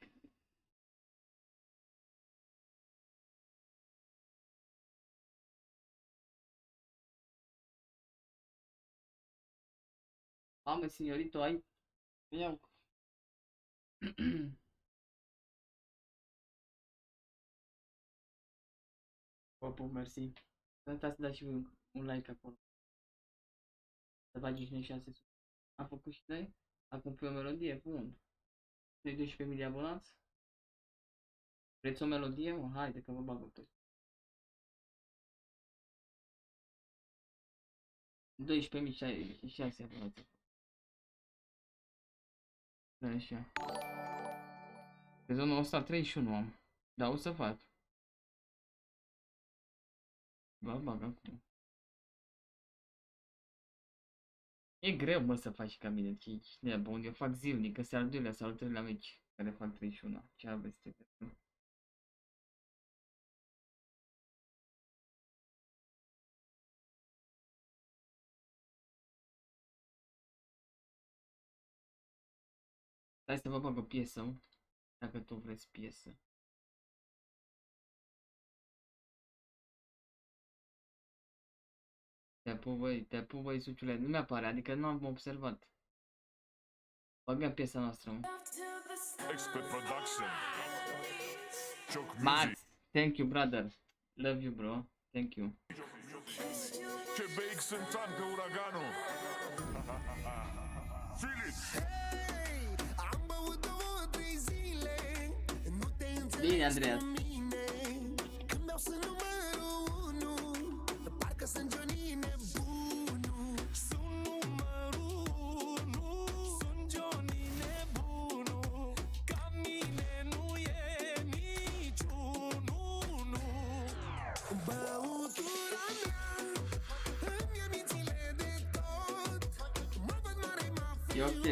[SPEAKER 3] Mamă, signorito, ai... Iau. Popu, mersi. Nu uitați să dați și un like acolo. Să faceți și noi 600. Am făcut și noi? Acum pe o melodie, bun. 12.000 de abonați? Vreți o melodie, mă? Haide că vă bag pe 12.006 abonați. Așa. Pe zona 131 am. Dar o să fac. Vă bag acum. E greu, bă, să faci ca mine, ce ești nebun, eu fac zilnic, ăsta e al doilea sau al treilea meci care fac 31. Ce aveți de gând? Hai să vă bag o piesă, dacă tu vreți piesă. Te pup, băi, suciule, nu mi-apare, adică nu am observat. Băgăm piesa noastră, mă. Max, thank you, brother. Love you, bro. Thank you.
[SPEAKER 17] Ce beic sunt tancă uraganul.
[SPEAKER 3] Bine, Andreas. E ok.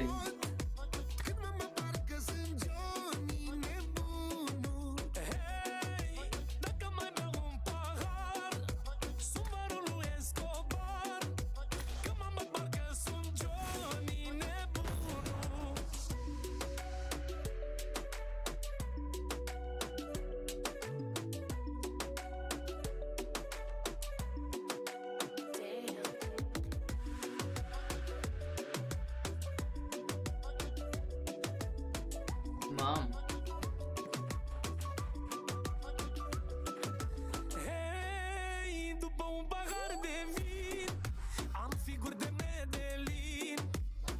[SPEAKER 3] Mamă.
[SPEAKER 17] Hey, după un pahar de vin, am figuri de Medellin.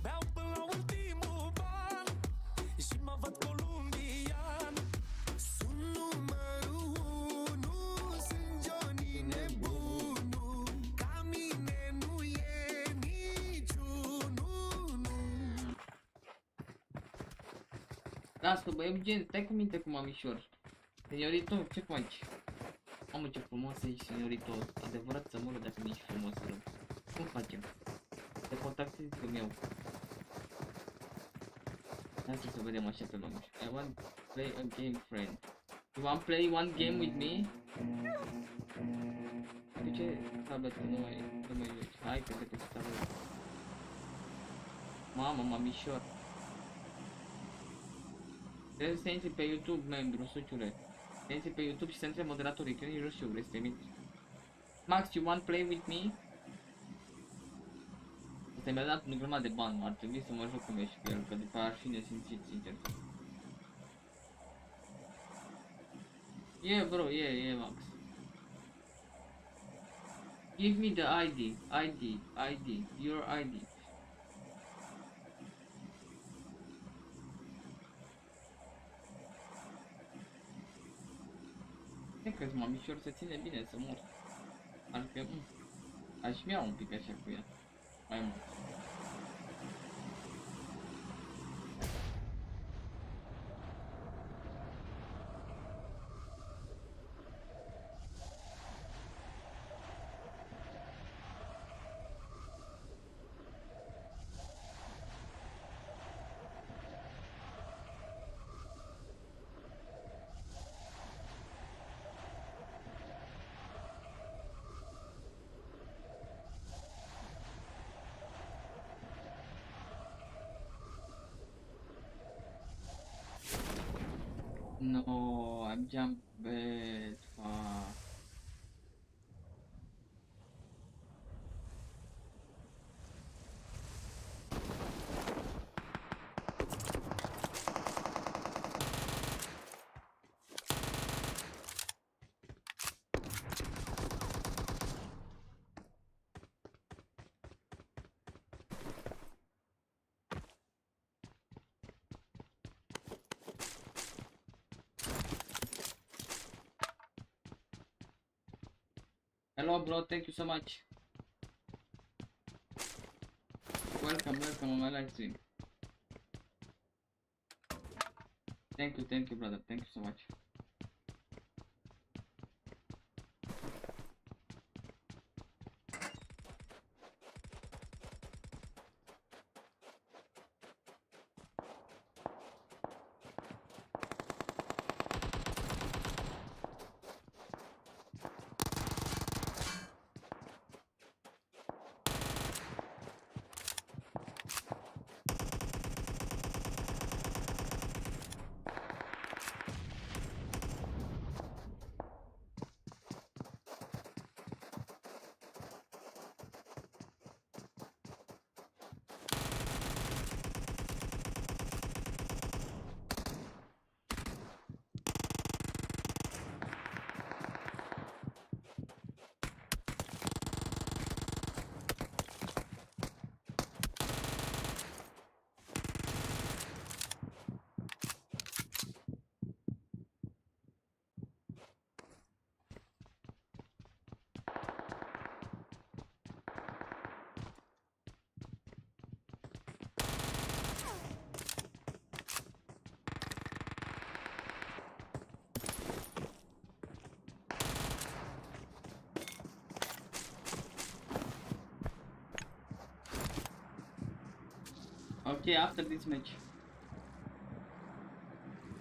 [SPEAKER 17] Beau până la ultimul ban și mă văd columbian. Sunt numărul 1, sunt Johnny nebunul. Ca mine nu e niciunul.
[SPEAKER 3] Lasă, bă, Eugen, stai cu minte cu mamișor. Seniorito, ce faci? Mamă, ce frumos ești, seniorito. Adevărat să mură dacă nu ești frumos, rău. Cum facem? Te contactezi cu meu. Hai să vedem așa pe lung. I want to play a game, friend. You want play one game with me? De ce tabletul nu mai joci? Hai că te pe tabletul. Mamă, mamișor. Trebuie să intri pe YouTube, membru, suciule. Să intri pe YouTube și să intre moderatorii, că eu nici nu știu, vrei să te miți. Max, you want play with me? Asta mi-a dat un grămadă de bani, ar trebui să mă joc cum ești cu el, că după ar fi nesimțit, sincer. Yeah, bro, yeah, Max. Give me the ID, your ID. Cred că-ți mamișor se ține bine să mor. Adică, aș mea un pic așa cu ea. Mai mult. No, I'm jumped bad. Fuck. Hello bro, thank you so much. Welcome on my live stream. Thank you brother, thank you so much. Okay, after this match.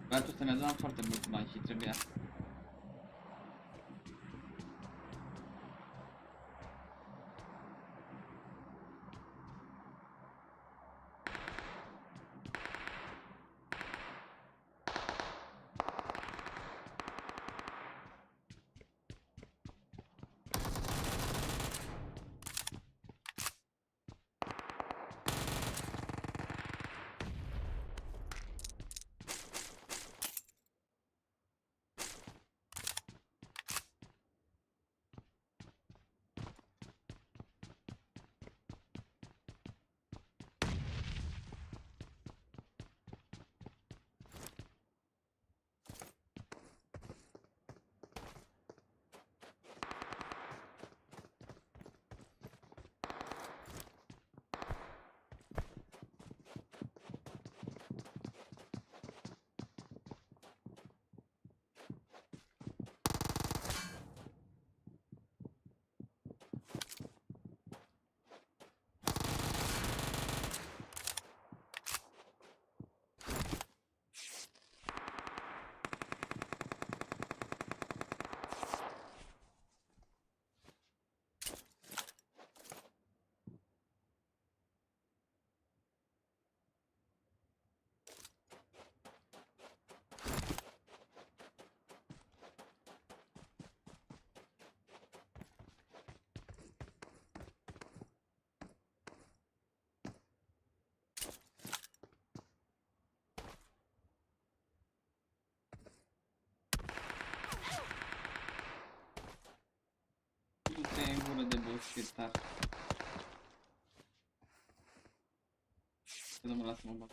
[SPEAKER 3] Băiatul ăsta mi-a dat foarte mulți bani și trebuia. secretar. Să nu mă lasă mă bag.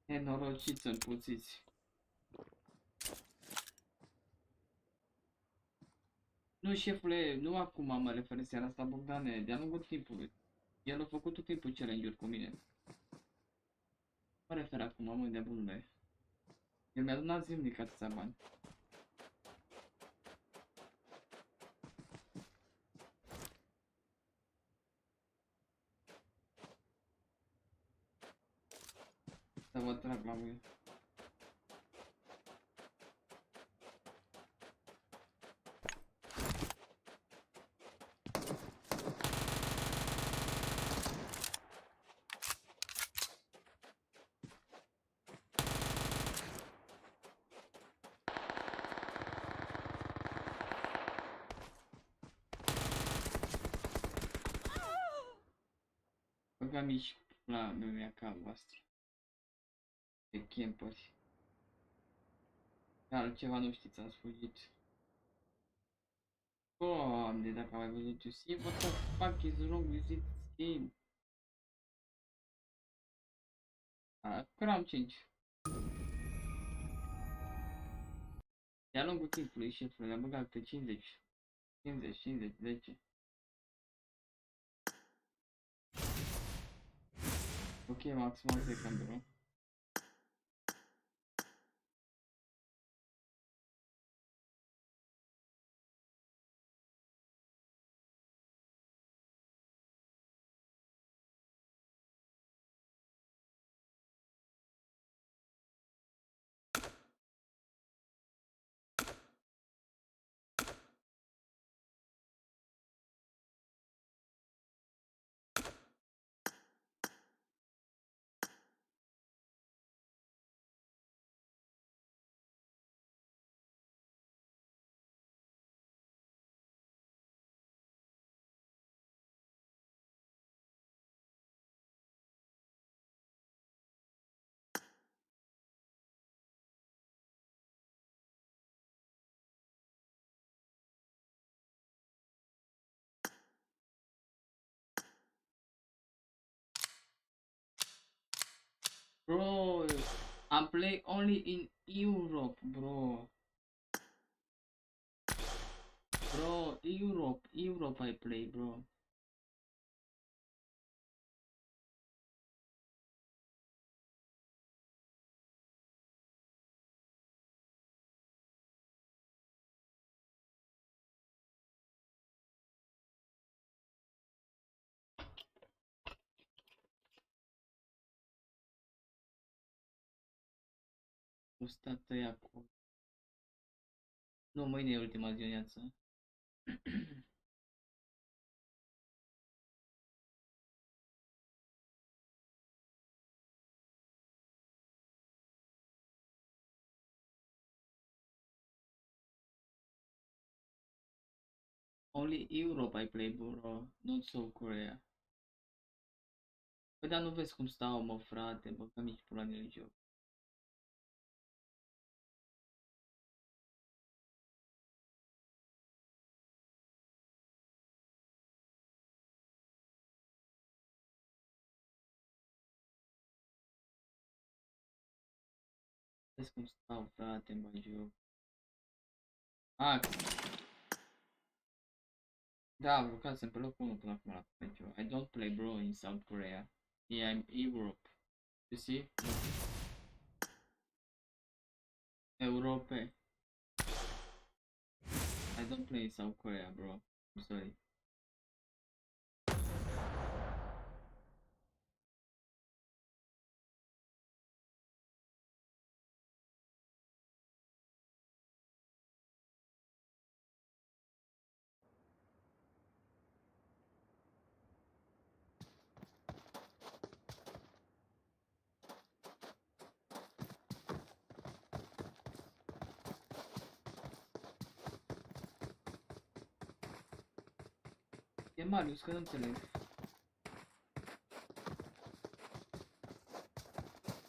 [SPEAKER 3] Nenorociți să-l puțiți. Nu, șefule, nu acum mă refer seara asta, Bogdane, de-a lungul timpului. El a făcut tot timpul challenge-uri cu mine. Mă refer acum, mă, de bunule. El mi-a adunat zilnic atâția bani. Să vă trag la mine. Băga mici la mea ca voastră. De camperi. Altceva nu știți, ați fugit. Doamne, dacă am mai văzut eu. See what the fuck is wrong with this game? Cram 5. De-a lungul timpului, șefule, le-am băgat pe 50. 50, 50, 10. Ok, maximal 10 camera. Bro, I play only in Europe, bro. Bro, Europe I play, bro. O stat acolo. Nu, mâine e ultima zi de viață. Only Europe I play, bro. Not South Korea. Păi dar nu vezi cum stau, mă, frate, bă, că mici pula de joc. Vezi cum stau, frate, în joc. Max. Da, jucasem pe locul 1 până acum la PMCO. I don't play bro in South Korea. Yeah, I'm Europe. You see? Europe. I don't play in South Korea, bro. I'm sorry. E Marius, că nu înțeleg.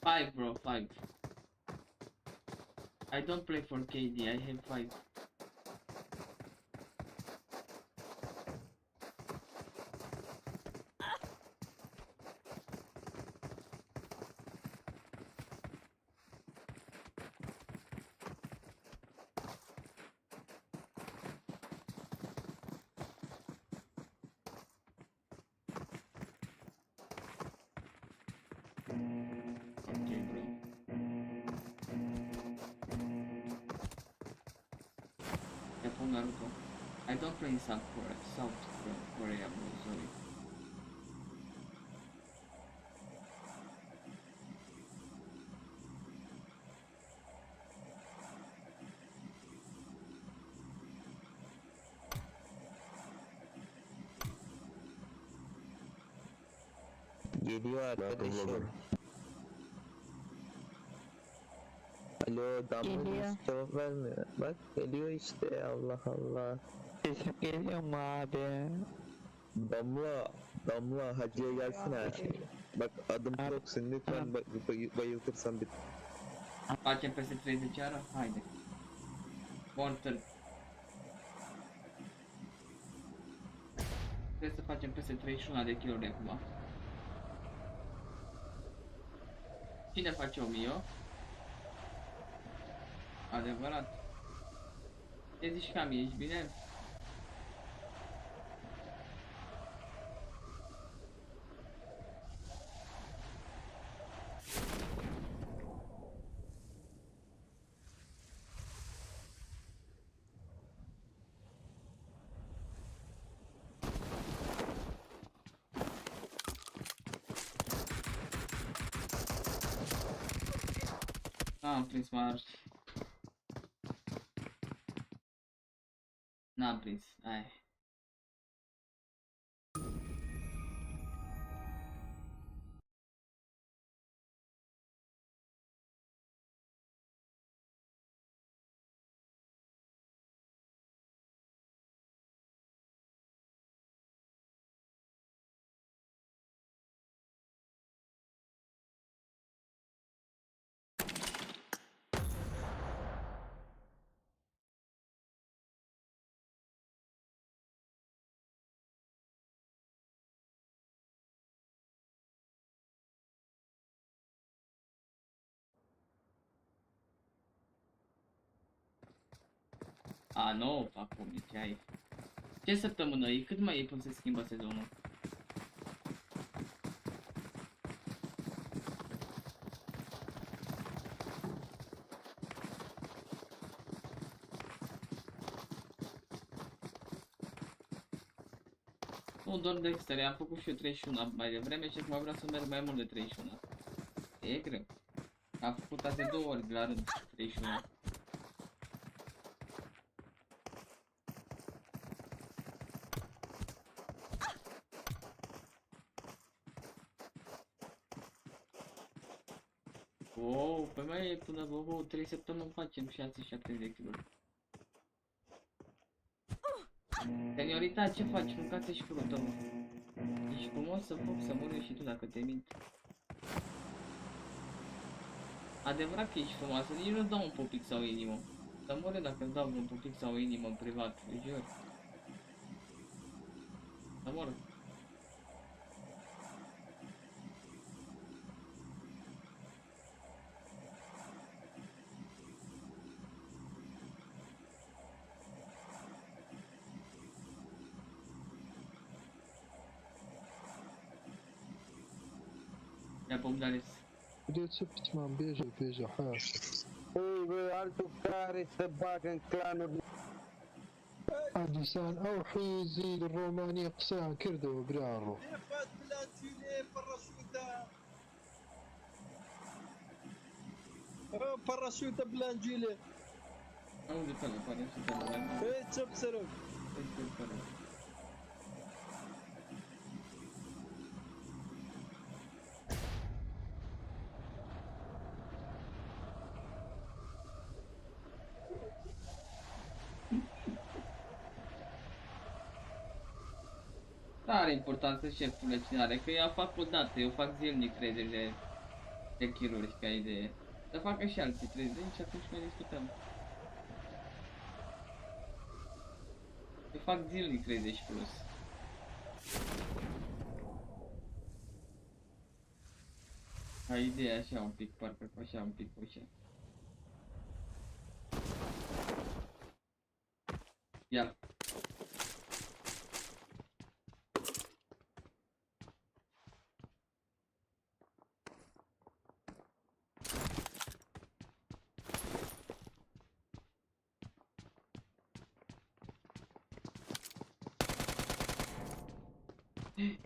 [SPEAKER 3] 5 bro, 5. I don't play for KD, I have 5. Naruto. I don't play in South Korea, bro, sorry.
[SPEAKER 12] Geliyor arkadaşım. Alo, Damla cevap vermiyor. Bak geliyor işte, Allah Allah.
[SPEAKER 5] Sesim geliyor mu abi?
[SPEAKER 12] Damla hacıya gelsene. Bak adım Proxy, lütfen bayıltırsan bir.
[SPEAKER 3] Facem peste 30 ara? Haide. Mortar. Trebuie să facem peste 31 de kilori acum. Cine face 1000? Adevărat. Ce zici, Cam, ești bine? Am prins Mars. N-am prins, ai. A, nu fac public, ai. Ce săptămână e? Cât mai e până se schimbă sezonul? Nu, doar Dexter, am făcut și eu 31 mai devreme și acum vreau să merg mai mult de 31. E greu. Am făcut azi 2 ori de la rând 31. Wow, pe mai e până la 3 săptămâni facem 6-7 de kg. Seniorita, ce faci? Mâncați și curul tău. Ești frumos să foc să mori și tu dacă te mint. Adevărat că ești frumoasă, nici nu-ți dau un pupic sau o inimă. Să mor eu dacă îți dau un pupic sau o inimă în privat, îi jur. Să mor. Ia pe Ugdalis.
[SPEAKER 8] De ce pici, m-am beja, hai.
[SPEAKER 12] Ei, bă, altul care se bagă în clanuri.
[SPEAKER 8] Adisan, au حيزي الرومانية قساها كردو بريارو.
[SPEAKER 7] فات بلانتيني باراشوتا باراشوتا بلانجيلي
[SPEAKER 3] Aude pe ăla, parașuta de la...
[SPEAKER 7] ايه تشوف سلوك
[SPEAKER 3] Este pe ăla. Tare importanță, șefule, cine are, că eu fac odată, eu fac zilnic 30 de kill-uri ca idee. Să facă și alții 30 și atunci mai discutăm. Eu fac zilnic 30 plus. Ca idee așa un pic, parcă așa un pic așa. Ia.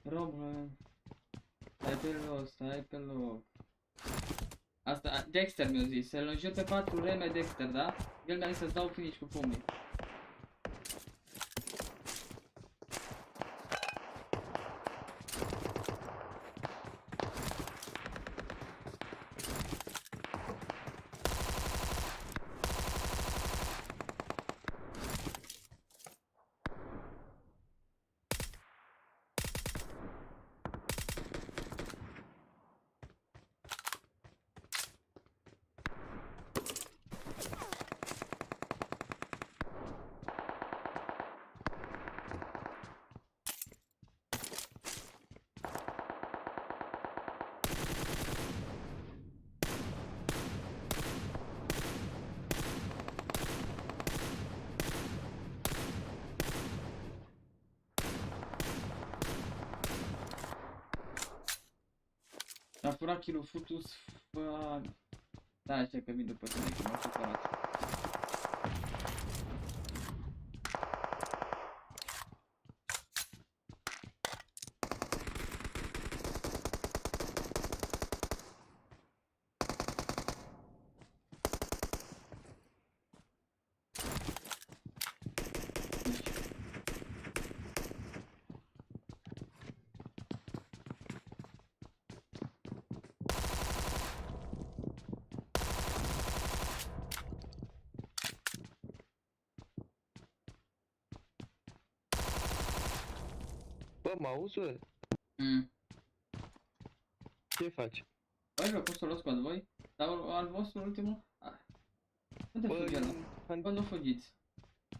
[SPEAKER 3] Român, stai pe loc, stai pe loc. Asta, Dexter mi-a zis, să-l înjur pe 4 reme Dexter, da? El mi-a zis să-ți dau finish cu pumnii. A furat kill-ul futus, bă... Da, așa că vin după tine, că m-a supărat.
[SPEAKER 6] Bă, mă auzi, bă? Ce faci?
[SPEAKER 3] Băi, vreau să luați cu al voi? Dar al vostru ultimul? Unde fugi ăla? Bă, nu fugiți.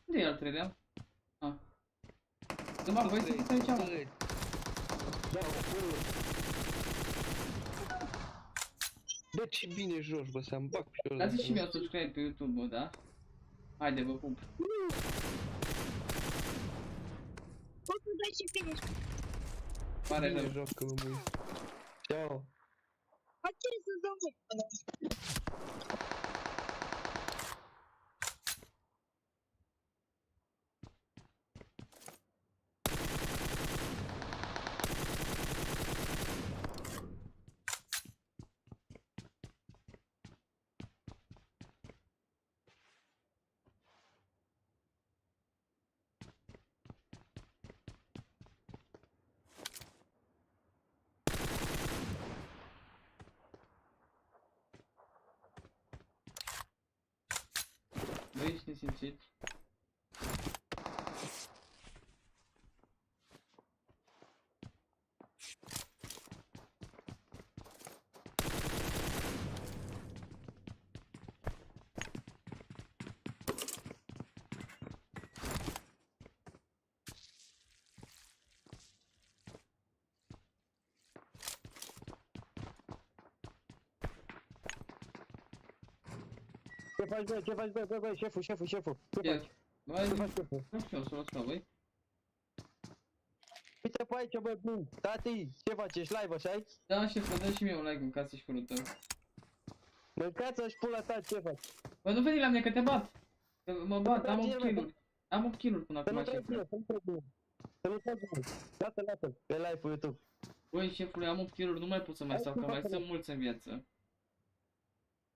[SPEAKER 3] Unde e al treilea? Ah. Dă-mă, voi sunteți aici, mă.
[SPEAKER 6] Bă, ce bine joci, bă, să-mi bag piciorul.
[SPEAKER 3] Dați și mie o subscribe pe YouTube, bă, da? Haide, vă pup.
[SPEAKER 18] Poți să dai și finish.
[SPEAKER 3] Pare rău.
[SPEAKER 6] Joacă, bă, măi. Ciao.
[SPEAKER 18] Hai, ce să-ți dau, mă?
[SPEAKER 3] Băi, ești nesimțit.
[SPEAKER 15] Ce faci, bă? Ce faci, bă? Bă, șeful. Ce faci?
[SPEAKER 3] Băi,
[SPEAKER 15] Ce faci, șeful?
[SPEAKER 3] nu știu, o să luați ca voi.
[SPEAKER 15] Uite, pe aici, bă, bun. Tati, ce faci? Ești live, așa-i?
[SPEAKER 3] Da, șefă, dă și mie un like în casă și părul tău.
[SPEAKER 15] Mâncați-și pula ta, ce faci?
[SPEAKER 3] Bă, nu veni la mine că te bat. Că mă bat, am 8 kill-uri. Am 8 kill-uri până
[SPEAKER 15] Să nu
[SPEAKER 3] acum,
[SPEAKER 15] tragi
[SPEAKER 3] șefule.
[SPEAKER 15] să nu tragi Să nu tragi Lasă, pe live pe YouTube.
[SPEAKER 3] Băi, șefule, am 8 kill-uri, nu mai pot să mai stau, că mai sunt mulți în viață.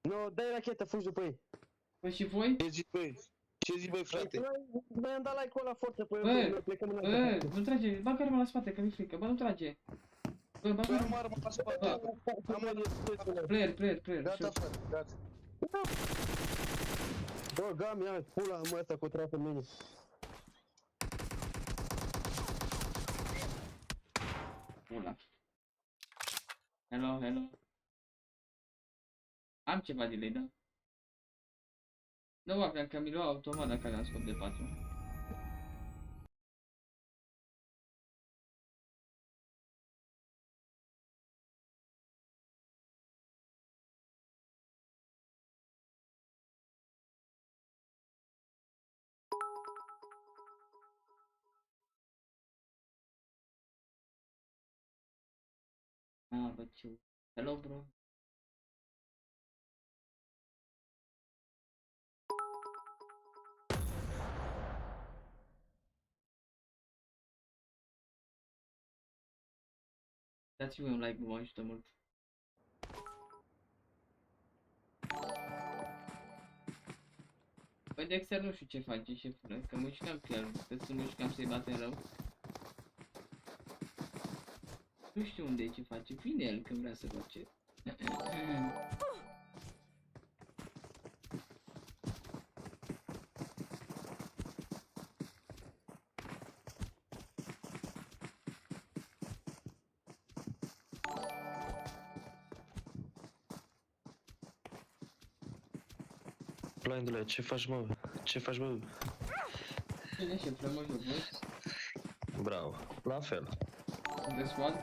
[SPEAKER 15] Nu, dai rachetă, fugi după ei.
[SPEAKER 3] Păi și voi?
[SPEAKER 8] Ce zici, băi? Ce zici, băi, frate?
[SPEAKER 15] Noi am dat like-ul la forță pe
[SPEAKER 3] Bă,
[SPEAKER 15] YouTube, plecăm în altă.
[SPEAKER 3] nu trage, bagă arma la spate, că mi-e frică, bă, nu trage. Bă, bagă
[SPEAKER 8] Am armă la spate.
[SPEAKER 3] Player,
[SPEAKER 8] Gata, frate, gata.
[SPEAKER 15] Bă, gami, ia, pula mă ăsta cu trasă în mine.
[SPEAKER 3] Pula. Hello. Am ceva delay, da? Nu aveam, că mi lua automat dacă aveam scop de 4. Ah, bă, ce... Hello, bro. Dați-mi un like, mă ajută mult. Păi Dexter nu știu ce face, șefule, că mă jucam cu el, că să mă jucam să-i bate rău. Nu știu unde e ce face, vine el când vrea să face.
[SPEAKER 6] Blindule, ce faci, mă? Ce faci, mă?
[SPEAKER 3] Bine, șefule, mă joc, voi?
[SPEAKER 6] Bravo, la fel.
[SPEAKER 3] Sunteți squad?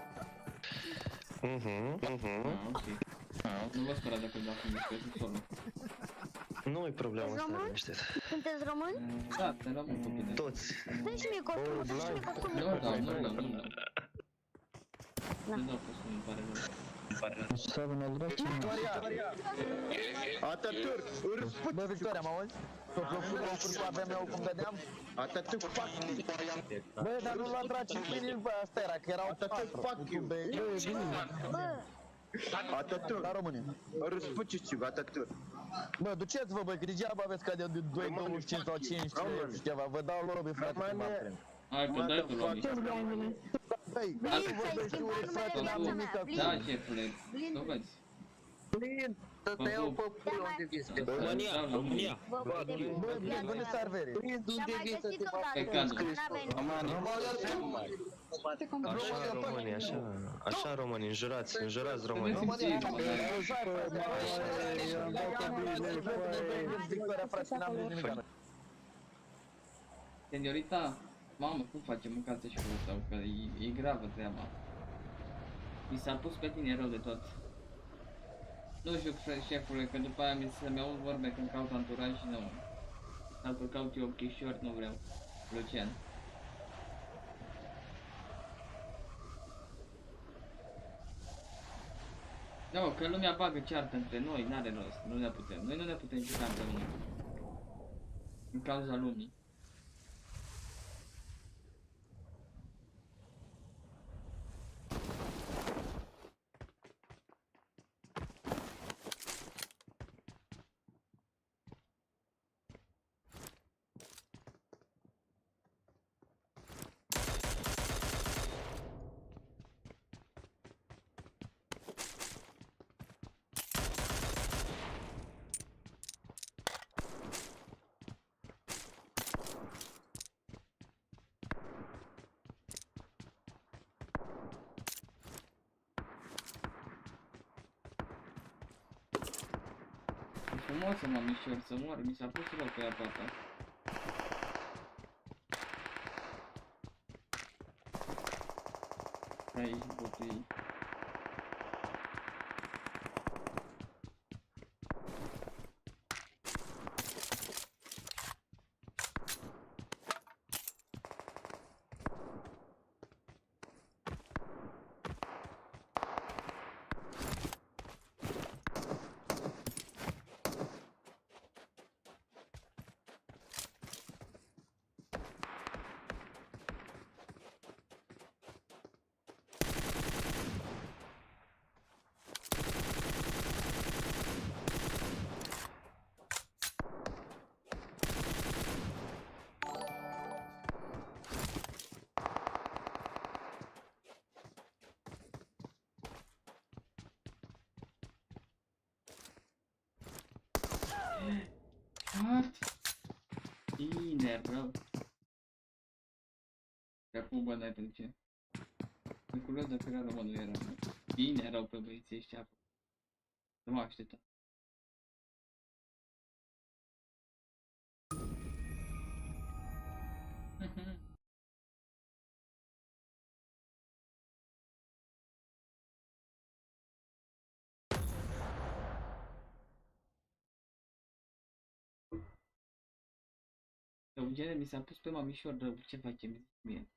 [SPEAKER 6] Mhm.
[SPEAKER 3] Ok. Nu vă sperați dacă îl dau când ești pe solo.
[SPEAKER 6] Nu e problemă asta, liniștit.
[SPEAKER 18] Sunteți români?
[SPEAKER 3] Da, te rămân copii.
[SPEAKER 6] Toți.
[SPEAKER 18] Dă-mi și mie costumul, dă-mi și mie costumul.
[SPEAKER 3] Nu dau. Nu dau costumul, îmi pare rău.
[SPEAKER 15] Atatürk, bă, Victoria, mă auzi? Tot locul cu AVM-ul cum vedeam?
[SPEAKER 8] Atatürk, fuck you.
[SPEAKER 15] Bă, dar nu l-a tragi prin bă, asta era, că erau
[SPEAKER 8] Atatürk, fuck you. Atatürk.
[SPEAKER 15] La România.
[SPEAKER 8] Răspăciți-vă, Atatürk.
[SPEAKER 15] Bă, duceți-vă, bă, că degeaba aveți ca de 2,25 sau 5 și ceva, vă dau lobby, frate.
[SPEAKER 3] Hai că dai tu lobby.
[SPEAKER 15] Băi, nu vorbești urât, frate, n-am nimic acum.
[SPEAKER 3] Da, șefule, nu vezi.
[SPEAKER 15] Plin, să te iau pe pula unde vii.
[SPEAKER 3] România.
[SPEAKER 15] Bă, unde s-ar servere?
[SPEAKER 18] Și-am mai găsit
[SPEAKER 3] Pe
[SPEAKER 18] odată,
[SPEAKER 3] cadru.
[SPEAKER 6] Așa România, așa românii, înjurați românii.
[SPEAKER 3] Seniorita, mamă, cum facem mâncați și cu tău, că e gravă treaba. Mi s-a pus pe tine rău de tot. Nu știu, șefule, că după aia să-mi aud vorbe când caut anturaj și nu. Sau că caut eu ochișori, nu vreau. Lucian. Nu, că lumea bagă ceartă între noi, n-are rost, nu ne putem. Noi nu ne putem juca împreună. Din cauza lumii. Frumoasă, mă, Mișor, să moară, mi s-a pus rău pe ea toată. Aici, botul. Vreau. De acum bă, n-ai pentru ce. Sunt curios de care românul era. Bine erau pe băieții ăștia. Nu mă așteptam. Eugene mi s-a pus pe mamișor rău, ce facem mie?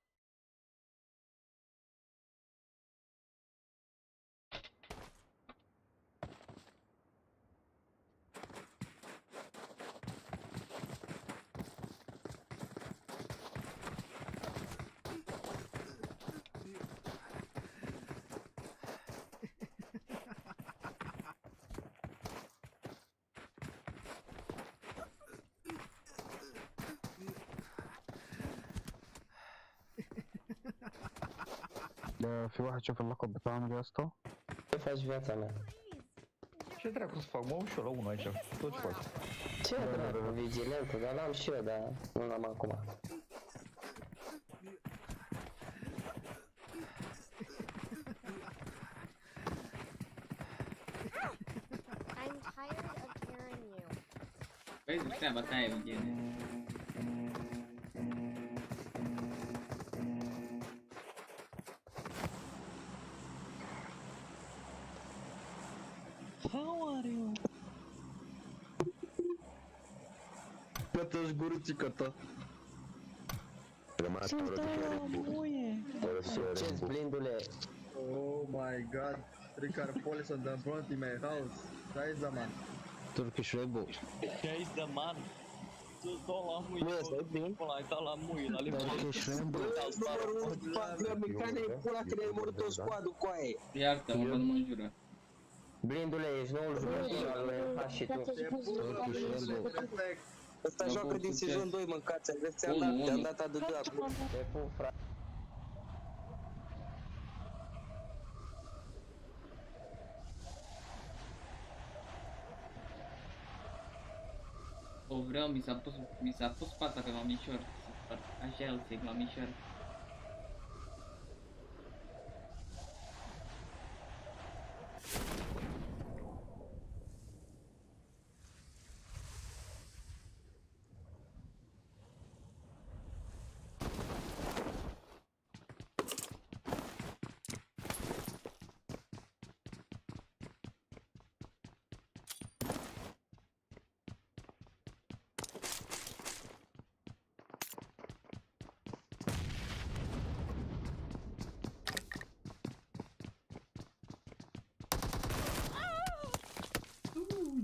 [SPEAKER 15] في واحد شاف اللقب بتاعنا يا اسطى.
[SPEAKER 12] Ce faci viața mea?
[SPEAKER 5] Ce dracu să fac? Mă ușor la unul aici. Tot ce faci?
[SPEAKER 12] Ce dracu, vigilentă, dar l-am și eu, dar nu l-am acum.
[SPEAKER 18] I'm tired of hearing you.
[SPEAKER 3] Păi zic treaba ta, Eugene.
[SPEAKER 7] How are you?
[SPEAKER 8] Plătești gurițica ta.
[SPEAKER 12] Succes, blindule!
[SPEAKER 7] Oh my god. Ricard Police on the front in my house. That is the man.
[SPEAKER 6] Turkish Rainbow.
[SPEAKER 7] That is the man. Tot la mui. Pula, ai dat la mui, la limba.
[SPEAKER 6] Turkish Rainbow.
[SPEAKER 15] Pula că ne-ai murit tot squadul cu aia.
[SPEAKER 3] Iartă-mă, bă, nu mă înjură.
[SPEAKER 12] Blindule, ești noul jucător al lui FH și tu.
[SPEAKER 15] Ăsta joacă din sezon 2, mâncați, ai vezi, ți-am dat ADD acum.
[SPEAKER 12] Te pup, frate.
[SPEAKER 3] O vreau, mi s-a pus pata pe mamișor. Așa el zic, mamișor.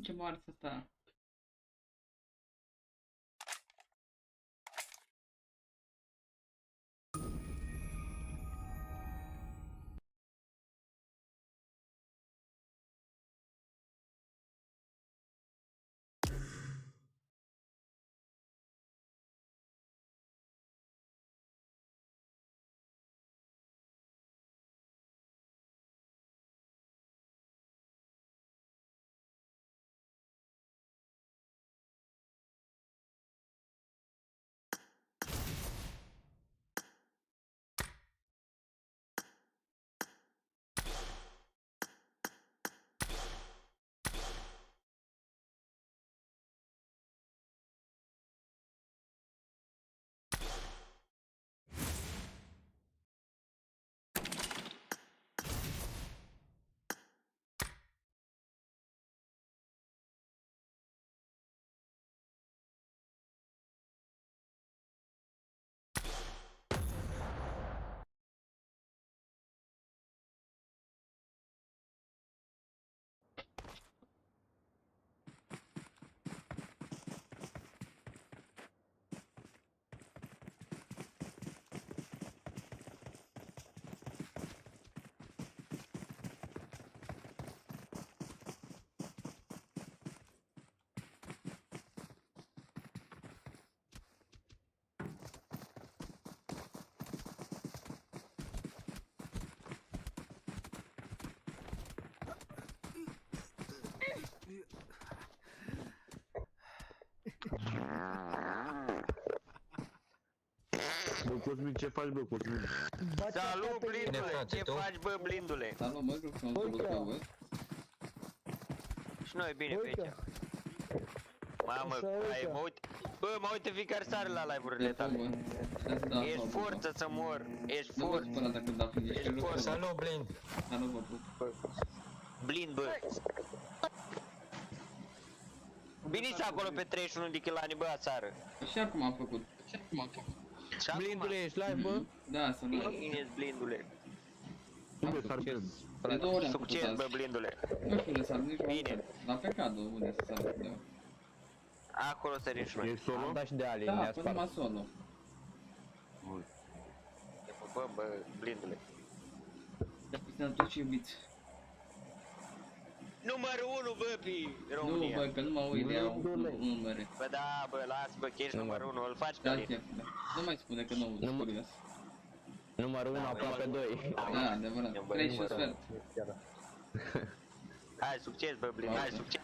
[SPEAKER 3] Ce moară asta.
[SPEAKER 7] Cosmin, ce faci, bă, Cosmin?
[SPEAKER 12] Salut, blindule! Ce faci, bă, blindule?
[SPEAKER 3] Salut, mă, că sunt bă.
[SPEAKER 12] Și noi bine pe aici. Mamă, ai, mă uit... Bă, mă uite fiecare seară la live-urile tale. Ești forță să mor, ești forță. Ești forță.
[SPEAKER 13] Salut, blind!
[SPEAKER 3] Salut, vă pup.
[SPEAKER 12] Blind, bă. Veniți acolo pe 31 de kilani, bă, ațară.
[SPEAKER 3] Și acum am făcut.
[SPEAKER 12] Blindule,
[SPEAKER 5] ești live, bă?
[SPEAKER 3] Da, sunt live.
[SPEAKER 12] Bine, blindule.
[SPEAKER 3] De 2 ori am făcut
[SPEAKER 12] Succes,
[SPEAKER 3] azi.
[SPEAKER 12] bă, blindule.
[SPEAKER 3] Nu știu unde s-ar, nici bine. La pecado, unde să s-ar de.
[SPEAKER 12] Acolo sărim și noi.
[SPEAKER 7] Ești solo?
[SPEAKER 5] Am dat și de Ali,
[SPEAKER 3] Da,
[SPEAKER 5] ne-a
[SPEAKER 3] până
[SPEAKER 5] spart.
[SPEAKER 3] numai solo.
[SPEAKER 12] Te pupăm, bă, blindule.
[SPEAKER 3] Dar puțin toți și iubiți.
[SPEAKER 12] Numărul 1, bă, pe
[SPEAKER 3] Nu,
[SPEAKER 12] România.
[SPEAKER 3] bă, că nu mă uit de au numere.
[SPEAKER 12] Bă, da, bă, lasă, bă, că ești numărul 1, îl faci pe
[SPEAKER 3] Da,
[SPEAKER 12] mine.
[SPEAKER 3] chefule. Nu mai spune că nu sunt curios.
[SPEAKER 5] Numărul 1, aproape 2.
[SPEAKER 3] Da, adevărat. 3 și un sfert.
[SPEAKER 12] Hai, succes, bă, blindule, hai, succes.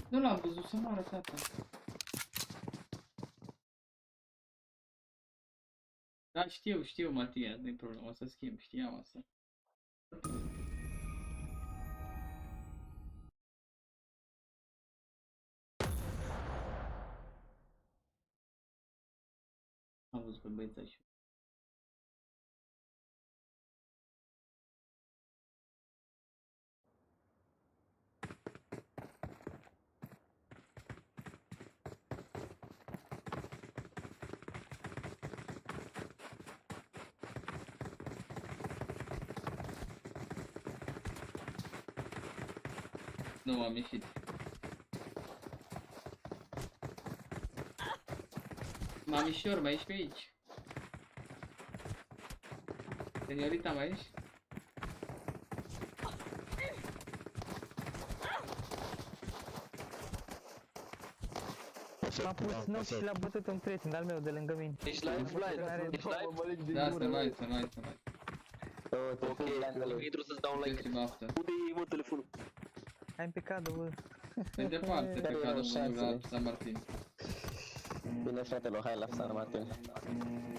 [SPEAKER 3] Nu l-am văzut să moară, tata. Da, știu, Matia, nu-i problemă, o să schimb, știam asta. Am văzut pe băieța și nu am ieșit. Mamișor, mai ești pe aici? Seniorita, mai ești?
[SPEAKER 4] M-a pus knock și l-a bătut un prieten al meu de lângă mine.
[SPEAKER 5] Ești live? Ești live?
[SPEAKER 3] Da, sunt live.
[SPEAKER 5] Ok, intru să-ți dau un like. Unde e, mă, telefonul?
[SPEAKER 4] Hai în pecado, bă.
[SPEAKER 3] Pe departe, pe cadru la San Martin.
[SPEAKER 15] Bine, fratelor, hai la San Martin.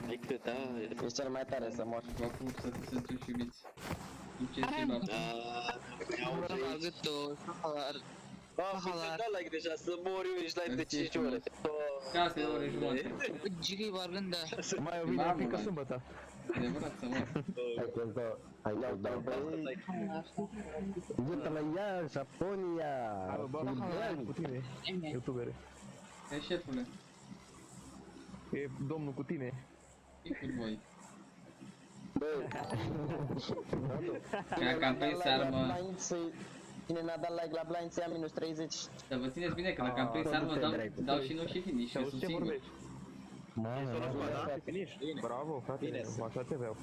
[SPEAKER 5] Hai că da.
[SPEAKER 15] Ești cel mai tare să mor.
[SPEAKER 3] Vă pup să te sunteți iubiți. Succes și noapte.
[SPEAKER 5] Da like deja, să mor eu, ești live de 5 ore.
[SPEAKER 3] 6 ore jumate.
[SPEAKER 4] Mai o vine pică sâmbătă.
[SPEAKER 3] Adevărat să mor.
[SPEAKER 15] Hai că dau băi. Du-te la ea, Japonia.
[SPEAKER 4] Bă, cu tine, youtubere.
[SPEAKER 3] E șefule.
[SPEAKER 4] E domnul cu tine.
[SPEAKER 3] E cu voi.
[SPEAKER 15] Băi.
[SPEAKER 3] Că am prins armă.
[SPEAKER 15] Cine n-a dat like la blind să ia minus 30.
[SPEAKER 3] Dar vă țineți bine că dacă am prins armă dau și nu și finish, eu sunt singur.
[SPEAKER 4] Finish. Bravo, frate, așa te vreau.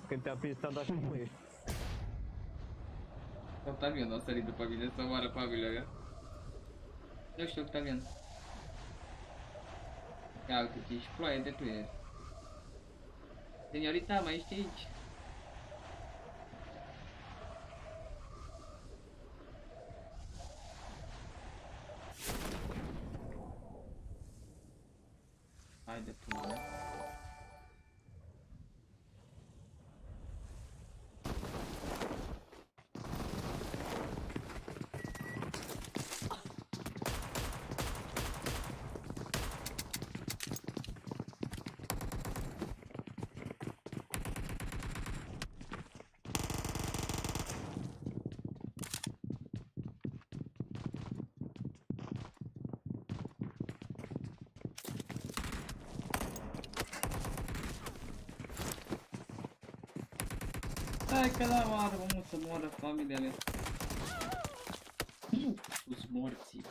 [SPEAKER 4] Când te-am prins, te-am dat și cum ești.
[SPEAKER 3] Octavian a sărit după mine să moară Pavilă. Nu știu, Octavian. Ia uite, ești ploaie de player. Seniorita, mai ești aici? Hai de pula. Hai că n-am armă, mă, să moară familia mea. Tu-s morții.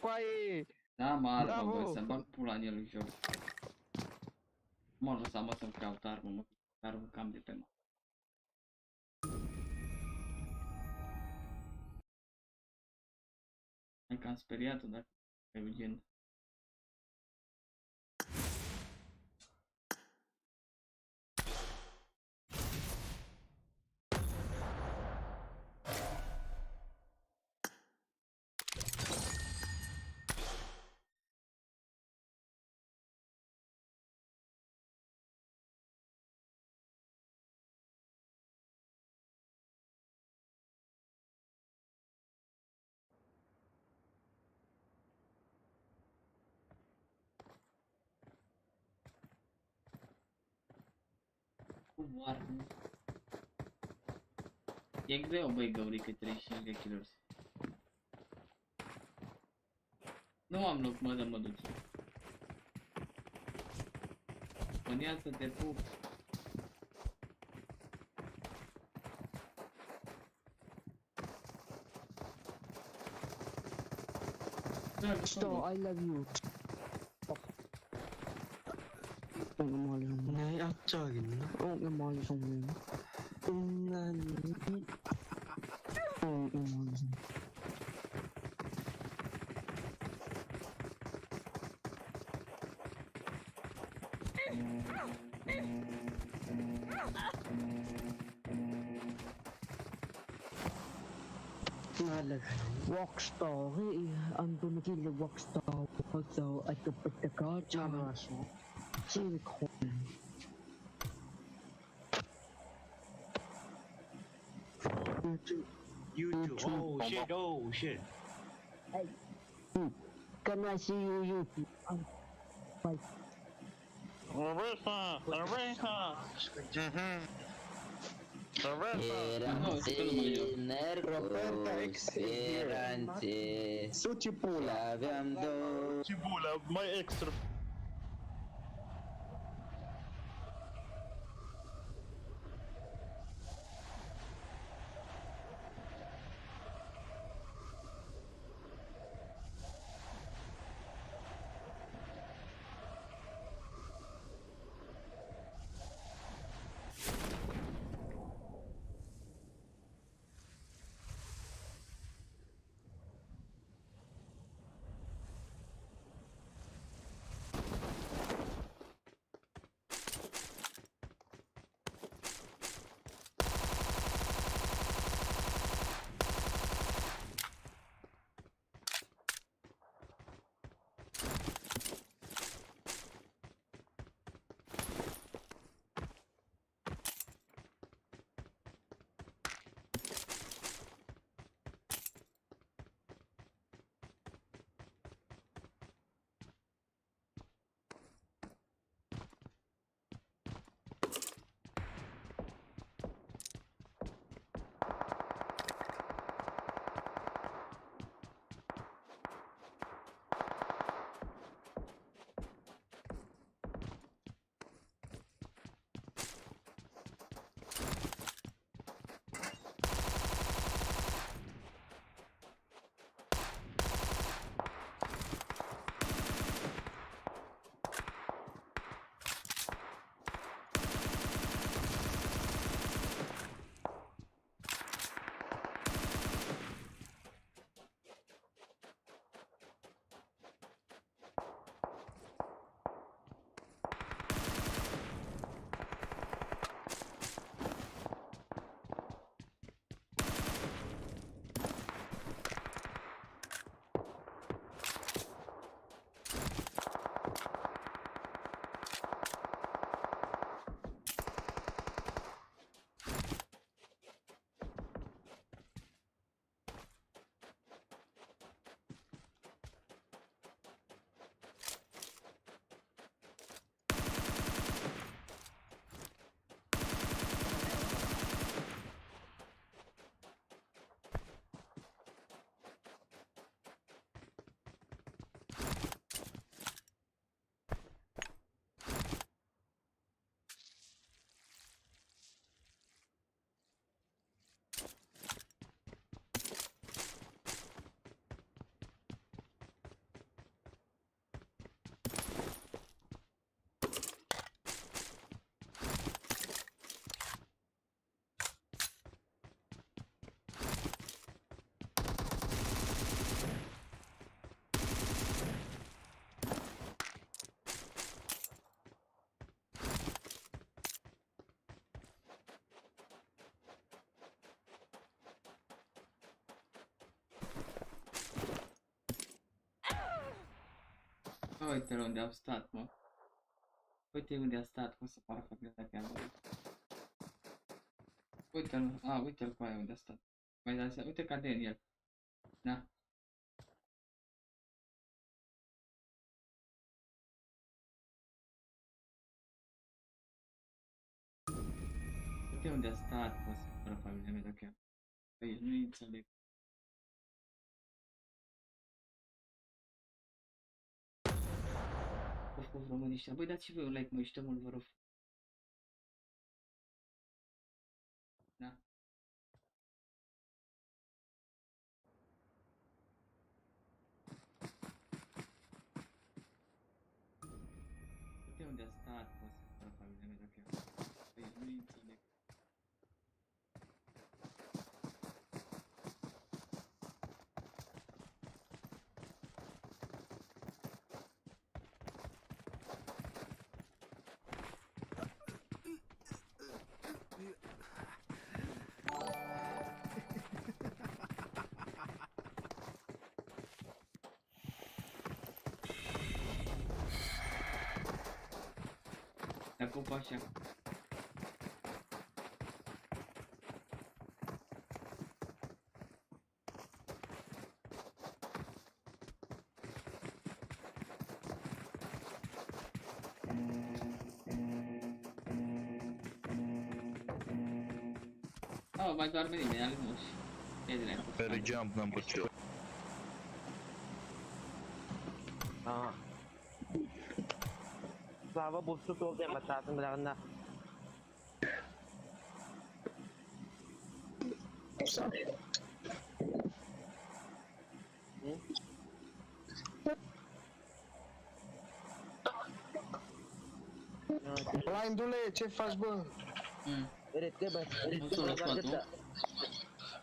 [SPEAKER 5] Coaie!
[SPEAKER 3] Da, mă armă,
[SPEAKER 5] Bravo!
[SPEAKER 3] bă, să-mi bag pula în el în joc. M-am lăsat, mă, să-mi caut armă, mă. Armă cam de pe mă. Hai că am speriat-o dacă e Eugen. Cum armă? E greu, băi, Gaurică, 35 de kg. Nu am loc, mă, mă duc. Spune să te pup.
[SPEAKER 15] Что, I love you.
[SPEAKER 6] Nej, attagna.
[SPEAKER 15] Rockstar, I'm gonna kill the rockstar so I can put the cards on us.
[SPEAKER 6] YouTube. Oh shit, oh shit.
[SPEAKER 15] Hey, can I see you YouTube? Like,
[SPEAKER 6] Larissa! Larissa!
[SPEAKER 15] Suci pula, aveam două.
[SPEAKER 6] Suci pula, mai extra.
[SPEAKER 3] Uite unde au stat, mă. Uite unde a stat, cum să pară fabrica pe amă. Uite-l, uite-l cu aia unde a stat. Mai dați seama, uite cade în el. Da. Uite unde a stat, cum să pară familia mea de chiar. Păi, nu înțeleg. Of, româniștea. Băi, dați și voi un like, mă, ești mult, vă rog. Da. Uite unde a stat, cum să pară familia mea de chiar. Păi, nu înțeleg. Acum așa. Oh, mai doarme nimeni, ale noștri. E de neapă.
[SPEAKER 6] Pe jump n-am putut.
[SPEAKER 15] Ah. Slavă, busul tot de mătat în breanda.
[SPEAKER 8] Blindule, ce faci, bă?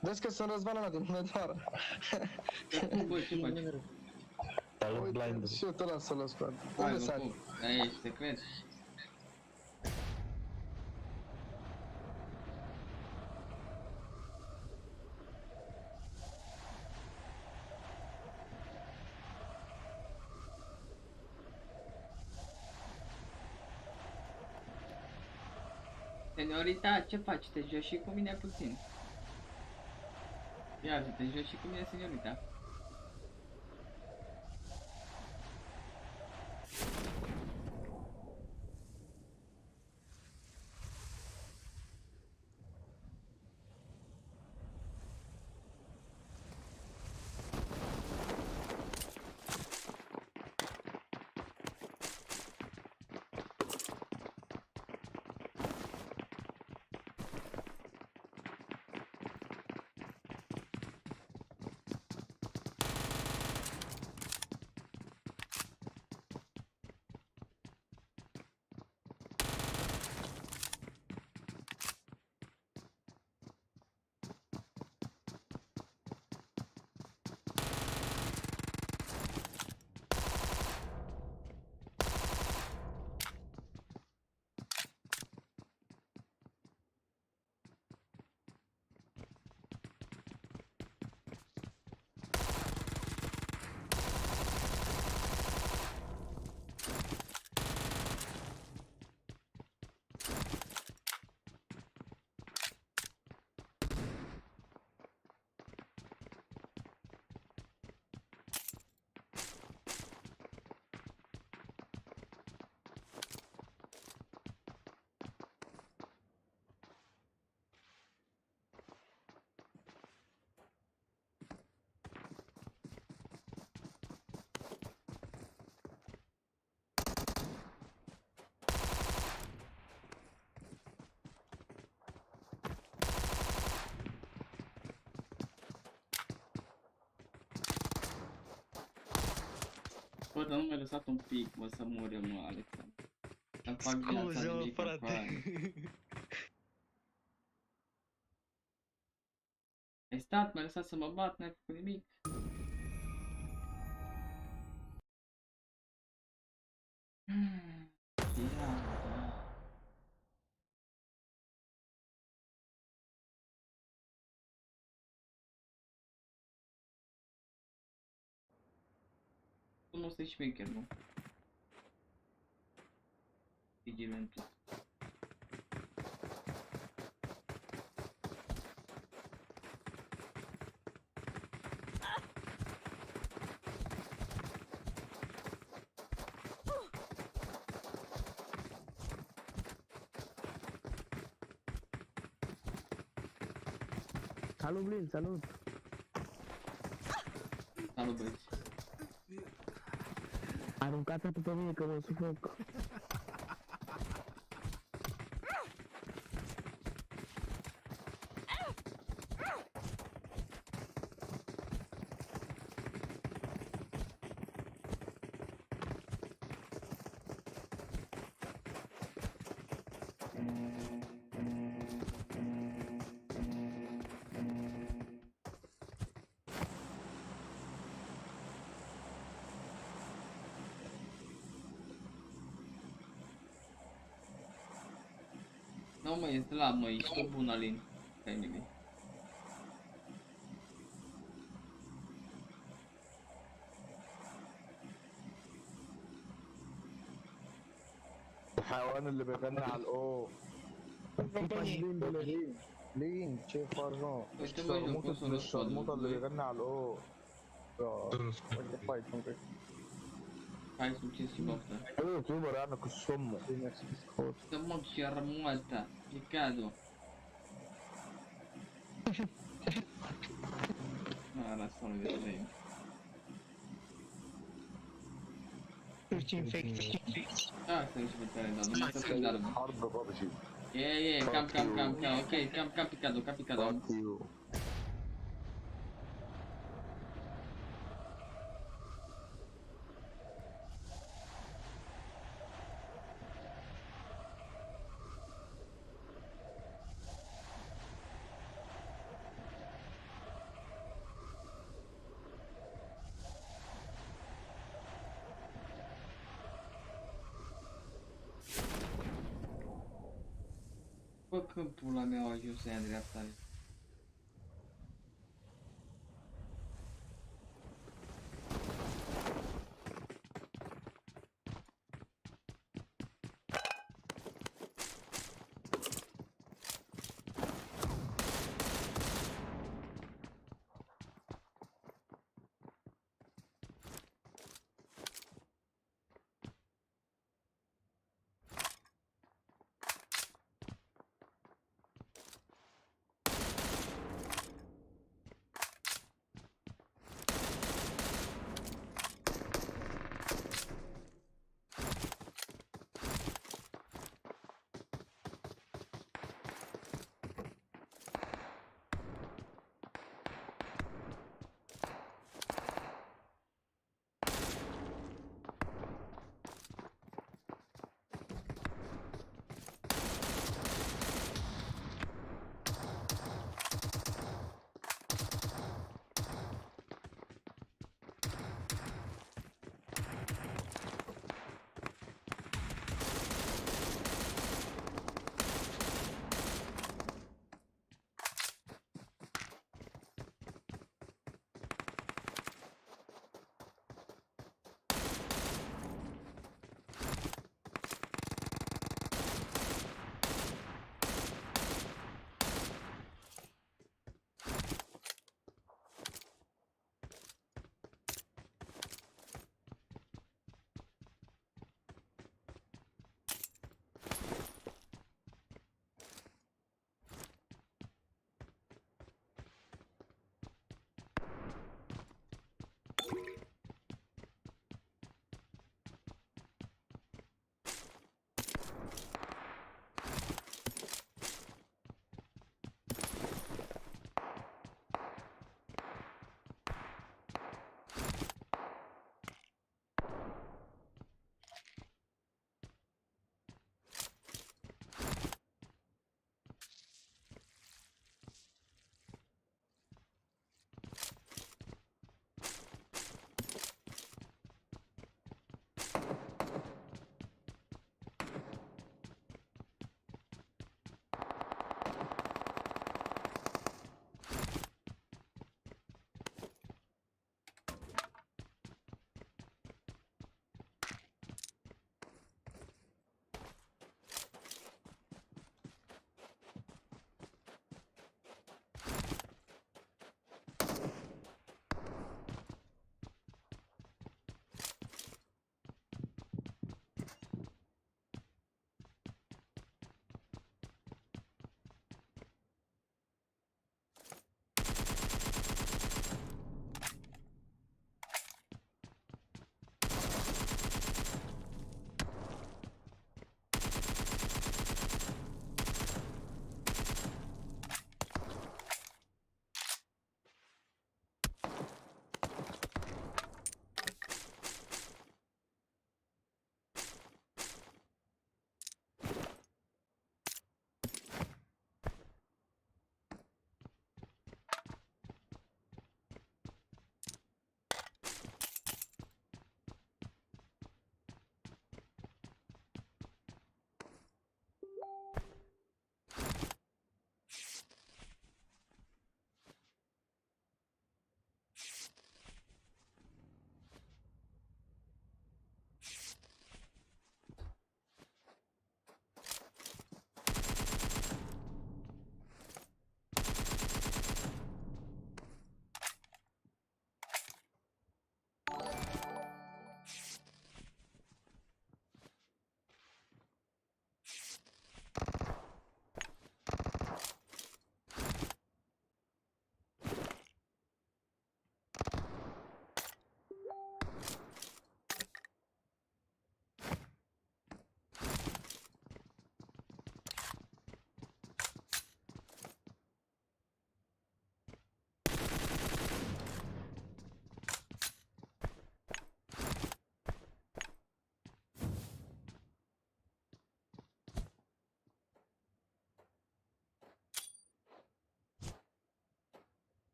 [SPEAKER 8] Vezi că sunt Răzvan ăla de Bunătoară.
[SPEAKER 3] Băi, ce faci?
[SPEAKER 8] Salut, Blind. Și eu te las să lăs, frate. Unde sari?
[SPEAKER 3] Aici, secret. Seniorita, ce faci? Te joci și cu mine puțin. Ia zi, te joci și cu mine, seniorita. Bă, dar nu mi-a lăsat un pic, mă, să mor eu, mă, Alexandru. Să fac viața nimic, frate. Ai stat, m-ai lăsat să mă bat, n-ai făcut nimic. Tu nu sunt șmecher, nu? Vigilentul.
[SPEAKER 4] Salut, Blin, salut!
[SPEAKER 3] Salut, băieți.
[SPEAKER 4] Aruncați-o pe mine că mă sufoc.
[SPEAKER 3] Nu mă, ești la mă, ești pe bun, Alin. Stai nimic.
[SPEAKER 15] الحيوان اللي بيغني على الاو لين شايف فرجان الشرموطة اللي بيغني على الاو
[SPEAKER 3] Hai succes cu asta.
[SPEAKER 15] ايه يوتيوبر يعني كالصمو
[SPEAKER 3] Să mă șermuata. Picado. Lasă-mă de trei. Asta nu știu pe tare, dar nu mă să dar. Cam, ok, cam picado. Bă, când pula mea au ajuns să ia în dreapta aia.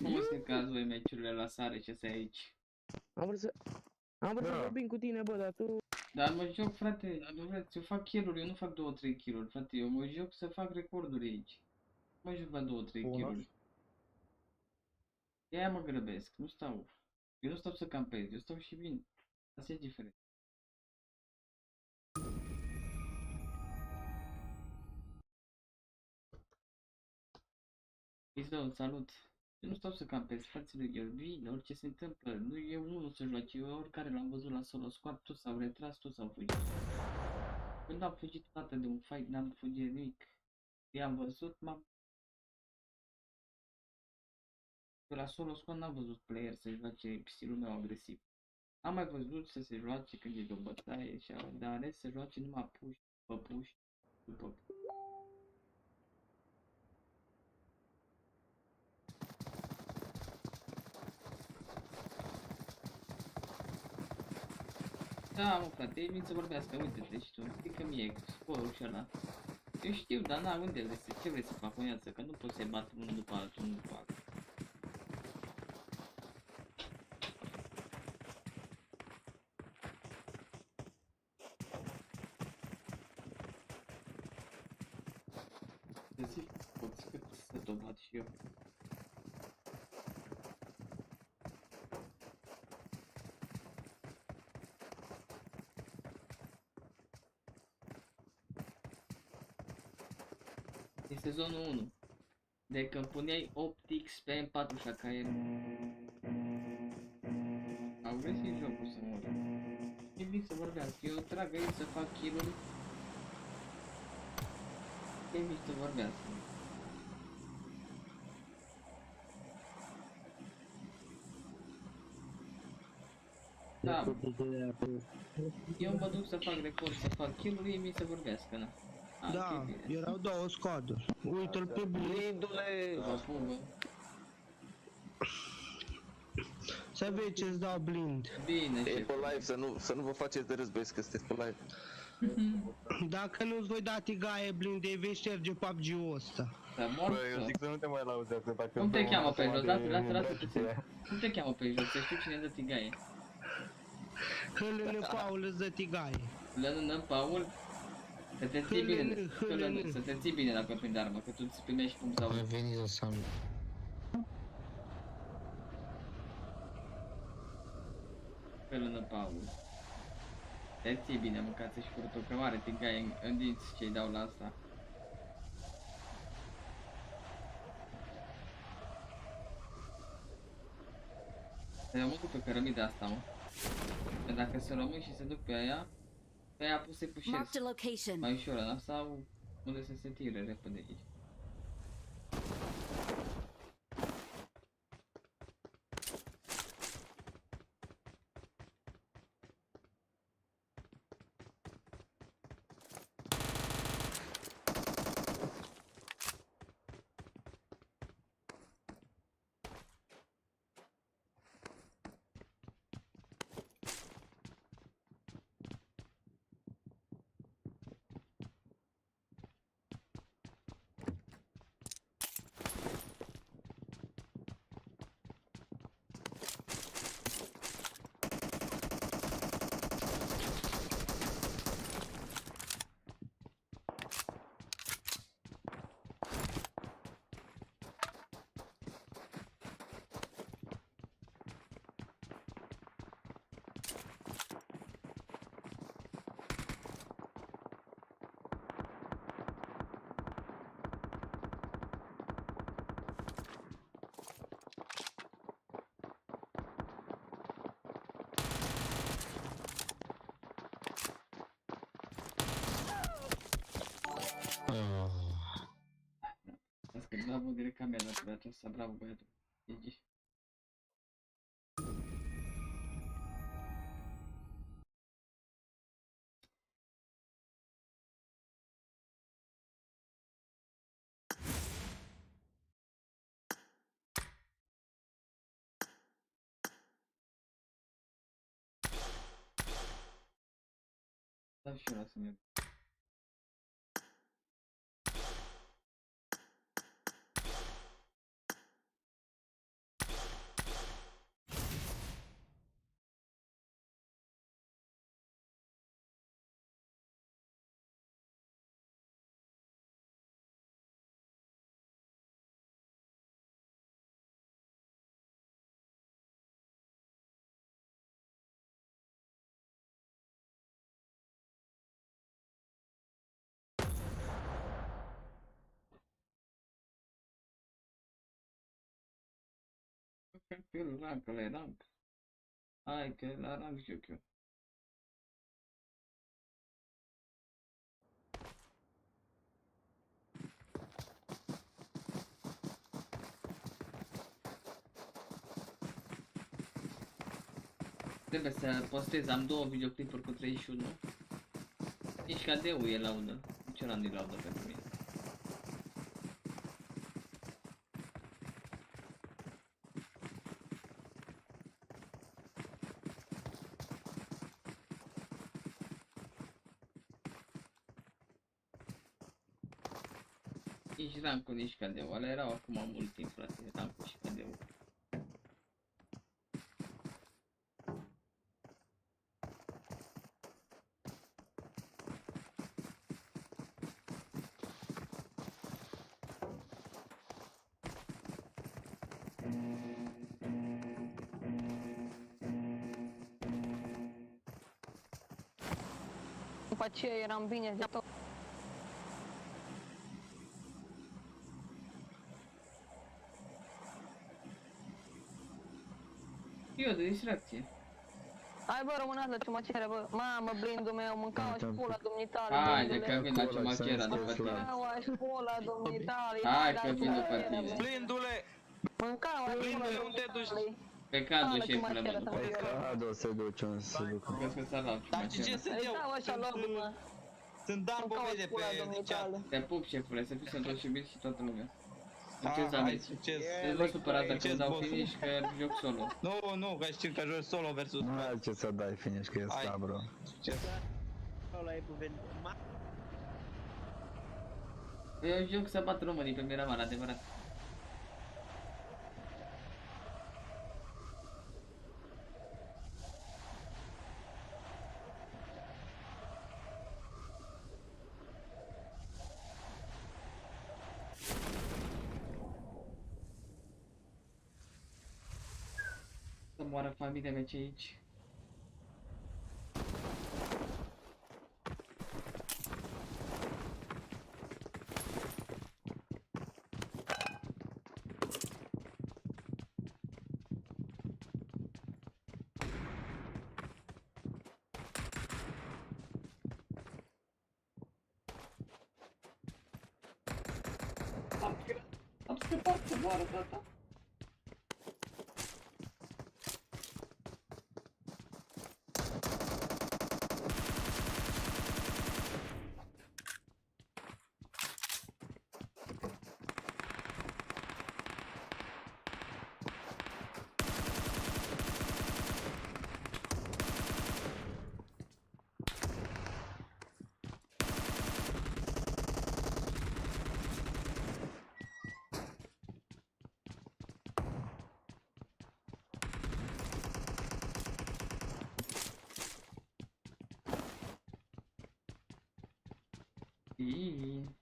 [SPEAKER 3] frumos să cazi voi meciurile la sare ce să aici.
[SPEAKER 4] Am vrut să vorbim cu tine, bă, dar tu...
[SPEAKER 3] Dar mă joc, frate, nu vreți, eu fac kill-uri, eu nu fac 2-3 kill-uri, frate, eu mă joc să fac recorduri aici. Mă joc la 2-3 kill-uri. De-aia mă grăbesc, nu stau. Eu nu stau să campez, eu stau și vin. Asta e diferit. Izău, salut. Eu nu stau să campez, fraților, eu vin, orice se întâmplă. Nu e unul să joace, eu oricare l-am văzut la solo squad, toți s-au retras, toți s-au fugit. Când am fugit toată de un fight, n-am fugit de nimic. I-am văzut, la solo squad n-am văzut player să joace stilul meu agresiv. Am mai văzut să se joace când e de o bătaie și dar ales să joace numai push, după push, după push. Da, mă, frate, ei vin să vorbească, uite-te și tu, explică mie scorul și ăla. Eu știu, dar na, unde vrei să, ce vrei să fac o viață, că nu pot să-i bat unul după altul, unul după altul. Să zic, poți cât să te bat și eu. E sezonul 1. De când puneai 8x pe M4 și AKM. Au găsit jocul să mor. E vin să vorbească, eu trag aici să fac kill-uri. E vin să vorbească. Da. Eu mă duc să fac record, să fac kill-uri, ei vin să vorbească, na.
[SPEAKER 8] Da, erau două squaduri. Uite-l pe blindule. Să vezi ce-ți dau blind.
[SPEAKER 3] Bine,
[SPEAKER 19] e pe live, să nu vă faceți de râs, băieți, că sunteți pe live.
[SPEAKER 8] Dacă nu-ți voi da tigaie blind, ei vei șterge Pubg-ul ăsta.
[SPEAKER 19] Bă, eu zic să nu te mai lauzi acum, dacă...
[SPEAKER 3] Cum te cheamă pe jos? Lasă-te. Cum te cheamă pe jos? Să știu cine dă tigaie.
[SPEAKER 8] Hălână Paul îți dă tigaie.
[SPEAKER 3] Hălână Paul? Să te ții bine, să te ții bine dacă prind armă, că tu îți primești cum sau...
[SPEAKER 8] Ai venit să sam.
[SPEAKER 3] Hălână Paul. Te ții bine, mâncați și furtul, că mare tigaie în dinți ce-i dau la asta. Să mă duc pe cărămida asta, mă. Că dacă se rămân și se duc pe aia pot să-i pușesc mai ușor, da? Sau unde să se tire repede aici. Bravo direct camera pe băiatul ăsta, bravo băiatul. GG. Da și eu să merg. Fiul rank, ăla e rank. Hai că la rank joc eu. Trebuie să postez, am 2 videoclipuri cu 31. Nici cadeu e laudă. Nici ăla nu-i laudă pentru mine. Nici rancul, nici cadeu. Alea erau acum mult timp, frate. Rancul și cadeu.
[SPEAKER 16] După aceea eram bine de tot.
[SPEAKER 3] Eu de distracție.
[SPEAKER 16] Hai bă, rămânați ce mă cere, bă. Mamă, blindul meu, mâncau și pula domnitale.
[SPEAKER 3] Hai de că vin la ce machera după tine.
[SPEAKER 16] Mâncau și pula domnitale.
[SPEAKER 3] Hai că vin după tine.
[SPEAKER 13] Blindule!
[SPEAKER 16] Mâncau și pula domnitale.
[SPEAKER 3] Pe cadru șefule, mă, după tine.
[SPEAKER 7] Cadru se duce, se duce.
[SPEAKER 3] Crezi că s-ar la ce
[SPEAKER 13] Dar ce sunt eu? Sunt Dan Bovede pe chat.
[SPEAKER 3] Te pup, șefule, să fii sănătos și bine și toată lumea.
[SPEAKER 13] Hai, succes.
[SPEAKER 3] Nu vă supărați dacă îmi dau finish că joc solo.
[SPEAKER 13] Nu, că știu că joci solo versus...
[SPEAKER 7] Nu ai ce să dai finish, că e sta, bro.
[SPEAKER 13] Succes.
[SPEAKER 3] Eu joc să bat românii pe Miramar, adevărat. Să moară familia mea ce aici. Am scăpat să moară tata. Sim.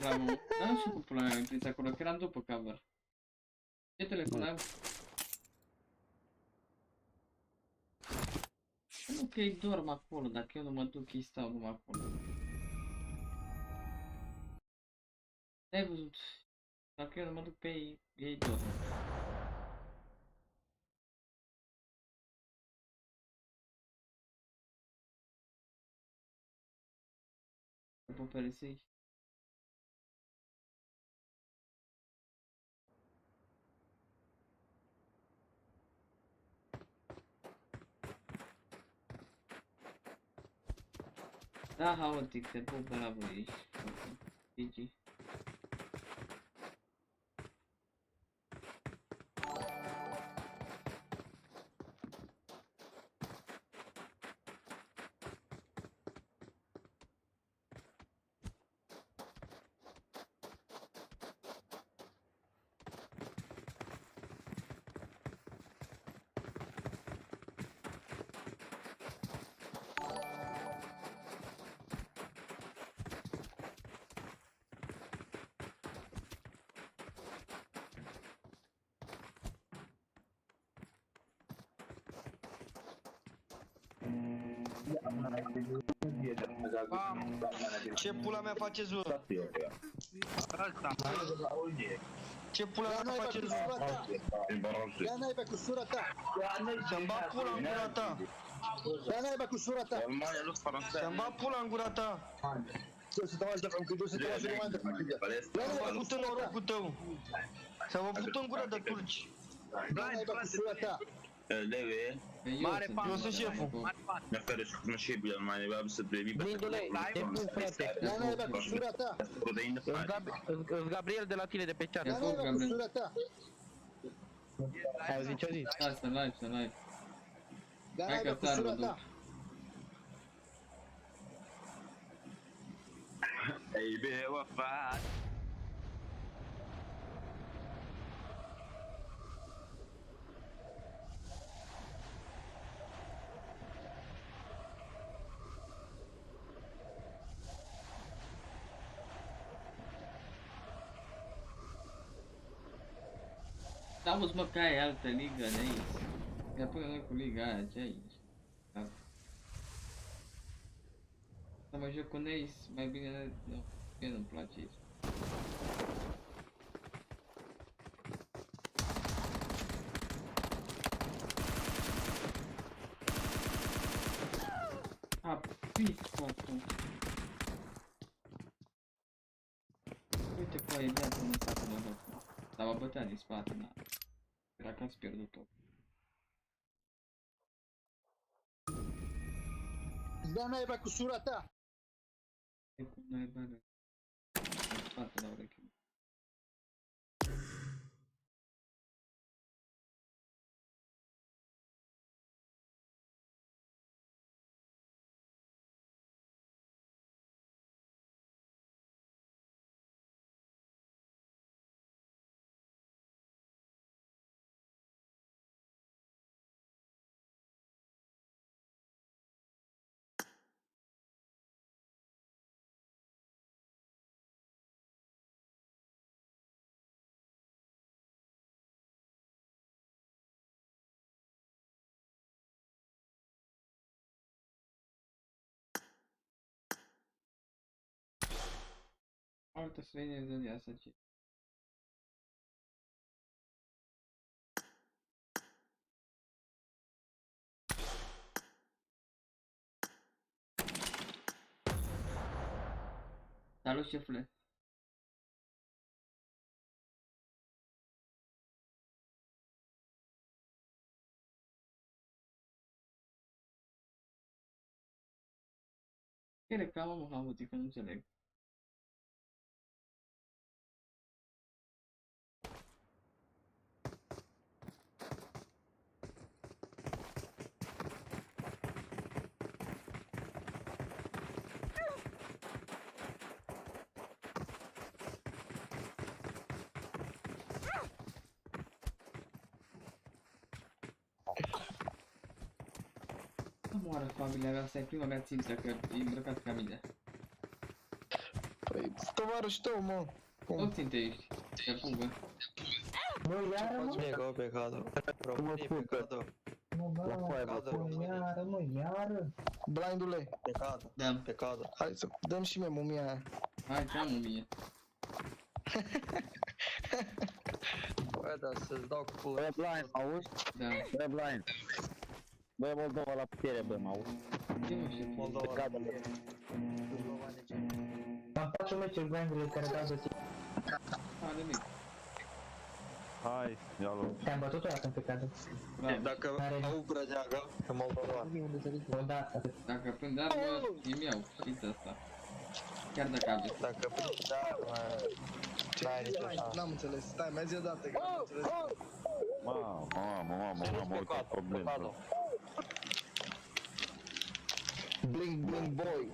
[SPEAKER 3] ecranul. Dar nu știu cum pula mea am prins acolo, că eram după cover. Ce telefon am? Nu că ei dorm acolo, dacă eu nu mă duc, ei stau numai acolo. Ai văzut? Dacă eu nu mă duc pe ei, ei dorm. După peresei. Da, haotic, te pup, bravo, ești. GG.
[SPEAKER 13] Ce pula mea faceți, bă? Ce pula mea faceți, bă?
[SPEAKER 15] Ia naiba cu sura ta!
[SPEAKER 13] Să-mi bag pula în gura ta!
[SPEAKER 15] Ia naiba cu sura ta!
[SPEAKER 13] Să-mi bag pula în gura ta!
[SPEAKER 15] Să te faci de fapt, să te faci de fapt,
[SPEAKER 13] Ia naiba cu tău norocul tău! Să vă put în gura de turci!
[SPEAKER 15] Ia naiba cu sura ta!
[SPEAKER 19] Leve,
[SPEAKER 13] eu sunt șeful!
[SPEAKER 19] mi oferă și cunoșibile, nu mai nevoie să trebuie
[SPEAKER 4] Blindule, te pun, frate.
[SPEAKER 15] Ia naiba cu sura ta!
[SPEAKER 4] Gabriel de la tine de pe chat.
[SPEAKER 15] Ia naiba cu sura ta!
[SPEAKER 4] Ai auzit ce-a zis?
[SPEAKER 3] Da, să live, să live.
[SPEAKER 15] Ia naiba cu sura ta!
[SPEAKER 19] Ei be, wafat.
[SPEAKER 3] Da, mă, că ai altă ligă de aici. Ia până noi cu liga aia, ce aici? Da. Să mă joc cu Ace, mai bine, nu, mie nu-mi place aici. A, piscotul. Uite că e viață în spate la loc. Dar mă bătea din spate, na. Era că ați pierdut tot.
[SPEAKER 15] Da naiba cu sura ta!
[SPEAKER 3] E cum naiba de... În spate la ureche. Altă străină de asta ce? Salut, șefule! Ce reclamă, mă, Hamuti, că nu înțeleg. Moară familia mea, asta e prima mea țintă, că e îmbrăcat ca mine.
[SPEAKER 8] Păi, Tovarăș tău, mă.
[SPEAKER 3] Tot ținte ești. Te pungă.
[SPEAKER 15] Nu, iară, mă.
[SPEAKER 6] Nego, pecado. România, pecado.
[SPEAKER 15] La foaie, mă. Iară, mă, iară.
[SPEAKER 8] Blindule.
[SPEAKER 6] Pecado.
[SPEAKER 3] Da.
[SPEAKER 6] Pecado.
[SPEAKER 8] Hai să dăm și mie mumia aia.
[SPEAKER 3] Hai, ce am mumie.
[SPEAKER 6] Bă, da, să-ți dau cu pula.
[SPEAKER 15] Bă, blind, auzi?
[SPEAKER 3] Da.
[SPEAKER 15] Bă, blind. Bă, Moldova la putere, bă, mă auzi?
[SPEAKER 3] Ce nu știu?
[SPEAKER 6] Moldova.
[SPEAKER 15] Cadă, bă. Am face un meci blindule care dau de tine.
[SPEAKER 3] Ha, nimic.
[SPEAKER 15] Hai, ia-l-o. Te-am bătut o dată în pecadă.
[SPEAKER 6] Dacă au brădeagă, că Moldova.
[SPEAKER 15] O dată.
[SPEAKER 3] Dacă prind armă, îmi iau. Știți asta. Chiar dacă aveți.
[SPEAKER 6] Dacă prind armă, n-ai nicio șansă.
[SPEAKER 8] N-am înțeles. Stai, mai zi o dată, că n-am înțeles.
[SPEAKER 15] Mamă, uite problemă.
[SPEAKER 8] Bling, bling, boy.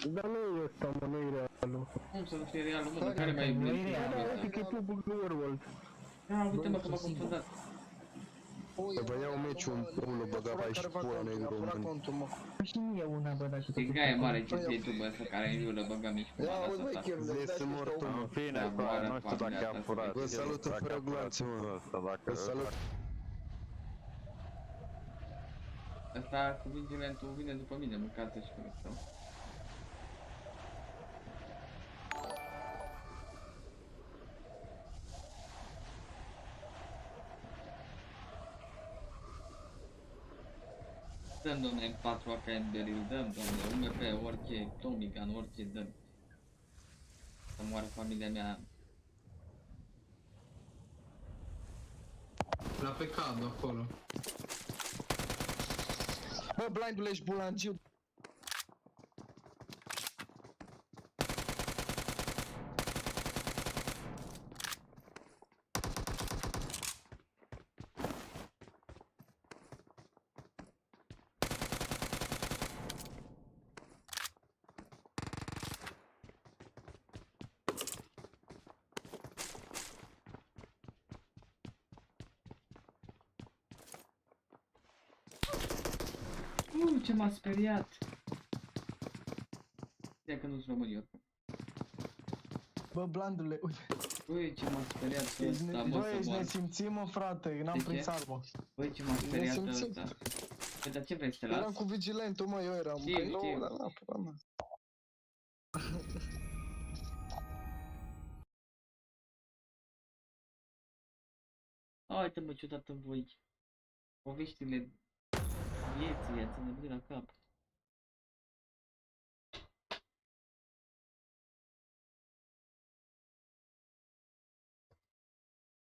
[SPEAKER 15] Dar nu e ăsta, mă, nu e realul.
[SPEAKER 3] Cum să nu fie realul, mă? Dar care mai e blend?
[SPEAKER 15] Că e Pubg World.
[SPEAKER 3] Ah, uite mă că m-a confundat.
[SPEAKER 8] Să vă iau meciul unul, băga aici și pula negru român.
[SPEAKER 15] Și mie una, bă, dacă
[SPEAKER 3] E gaie mare ce ți-ai tu, bă, ăsta care îi viulă, băga mici cu bada asta.
[SPEAKER 8] Vezi să mor tu, mă.
[SPEAKER 15] În fine, bă, nu știu dacă am furat.
[SPEAKER 8] Vă salută fără glanțe, mă. Vă salut.
[SPEAKER 3] Asta cu vigilentul vine după mine, mâncați și cu ăsta. Dăm, domne, 4 AKM de ril, dăm, domne, UMP, orice, Tommy Gun, orice, dăm. Să moară familia mea.
[SPEAKER 5] La pecado acolo.
[SPEAKER 8] Bă, blindule, ești bulangiu.
[SPEAKER 3] Ce m-a speriat! Ia că nu-s români oricum.
[SPEAKER 8] Bă, blandule, uite.
[SPEAKER 3] Băi, ce m-a speriat ăsta, mă,
[SPEAKER 8] Băi, ești
[SPEAKER 3] să moară.
[SPEAKER 8] nesimțit, mă, frate, n-am prins armă.
[SPEAKER 3] Băi, ce m-a speriat ăsta. Păi, dar ce vrei să te las?
[SPEAKER 8] Eram cu vigilentul, mă, eu eram.
[SPEAKER 3] Știu,
[SPEAKER 8] Păi nu,
[SPEAKER 3] știu.
[SPEAKER 8] dar n-am pula mea.
[SPEAKER 3] Uite-mă, ciudat în voi. Poveștile vieții, ați nebunit la cap.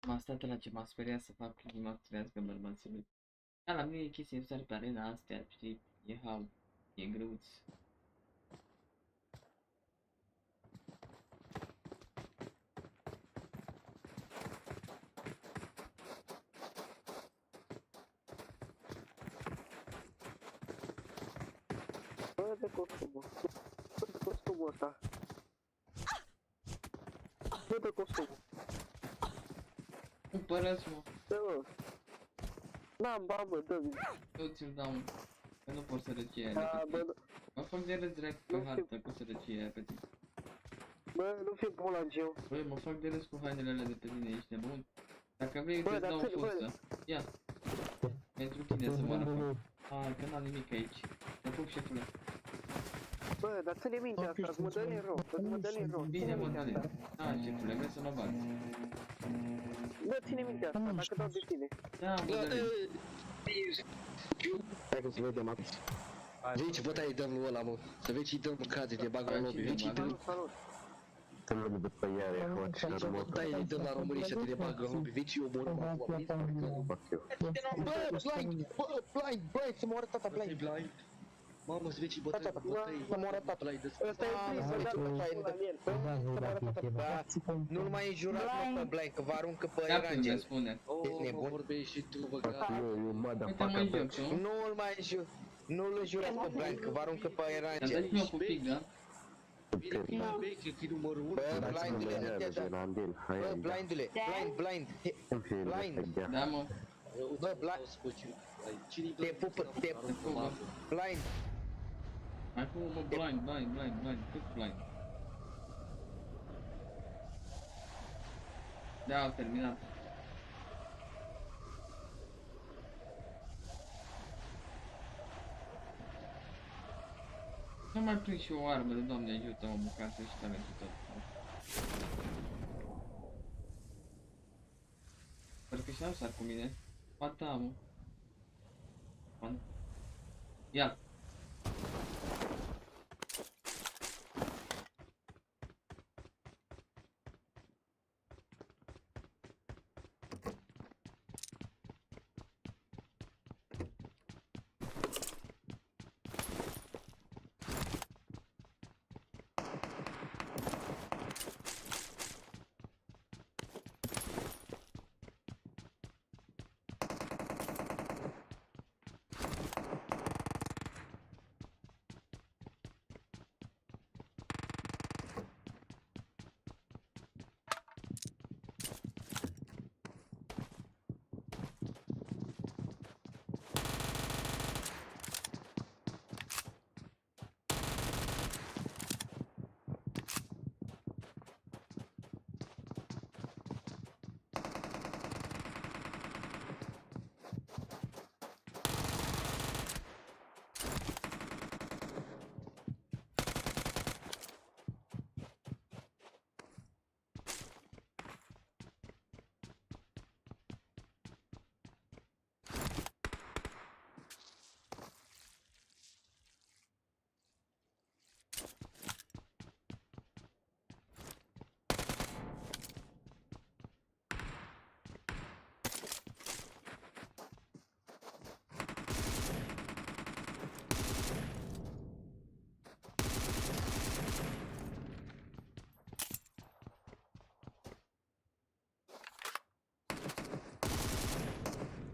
[SPEAKER 3] M-a stat la ce m-a speriat să fac când mă trească bărbații. Da, la mine e chestia să pe arena astea, știi, e hau, e greuț.
[SPEAKER 15] Bă, de costumul. Bă, de costumul ăsta. Bă, de costumul.
[SPEAKER 3] Cumpără-ți, mă.
[SPEAKER 15] Dă-mă. N-am bani, mă, dă-mi.
[SPEAKER 3] Eu ți-l dau, mă. Că nu pot sărăcie
[SPEAKER 15] Da,
[SPEAKER 3] aia de
[SPEAKER 15] bă,
[SPEAKER 3] pe tine. Mă fac de râs direct pe hartă cu sărăcie aia pe tine.
[SPEAKER 15] bă, nu fi bulangiu.
[SPEAKER 3] Băi, mă fac de râs cu hainele alea de pe tine, ești nebun? Dacă vrei,
[SPEAKER 15] Bă,
[SPEAKER 3] îți
[SPEAKER 15] dar
[SPEAKER 3] dau
[SPEAKER 15] ține, bă.
[SPEAKER 3] fustă. Ia. Pentru tine să moară foc. Hai, că n-am nimic aici. Te pup, șefule.
[SPEAKER 15] Bă, dar ține minte asta, îți mă dă din rău, îți mă dă din rău.
[SPEAKER 3] Bine, mă, bine. Hai, șefule, vrei să mă bați.
[SPEAKER 15] Bă, ține minte asta, dacă dau de tine.
[SPEAKER 3] Da, mă, dă-le.
[SPEAKER 15] Hai că să vedem acum.
[SPEAKER 7] Vei ce bătaie dăm lui ăla, mă. Să vezi ce-i dăm în cadre, te bagă în lobby. Vei ce-i dăm.
[SPEAKER 15] Să nu după iară, mă,
[SPEAKER 7] Și ce bătaie îi dăm la România și te bagă în lobby. Vei ce-i omorăm acum. Bă, blind, bă, blind, să moară tata, blind. Mamă, să vezi ce-i bătaie.
[SPEAKER 15] să moară tata. Ăsta e prins, să dea tata, să moară tata.
[SPEAKER 13] Nu-l mai înjurați, mă, pe Blind, că vă aruncă pe
[SPEAKER 3] Ia cum
[SPEAKER 13] Erangel.
[SPEAKER 3] spune.
[SPEAKER 13] Ești nebun?
[SPEAKER 7] Vorbești și tu, bă, gata.
[SPEAKER 3] Uite, mă, joc, tu?
[SPEAKER 13] Nu-l mai nu-l înjurați pe Blind, că vă aruncă pe
[SPEAKER 3] Dar
[SPEAKER 13] Erangel.
[SPEAKER 3] dă-ți-mi o pupic, da?
[SPEAKER 13] Bă, blindule, nu te da. Bă, blindule, blind.
[SPEAKER 3] Da, mă.
[SPEAKER 13] Bă, blind. Te pupă, blind.
[SPEAKER 3] Hai cu bă, blind, cât blind? Da, au terminat. Nu mai prind și o armă, de Doamne ajută-mă, măcar și talentul tot. Sper că și n-am sar cu mine. Ba da, mă. Ia.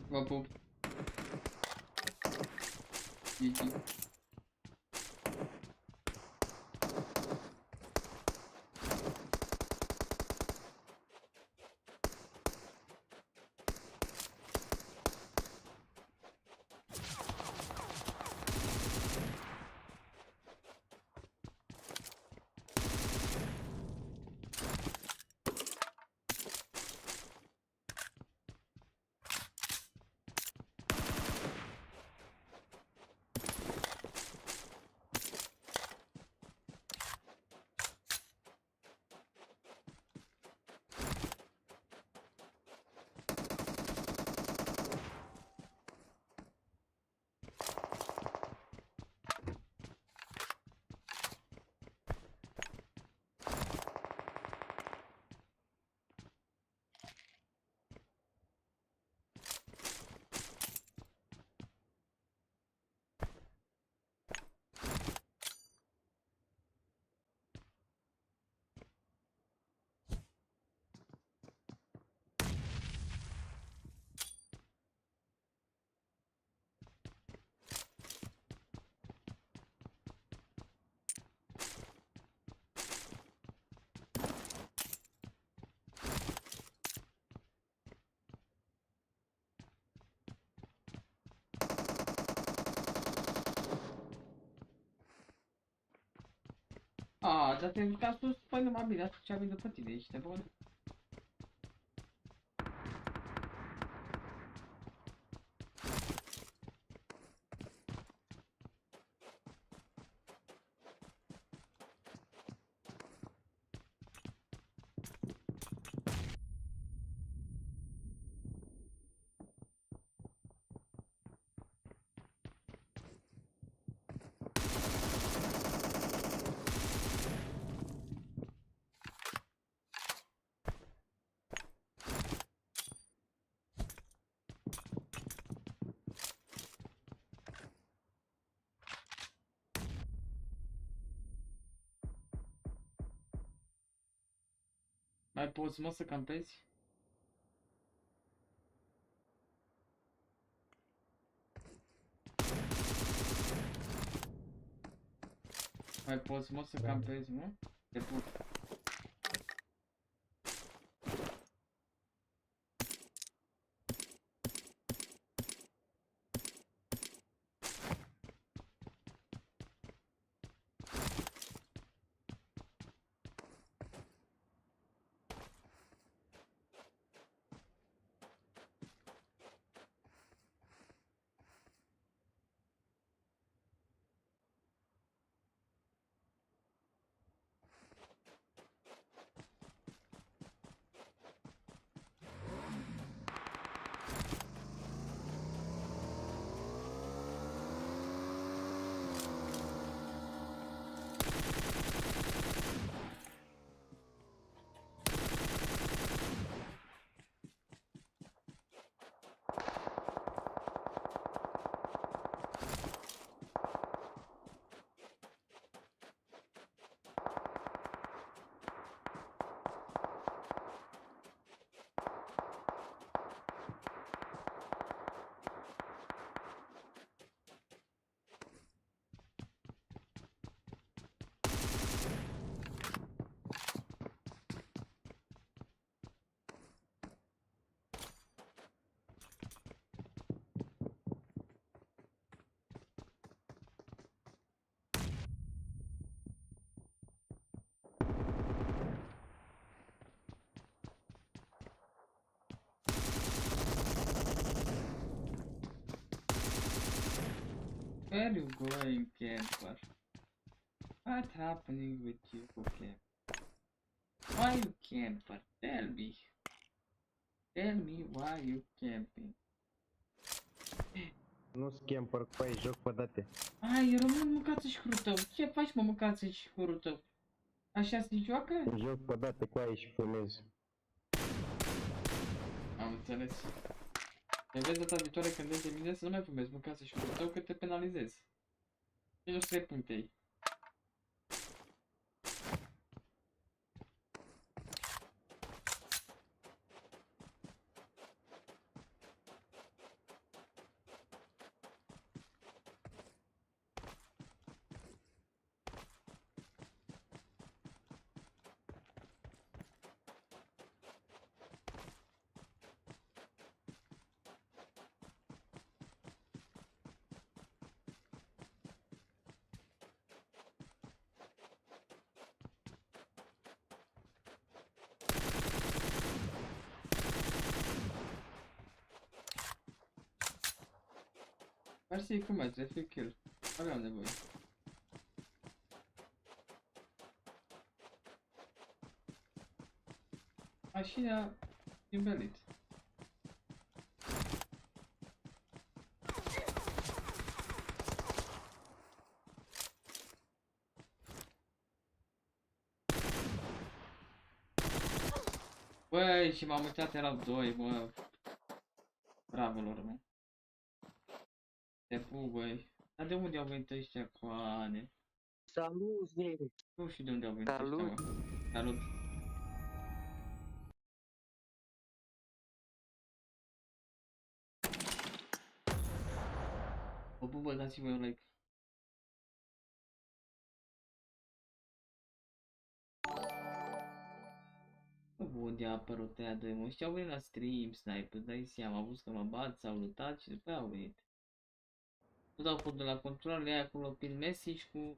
[SPEAKER 3] Vă pup. GG. Dar te-ai uitat sus, păi numai bine, asta ce-a venit după tine, ești nebun? Mai poți, mă, să campezi? Mai poți, mă, să campezi, mă? Te pup. Where you going, camper? What's happening with you, camper? Why you camper? Tell me. Tell me why you camping.
[SPEAKER 5] Nu scamper cu ai, joc pe date.
[SPEAKER 3] Ai, român, mâncați și curul tău. Ce faci, mă, mâncați și curul tău? Așa se joacă?
[SPEAKER 5] Joc pe date cu ai și fumez.
[SPEAKER 3] Am înțeles. Te vezi data viitoare când vezi de mine să nu mai fumezi, mâncați și curul tău că te penalizezi. Minus 3 puncte. Mersi, cum ai trefit kill? Aveam nevoie. Mașina din belit. Băi, și m-am uitat, erau doi, bă. Bravo lor, mă. Te pup, băi. Dar de unde au venit ăștia coane?
[SPEAKER 15] Salut, Zeri!
[SPEAKER 3] Nu știu de unde au venit ăștia, mă. Salut! Vă pup, bă, dați-vă un like. Unde a apărut aia doi, mă? Ăștia au venit la stream, sniper, dai seama, au văzut că mă bat, s-au luptat și după aia au venit. Nu dau codul la control, e acolo prin message cu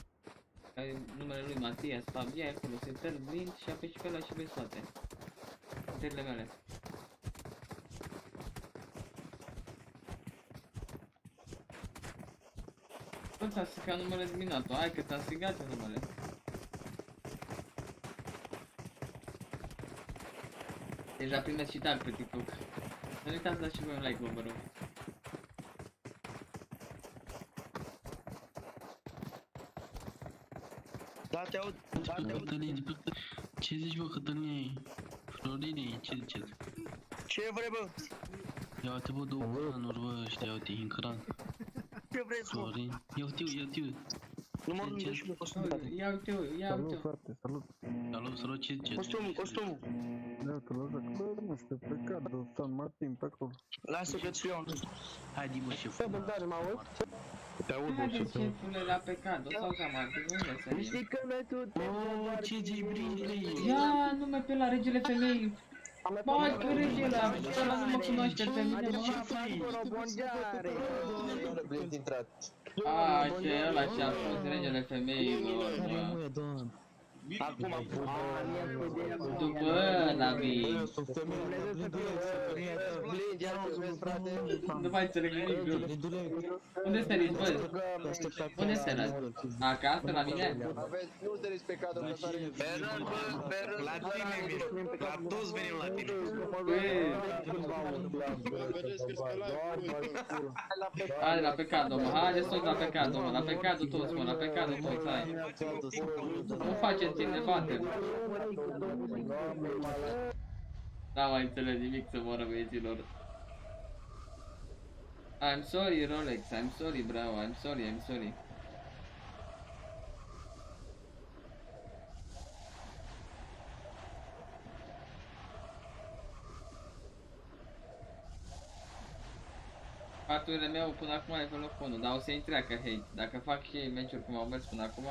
[SPEAKER 3] numele lui Matias, Pubg, e acolo, setări blind și apeși pe ăla și vezi toate. Setările mele. Bă, ți-a stricat numele dimineața, hai că ți-a stricat numele. Deja primesc și tag pe TikTok. Nu uitați să dați și voi un like, vă rog.
[SPEAKER 7] Da, te aud, da, te aud.
[SPEAKER 20] Ce zici, bă, Cătăline? Florine, ce ziceți?
[SPEAKER 7] Ce vrei, bă?
[SPEAKER 20] Ia uite, bă, două planuri, bă, ăștia, uite, incran.
[SPEAKER 7] Ce vrei, bă?
[SPEAKER 20] Florin, ia uite.
[SPEAKER 7] Numărul 11, costum.
[SPEAKER 3] Ia uite-o.
[SPEAKER 5] Salut, frate, salut.
[SPEAKER 20] Salut, ce ziceți?
[SPEAKER 7] Costumul.
[SPEAKER 5] Da, te lăsă, bă, nu știu, pe cadru, San Martin, pe acolo.
[SPEAKER 7] Lasă că-ți iau.
[SPEAKER 20] Haide, bă, șef.
[SPEAKER 15] Bă, Bogdan, mă aud?
[SPEAKER 5] Te aud, bă,
[SPEAKER 3] Haide,
[SPEAKER 5] șeful.
[SPEAKER 3] șefule, la pecado sau San Martin, unde să
[SPEAKER 15] Știi că noi tu te...
[SPEAKER 20] Ce zici, brindele?
[SPEAKER 3] Ia, nu mai pe la regele femei. Mai pe regele, ăla nu mă cunoaște pe mine, mă. A, ce ăla și-a fost regele femeilor, mă.
[SPEAKER 7] Acum,
[SPEAKER 3] După ăla vii. Nu mai înțeleg nimic, bro. Unde stăriți, bă? Unde stărați? Acasă, la mine?
[SPEAKER 7] nu te riți pe cadru, că s-are...
[SPEAKER 19] Ferran, bă, Ferran, la tine, Mir. La toți venim la tine.
[SPEAKER 3] Hai la pecado, mă, haideți toți la pecado, mă, la pecado toți, mă, la pecado toți, hai. Nu faceți timp de batem. N-am mai înțeles nimic să moară băieților. I'm sorry, Rolex, I'm sorry, bravo, I'm sorry. Sfaturile meu până acum e pe locul 1, dar o să-i treacă hate. Dacă fac și ei meciuri cum au mers până acum...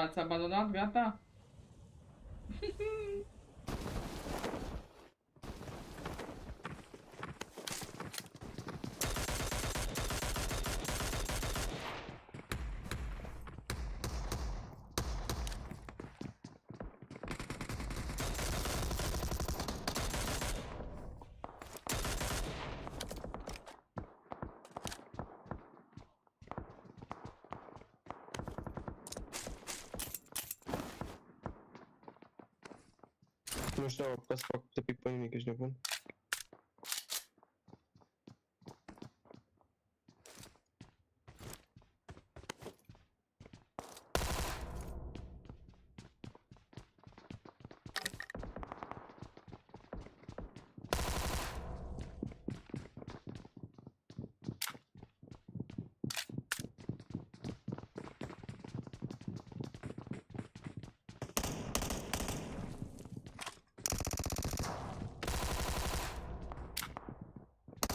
[SPEAKER 3] Ați abandonat? Gata?
[SPEAKER 6] Nu știu, am apucat să fac să pic pe nimic, ești nebun?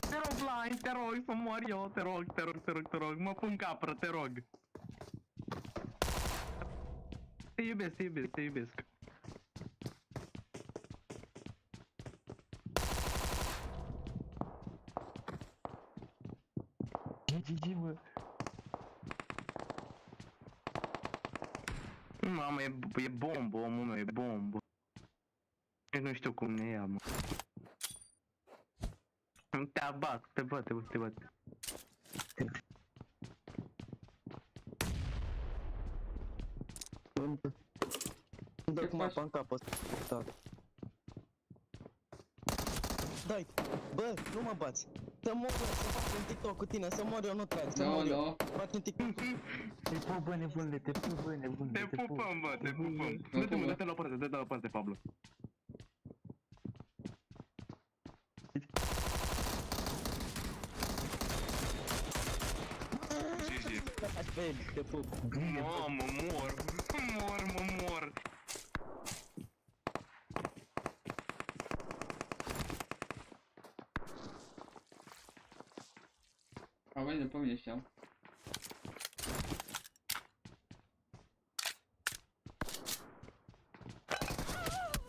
[SPEAKER 4] Te rog, Blind, te rog să mor eu, te rog, mă pun capră, te rog. Te iubesc. GG, mă. Mamă, e bombă, omul meu, e bombă. Nu știu cum ne ia, mă. Te abat, te bate.
[SPEAKER 15] Dă cum apa în cap ăsta. Dai, bă, nu mă bați. Să mor, să fac un TikTok cu tine, să mor eu, nu trag, să mor eu. Fac un TikTok.
[SPEAKER 4] Te pup, bă, nebunule, te pupăm, bă, te pupăm. Dă-te la o parte, Pablo.
[SPEAKER 15] Te pup.
[SPEAKER 4] Mamă, mor.
[SPEAKER 3] Au venit după mine, știam.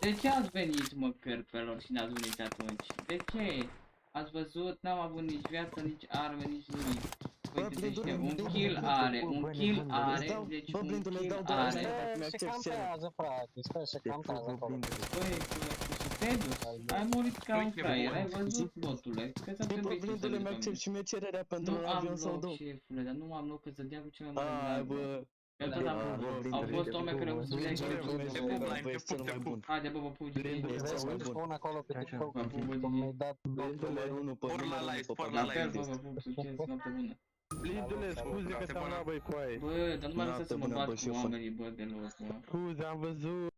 [SPEAKER 3] De ce ați venit, mă, cârpelor, și n-ați venit atunci? De ce? Ați văzut? N-am avut nici viață, nici arme, nici nimic. Uite, un kill are, deci un kill are.
[SPEAKER 15] Se campează, frate, sper să campează acolo.
[SPEAKER 3] Băi, tu te dus, ai murit ca un fraier, ai văzut, botule, că să trebuie să se ducă.
[SPEAKER 15] Și mie cererea pentru un avion sau două.
[SPEAKER 3] Nu am loc, șefule, dar nu am loc, că zădea cu cel mai mare. Bă. Au fost oameni care au să dea chef. Haide, bă, Pubg.
[SPEAKER 15] Spun acolo pe TikTok.
[SPEAKER 3] Bă, Pubg.
[SPEAKER 19] Spor la live.
[SPEAKER 3] Bă, Pubg, succes, noapte bună.
[SPEAKER 4] Blindule, scuze că te-am luat, băi, coaie.
[SPEAKER 3] Bă, dar nu m-am lăsat să mă bat cu oamenii, bă, deloc, bă.
[SPEAKER 4] Scuze, am văzut.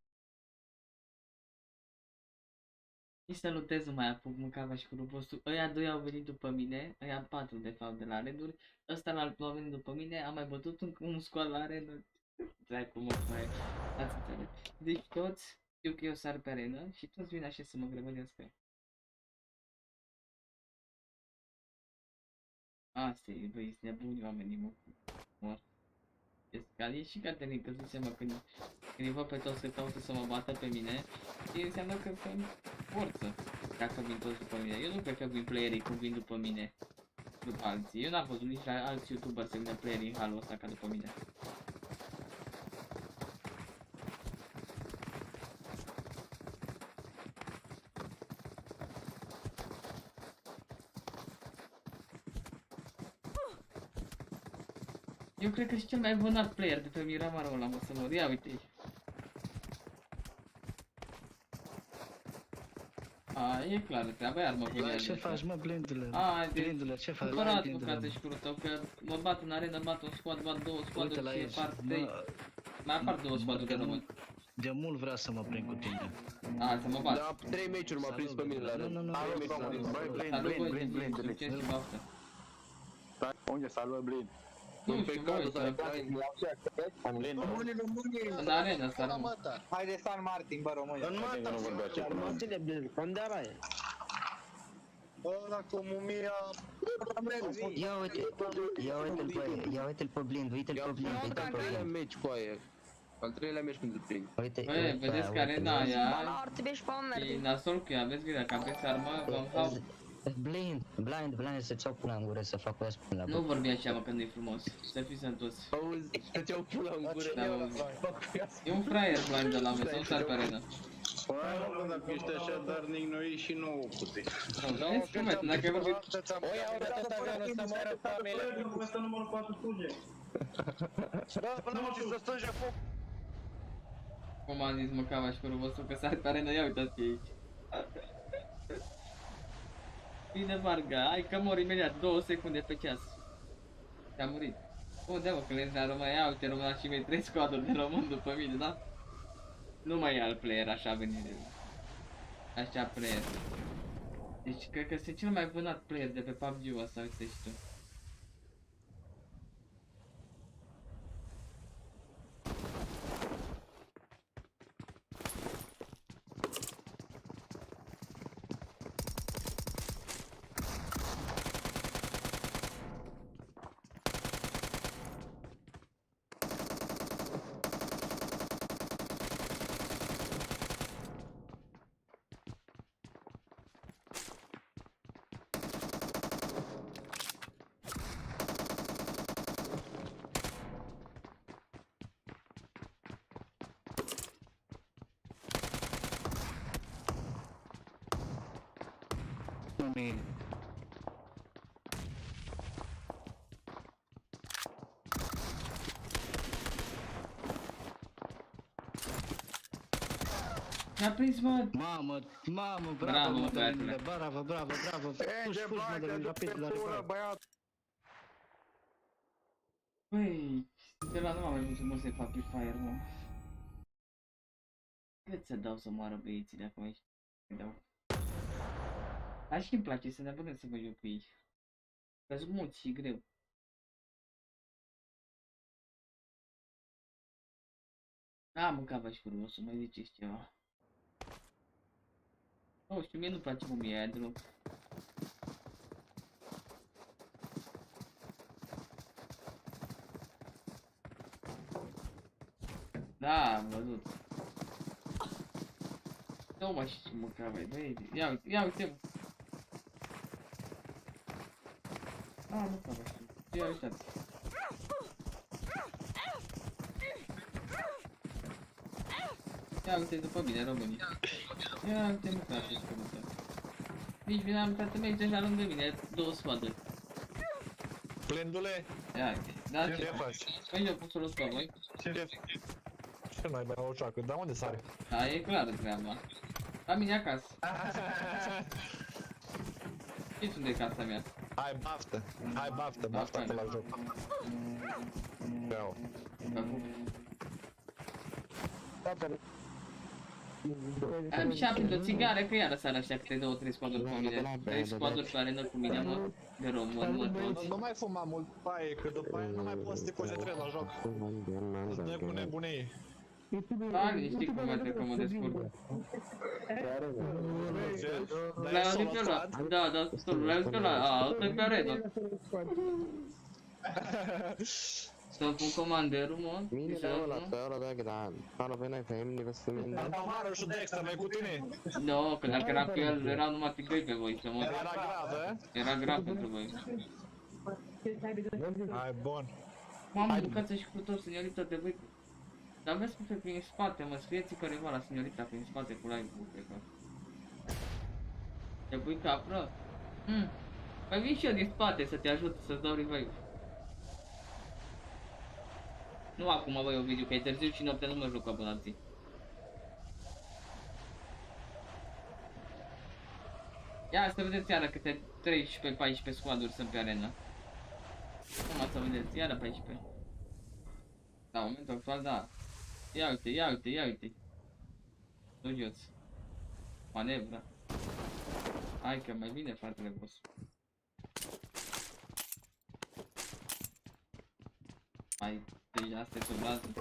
[SPEAKER 3] Nici să lutez nu mai apuc, mâncava și cu robostul. Ăia doi au venit după mine, ăia 4 de fapt de la reduri. Ăsta la altul a venit după mine, am mai bătut un squad la arenă. Dracu, mă, mai ați înțeles. Deci toți știu că eu sar pe arenă și toți vin așa să mă grăbădească. Asta e, băi, sunt nebuni oamenii, mă. Mor. E și Caterin, că zice, mă, când îi văd pe toți că caută să mă bată pe mine, înseamnă că sunt forță, dacă vin toți după mine. Eu nu cred că vin playerii cum vin după mine, după alții. Eu n-am văzut nici la alți youtuberi să vină playerii în halul ăsta ca după mine. Eu cred că și cel mai vânat player de pe Miramarul ăla, mă, să mor. Ia uite-i. A, e clar, treaba e armă cu
[SPEAKER 15] Ce faci, mă, blindule?
[SPEAKER 3] Blindule,
[SPEAKER 15] ce faci?
[SPEAKER 3] Cumpărat, mă, frate, și curul tău, că mă bat în arenă, bat un squad, bat două squaduri și apar 3. Mai apar două squaduri de români.
[SPEAKER 15] De mult vrea să mă prind cu tine.
[SPEAKER 3] A, să mă bat.
[SPEAKER 7] Da, 3 meciuri m-a prins pe mine la rând.
[SPEAKER 15] Nu,
[SPEAKER 3] blind, succes și baftă.
[SPEAKER 7] Unde salut, blind?
[SPEAKER 3] Nu știu, voi, în arenă, să rămân.
[SPEAKER 5] Haide San Martin, bă, români.
[SPEAKER 15] În Martin, unde arai?
[SPEAKER 8] Ăla cu mumia...
[SPEAKER 15] Ia uite-l pe blind, uite-l pe blind.
[SPEAKER 7] Al treilea meci cu aia. Al treilea meci când îl prind.
[SPEAKER 3] Băi, vedeți că arena aia e nasol cu ea, aveți grijă, că aveți armă, vom
[SPEAKER 15] Blind, să-ți iau pula în gură, să fac o spun la
[SPEAKER 3] nu vorbi așa, mă, când e frumos, să fii săntos.
[SPEAKER 7] Auzi, să-ți iau pula în gură.
[SPEAKER 3] E un fraier blind de la mea, să nu sar pe arenă.
[SPEAKER 19] Păi, dacă ești așa darnic, noi și nouă putem.
[SPEAKER 3] Vezi cum e, dacă ai vorbit...
[SPEAKER 5] Oi, au dat avionul să moară familie.
[SPEAKER 19] Ăsta numărul 4 fuge.
[SPEAKER 5] Da, până mă să stânge foc.
[SPEAKER 3] Cum am zis măcava și cu vostru că sare pe arenă, ia uitați aici. Bine, Varga, hai că mor imediat, 2 secunde pe ceas. Te-a murit. Unde mă, că le la România, ia uite, România și mei 3 squaduri de român după mine, da? Nu mai e alt player așa venit. Așa player. Deci cred că este cel mai vânat player de pe Pubg-ul ăsta, uite și tu. Mi-a prins, mă!
[SPEAKER 20] Mamă,
[SPEAKER 3] Bravo,
[SPEAKER 20] mă,
[SPEAKER 3] băiatule.
[SPEAKER 20] bravo. Fugi, mă, de lângă rapid la reparat.
[SPEAKER 3] Băi, de la nu am mai văzut mult să fac Free Fire, mă. Cât să dau să moară băieții de acum aici? Dau. Dar și îmi place să ne putem să mă joc cu ei. Că-s mult și greu. A, mâncava și frumos, să mai ziceți ceva. Nu știu, mie nu-mi place cum e aia deloc. Da, am văzut. Nu mă știu mâncava, băi, ia uite-mă. A, mâncava știu, ia uitați. Ia uite după mine, românii. Ia uite, mă, frate, și cământă. Nici vine am frate mei, deja lângă mine, 2 scoaduri.
[SPEAKER 19] Blindule?
[SPEAKER 3] Ia uite, da, ce
[SPEAKER 19] faci?
[SPEAKER 3] Păi eu pus-o răscoa, voi?
[SPEAKER 19] Ce n-ai băi, o joacă, dar unde sare?
[SPEAKER 3] Da, e clară treaba. La mine acasă. Știți unde e casa mea?
[SPEAKER 19] Hai baftă la joc. Iau.
[SPEAKER 3] Am și aprind o țigară, că iară sar așa câte 2-3 squaduri cu mine. 3 squaduri pe arenă cu mine, mă. De român, mă, toți.
[SPEAKER 19] Nu mai fuma mult paie, că după aia nu mai poți să te concentrezi la joc. Îți nebunii.
[SPEAKER 3] Da, știi cum mai trebuie că mă descurc. L-ai auzit pe ăla? Da, l-ai auzit pe ăla, ăsta e pe arenă. Să-mi pun comanderul, mă.
[SPEAKER 15] مين الأول على الطيارة ده يا جدعان؟ تعرف هنا يفهمني بس مين ده؟
[SPEAKER 19] Tamarul și Dexter, mai cu tine?
[SPEAKER 3] Nu, că dacă eram cu el, erau numai tigăi pe voi, să mă...
[SPEAKER 19] Era grav,
[SPEAKER 3] Era grav pentru voi.
[SPEAKER 19] Hai, bun.
[SPEAKER 3] Mamă, ducați-o și cu toți, seniorita de voi. Dar vezi cum pe prin spate, mă, scrieți careva la seniorita prin spate cu live-ul, cred că. Te pui capră? Păi vin și eu din spate să te ajut să-ți dau revive. Nu acum, băi, o video, că e târziu și noaptea nu mă joc până alții. Ia să vedeți iară câte 13-14 squaduri sunt pe arenă. Cum să vedeți, iară 14. La momentul actual, da. Ia uite. Studios. Manevra. Hai că mai bine, fratele boss. Mai, deci asta e sobraznic.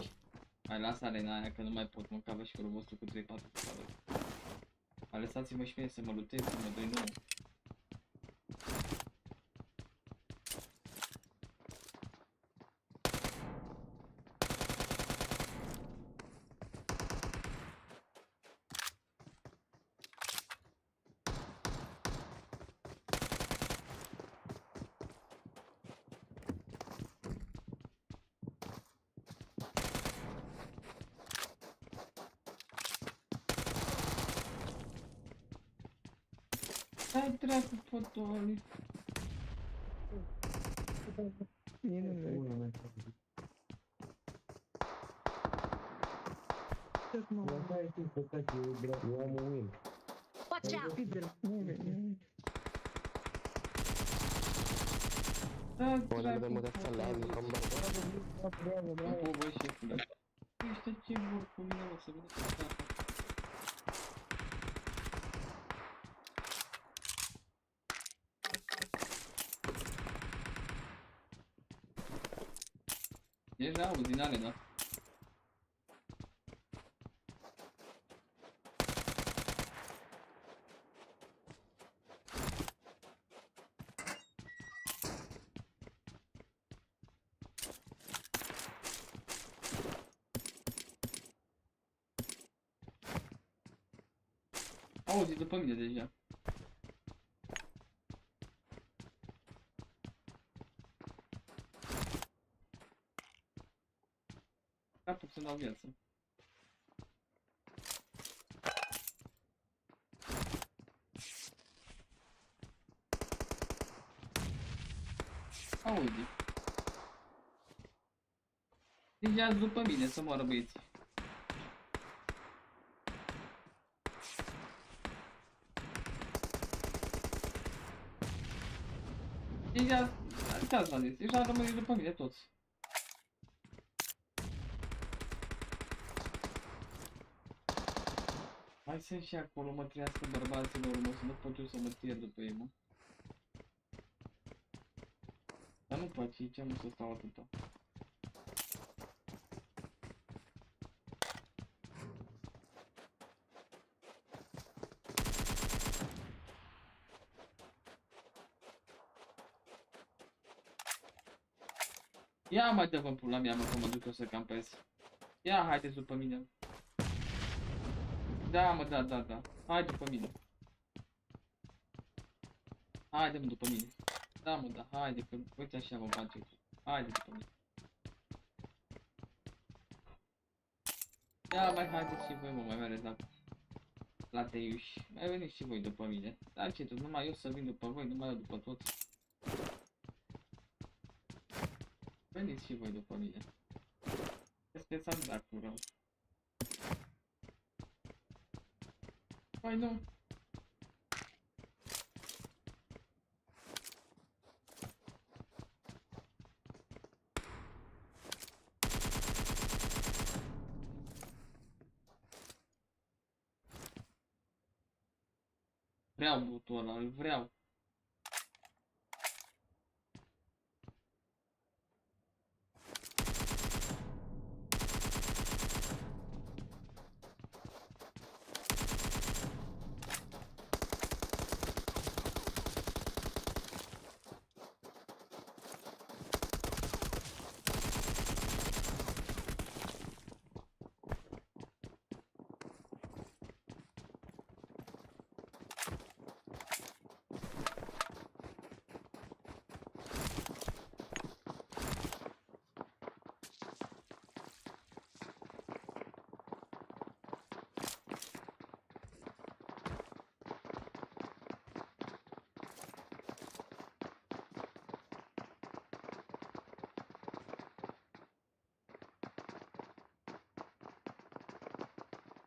[SPEAKER 3] Mai las arena aia că nu mai pot mânca vă și cu robostul cu 3-4 squaduri. Mai lăsați-mă și mie să mă lutez, să mă doi nou. Dai dracu potoli.
[SPEAKER 15] Eu am un win.
[SPEAKER 10] Watch out!
[SPEAKER 15] Mă, dar mă dați să le-am cam
[SPEAKER 3] Am pus, băi, șefule. Ăștia ce vor cu mine, mă, să vedem ce fac. Ești auzi din arena. Auzi după mine deja. Capul să dau viață. Auzi. Deja după mine să moară băieții. Deja, ce-ați v-am zis? Deja rămâne după mine toți. Hai să și acolo mă trăiască bărbaților, mă, să nu pot eu să mă tier după ei, mă. Dar nu place, ce am să stau atâta. Ia mai dă-vă pula mea, mă, că mă duc eu să campez. Ia, haideți după mine. Da, mă, da. Hai după mine. Haide-mă după mine. Da, mă, da, haide, că uite așa vă face. Haide după mine. Ia, mai haideți și voi, mă, mai mereți la teiuș. Mai veniți și voi după mine. Dar ce tot, numai eu să vin după voi, numai eu după toți. Veniți și voi după mine. Sunteți am dat cu rău. Păi nu. Vreau butul ăla, îl vreau.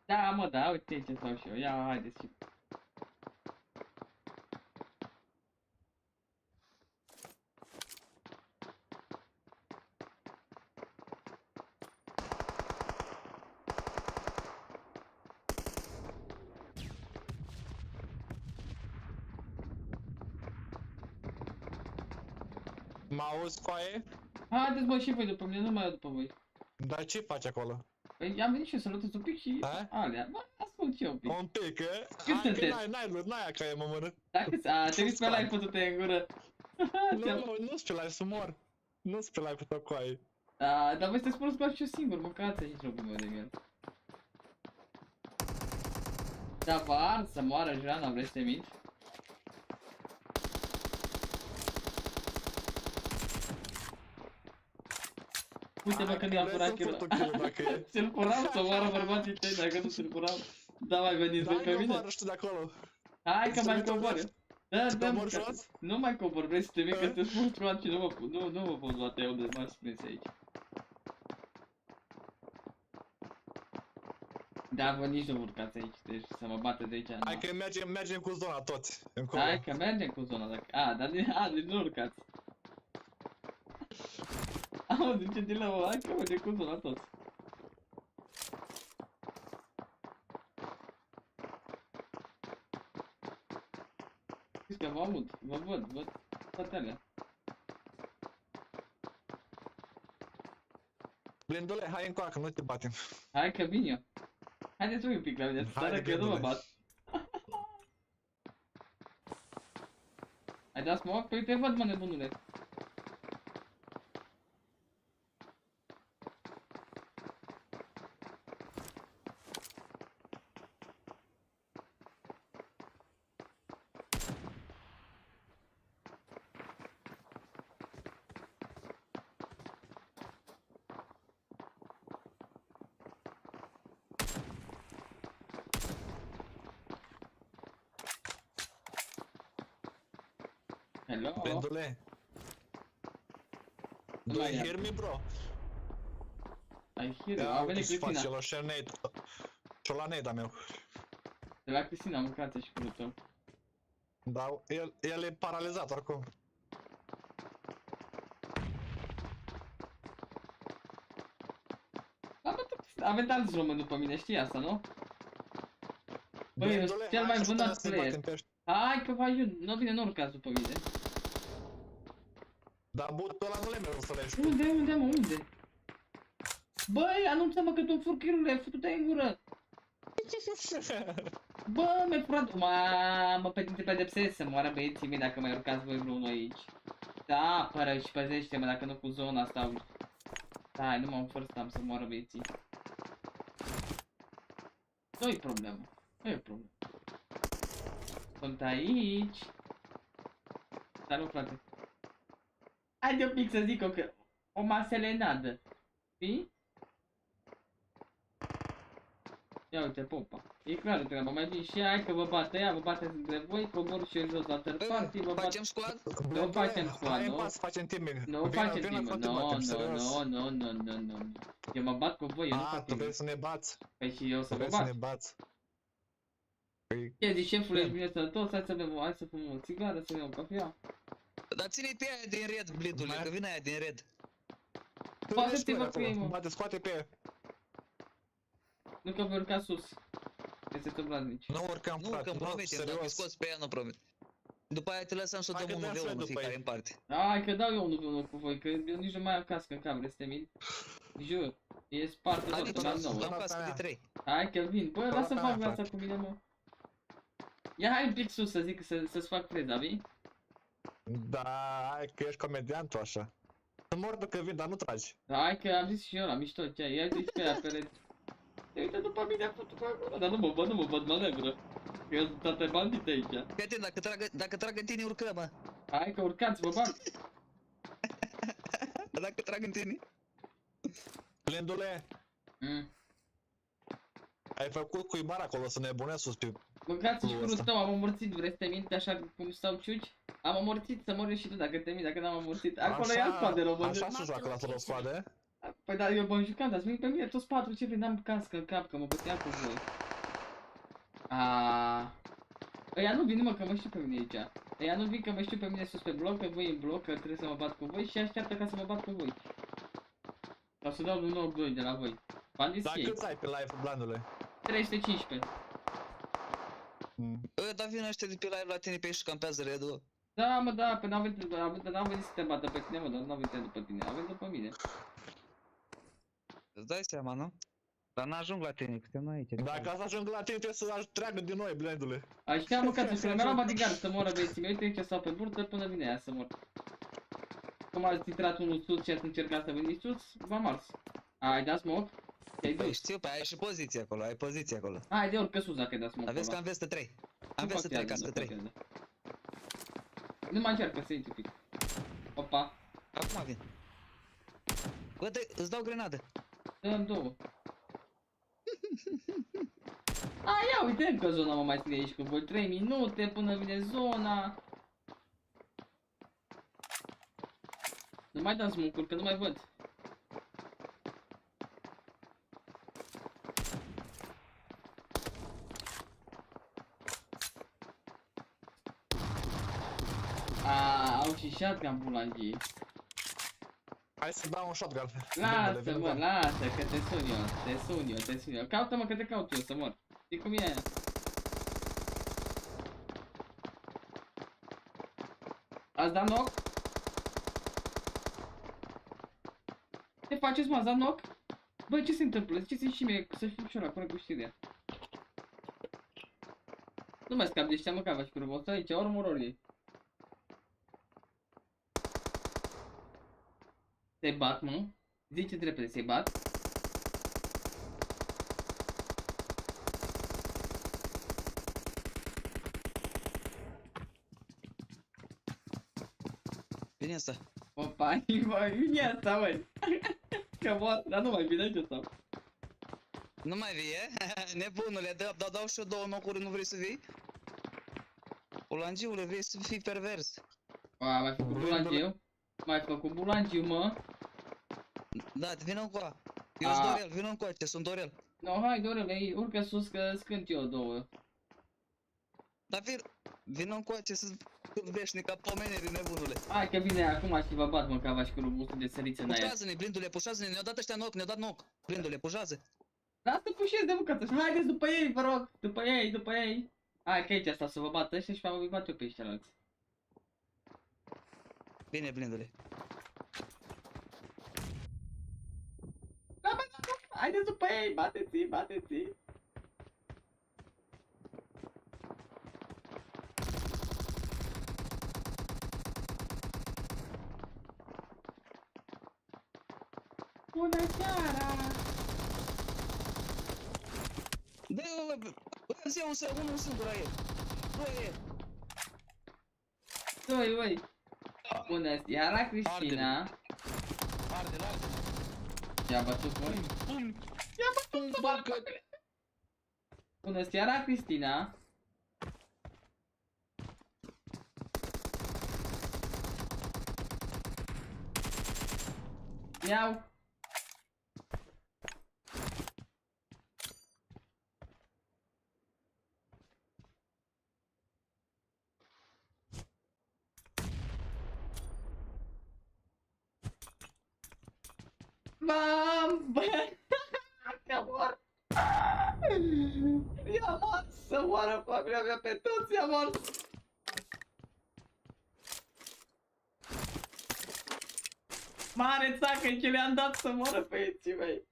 [SPEAKER 3] Da, mă, da, uite ce stau și eu. Ia, haideți și...
[SPEAKER 19] Mă auzi, coaie?
[SPEAKER 3] Haideți, bă, și voi după mine, nu mai eu după voi.
[SPEAKER 19] Dar ce faci acolo?
[SPEAKER 3] Păi am venit și eu să lătesc un pic și alea. Bă, ascult și eu un pic.
[SPEAKER 19] Un pic, e?
[SPEAKER 3] Cât sunteți?
[SPEAKER 19] N-ai ca e, mă mănă.
[SPEAKER 3] Dacă te uiți pe live, pute în gură.
[SPEAKER 19] Nu-ți pe live, să mor. Nu-ți pe live cu tot coaie.
[SPEAKER 3] Dar voi sunteți prost, fac și eu singur, mâncați aici locul meu de viață. Da, vă ard să moară Jana, vrei să te mint? Uite-mă că mi-a furat kill-ul. Ți-l furam să moară bărbații tăi dacă nu ți-l furam. Da, mai veniți voi pe mine? Hai că mai cobor. Da, nu mai cobor, vrei să te vii că te spun ceva și nu mă pot lua eu de m-aș prins aici. Da, vă nici nu urcați aici, deci să mă bată de aici.
[SPEAKER 19] Hai că mergem cu zona toți.
[SPEAKER 3] Hai că mergem cu zona dacă... deci nu urcați. Auzi, ce din la hai că mergem cu zona toți. Știți că vă aud, vă văd toate alea.
[SPEAKER 19] Blindule, hai încoacă, nu te batem.
[SPEAKER 3] Hai că vin eu. Haideți un pic la mine, stai că eu nu mă bat. Ai dat smoke? Păi te văd, mă, nebunule. Hello?
[SPEAKER 19] Blindule. Do you hear me, bro?
[SPEAKER 3] I hear you. A venit Cristina.
[SPEAKER 19] Și-o la nade-a meu.
[SPEAKER 3] De la Cristina, mâncați și cu tău.
[SPEAKER 19] Da, el e paralizat oricum.
[SPEAKER 3] Avem alți români după mine, știi asta, nu? Băi, eu sunt cel mai vânat player. Hai că vă ajut, nu vine, nu urcați după mine.
[SPEAKER 19] Dar butul ăla nu le mereu să le știu.
[SPEAKER 3] Unde, mă, unde? Băi, anunță-mă că tu-mi fur chirurile, futu-te în gură! Bă, mi-ai furat... Mamă, pe tine te pedepsesc să moară băieții mei dacă mai urcați voi vreunul aici. Da, apără și păzește-mă dacă nu cu zona asta. Stai, nu m-am forțat să moară băieții. Nu-i problemă, nu-i problemă. Sunt aici. Salut, frate. Haide un pic să zic că o maselenadă. Știi? Ia uite, popa. E clar treaba, mai vin și hai că vă bate ea, vă bateți între voi, cobor și eu jos la third party, vă bat...
[SPEAKER 13] Facem squad?
[SPEAKER 3] Nu facem squad, nu?
[SPEAKER 19] Hai, facem teaming.
[SPEAKER 3] Nu facem teaming, nu. Eu mă bat cu voi, eu nu fac teaming.
[SPEAKER 19] Tu vrei să ne bați?
[SPEAKER 3] Păi și eu să vă
[SPEAKER 19] Vrei să
[SPEAKER 3] bat.
[SPEAKER 19] ne bați?
[SPEAKER 3] Ce zici, șefule, ești bine sănătos, hai să bem, hai să fumăm o țigară, să bem o cafea.
[SPEAKER 13] Dar ține-i pe aia din red, blidule, că vine aia din red.
[SPEAKER 3] Bate-te-vă cu ei, mă.
[SPEAKER 19] Bate, scoate pe ea.
[SPEAKER 3] Nu că voi urca sus. Este obraznici.
[SPEAKER 19] Nu urcăm,
[SPEAKER 13] nu urcăm, promitem, dacă scoți pe ea, nu promit. După aia te lăsăm să dăm 1v1 fiecare în parte.
[SPEAKER 3] Hai că dau eu 1v1 cu voi, că eu nici nu mai am cască în cap, vreți să te mint? Jur, e spartă tot, la nouă.
[SPEAKER 13] Am cască de 3.
[SPEAKER 3] Hai că vin, bă, lasă-mi fac viața cu mine, mă. Ia hai un pic sus să zic să-ți fac freza, vii?
[SPEAKER 19] Da, hai că ești comediantul așa. Sunt mor după că vin, dar nu tragi.
[SPEAKER 3] Hai că am zis și eu la mișto, ce ai, ia zis pe ea, pereți. Uite după mine, fătu pe acolo, dar nu mă văd manevră. Că eu sunt toate bandite aici.
[SPEAKER 13] Fii dacă trag în tine, urcăm, mă.
[SPEAKER 3] Hai că urcați, vă bat.
[SPEAKER 13] Dacă trag în tine.
[SPEAKER 19] Blindule. Ai făcut cuibar acolo să nebunezi sus pe...
[SPEAKER 3] Mâncați și curul tău, am omorțit, vrei să te minte așa cum stau ciuci? Am omorțit, să mori și tu dacă te minți, dacă n-am omorțit. Acolo e alt squad de român.
[SPEAKER 19] Așa se joacă la solo squad,
[SPEAKER 3] Păi da, eu m-am jucat, dar să pe mine toți 4, ce vrei, n-am cască în cap, că mă bătea cu voi. Ăia nu vin, mă, că mă știu pe mine aici. Ăia nu vin că mă știu pe mine sus pe bloc, că voi în bloc, că trebuie să mă bat cu voi și așteaptă ca să mă bat cu voi. Sau să dau un nou 2 de la voi. Bandiți
[SPEAKER 19] ei. Dar cât ai pe live, blandule?
[SPEAKER 3] 315.
[SPEAKER 13] Dar vin ăștia de pe live la tine pe ei și campează red-ul.
[SPEAKER 3] Da, mă, da, pe n-am venit să te bată pe tine, mă, dar n-am venit după tine, am venit după mine.
[SPEAKER 13] Îți dai seama, nu? Dar n-ajung la tine, că suntem aici.
[SPEAKER 19] Dacă să ajung la tine, trebuie să treagă din noi, blendule.
[SPEAKER 3] Așa, mă, că mi-am luat bodyguard să moră băieții mei, uite ce stau pe burtă până vine aia să mor. Cum ați intrat unul sus și ați încercat să veniți sus, v-am ars. Ai dat smoke? Te-ai dus.
[SPEAKER 13] Știu, pe ai și poziție acolo, ai poziție acolo.
[SPEAKER 3] Hai de urcă sus dacă ai dat smoke.
[SPEAKER 13] Aveți că am vestă 3. Am vestă 3, cască 3.
[SPEAKER 3] Nu mai încercă să intri un pic. Opa.
[SPEAKER 13] Acum vin. Bă, îți dau grenadă.
[SPEAKER 3] Dă-mi 2. Ia uite încă zona mă mai ține aici cu voi. 3 minute până vine zona. Nu mai dăm smoke-uri, că nu mai văd. și shotgun bulangii.
[SPEAKER 19] Hai să dau un shotgun.
[SPEAKER 3] Lasă, mă, lasă, că te sun eu. Caută-mă că te caut eu să mor. Știi cum e aia? Ați dat knock? Ce faceți, mă? Ați dat knock? Băi, ce se întâmplă? Ziceți-mi și mie să fiu ușor acolo cu știrea. Nu mai scap de ăștia, mă, că avași cu robot. Aici, ori. Se bat, mă. Ziceți repede, se bat.
[SPEAKER 13] Vine asta.
[SPEAKER 3] Opa, vine asta, măi. Că mor, dar nu mai vine ce stau.
[SPEAKER 13] Nu mai vie? Nebunule, dau și eu 2 nocuri, nu vrei să vii? Bulangiule, vrei să fii pervers.
[SPEAKER 3] Mai făcut bulangiu? Mai făcut bulangiu, mă?
[SPEAKER 13] Da, vină încoa. Eu sunt Dorel, vină încoace, sunt Dorel.
[SPEAKER 3] No, hai, Dorel, urcă sus că scânt eu 2.
[SPEAKER 13] Dar vină încoace să veșnic ca pomeneri, nebunule.
[SPEAKER 3] Hai că vine acum și vă bat, mă, că avași cu robustul de săriță în aia.
[SPEAKER 13] Pușează-ne, blindule, pușează-ne, ne-au dat ăștia knock, ne-au dat knock. Blindule, pușează.
[SPEAKER 3] Lasă pușezi de bucată și haideți după ei, vă rog, după ei. Hai că aici asta să vă bat ăștia și vă bat eu pe ăștia alții.
[SPEAKER 13] Bine, blindule.
[SPEAKER 3] Da, haideți după ei, bateți-i. Bună seara!
[SPEAKER 13] Dă-i unul singur la el.
[SPEAKER 3] Doi, băi. Bună seara, Cristina.
[SPEAKER 13] Arde-l.
[SPEAKER 3] I-a bătut, băi. I-a bătut, Bună seara, Cristina. Miau. Bă, că mor. I-a mort să moară familia mea pe toți, i-a mort. Mare țacă ce le-am dat să moară pe ei, mei.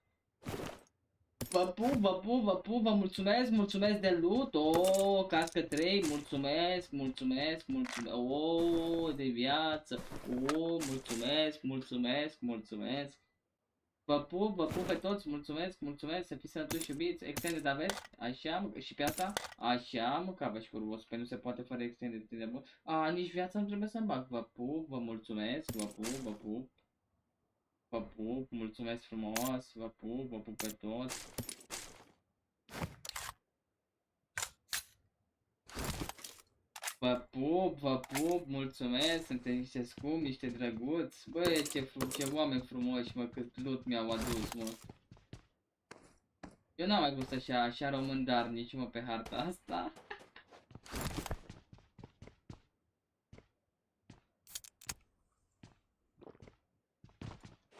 [SPEAKER 3] Vă pup, vă mulțumesc de loot. Oh, cască 3, mulțumesc. Oh, de viață. Oh, mulțumesc. Vă pup pe toți, mulțumesc, să fiți sănătoși și iubiți. Extended aveți? Așa, și pe asta? Așa, mă, că aveți frumos, pe nu se poate fără extended. Nici viața nu trebuie să-mi bag. Vă pup, vă mulțumesc, vă pup, mulțumesc frumos, vă pup pe toți. Vă pup, mulțumesc, sunteți niște scumpi, niște drăguți. Băi, ce oameni frumoși, mă, cât loot mi-au adus, mă. Eu n-am mai văzut așa român darnici, mă, pe harta asta.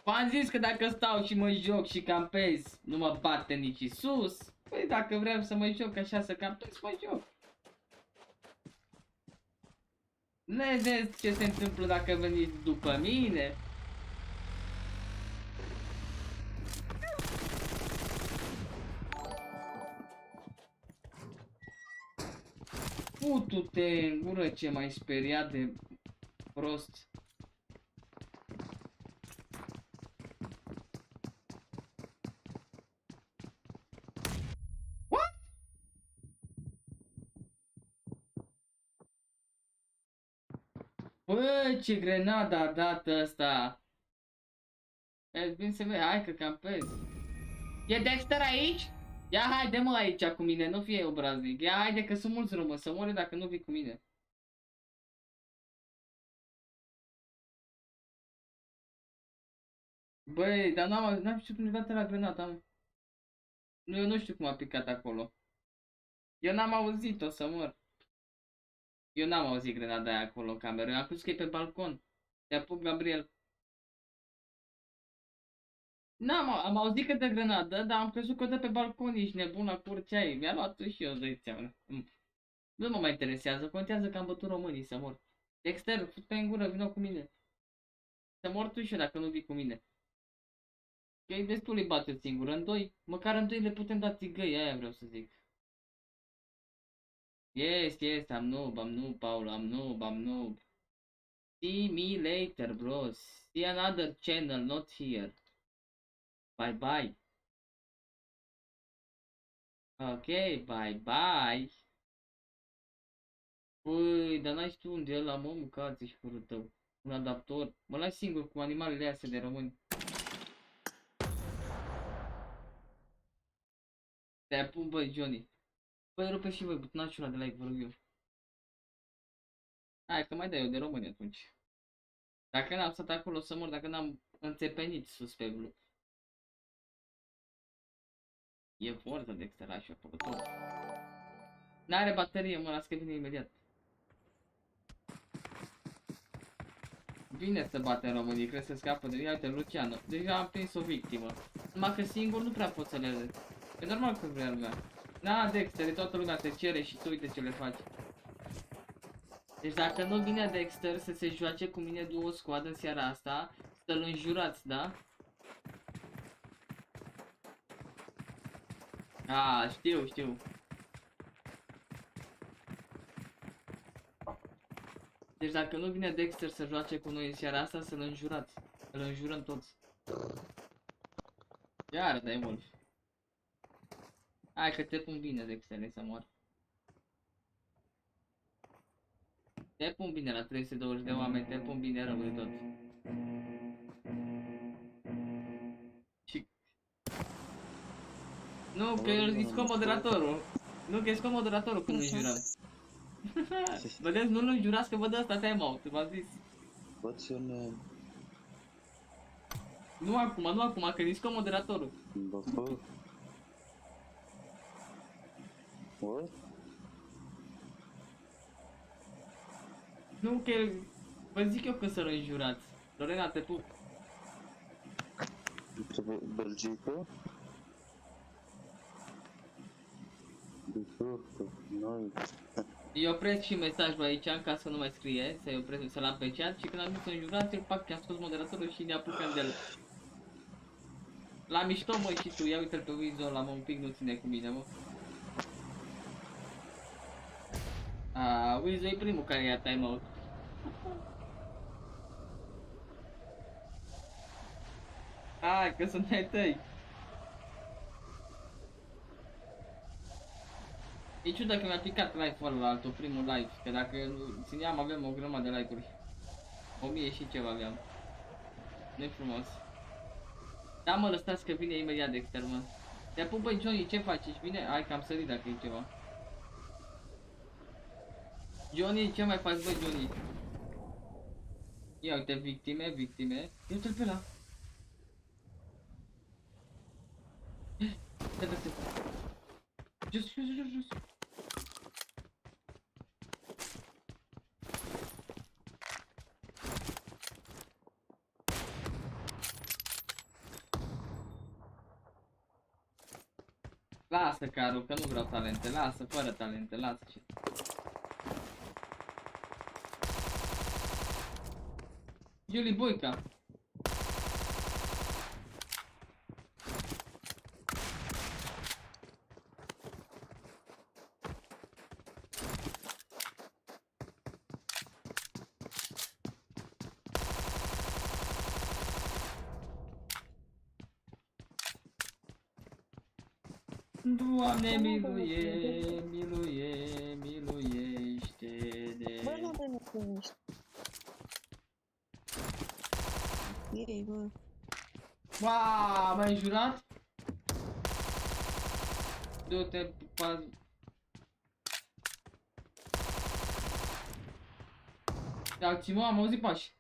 [SPEAKER 3] V-am zis că dacă stau și mă joc și campez, nu mă bate nici Iisus. Păi dacă vreau să mă joc așa să campez, mă joc. Vedeți ce se întâmplă dacă veniți după mine? Putu-te în gură, ce m-ai speriat de prost. Bă, ce grenadă a dat ăsta! Bine se vede, hai că campez. E Dexter aici? Ia haide, mă, aici cu mine, nu fie obraznic. Ia haide că sunt mulți români, să mori dacă nu vii cu mine. Băi, dar n-am știut cum i-a dat la grenada, mă. Eu nu știu cum a picat acolo. Eu n-am auzit-o, să mor. Eu n-am auzit grenada aia acolo în cameră. Eu am crezut că e pe balcon. Te pup, Gabriel. Am auzit că dă grenadă, dar am crezut că o dă pe balcon. Ești nebun la curțea ei. Mi-a luat și eu, dă-i seama. Nu mă mai interesează. Contează că am bătut românii să mor. Dexter, fut-te în gură, vină cu mine. Să mor tu și eu dacă nu vii cu mine. Că e destul îi bate singur. În doi, măcar în doi le putem da țigăi, aia vreau să zic. Yes, I'm noob, Paul, I'm noob. See me later, bros. See another channel, not here. Bye bye. Ok, bye bye. Păi, dar n-ai tu unde e ăla, mă, mâncați și fără tău. Un adaptor. Mă lași singur cu animalele astea de români. Te-ai pun, băi, Johnny. Păi, rupe și voi butonașul ăla de like, vă rog eu. Hai, că mai dai eu de români atunci. Dacă n-am stat acolo să mor, dacă n-am înțepenit sus pe glup. E forță de exterașul acolo, tot. N-are baterie, mă, las că vine imediat. Vine să bate în România, crezi să scapă de ea, uite, Luciano. Deja am prins o victimă. Numai că singur nu prea pot să le... E normal că vrea lumea. Na, Dexter, toată lumea te cere și tu uite ce le faci. Deci dacă nu vine Dexter să se joace cu mine duo squad în seara asta, să-l înjurați, da? A, știu. Deci dacă nu vine Dexter să joace cu noi în seara asta, să-l înjurați. Îl înjurăm toți. Iar dai mult. Hai că te pun bine, Dexter, să mor. Te pun bine la 320 de oameni, te pun bine rău de tot. Și... Nu, că e scos moderatorul. Nu, că e scos moderatorul când înjurăm. Vedeți, nu-l înjurați că vă dă asta time-out, v-am zis.
[SPEAKER 7] What's your name?
[SPEAKER 3] Nu acum, că e scos moderatorul.
[SPEAKER 7] Băfă? What?
[SPEAKER 3] Nu, că vă zic eu că să-l înjurați. Lorena, te pup.
[SPEAKER 7] Belgică?
[SPEAKER 3] Eu opresc și mesajul aici ca să nu mai scrie, să-i opresc, să-l am pe chat și când am zis să înjurați, îl fac că am scos moderatorul și ne apucăm de el. La mișto, măi, și tu, ia uite-l pe Wizo, la mă un pic nu ține cu mine, mă. Wizo e primul care ia time-out. Hai, că sunt ai tăi. E ciudat că mi-a picat live-ul ăla altul, primul live, că dacă țineam aveam o grămadă de like-uri. 1000 și ceva aveam. Nu-i frumos. Da, mă, lăsați că vine imediat Dexter, mă. Te pup, băi, Johnny, ce faci? Ești bine? Hai că am sărit dacă e ceva. Johnny, ce mai faci, băi, Johnny? Ia uite, victime. Ia uite-l pe ăla. Jos. Lasă, Caru, că nu vreau talente, lasă, fără talente, lasă și... Iuli Boica. Doamne, miluiește-ne.
[SPEAKER 11] Bă, nu te miluiești. Ei, bă.
[SPEAKER 3] Wow, m-ai jurat? Du-te, paz. Alții, mă, am auzit pași.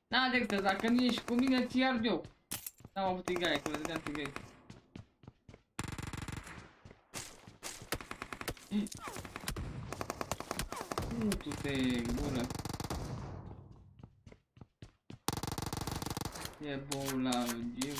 [SPEAKER 3] Da, Dexter, dacă nu ești cu mine, ți ard eu. N-am avut tigaie, că le dădeam tigaie. Tu-te în gură. E bou la Giu.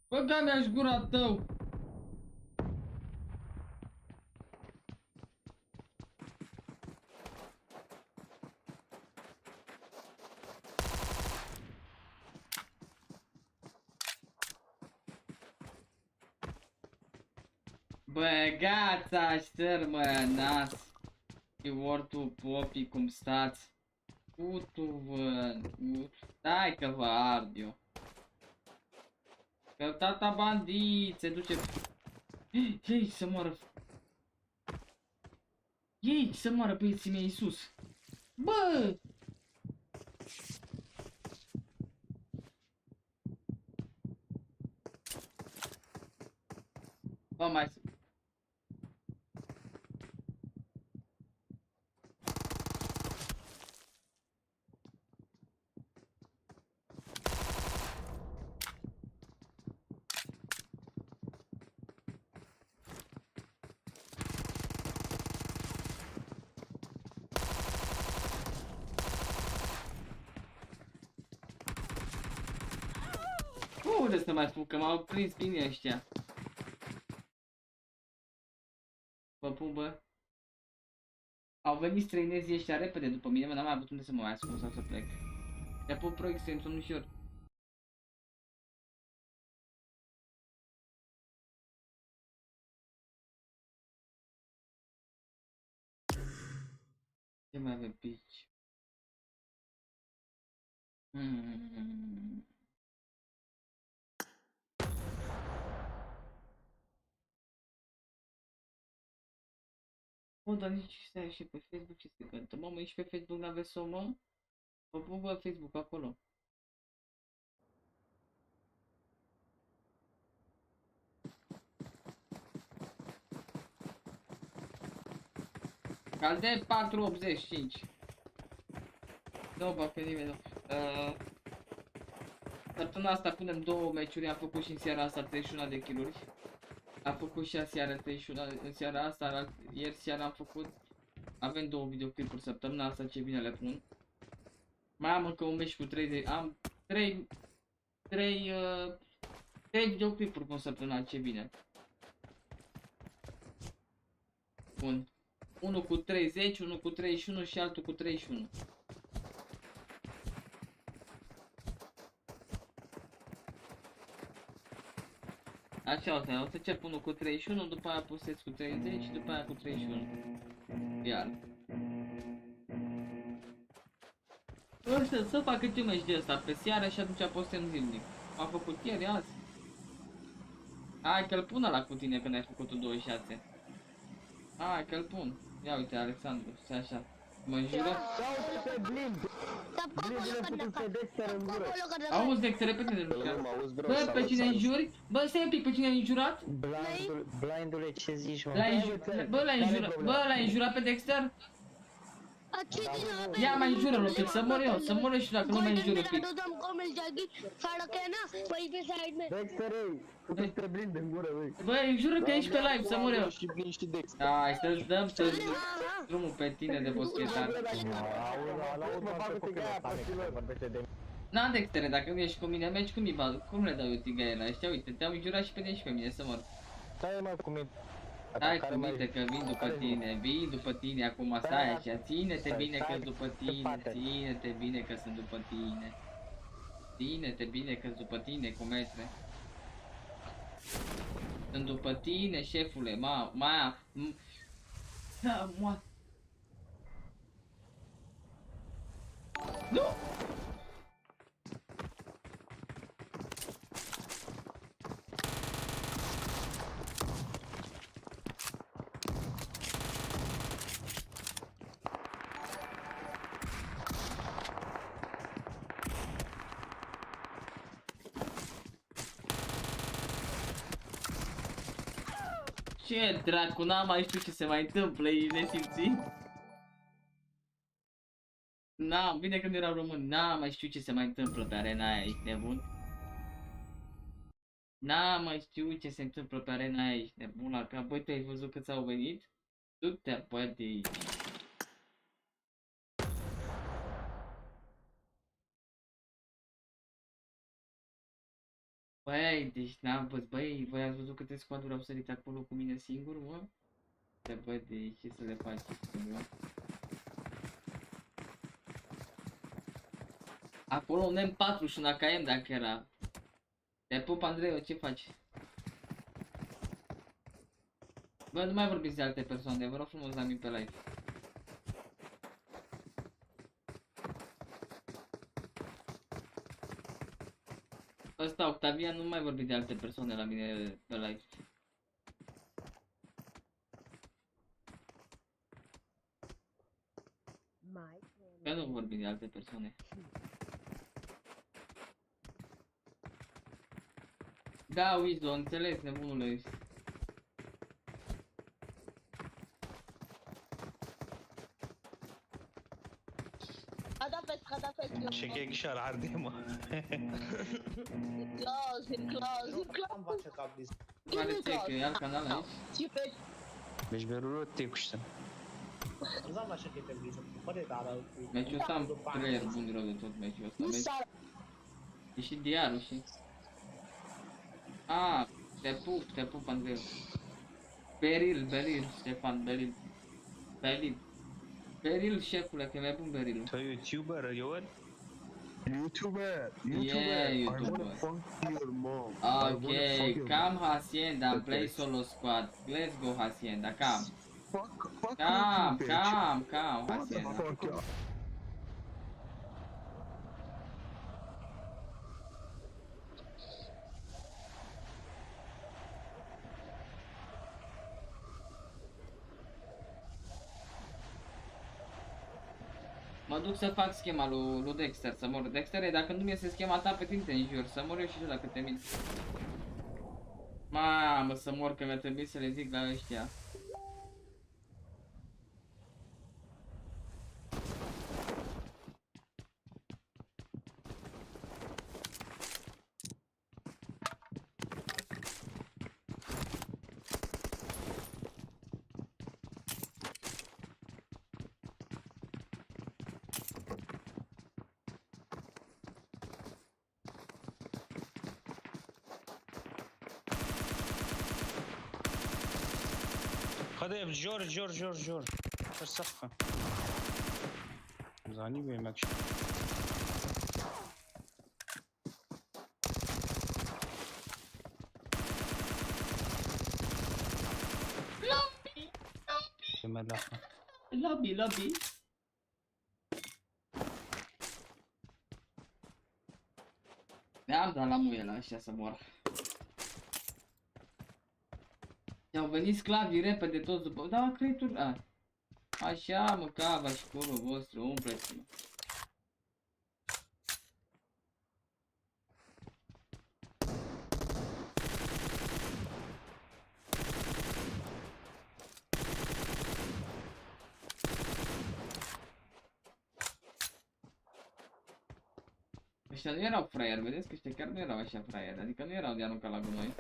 [SPEAKER 3] Băga mea-și gura tău! Băgața ștărmă, nas! Iortu, popii, cum stați? Putu-vă! Stai că vă ard eu! Că tata bandit se duce. Ei, să moară. Ei, să moară băieții mei sus. Bă! Bă, mai... Unde să mai spun că m-au prins bine ăștia? Bă, pun, bă. Au venit străinezii ăștia repede după mine, mă, n-am mai avut unde să mă mai ascund sau să plec. Te-a pun pro extrem, sunt ușor. Ce mai avem pe aici? Bă, dar nici stai și pe Facebook ce se cântă. Mamă, ești pe Facebook, n-aveți o mă? Bă, pun, bă, Facebook acolo. Calde 485. Nu, bă, pe nimeni nu. Săptămâna asta punem 2 meciuri, am făcut și în seara asta 31 de kiluri. Am făcut și aseară 31, în seara asta, ieri seara am făcut. Avem 2 videoclipuri săptămâna asta, ce bine le pun. Mai am încă un meci cu 30, am 3 videoclipuri pe săptămâna, ce bine. Bun. Unul cu 30, unul cu 31 și altul cu 31. Așa o să încep unul cu 31, după aia postez cu 30 și după aia cu 31. Iar. Să fac câte un meci de ăsta pe seară și atunci postez zilnic. Am făcut ieri, azi. Hai că-l pun ăla cu tine când ai făcut-o 26. Hai că-l pun. Ia uite, Alexandru, stai așa. Mă înjură? Auzi, Dexter, repede de lucrat. Bă, pe cine înjuri? Bă, stai un pic, pe cine ai înjurat?
[SPEAKER 15] Blindule, ce zici, mă?
[SPEAKER 3] Bă, l-ai înjurat pe Dexter? Ia, mai înjură-l un pic, să mor eu, să mor eu și dacă nu mai înjură un pic.
[SPEAKER 15] Dexter, blind în gură, băi.
[SPEAKER 3] Bă, înjură că ești pe live, să mor eu. Hai, să-ți dăm drumul pe tine de boschetar. Na, Dextere, dacă nu ești cu mine, mergi cu mine, cum le dau eu tigaiela ăștia? Uite, te-au înjurat și pe tine și pe mine, să mor.
[SPEAKER 15] Stai mă cu mine.
[SPEAKER 3] Stai cu mine că vin după tine acum, stai așa, ține-te bine că-s după tine, ține-te bine că sunt după tine. Ține-te bine că-s după tine, cu metre. Sunt după tine, șefule, Nu! Ce dracu, n-am mai știu ce se mai întâmplă, e nesimțit. Bine că nu erau români, n-am mai știu ce se mai întâmplă pe arena aia, ești nebun? N-am mai știu ce se întâmplă pe arena aia, ești nebun la cap. Băi, tu ai văzut câți au venit? Du-te, bă, de aici. Băi, deci n-am văzut, băi, voi ați văzut câte squaduri au sărit acolo cu mine singur, mă? Te bă, de aici, ce să le faci, mă? Acolo un M4 și un AKM dacă era. Te pup, Andrei, ce faci? Bă, nu mai vorbiți de alte persoane, vă rog frumos la mine pe live. Ăsta, Octavian, nu mai vorbi de alte persoane la mine pe live. Că nu vorbi de alte persoane. Da, Wizo, înțeles, nebunule.
[SPEAKER 6] Ce ghegșar arde, mă.
[SPEAKER 3] Care țec, e alt canal aici?
[SPEAKER 6] Deci verură tecuște.
[SPEAKER 3] Meciul ăsta am creier bun rău de tot meciul ăsta. E și diarul și... Ah, te pup, Andrei. Beril, Ștefan, Beril, șefule, că e mai bun Berilul.
[SPEAKER 6] Tu YouTuber, eu văd?
[SPEAKER 3] YouTuber. I wanna fuck your mom. Okay, come Hacienda and play solo squad. Let's go Hacienda, come. Come, Hacienda. Mă duc să fac schema lui Dexter, să mor. Dexter, dacă nu mi iese schema ta pe tine te înjur, să mor eu și eu dacă te mint. Mamă, să mor, că mi-a trebuit să le zic la ăștia.
[SPEAKER 6] Hadi George. Sıfır. Zani yemek.
[SPEAKER 3] Lobby. Ne-am dat la muie la ăștia să mor. I-au venit sclavii repede toți după... Da, creaturi... Așa, mă, cava și curul vostru, umpleți-mă. Ăștia nu erau fraieri, vedeți că ăștia chiar nu erau așa fraieri, adică nu erau de aruncat la gunoi.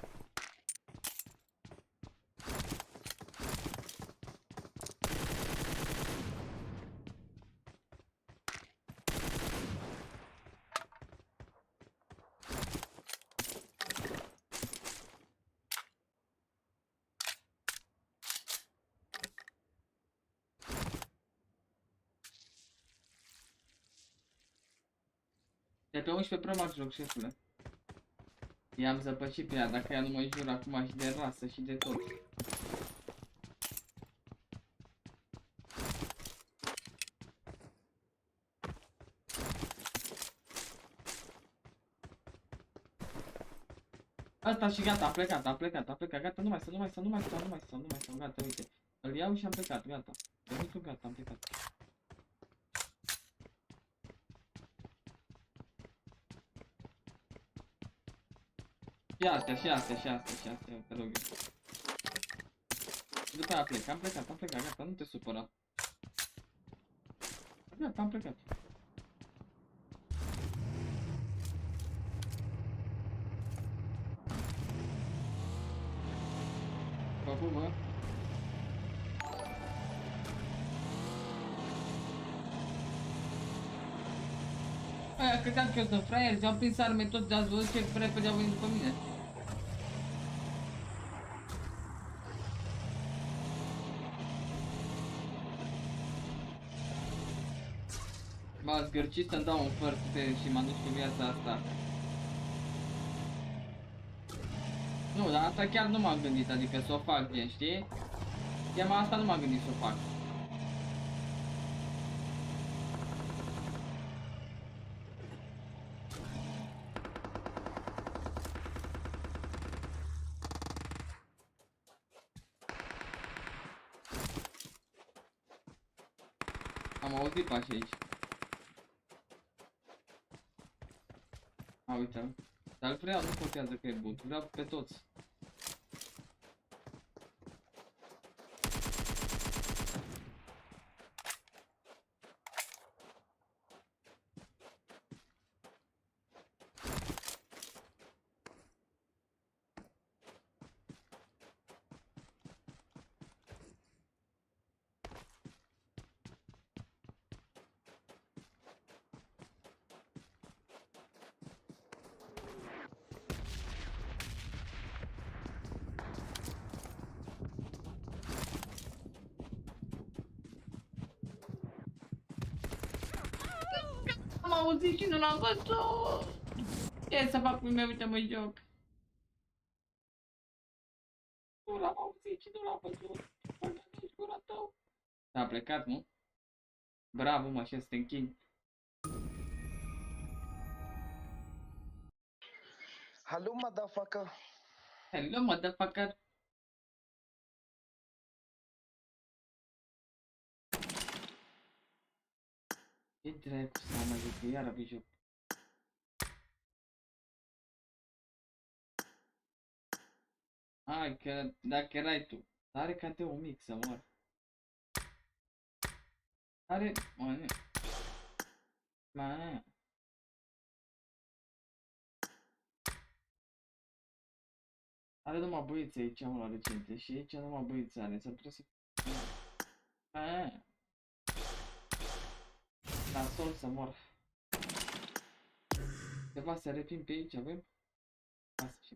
[SPEAKER 3] De pe 11 Pro Max joc, șefule. I-am zăpăcit pe ea, dacă ea nu mă jur acum și de rasă și de tot. Asta și gata, a plecat, gata, nu mai stau, gata, uite. Îl iau și am plecat, gata. Gata, am plecat. Și astea, te rog eu. După aia plec, am plecat, gata, nu te supăra. Gata, am plecat. Bă. Aia, credeam că eu sunt fraier, ți-au prins arme toți, ați văzut ce repede au venit după mine. M-a zgârcit să-mi dau un first și m-am dus cu viața asta. Nu, dar asta chiar nu m-am gândit, adică să o fac, gen, știi? Chema asta nu m-am gândit să o fac. Am auzit pași aici. A, uite. Dar vreau, nu contează că e bun, vreau pe toți. Am auzit și nu l-am văzut. Ce să fac cu mine? Uite, mă joc. Nu l-am auzit și nu l-am văzut. Ești gura tău. A plecat, nu? Bravo, mă, așa să te închini.
[SPEAKER 15] Hello, motherfucker.
[SPEAKER 3] Hello, motherfucker. Ce drept să mă zic, iară pe joc. Hai că dacă erai tu. Are ca te un mic să mor. Are... Mă... Are numai băieți aici, mă, la recente. Și aici numai băieți are. S-ar putea să... Nasol să mor. Ceva să repim pe aici, avem? Asta.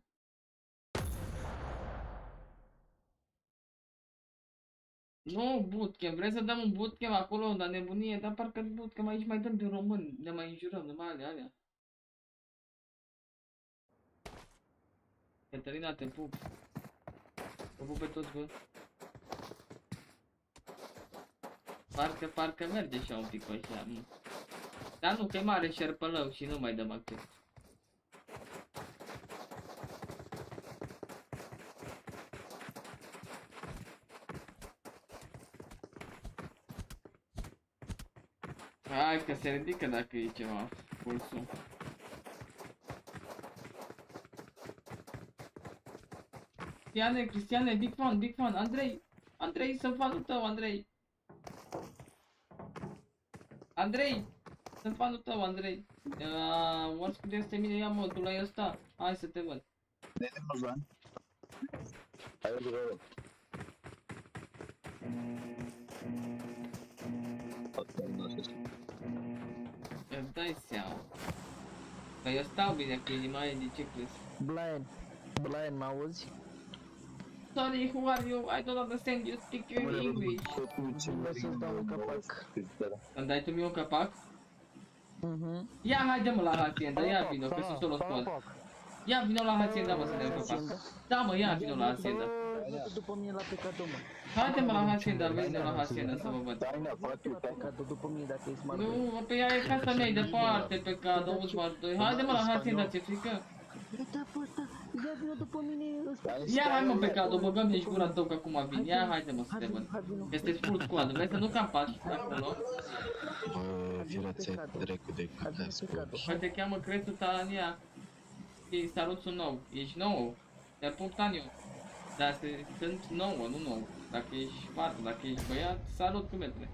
[SPEAKER 3] Nu, bootcamp, vrei să dăm un bootcamp acolo, dar nebunie, dar parcă bootcamp aici mai dăm de români, ne mai înjurăm, numai alea. Caterina, te pup. Te pup pe toți, bă. Parcă merge așa un pic așa. Dar nu, că e mare șerpălău și nu mai dăm acces. Hai că se ridică dacă e ceva pulsul. Cristiane, big fan, Andrei, sunt fanul tău, Andrei, sunt fanul tău, Andrei. Oricum este mine, ia modul la ăsta, hai să te văd. Îți dai seama. Că eu stau bine cu inima aia, de ce crezi?
[SPEAKER 15] Brian, mă auzi?
[SPEAKER 3] Sorry, who are you? I don't understand you speak English.
[SPEAKER 15] Vreau să-ți dau un capac.
[SPEAKER 3] Îmi dai tu mie un capac? Ia, haide-mă la hacienda, ia vino, că sunt solo squad. Ia vino la hacienda, mă, să ne dăm capac. Da, mă, ia vino la hacienda.
[SPEAKER 15] După mine la pecado, mă.
[SPEAKER 3] Haide-mă la hacienda, vezi-o la hacienda să vă văd.
[SPEAKER 15] După mine, dacă e smart.
[SPEAKER 3] Nu, pe ea e casa mea, e departe, pecado, auzi, smart 2. Haide-mă la hacienda, ți-e frică?
[SPEAKER 15] Ia vino după mine.
[SPEAKER 3] Ia, hai mă, pecado, băgăm nici gura tău că acum vin. Ia, haide-mă să te văd. Este full squad, vrei să nu campaci acolo?
[SPEAKER 6] Bă, virați dracu de cască.
[SPEAKER 3] Păi te cheamă Crețu Talania. E salutul nou. Ești nou? Te pup, Taniu. Dar sunt 9, nu 9. Dacă ești fată, dacă ești băiat, salut Cumetele.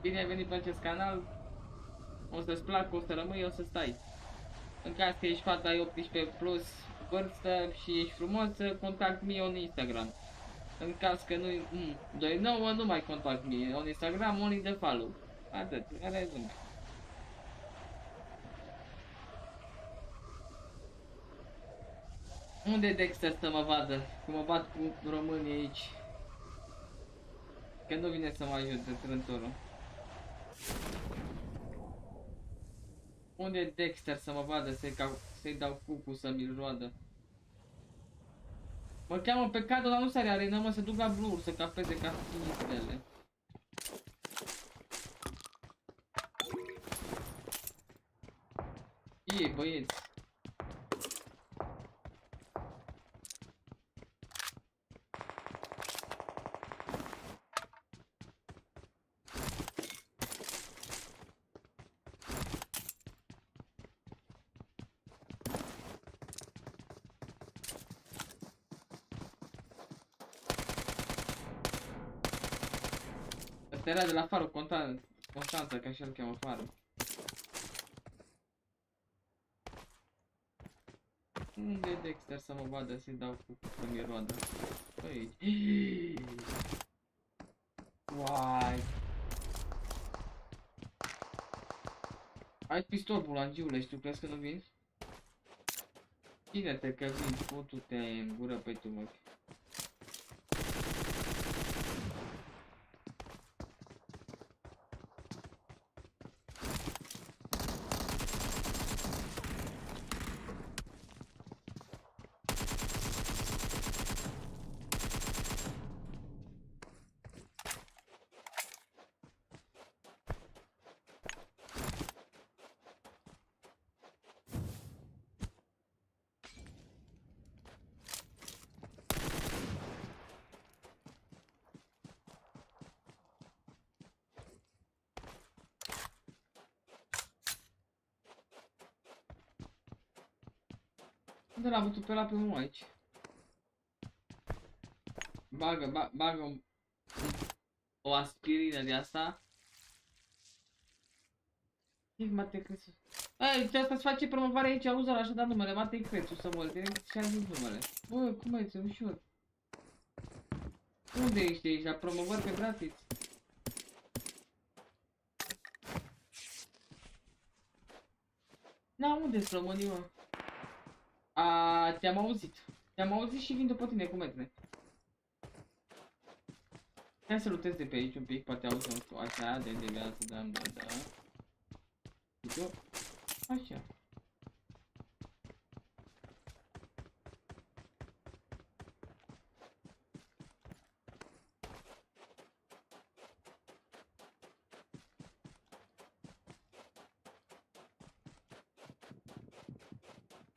[SPEAKER 3] Bine ai venit pe acest canal. O să-ți placă, o să rămâi, o să stai. În caz că ești fată, ai 18 plus vârstă și ești frumoasă, contact me on Instagram. În caz că nu 29, nu mai contact me on Instagram, only de follow. Atât, în rezume. Unde e Dexter să mă vadă? Că mă bat cu românii aici. Că nu vine să mă ajute trântorul. Unde e Dexter să mă vadă, să-i dau cucu să mi-l roadă? Mă cheamă pe cadru, dar nu sare arena, mă, să duc la blur, să capeze ca fiitele. Ei, băieți. Era de la Faro, Constanța, că așa-l cheamă Faro. Unde e Dexter să mă vadă, să-i dau cu mi roadă? Aici. Uai. Ai pistol, bulangiule, și tu crezi că nu vin? Ține-te că vin, putu-te în gură pe tu, mă. Unde l-am bătut pe ăla pe unul aici? Bagă o aspirină de asta. Mate Crețu. Ei, asta se face promovare aici, auzi ăla, așa dat numele, Mate Crețu să mă direct și-a zis numele. Bă, cum e, ușor. Unde ești aici? La promovări pe gratis? Na, unde-s românii, mă? Te-am auzit. Te-am auzit și vin după tine cu metne. Hai să lutez de pe aici un pic, poate auzi, nu știu, așa, de viață, da. Și tu? Așa.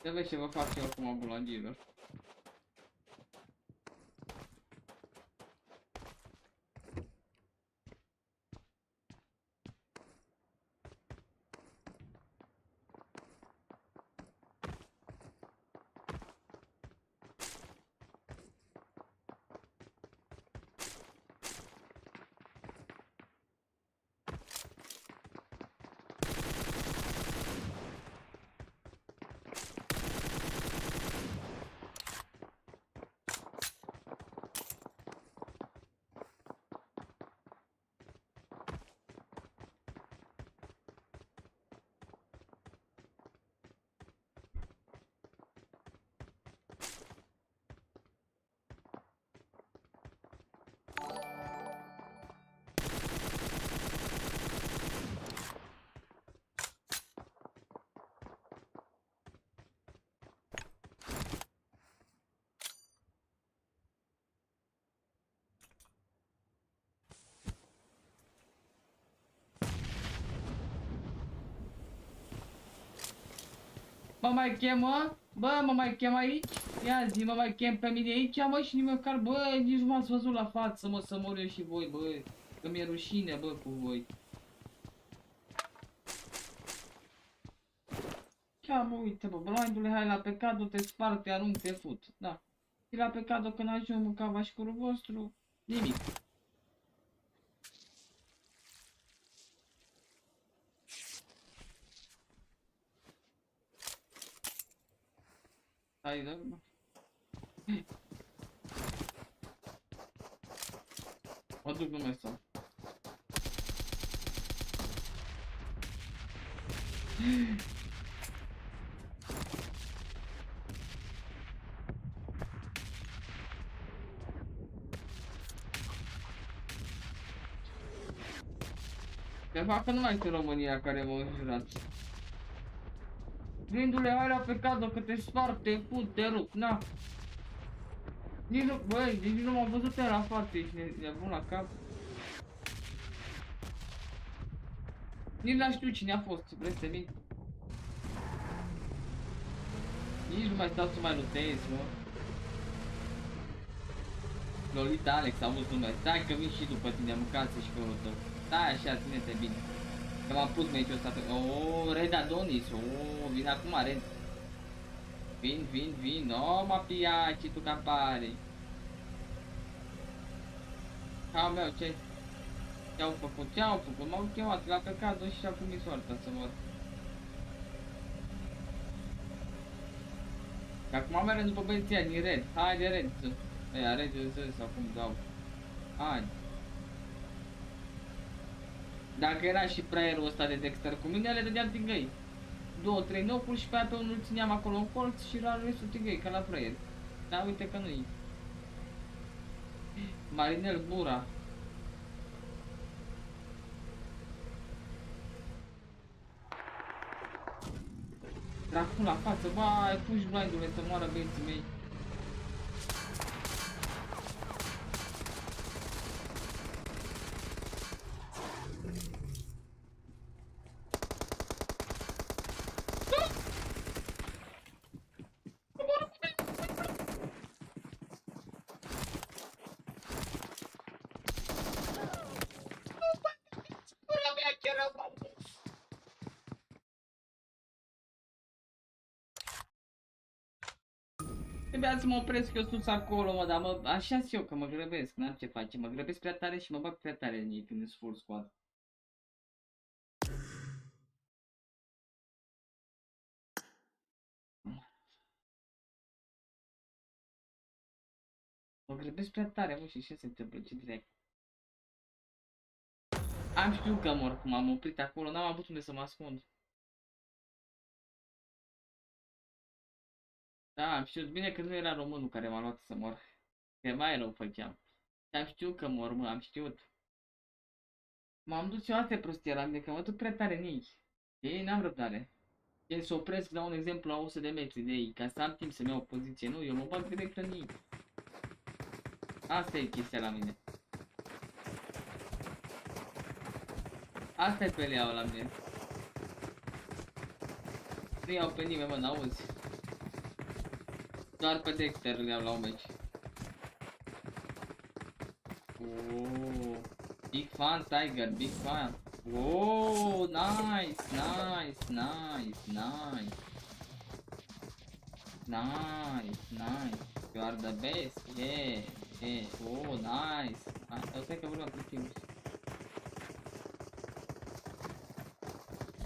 [SPEAKER 3] Să vezi ce vă fac eu acum, ambulangilor. Mă mai chemă? Bă, mă mai chem aici? Ia zi, mă mai chem pe mine aici, mă, și nici măcar, bă, nici nu m-ați văzut la față, mă, să mor eu și voi, bă. Că mi-e rușine, bă, cu voi. Ia, mă, uite, bă, blindule, hai la pecadul, te sparg, te arunc, te fut, da. Și la pecado că n-ajung mânca vașcurul vostru. Nimic. Hai, dă mă. Mă duc numai să. Ceva că nu mai este România care m-a înjurat. Gândule, hai la pecado că te spart, te fut, te rup, na. Nici nu, băi, nici nu m-am văzut la față, ești nebun la cap. Nici n-a știu cine a fost, vrei să vin? Nici nu mai stau să mai lutez, mă. Lolita Alex, auzi numele, stai că vin și după tine, mâncați și pe unul tău. Stai așa, ține-te bine. Că m-am pus meciul ăsta pe... Oooo, Red Adonis, oooo, vin acum Red. Vin, oh, ma piace tu campare. Cau meu, ce? Ce-au făcut? M-au chemat la pecado și și-au primit soarta să mor. Că acum merem după băieția din Red, haide Red. Aia, Red sau cum dau. Haide. Dacă era și praierul ăsta de Dexter cu mine, le dădeam tigăi. 2-3 nocuri și pe aia pe unul țineam acolo în colț și la restul tigăi, ca la praier. Dar uite că nu-i. Marinel Bura. Dracu la față, bai, puși blindule să moară băieții mei. Trebuia să mă opresc eu sus acolo, mă, dar mă, așa-s eu că mă grăbesc, n-am ce face, mă grăbesc prea tare și mă bag prea tare în ei când îs full squad. Mă grăbesc prea tare, mă, și ce se întâmplă, ce direct. Am știut că mor, cum am oprit acolo, n-am avut unde să mă ascund. Da, am știut bine că nu era românul care m-a luat să mor. Că mai rău făceam. Și am știut că mor, mă, am știut. M-am dus eu, asta e prostia la mine, că mă duc prea tare în ei. Ei n-am răbdare. El să opresc, dau un exemplu, la 100 de metri de ei, ca să am timp să-mi iau o poziție. Nu, eu mă bag direct în ei. Asta e chestia la mine. Asta e peleaua la mine. Nu iau pe nimeni, mă, n-auzi. Doar pe Dexter le iau la un meci. Oh, big fan, Tiger, big fan. Oh, nice, nice, nice, nice. Nice, nice. You are the best, yeah, yeah. Oh, nice. Stai că vorbeam cu timpul.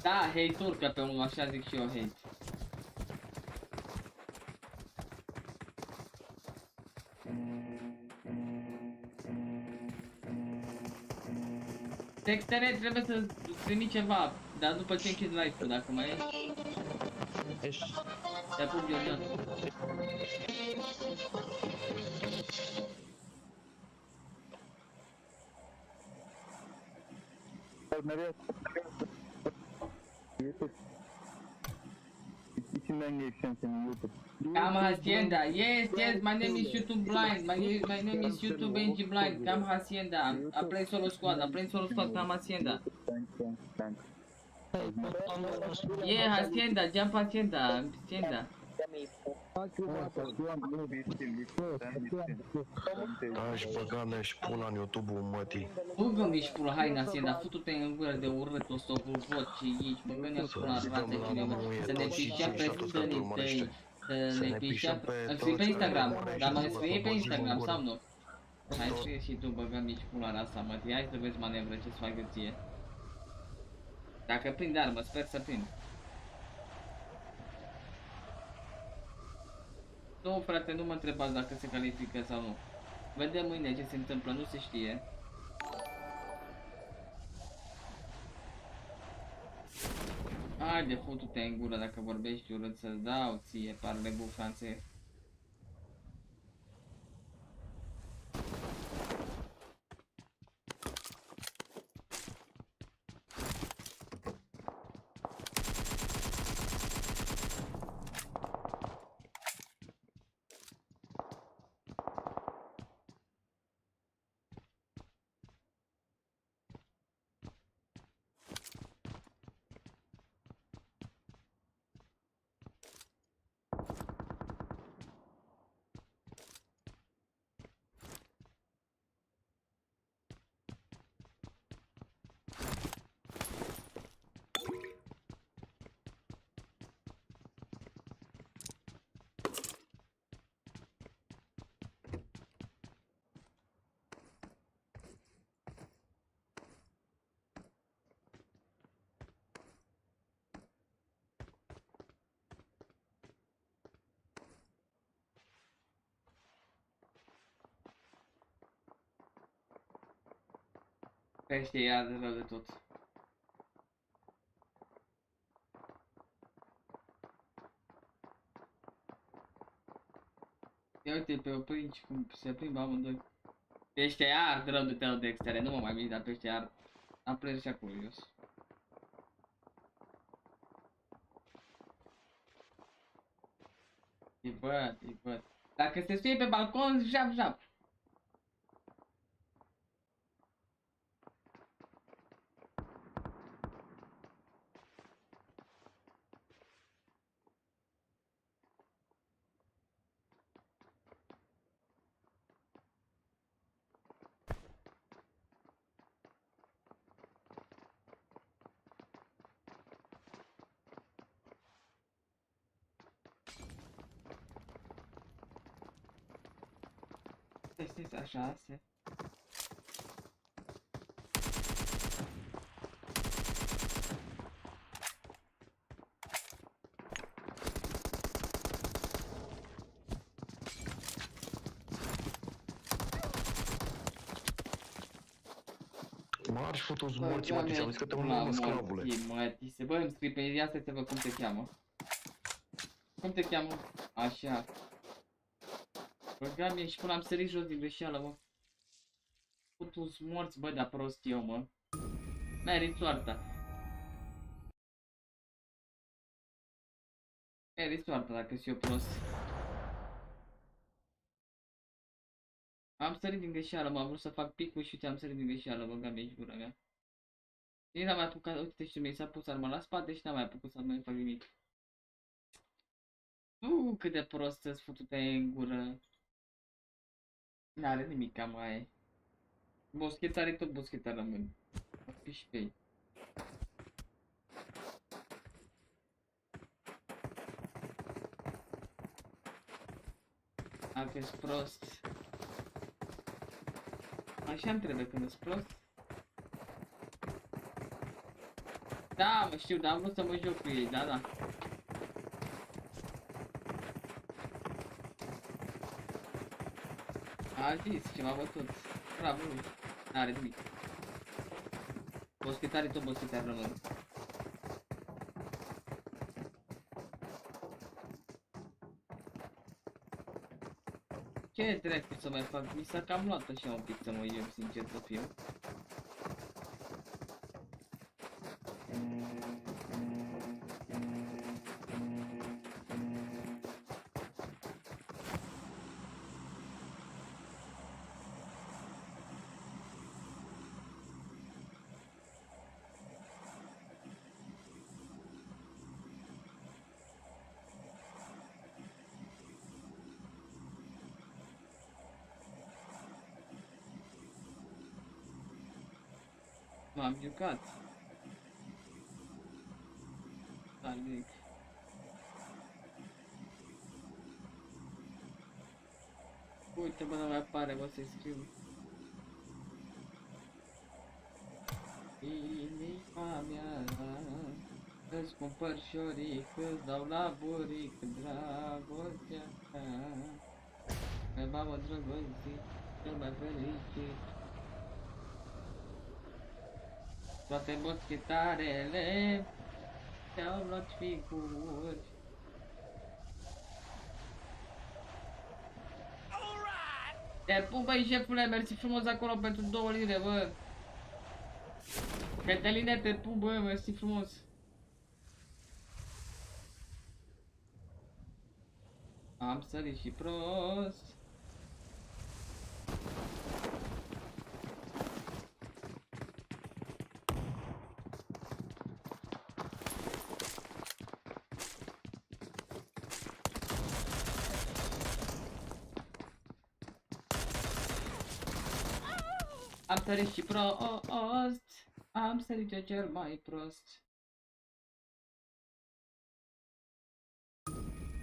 [SPEAKER 3] Da, hate urcă pe unul, așa zic și eu, hate. Dextere, trebuie să primi ceva, dar după ce închid live-ul, dacă mai ești.
[SPEAKER 6] Ești.
[SPEAKER 3] Te apuc de orion. Come Hacienda, yes, my name is YouTube Blind, my name is YouTube NG Blind, come Hacienda, I'm playing solo squad, come Hacienda. Yeah, Hacienda, jump Hacienda, Hacienda.
[SPEAKER 7] Aș băga mea-și pula în YouTube-ul mătii.
[SPEAKER 3] Băgă-mi și pula, hai Hacienda, futu-te în gură de urât, o să o văd și aici, băgă-ne pula în rate și să ne pișea pe stănii tăi,
[SPEAKER 7] ne pișăm pe
[SPEAKER 3] Îmi scrii pe
[SPEAKER 7] toți
[SPEAKER 3] Instagram,
[SPEAKER 7] care
[SPEAKER 3] dar mă
[SPEAKER 7] vrei să
[SPEAKER 3] scrie
[SPEAKER 7] vă
[SPEAKER 3] pe
[SPEAKER 7] băgăm
[SPEAKER 3] Instagram
[SPEAKER 7] în gură.
[SPEAKER 3] sau nu? Hai scrie și tu, băgăm nici pula asta, mă, hai să vezi manevră ce-ți fac eu ție. Dacă prind armă, sper să prind. Nu, frate, nu mă întrebați dacă se califică sau nu. Vedem mâine ce se întâmplă, nu se știe. Haide, futu-te în gură dacă vorbești urât să-ți dau ție, parle-vous francez. Pește ia de rău de tot. Ia uite pe oprinci cum se plimbă amândoi. Pește ard rău de tău de extere, nu mă mai mici, dar pește ard. Am plâns și acolo jos. Îi văd, îi văd. Dacă se suie pe balcon, jap, jap. Este așa, se.
[SPEAKER 7] Marși futu-ți morții, mă, ți-am zis că te urmă sclavule.
[SPEAKER 3] Mătise, bă, îmi scrii pe ia să te văd cum te cheamă. Cum te cheamă? Așa. Băga mie și până am sărit jos din greșeală, mă. Putu-ți morți, bă, de-a prost eu, mă. Merit soarta. Merit soarta dacă-s eu prost. Am sărit din greșeală, m-am vrut să fac picul și am sărit din greșeală, băga mie și gura mea. Nici n-am mai apucat, uite și mi s-a pus arma la spate și n-am mai apucat să mai fac nimic. Cât de prost să-ți futu-te în gură. N-are nimic cam mai. Boschetare tot boschetar rămân. Piși pe ei. Dacă ești prost. Așa-mi trebuie când ești prost. Da, mă știu, dar am vrut să mă joc cu ei, da, da. A zis ceva bătut. Bravo lui. N-are nimic. Boschetare tot boschetar rămân. Ce dracu să mai fac? Mi s-a cam luat așa un pic să mă iau, sincer să fiu. M-am jucat. uite bă, nu mai apare, bă, să-i scriu. Inima mea, îți cumpăr șoric, îți dau la buric, dragostea ta. Că m-am îndrăgostit, cel mai fericit. Toate boschetarele te-au luat figuri. Te pup, băi, șefule, mersi frumos acolo pentru 2 lire, bă. Cătăline, te pup, bă, mersi frumos. Am sărit și prost. Am sărit și prost. Am sărit eu cel mai prost.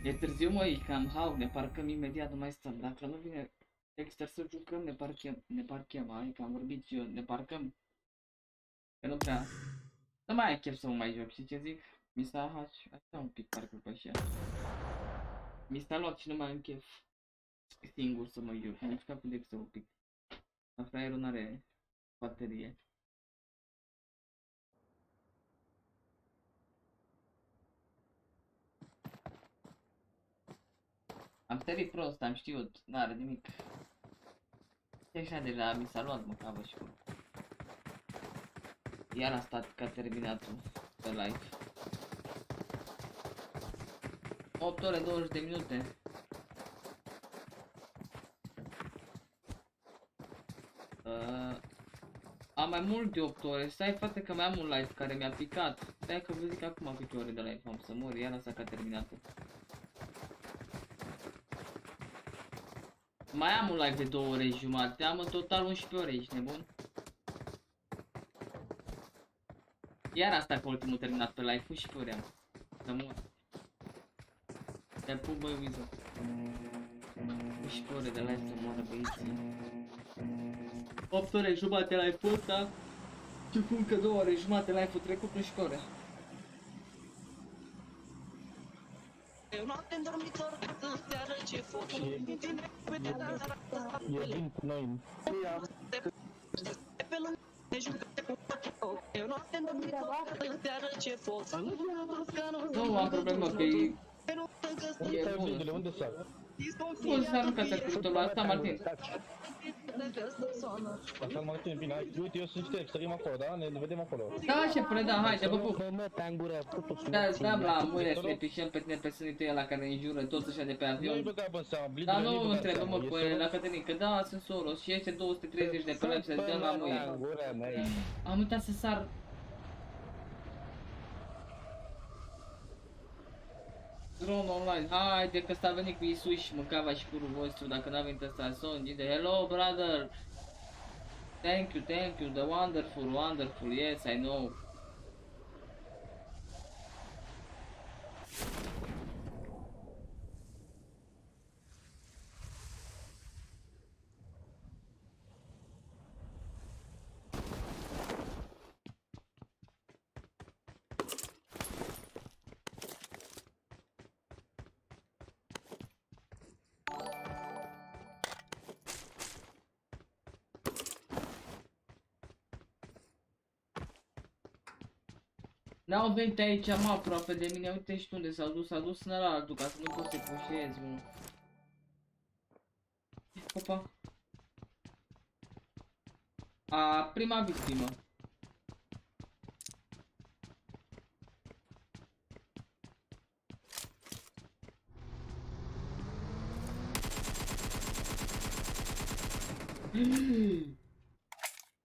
[SPEAKER 3] E târziu, măi, cam hau, ne parcăm imediat, nu mai stăm. Dacă nu vine Dexter să jucăm, ne parchem, hai, că am vorbit și eu, ne parcăm. Că nu prea, nu mai ai chef să mă mai joc, știi ce zic? Mi s-a așa un pic parcă pe așa. Mi s-a luat și nu mai am chef singur să mă joc, am jucat cu Dexter un pic. Dar fraierul n-are baterie. Am sărit prost, am știut, n-are nimic. Și așa de la mi s-a luat măcavă și cum. Iar a stat ca terminatul pe live. 8 ore 20 de minute. Am mai mult de 8 ore, stai frate că mai am un live care mi-a picat. Stai că vă zic acum câte ore de live am să mor, iar asta ca terminatul. Mai am un live de 2 ore jumate, am în total 11 ore, ești nebun? Iar asta pe ultimul terminat pe live, 11 ore am. Să mor. Te pup, băi, Wizo. 11 ore de live să moară băieții. 8 ore jumate live-ul ăsta. Și cum că 2 ore jumate live-ul trecut 11 ore.
[SPEAKER 17] Eu nu am dormitor în seară ce foc.
[SPEAKER 15] E bine cu noi.
[SPEAKER 17] Pe lângă ne jucăm cu foc. Eu nu am dormitor în seară ce foc.
[SPEAKER 3] Nu am problemă că e...
[SPEAKER 15] Unde s-a?
[SPEAKER 3] Cum s-a aruncat acolo la asta, Martin?
[SPEAKER 15] Așa, Martin, bine, hai, uite, eu sunt șterg, sărim acolo, da? Ne vedem acolo.
[SPEAKER 3] Da, șefule, da, hai, te pup. Da, dăm la muie să ne pișăm pe tine pe sânite ăla care ne înjură toți ăștia de pe avion. Dar nu întrebă-mă pe la Cătălin, că da, sunt solo și este 230 de pe live să dăm la muie. Am uitat să sar. Drone online, haide că s-a venit cu Isus și mâncava și curul vostru dacă n-a venit ăsta son. Gide, hello brother. Thank you, the wonderful, yes I know. N-au venit aici, mă, aproape de mine, uite și unde s-au dus în ăla altul, ca să nu pot să-i pușez, mă. Opa. Prima victimă.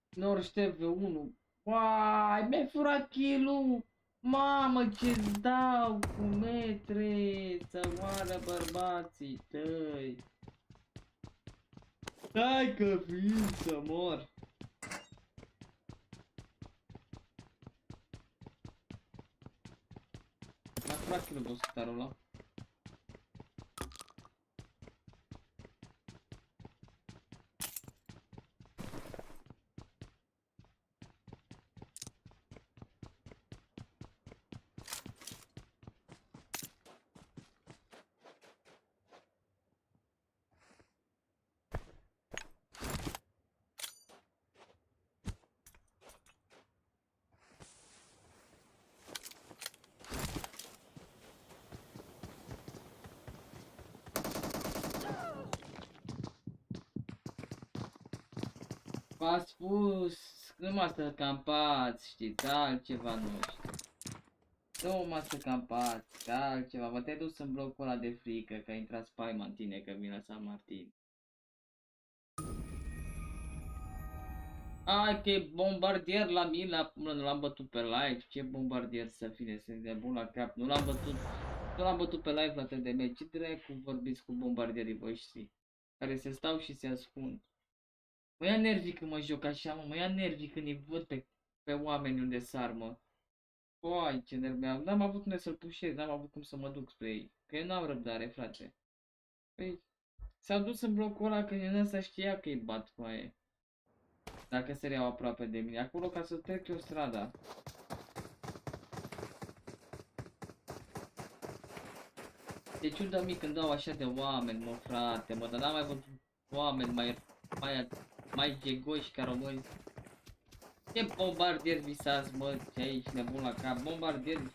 [SPEAKER 3] Norște V1. Uai, mi-ai furat kill-ul! Mamă, ce-ți dau cu metre! Să moară bărbații tăi! Stai că vin să mor! M-a furat kill-ul bostarul ăla. V-a spus, nu mă să campați, știți, altceva nu știu. Nu mă să campați, altceva, vă te-ai dus în blocul ăla de frică, că a intrat spaima în tine, că vine la San Martin. Ai că e bombardier la mine, nu l-am bătut pe live, ce bombardier să fie, să de bun la cap, nu l-am bătut pe live la TDM, ce dracu vorbiți cu bombardierii voștri, care se stau și se ascund. Mă ia nervii când mă joc așa, mă ia nervii când îi văd pe oameni unde sar, mă. Păi, ce nervi am, n-am avut unde să-l pușez, n-am avut cum să mă duc spre ei, că eu n-am răbdare, frate. Păi, s-a dus în blocul ăla că în ăsta știa că îi bat cu aia. Dacă se reau aproape de mine, acolo ca să trec eu strada. E ciudă mic când dau așa de oameni, mă, frate, mă, dar n-am mai văzut oameni mai gegoși ca români. Ce bombardieri visați, mă, ce aici, nebun la cap, bombardieri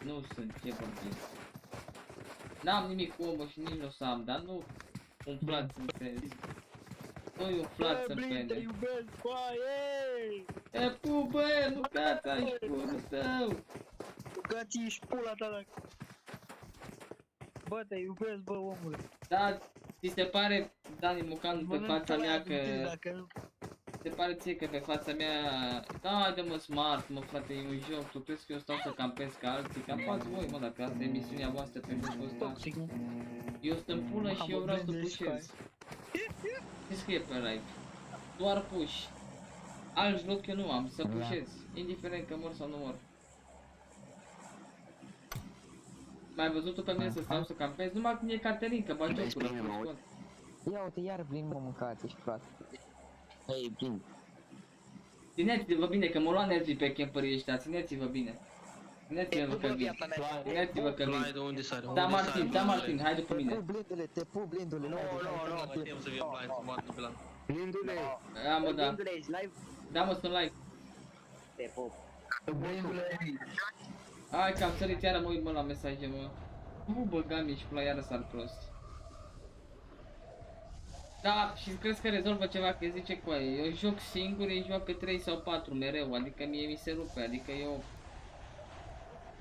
[SPEAKER 3] nu sunt, ce vorbim. N-am nimic cu omul și nici nu o să am, dar nu umflați în sens. Nu-i umflați în pene.
[SPEAKER 17] Te iubesc, coaie!
[SPEAKER 3] E, pu, bă, nu cața aici, pulul tău!
[SPEAKER 17] Gați ești pula ta dacă... Bă, te iubesc, bă, omule.
[SPEAKER 3] Da, ți se pare, Dani Mucanu, pe fața mea că... Se pare ție că pe fața mea... Da, haide-mă smart, mă, frate, e un joc, tu crezi că eu stau să campez ca alții? Campați voi, mă, dacă asta e misiunea voastră pe jocul ăsta. Eu sunt în pulă și eu vreau să pușez. Ce scrie pe live? Doar puși. Alt joc eu nu am, să pușez, indiferent că mor sau nu mor. Mai ai văzut-o pe mine să stau să campez? Numai când e Caterin, că bagi jocul ăsta.
[SPEAKER 15] Ia uite, iar Blin mă mâncați, ești prost.
[SPEAKER 7] Hei, Blin.
[SPEAKER 3] Țineți-vă bine, că mă lua nervii pe camperii ăștia, țineți-vă bine. Țineți-vă că vin. Țineți-vă că vin. Da, Martin, hai după mine.
[SPEAKER 15] Te pup, blindule, nu.
[SPEAKER 7] Blindule.
[SPEAKER 3] Da, mă, da. Da, mă, sunt live.
[SPEAKER 7] Te pup.
[SPEAKER 3] Hai că am sărit iară, mă uit, mă, la mesaje, mă. Bă, gami și pula, iară s-ar prost. Da, și crezi că rezolvă ceva, că zice cu aia, eu joc singur, ei joacă 3 sau 4 mereu, adică mie mi se rupe, adică eu...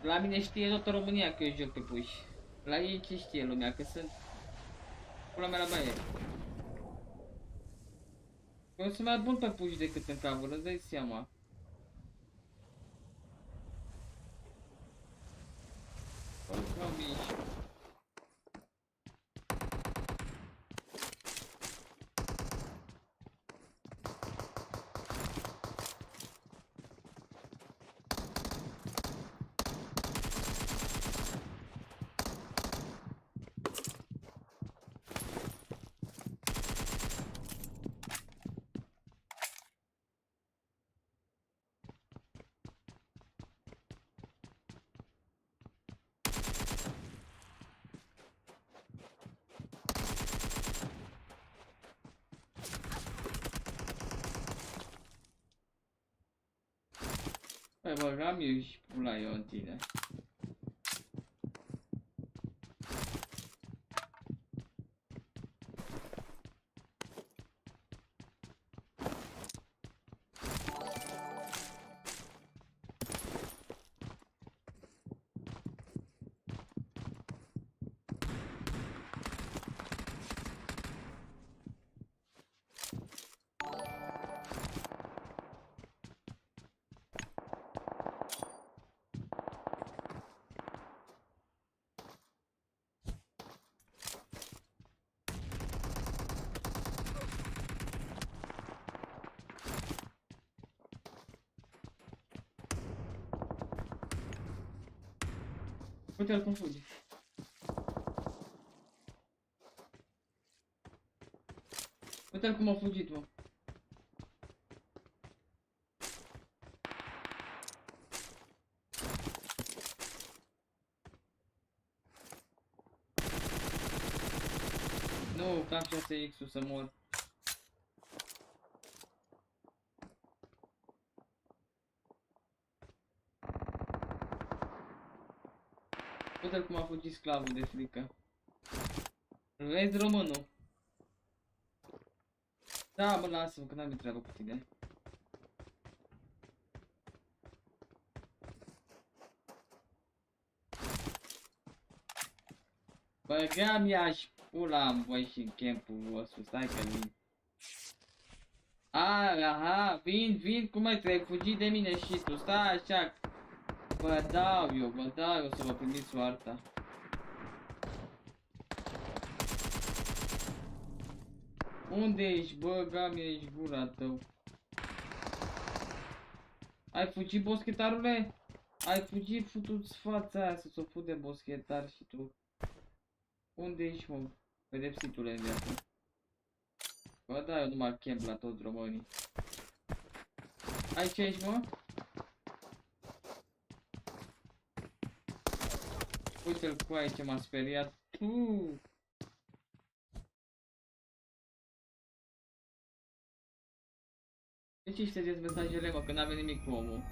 [SPEAKER 3] La mine știe toată România că eu joc pe puși. La ei ce știe lumea, că sunt... Pula mea la baie. Eu sunt mai bun pe puși decât în cover, îți dai seama. Păi băgam eu și pula eu în tine. Uite-l cum fuge. Uite-l cum a fugit, mă. Nu, cam 6x-ul să mor. Uite-l cum a fugit sclavul de frică. Îl vezi, românul? Da, mă, lasă-mă, că n-am treabă cu tine. Băgam ea-și pula în voi și în campul vostru, stai că vin. Aha, vin, cum mai trebuie, fugi de mine și tu, stai așa. Vă dau eu să vă primiți soarta. Unde ești, bă, gam ești gura tău? Ai fugit, boschetarule? Ai fugit, futu-ți fața aia să-ți o fut de boschetar și tu. Unde ești, mă? Pedepsitule în viață. Bă, da, eu numai camp la toți românii. Aici ești, mă? Uite-l cu aia ce m-a speriat. De ce ștergeți mesajele, mă, că n-avea nimic cu omul?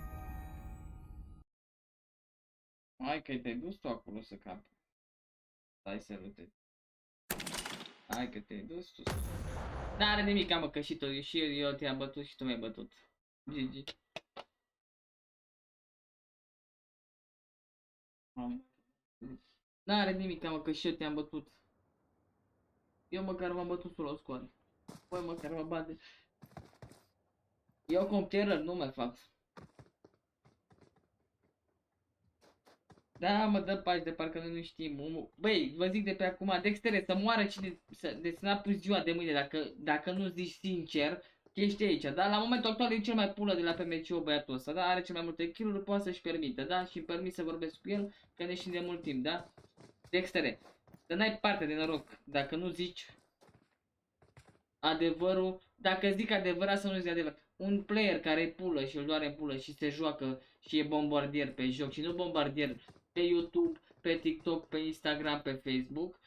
[SPEAKER 3] Hai că te-ai dus tu acolo să capi. Stai să rute. Hai că te-ai dus tu. N-are nimic, mă, că și tu, și eu te-am bătut și tu m-ai bătut. GG. N-are nimic, mă, că și eu te-am bătut. Eu măcar m-am bătut solo scoare. Păi măcar mă bate. Eu compteră nu mai fac. Da, mă dă pași de parcă noi nu știm. Băi, vă zic de pe acum, Dextere, să moară cine, deci n-a pus ziua de mâine, dacă nu zici sincer, că ești aici, da? La momentul actual e cel mai pulă de la PMCO băiatul ăsta, da? Are cel mai multe kill-uri, poate să-și permită, da? Și îmi permit să vorbesc cu el, că ne știm de mult timp, da? Dextere, să n-ai parte de noroc, dacă nu zici adevărul, dacă zic adevărat să nu zic adevărat. Un player care e pulă și îl doare în pulă și se joacă și e bombardier pe joc și nu bombardier pe YouTube, pe TikTok, pe Instagram, pe Facebook,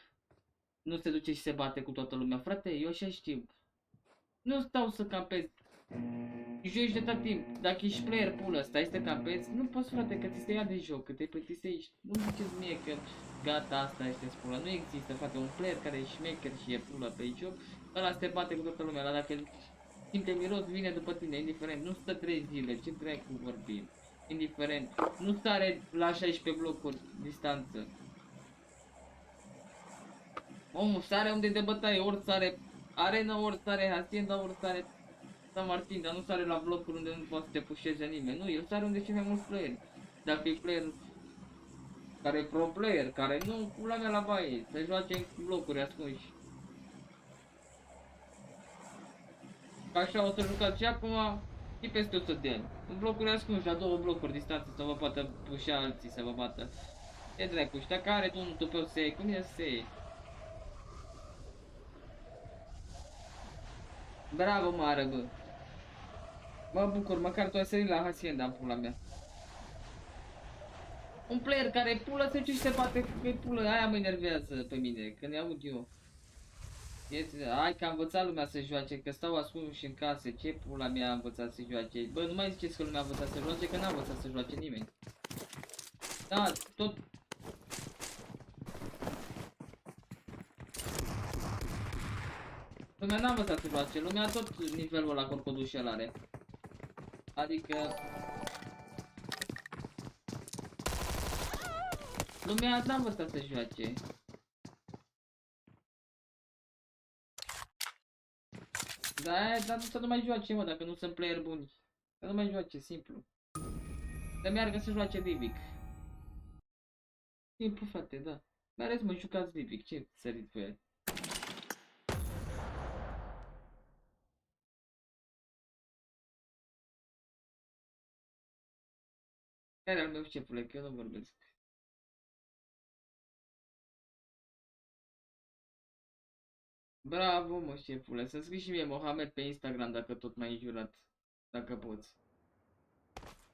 [SPEAKER 3] nu se duce și se bate cu toată lumea. Frate, eu așa știu. Nu stau să campezi. Joci de tot timp. Dacă ești player pulă, stai să campezi, nu poți, frate, că ți se ia de joc, că te plictisești. Nu ziceți mie că gata, asta este pulă. Nu există, frate, un player care e șmecher și e pulă pe joc, ăla se bate cu toată lumea. Ăla dacă simte miros, vine după tine, indiferent. Nu stă 3 zile, ce dracu vorbim. Indiferent. Nu sare la 16 blocuri distanță. Omul sare unde de bătaie, ori sare arena, ori sare hacienda, ori sare San Martin, dar nu sare la blocuri unde nu poate să te pușeze nimeni. Nu, el sare unde sunt mai mulți playeri. Dacă e player care e pro player, care nu, pula mea la baie, se joace în blocuri ascunși. Așa o să jucați și acum, e peste 100 de ani. În blocuri ascunși, la 2 blocuri distanță, să vă poată pușea alții, să vă bată. E dracu, și dacă are unul tu pe o sei, cum e să sei? Bravo, mare, bă. Mă bucur, măcar tu ai sărit la hacienda în pula mea. Un player care e pulă se duce și se bate cu pulă, aia mă enervează pe mine, că ne aud eu. Hai că a învățat lumea să joace, că stau ascunși în case, ce pula mea a învățat să joace? Bă, nu mai ziceți că lumea a învățat să joace, că n-a învățat să joace nimeni. Da, tot... Lumea n-a învățat să joace, lumea tot nivelul ăla corcodușel are. Adică... Lumea n-a învățat să joace. Da, dar să nu mai joace, mă, dacă nu sunt player buni. Să nu mai joace, simplu. Să meargă să joace Livic. Simplu, frate, da. Mereți, mă, jucați Livic, ce săriți pe el? Care al meu șefule, că eu nu vorbesc. Bravo, mă, șefule, să scrii și mie Mohamed pe Instagram dacă tot m-ai înjurat. Dacă poți.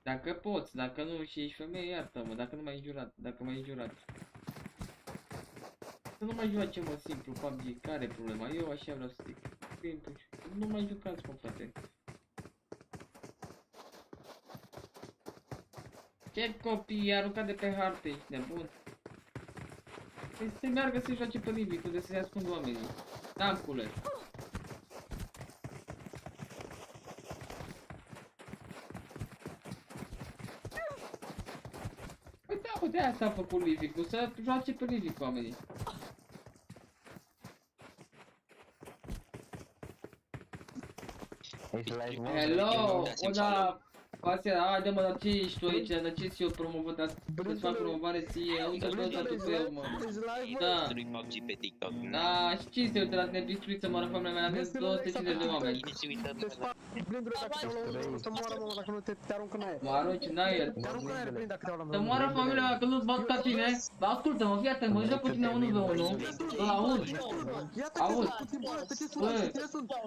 [SPEAKER 3] Dacă poți, dacă nu și ești femeie, iartă-mă, dacă nu m-ai înjurat, dacă m-ai înjurat. Să nu mai joace, mă, simplu, Pubg, care e problema? Eu așa vreau să zic. Simplu, nu mai jucați, mă, frate. Ce copii, i-a aruncat de pe hartă, ești nebun. Păi să meargă să joace pe Livic, unde să se ascund oamenii. N-am culă. de asta a făcut Livic, să joace pe Livic oamenii. Hello, da, Pasea, haide mă, dar ce ești tu aici, dar ce ți eu promovă, dar să-ți fac promovare ție, uite pe ăsta tu pe eu, mă. Da.
[SPEAKER 12] PUBG pe TikTok.
[SPEAKER 3] Da, și cine se uită la tine distruit să moară familia mea, avem 250 de oameni. Mă arunci în aer. Să moară familia mea, că nu-ți bat ca tine. Ascultă-mă, fii atent, mă joc cu tine 1v1. Îl auzi? Auzi? Bă,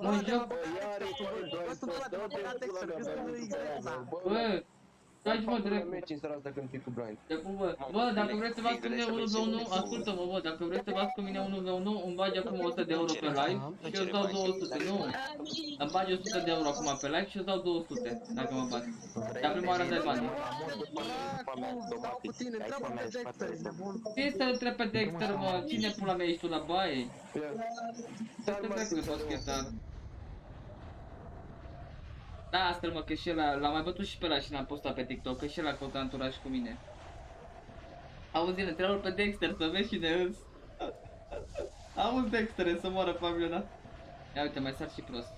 [SPEAKER 3] mă joc... Bă, stai mă direct. Bă, dacă vreți să bați cu mine 1v1, ascultă-mă, bă, dacă vreți să bați cu mine 1v1, îmi bagi acum 100 de euro pe live și eu îți dau 200, nu? Îmi bagi 100 de euro acum pe live și eu îți dau 200, dacă mă bați. Dar prima oară dai banii. Fii să-l întreb pe Dexter, mă, cine pula mea ești tu la baie? Să-l întreb pe basketar. Da, asta mă, că și el l-a mai bătut și pe ăla și l-am postat pe TikTok, că și el a căutat anturaj cu mine. Auzi, întreabă pe Dexter să vezi cine îs. Auzi, Dexter, să moară Fabiana. Ia uite, mai sar și prost.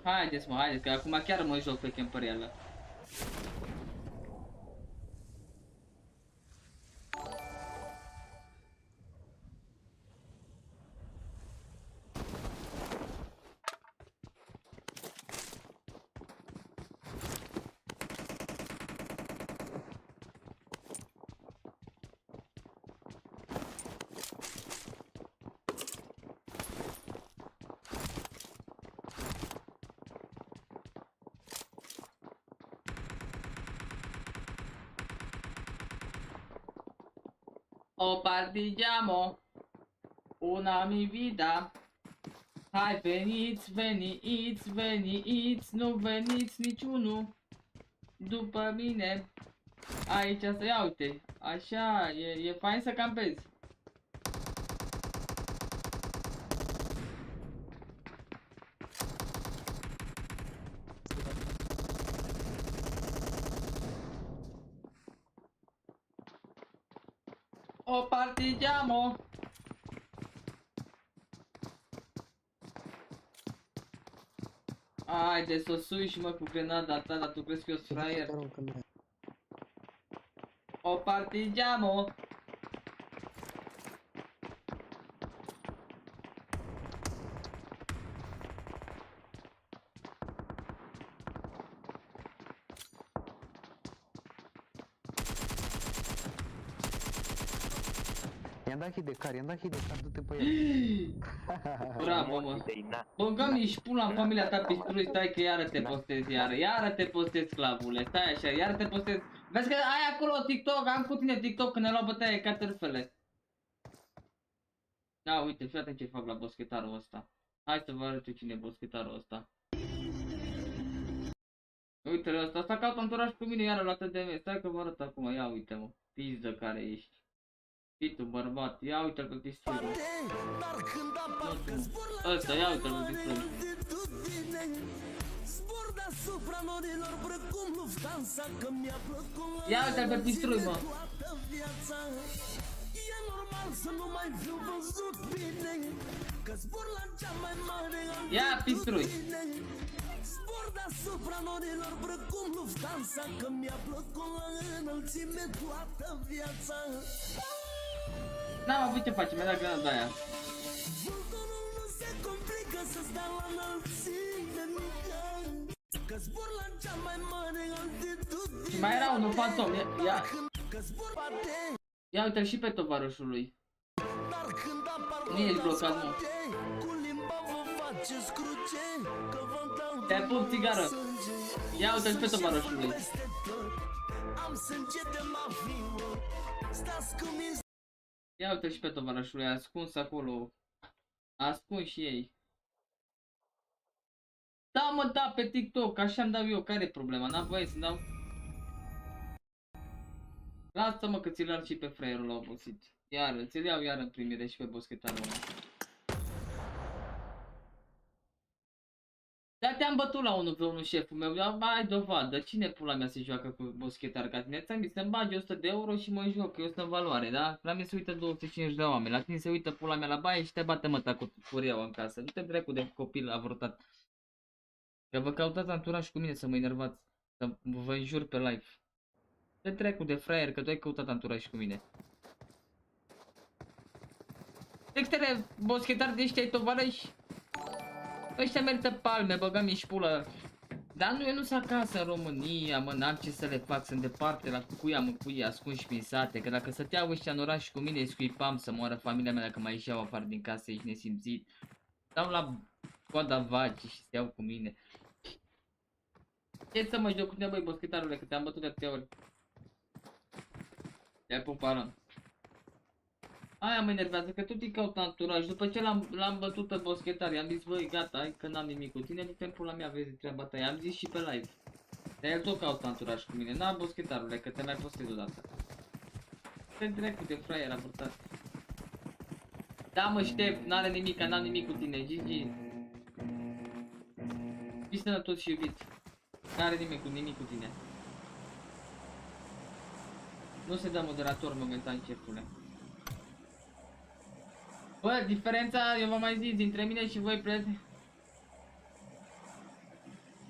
[SPEAKER 3] Haideți mă, haideți, că acum chiar mă joc pe camperială. O partigiamo una mi vita. Hai veniți, veniți, veniți, nu veniți niciunul după mine. Aici să ia uite, așa, e fain să campezi. O partigiamo. Haide să o sui și mă cu grenada ta, dar tu crezi că eu sunt fraier? O partigiamo.
[SPEAKER 15] I-am dat hit de car, du-te pe el.
[SPEAKER 3] Bravo, mă. Băgă-mi și pula în familia ta pistrui, stai că iară te postez, iară te postez, clavule, stai așa, iară te postez. Vezi că ai acolo TikTok, am cu tine TikTok când ne luau bătaie ca târfele. Da, uite, fii atent ce fac la boschetarul ăsta. Hai să vă arăt eu cine e boschetarul ăsta. Uite-l ăsta, s-a caută anturaj cu mine iară la TDM, stai că vă arăt acum, ia uite-mă, pizdă care ești. Fii tu bărbat, ia uite-l pe pistrui. Ăsta, ia uite-l pe pistrui. Ia uite-l pe pistrui, mă. Ia pistrui. N-am avut ce face, mi-a dat granada aia. Și mai era unul fantom, ia uite-l și pe tovarășul lui. Nu ești blocat, nu. Te-ai pup, țigară. Ia uite-l pe tovarășul lui. Ia uite-l și pe tovarășul lui, ascuns acolo. Ascuns și ei. Da, mă, da, pe TikTok, așa îmi dau eu, care e problema? N-am voie să-mi dau. Lasă-mă că ți-l arăt și pe fraierul la obosit. Iară, ți-l iau iară în primire și pe boschetarul ăla. Da, te-am bătut la 1v1, șeful meu, dar ai dovadă, cine pula mea se joacă cu boschetar ca tine? Ți-am zis să-mi bagi 100 de euro și mă joc, că eu sunt în valoare, da? La mine se uită 250 de oameni, la tine se uită pula mea la baie și te bate măta cu furiaua în casă. Du-te dracu de copil avortat. Că vă căutați anturaj cu mine să mă enervați, să vă înjur pe live. Te dracu de fraier, că tu ai căutat anturaj cu mine. Textele boschetari de ăștia ai tovarăși. Ăștia merită palme, băga-mi și pulă. Dar nu, eu nu sunt acasă în România, mă, n-am ce să le fac, sunt departe la cuia măcuia, ascunși prin sate. Că dacă stăteau ăștia în oraș cu mine, îi scuipam să moară familia mea dacă mai ieșeau afară din casă, ești nesimțit. Stau la coada vaci și steau cu mine. Ce să mă joc cu tine, băi, boschetarule, că te-am bătut de atâtea ori. Te-ai puparat. Aia mă enervează, că tot îi caut anturaj. După ce l-am bătut pe boschetar, i-am zis, băi, gata, hai că n-am nimic cu tine, du-te în pula mea, vezi treaba ta. I-am zis și pe live. Dar el tot caut anturaj cu mine. Na, boschetarule, că te mai postez odată. Te dracu de fraier, avortat. Da, mă, Ștef, n-are nimic, n-am nimic cu tine, Gigi. Fii sănătos și iubit. N-are nimic cu tine. Nu se dă moderator momentan, șefule. Bă, diferența, eu v-am mai zis, dintre mine și voi, prieteni.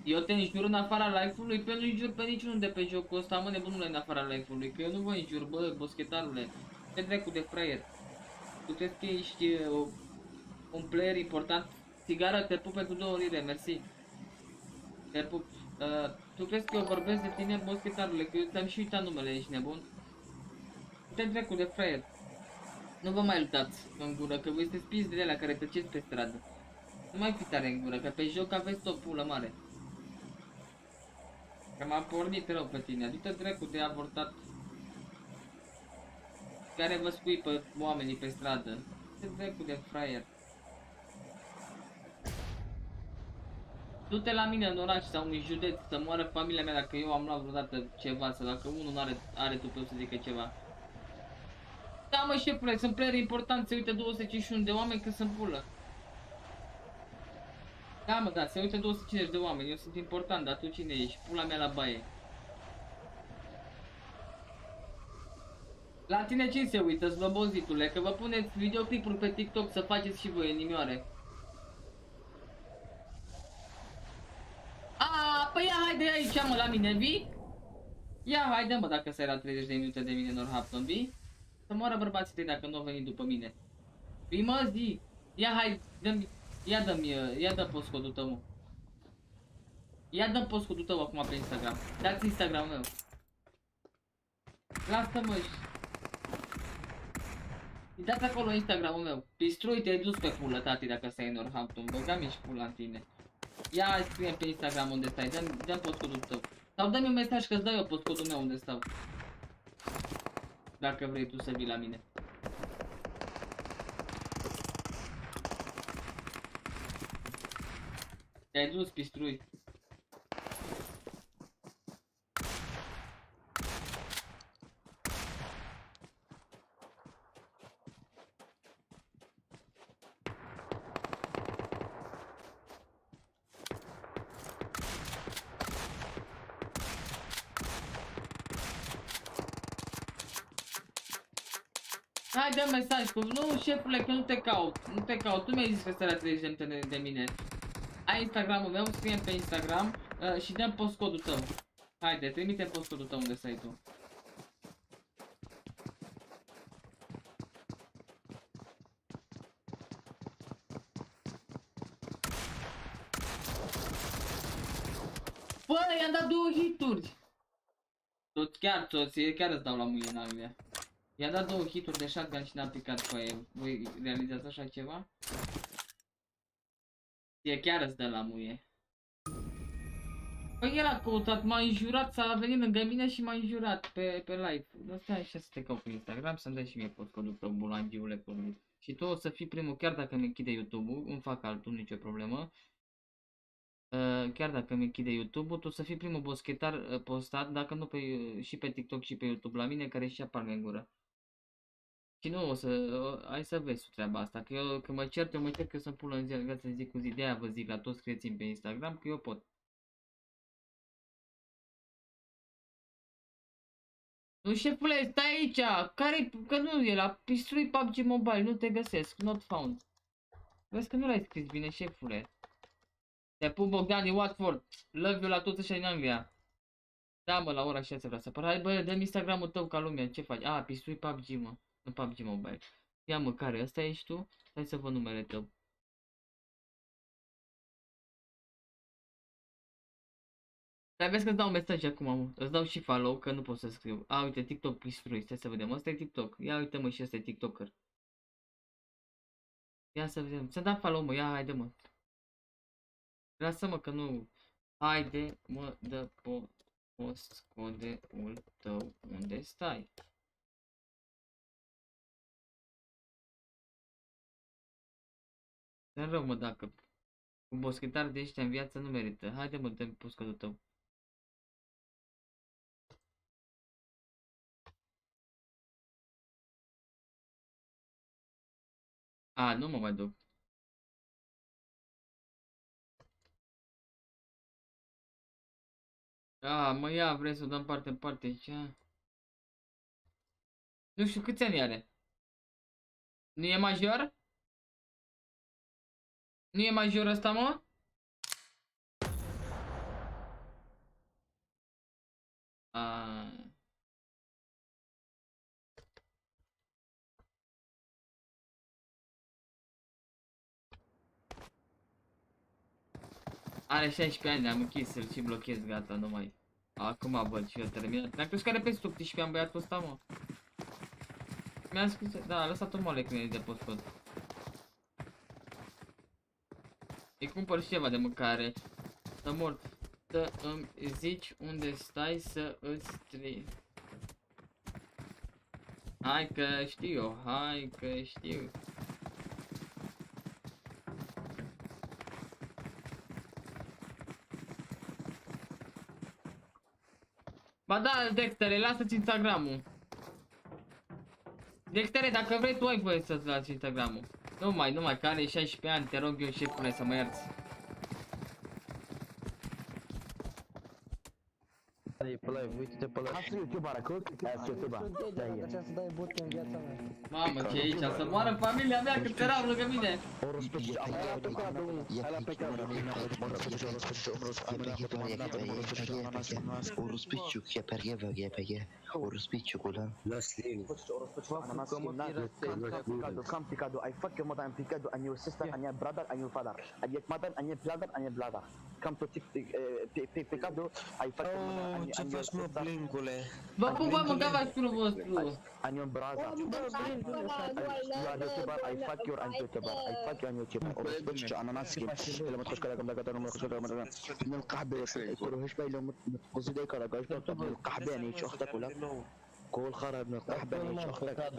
[SPEAKER 3] Eu te înjur în afara live-ului, pe nu înjur pe niciunul de pe jocul ăsta, mă, nebunule, în afara live-ului, că eu nu vă înjur, bă, boschetarule. Te dracu de fraier. Tu crezi că ești un player important? Țigară, te pup pentru 2 lire, mersi. Te pup. Tu crezi că eu vorbesc de tine, boschetarule, că eu te-am și uitat numele, ești nebun? Te dracu de fraier. Nu vă mai luptați în gură, că voi sunteți pizzi de alea care tăceți pe stradă. Nu mai fi tare în gură, că pe joc aveți o pulă mare. Că m-a pornit rău pe tine, du-te dracu de avortat. Care vă scuipă oamenii pe stradă. Du-te dracu de fraier. Du-te la mine în oraș sau în județ să moară familia mea dacă eu am luat vreodată ceva sau dacă unul are tupeu să zică ceva. Da, mă, șefule, sunt player important, se uită 251 de oameni că sunt pulă. Da, mă, da, se uită 250 de oameni, eu sunt important, dar tu cine ești? Pula mea la baie. La tine cine se uită, slobozitule? Că vă puneți videoclipuri pe TikTok să faceți și voi inimioare. Păi ia haide aici, mă, la mine, vii? Ia haide, mă, dacă s-ai la 30 de minute de mine, Norhampton, vii? Să moară bărbații tăi dacă nu au venit după mine. Păi mă, zi, ia hai, ia dă postcodul tău, mă. Ia dă postcodul tău acum pe Instagram. Dați Instagram meu. Lasă-mă și... Dați acolo Instagramul meu. Pistrui, te-ai dus pe pulă, tati, dacă stai în Northampton. Băga-mi și pula în tine. Ia scrie pe Instagram unde stai, dă-mi postcodul tău. Sau dă-mi un mesaj că-ți dau eu postcodul meu unde stau. Dacă vrei tu să vii la mine. Te-ai dus, pistrui. Hai, dă mesaj cu... Nu, șefule, că nu te caut. Nu te caut. Tu mi-ai zis că stai la 30 de mine. Ai Instagramul meu, scrie pe Instagram și dăm postcodul tău. Haide, trimite postcodul tău unde stai tu. Bă, i-am dat 2 hituri. Tot chiar îți dau la muie în Anglia. I-a dat 2 hituri de shotgun și n-a picat cu aia. Voi realizați așa ceva? E chiar îți dă la muie. Păi el a căutat, m-a înjurat, s-a venit lângă mine și m-a înjurat pe live. Stai așa să te caut pe Instagram, să-mi dai și mie postcodul tău, bulangiule, pornit. Și tu o să fii primul, chiar dacă mi închide YouTube-ul, îmi fac altul, nicio problemă. Chiar dacă mi închide YouTube-ul, tu o să fii primul boschetar postat, dacă nu și pe TikTok și pe YouTube la mine, care și apar în gură. Și nu o să, hai să vezi treaba asta, că eu când mă cert, eu mă cert că eu să-mi pun în viață zi cu zi, de-aia vă zic la toți crețini pe Instagram că eu pot. Nu, șefule, stai aici, că nu e la pistrui PUBG Mobile, nu te găsesc, not found. Vezi că nu l-ai scris bine, șefule. Te pup, Bogdan din Watford, love you la toți ăștia din Anglia. Da, mă, la ora 6 vreau să apar. Hai, bă, dă-mi Instagram-ul tău ca lumea, ce faci? A, pistrui PUBG, mă, nu PUBG Mobile. Ia, mă, care, ăsta ești tu? Hai să văd numele tău. Dar vezi că-ți dau un mesaj acum, îți dau și follow, că nu pot să scriu. A, uite, TikTok pistrui, stai să vedem, ăsta e TikTok. Ia uite, mă, și ăsta e TikToker. Ia să vedem, ți-am dat follow, mă, ia, haide, mă. Lasă-mă că nu... Haide, mă, dă post codeul tău, unde stai? Dă rău, mă, dacă cu boschetar de ăștia în viață nu merită. Haide, mă, dă-mi post codul tău. A, nu mă mai duc. A, mă, ia, vrei să o dăm parte în parte, ce? Nu știu câți ani are. Nu e major? Nu e major ăsta, mă? A. Are 16 ani, am închis, îl și blochez, gata, nu mai. Acum văd și eu terminat. Mi-a crezut că are peste 18 ani băiatul ăsta, mă. Mi-a scris, da, a lăsat-o moale când e de postcod. Îi cumpăr și ceva de mâncare. Să mort. Să îmi zici unde stai să îți tri. Hai că știu, hai că știu. Ba da, Dextere, lasă-ți Instagram-ul. Dextere, dacă vrei tu ai voie să-ți lași Instagram-ul. Nu mai, că are 16 ani, te rog eu, șefule, să mă ierți.
[SPEAKER 15] Uite-te pe ăla. Asta e YouTube, arăcut? Asta e YouTube.
[SPEAKER 4] Aceea să dai bote în viața mea.
[SPEAKER 3] Mamă, ce e aici? Să moară familia mea cât erau lângă mine.
[SPEAKER 15] Come picado, I fuck your mother and picado and your sister and your brother and your father and your mother and your brother and your brother. Come to picado, I fuck your mother and
[SPEAKER 6] Ce faci, mă, blincule?
[SPEAKER 3] Vă pupă, mă, dava scurul vostru.
[SPEAKER 15] And your brother. You are YouTuber, I fuck your and YouTuber. I fuck you and YouTuber. ورسبتش انا ناسكي لما تخش كلام ده كده تخش كلام من القحبه يروحش بقى لما تقصد ايه كده من القحباني اختك ولا كل خرا ابن القحباني اختك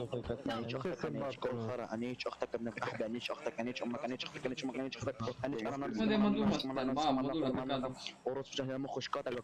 [SPEAKER 15] كل خرا انيش اختك ابن القحباني اختك انيش امك انيش اختك انيش امك انيش اختك انيش انا ورسبتش لما تخش كده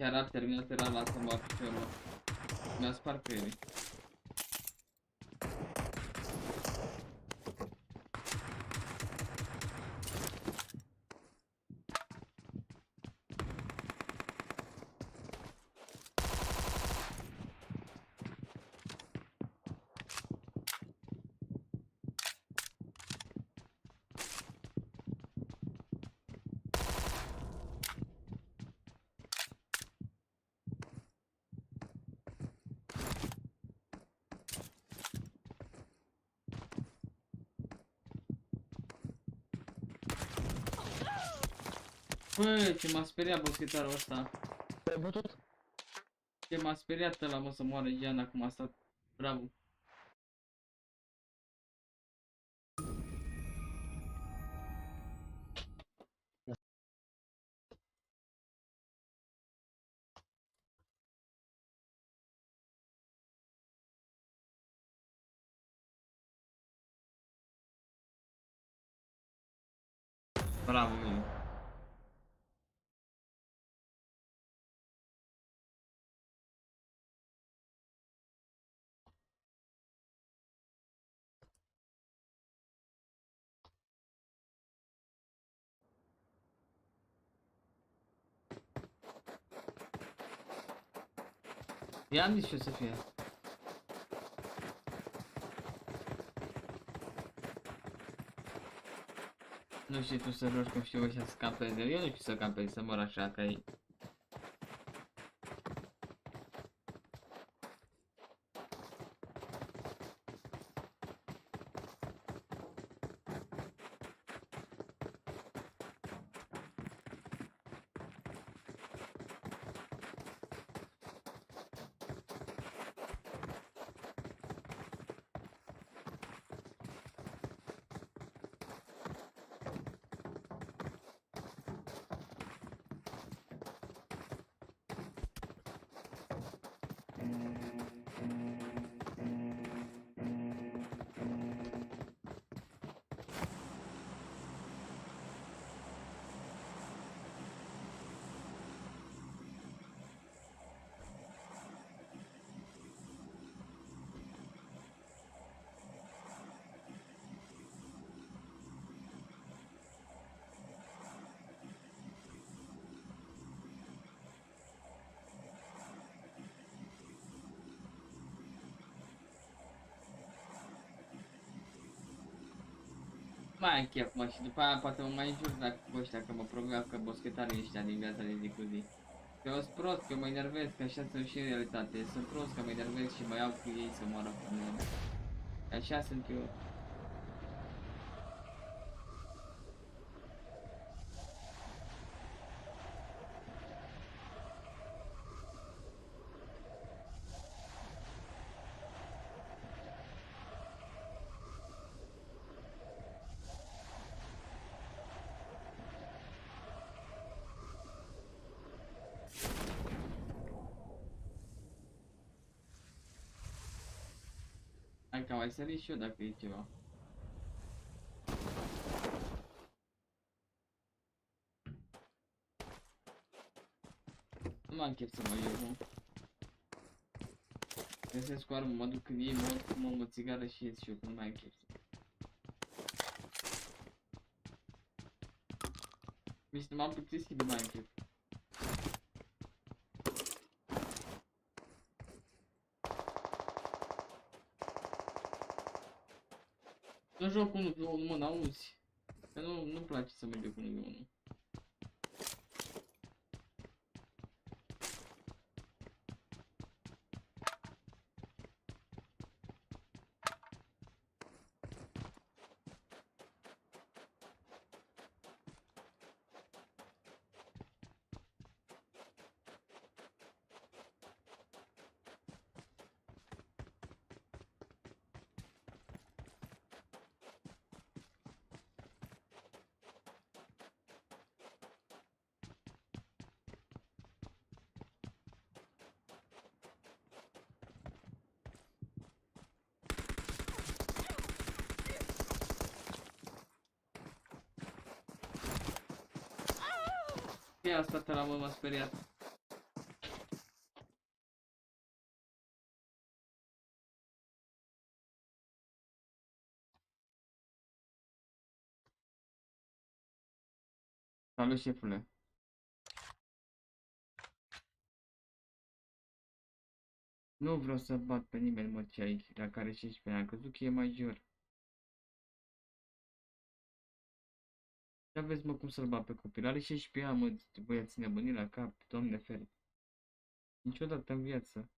[SPEAKER 3] Chiar a terminat, era la să-mi bag piciorul. Mi-a spart creierii. Bă, ce m-a speriat boschetarul ăsta.
[SPEAKER 15] Te-ai bătut?
[SPEAKER 3] Ce m-a speriat ăla, mă, să moară Giana cum a stat. Bravo. Bravo, Miu. I-am zis ce o să fie. Nu știi tu să joci cum știu ăștia să campeze. Eu nu știu să campeze, să mor așa ca ei. Mai am chef, mă, și după aia poate mă mai înjur dacă cu ăștia că mă provoacă boschetarii ăștia din viața de zi cu zi. Că eu sunt prost, că mă enervez, că așa sunt și în realitate. Sunt prost că mă enervez și mă iau cu ei să moară cu mine. Așa sunt eu. Hai că mai sări și eu dacă e ceva. Nu m-am chef să mă iau, mă. Găsesc cu armă, mă duc când ei, mă țigară și ies și eu, că nu mai am chef. Miște, m-am plictisit, nu mai am chef. Nu joc 1v1, mă, n-auzi. Că nu-mi place să merg cu 1v1. E asta te la m-a speriat. Salut, șefule. Nu vreau să bat pe nimeni, mă, ce aici, la care 16 ani. Am crezut că e major. Ia vezi, mă, cum să-l bat pe copil. Are 16 ani, mă, băieți nebunii la cap, Doamne feri. Niciodată în viață.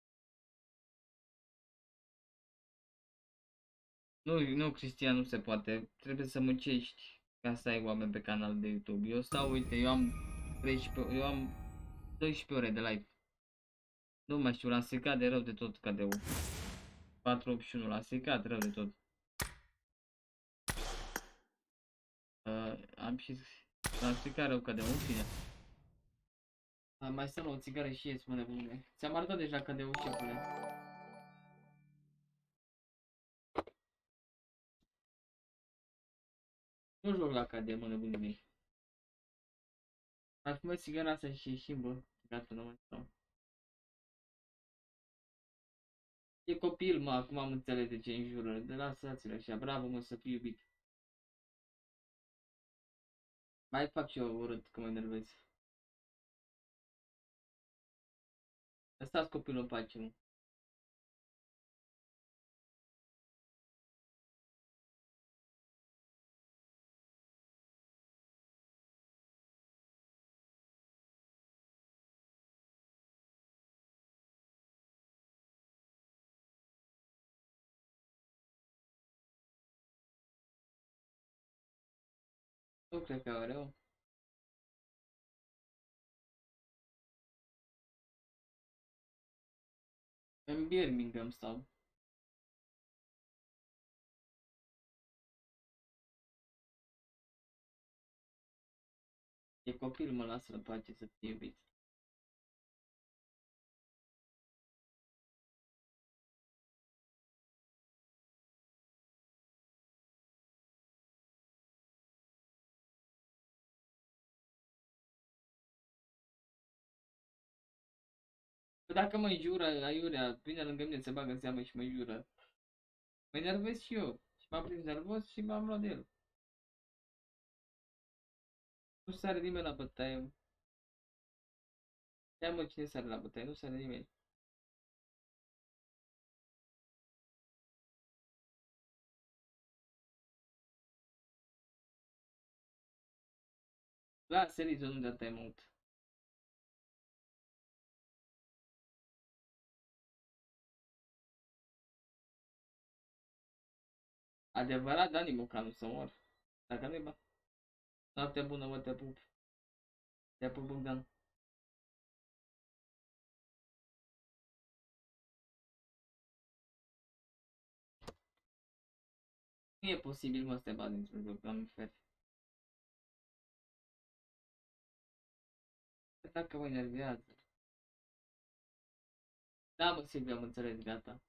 [SPEAKER 3] Nu, Cristian, nu se poate. Trebuie să muncești ca să ai oameni pe canal de YouTube. Eu stau, uite, eu am 13, eu am 12 ore de live. Nu mai știu, l-am secat de rău de tot KD-ul. 481, l-am secat rău de tot. Am și... L-am secat rău KD-ul, în fine. Mai să luăm o țigară și ies, mă nebune. Ți-am arătat deja KD-ul, șefule. Nu joc la KD, mă nebune mei. Ar fi mă țigara asta și ieșim, bă. Gata, nu mai stau. E copil, mă, acum am înțeles de ce înjură. De lăsați-l așa, bravo, mă, să fii iubit. Mai fac și eu urât că mă enervez. Lăsați copilul în pace, mă. Nu cred că are rău. În Birmingham stau. E copil, mă, lasă-l în pace să fie iubit. Dacă mă jură, aiurea, vine lângă mine, se bagă în seamă și mă jură. Mă enervez și eu. Și m-am prins nervos și m-am luat de el. Nu sare nimeni la bătaie. Ia mă, cine sare la bătaie? Nu sare nimeni. Lasă, Elizo, nu dea time out. Adevărat, Dani Mocanu, să mor. Dacă nu-i bă. Noapte bună, mă, te pup. Te pup, Bogdan. Nu e posibil, mă, să te bat dintr-un joc, doamne fer. Dacă mă enervează. Da, mă, Silvia, am înțeles, gata.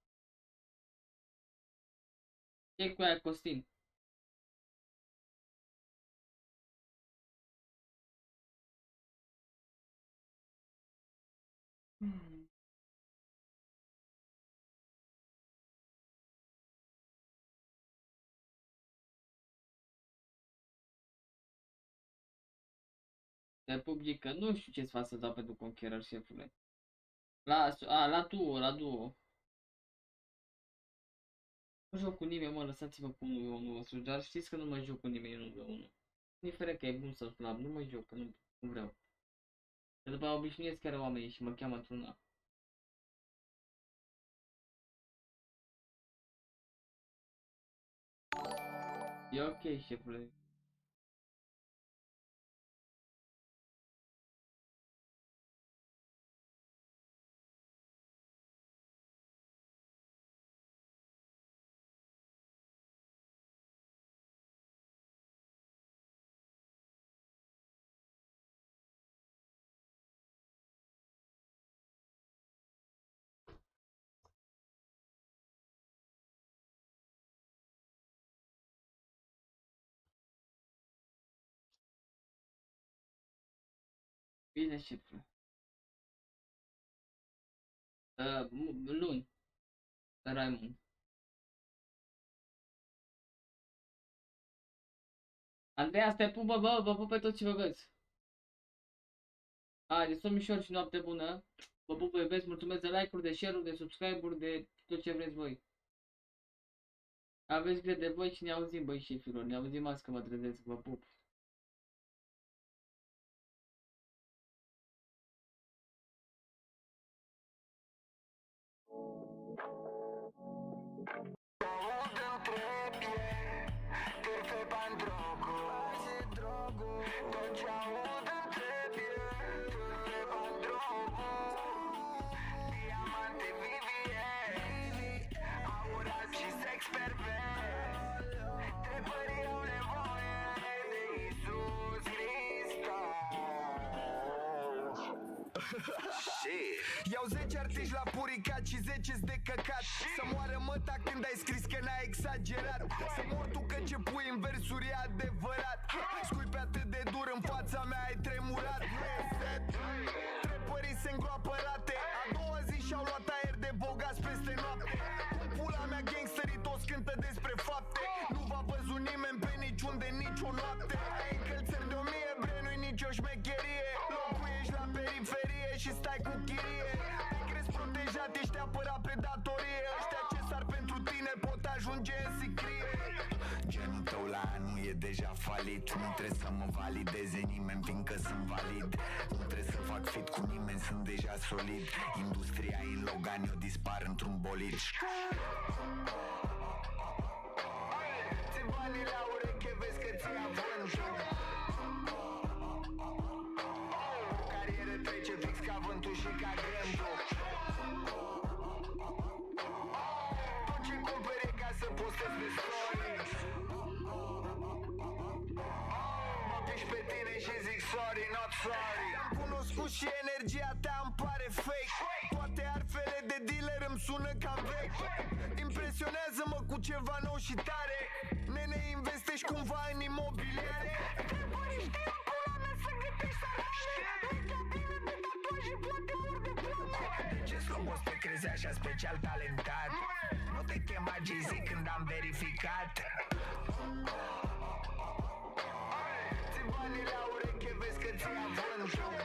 [SPEAKER 3] Ce cu aia, Costin? Te Pubg, că nu știu ce-ți fac să dau pentru Conqueror, șefule. La duo. Nu joc cu nimeni, mă, lăsați-mă cu 1v1, dar știți că nu mă joc cu nimeni 1v1. Indiferent că e bun sau slab, nu mă joc, că nu vreau. Că după aia obișnuiesc chiar oamenii și mă cheamă într-una. E ok, șefule. Bine, șefule. Luni. Raimund. Andreea, stai pupă, bă, vă pup pe toți și vă vezi. De somn mișor și noapte bună. Vă pup, vă iubesc, mulțumesc de like-uri, de share-uri, de subscribe-uri, de tot ce vreți voi. Aveți grijă de voi și ne auzim, băi șefilor, ne auzim azi că mă trezesc, vă pup.
[SPEAKER 21] Perfect pentru cu, tot ce aud îmi trebuie. Iau 10 artiști la puricat și 10 de căcat. Să moară măta când ai scris că n-ai exagerat. Să mor tu că ce pui în versuri e adevărat. Scuipi atât de dur în fața mea ai tremurat. Nu e set. Trepării se îngroapă rate. A doua zi și-au luat aer de bogați peste noapte. Cu pula mea gangsterii toți cântă despre fapte. Nu v-a văzut nimeni pe niciunde nicio noapte. Ai încălțări de 1000 bre, nu-i nicio șmecherie. Locuiești la periferie și stai cu chirie. Te crezi protejat, ești apărat pe datorie. Ăștia ce sar pentru tine pot ajunge în sicrie. Genul tău la anul e deja falit. Nu trebuie să mă valideze nimeni, fiindcă sunt valid. Nu trebuie să fac fit cu nimeni, sunt deja solid. Industria în Logan, eu dispar într-un bolid. Ți banii la ureche, vezi că ți-a vântul. Carieră trece fix ca vântul și ca grândul. Tot ce cumpere ca să postez pe stories. Mă piși pe tine și zic sorry, not sorry. Te-am cunoscut și energia ta îmi pare fake. Toate arfele de dealer îmi sună cam vechi. Impresionează-mă cu ceva nou și tare. Nene, investești cumva în imobiliare? Întrebări știu în pula mea să gătești sarane. Mica bine pe tatuaje, poate mor de plame. De ce scopos te crezi așa special talentat? Nu te chema Jay-Z când am verificat. Ți banii la ureche, vezi că ți-a vântul.